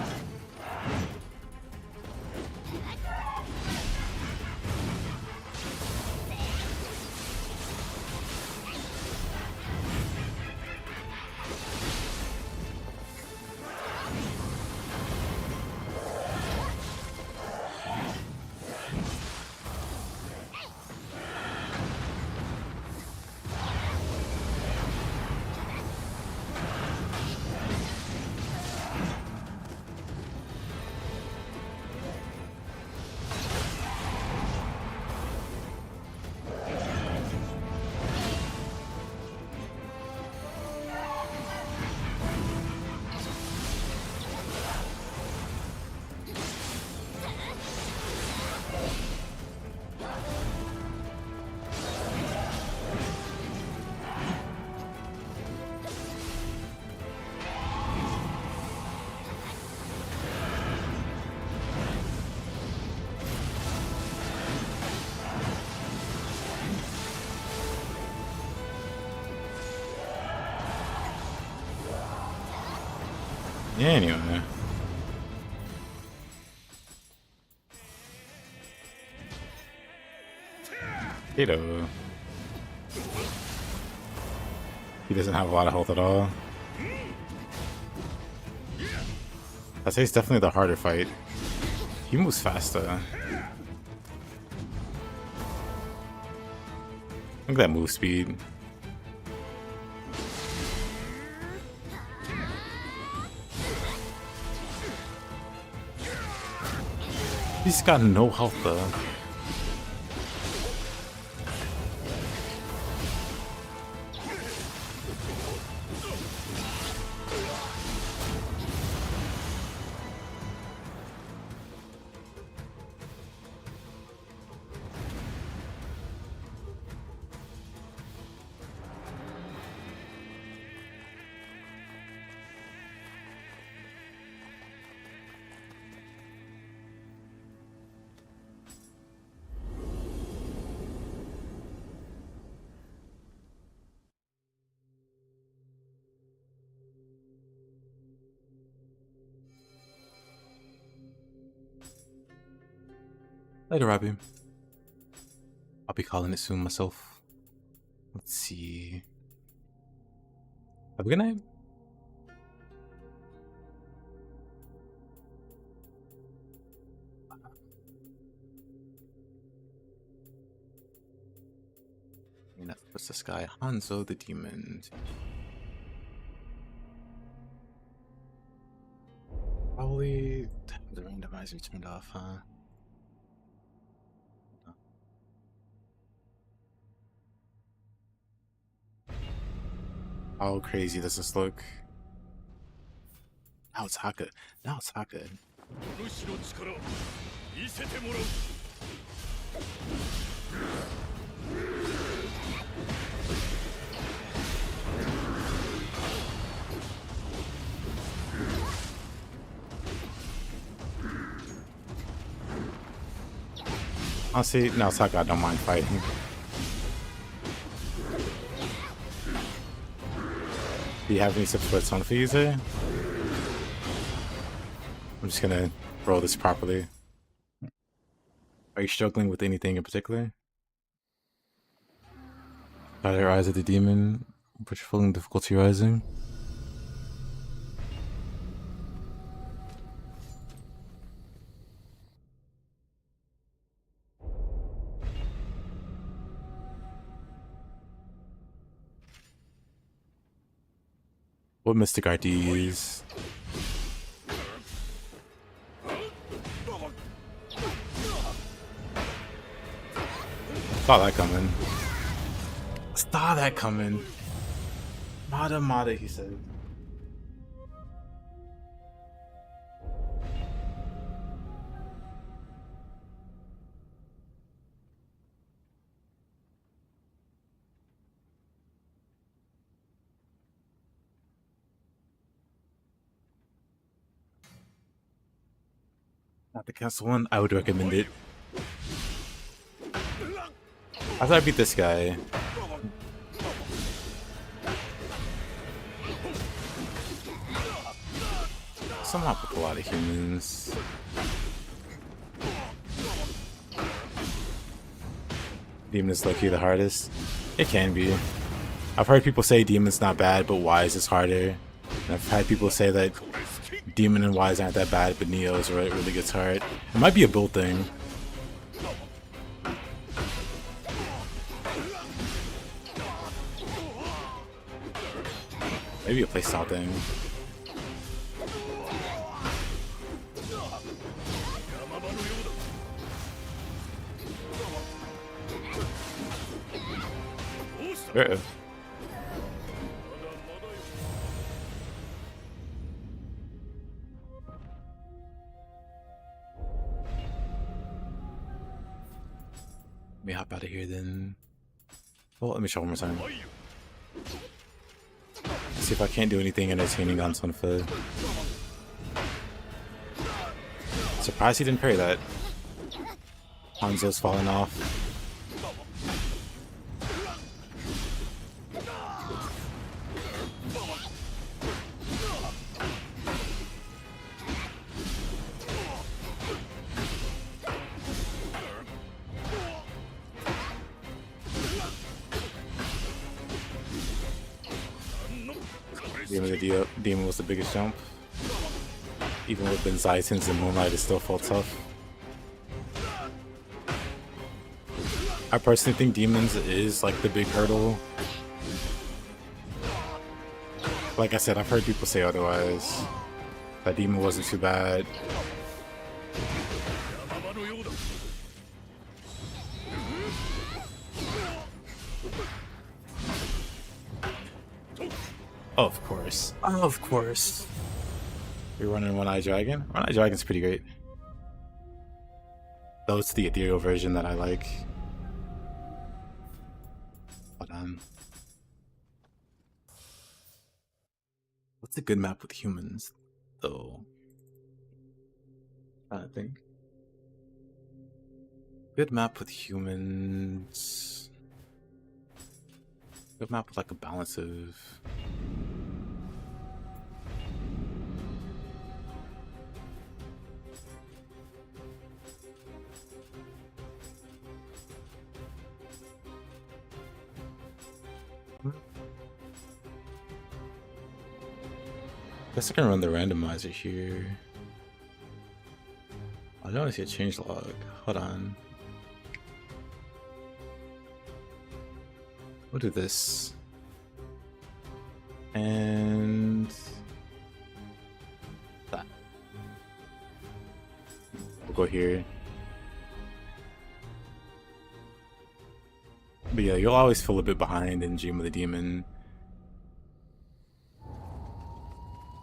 Yeah, anyway. Kato. He doesn't have a lot of health at all. I'd say it's definitely the harder fight. He moves faster. Look at that move speed. He's got no health though. Later, Robbie. I'll be calling it soon myself. Let's see. Have a good night. What's this guy? Hanzo the Demon. Probably the randomizer turned off, huh? How crazy does this look? Now it's Haka. Now it's Haka. Honestly, now it's Haka. I don't mind fighting. Do you have any tips for its own for user? I'm just gonna roll this properly. Are you struggling with anything in particular? Try your eyes at the demon, but you're feeling difficulty rising. What mystic art do you use? Saw that coming. Saw that coming. Mada, he said. Not the castle one. I would recommend it. I thought I beat this guy. Somehow with a lot of humans. Demon is lucky the hardest. It can be. I've heard people say Demon's not bad, but Wise is harder. And I've had people say that Demon and Wise aren't that bad, but Nioh is where it really gets hard. It might be a build thing. Maybe a playstyle thing. Uh-oh. Let me hop out of here then. Well, let me try one more time. See if I can't do anything entertaining on Sunfed. Surprised he didn't parry that. Hanzo's falling off. The demon was the biggest jump. Even with Benzaitins and Moonlight, it still felt tough. I personally think Demons is like the big hurdle. Like I said, I've heard people say otherwise. That Demon wasn't too bad. Of course. Of course. You're running One-Eye Dragon? One-Eye Dragon's pretty great. Though it's the ethereal version that I like. Hold on. What's a good map with humans, though? I think. Good map with humans. Good map with like a balance of... Guess I can run the randomizer here. I don't want to see a change log. Hold on. We'll do this. And that. We'll go here. But yeah, you'll always feel a bit behind in Dream of the Demon.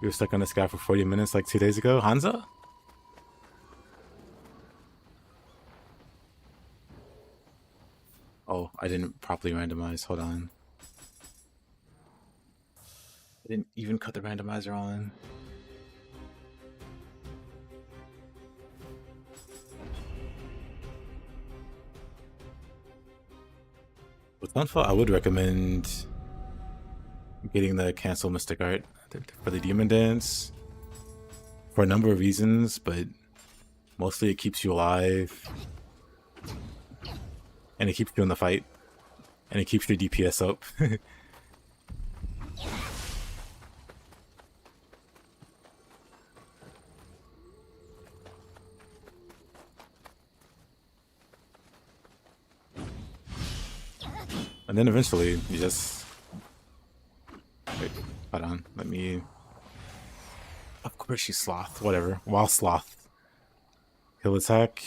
You were stuck on this guy for 40 minutes like 2 days ago, Hanzo? Oh, I didn't properly randomize. Hold on. I didn't even cut the randomizer on. With Sunfall, I would recommend getting the cancel mystic art for the demon dance. for a number of reasons, but mostly it keeps you alive, and it keeps you in the fight, and it keeps your DPS up. And then eventually you just wait, hold on, let me, of course she's sloth, whatever, wild sloth, he'll attack.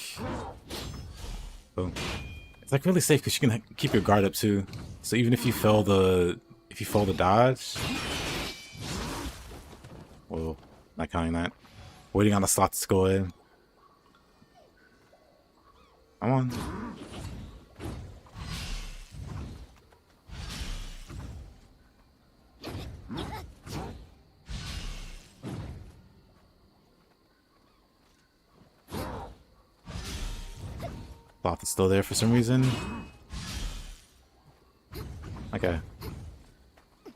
Boom. It's like really safe because you can keep your guard up too, so even if you fail the dodge, whoa, not counting that, waiting on the sloth to go in. Come on. Sloth is still there for some reason. Okay.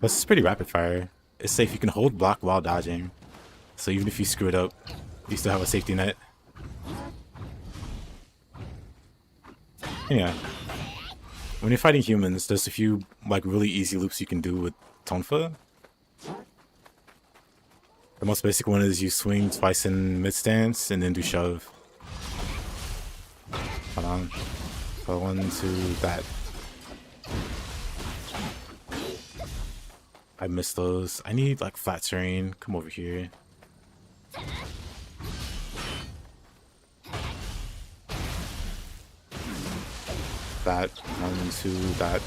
This is pretty rapid fire. It's safe. You can hold block while dodging. So even if you screw it up, you still have a safety net. Yeah. When you're fighting humans, there's a few like really easy loops you can do with Tonfa. The most basic one is you swing twice in mid stance and then do shove. Hold on. Go into that. I missed those. I need like flat terrain. Come over here. That. 1, 2, that.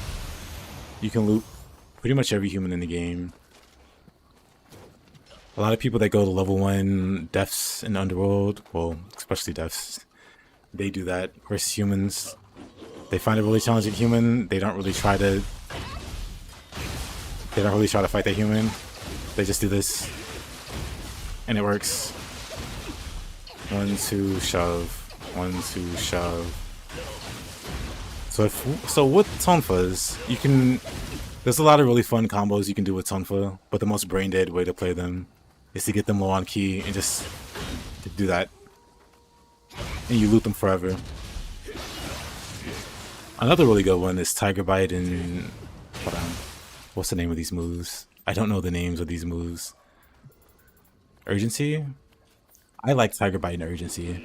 You can loot pretty much every human in the game. A lot of people that go to level 1 deaths in Underworld, well, especially deaths, they do that versus humans. They find a really challenging human. They don't really try to fight that human. They just do this, and it works. 1, 2, shove. 1, 2, shove. So with Tonfas, you can. There's a lot of really fun combos you can do with Tonfa, but the most brain dead way to play them is to get them low on ki and just to do that. And you loot them forever. Another really good one is Tiger Bite and... Hold on. What's the name of these moves? I don't know the names of these moves. Urgency? I like Tiger Bite and Urgency.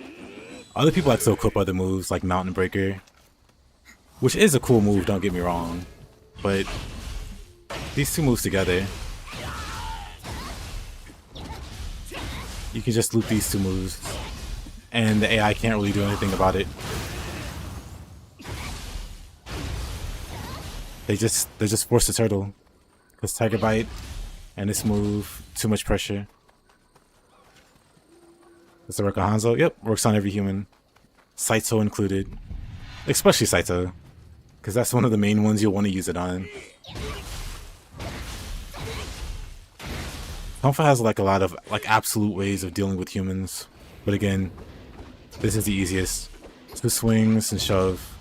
Other people like to equip other moves like Mountain Breaker, which is a cool move, don't get me wrong. But these two moves together, you can just loop these two moves, and the AI can't really do anything about it. They just force the turtle, because Tiger Bite and this move, too much pressure. Does it work on Hanzo? Yep, works on every human, Saito included, especially Saito, because that's one of the main ones you'll want to use it on. Tonfa has like a lot of like absolute ways of dealing with humans, but again, this is the easiest. 2 swings and shove.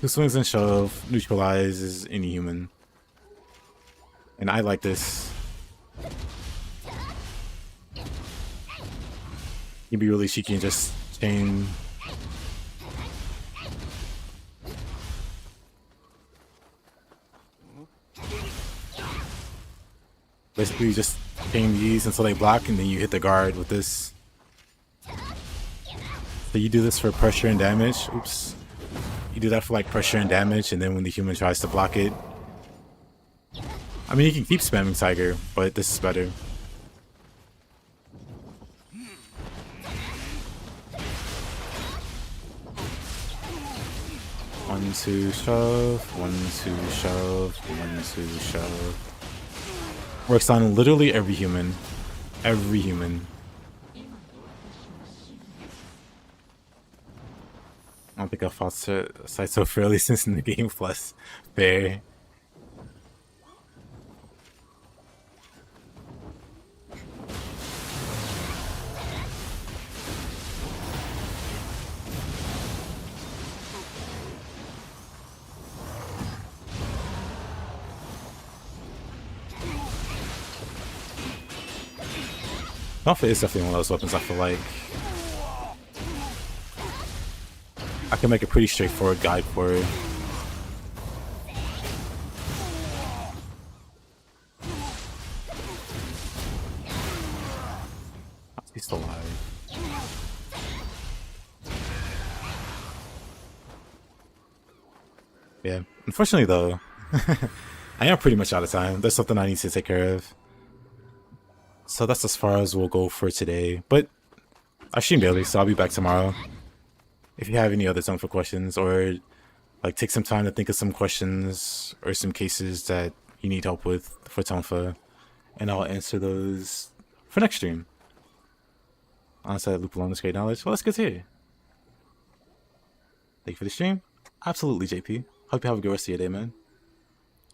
2 swings and shove neutralizes any human, and I like this. You'd be really cheeky and just chain. Basically, you just chain these until they block, and then you hit the guard with this. So you do this for pressure and damage. Oops. You do that for like pressure and damage, and then when the human tries to block it, I mean, you can keep spamming Tiger, but this is better. One, two, shove. 1, 2, shove. 1, 2, shove. Works on literally every human. Every human. I don't think I've fought Saito fairly since in the game plus fair. Tonfa is definitely one of those weapons I feel like I can make a pretty straightforward guide for it. He's still alive. Yeah, unfortunately though, I am pretty much out of time. There's something I need to take care of. So that's as far as we'll go for today. But I stream daily, so I'll be back tomorrow. If you have any other Tonfa questions, or like take some time to think of some questions or some cases that you need help with for Tonfa, and I'll answer those for next stream. Honestly, I loop along this great knowledge. Well, that's good to hear. Thank you for the stream. Absolutely, JP. Hope you have a good rest of your day, man.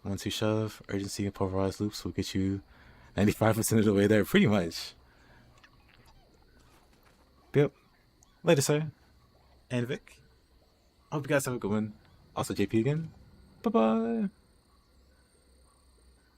1-2 shove, urgency, and pulverized loops will get you 95% of the way there, pretty much. Yep. Later, sir. And Vic. I hope you guys have a good one. Also, JP again. Bye-bye.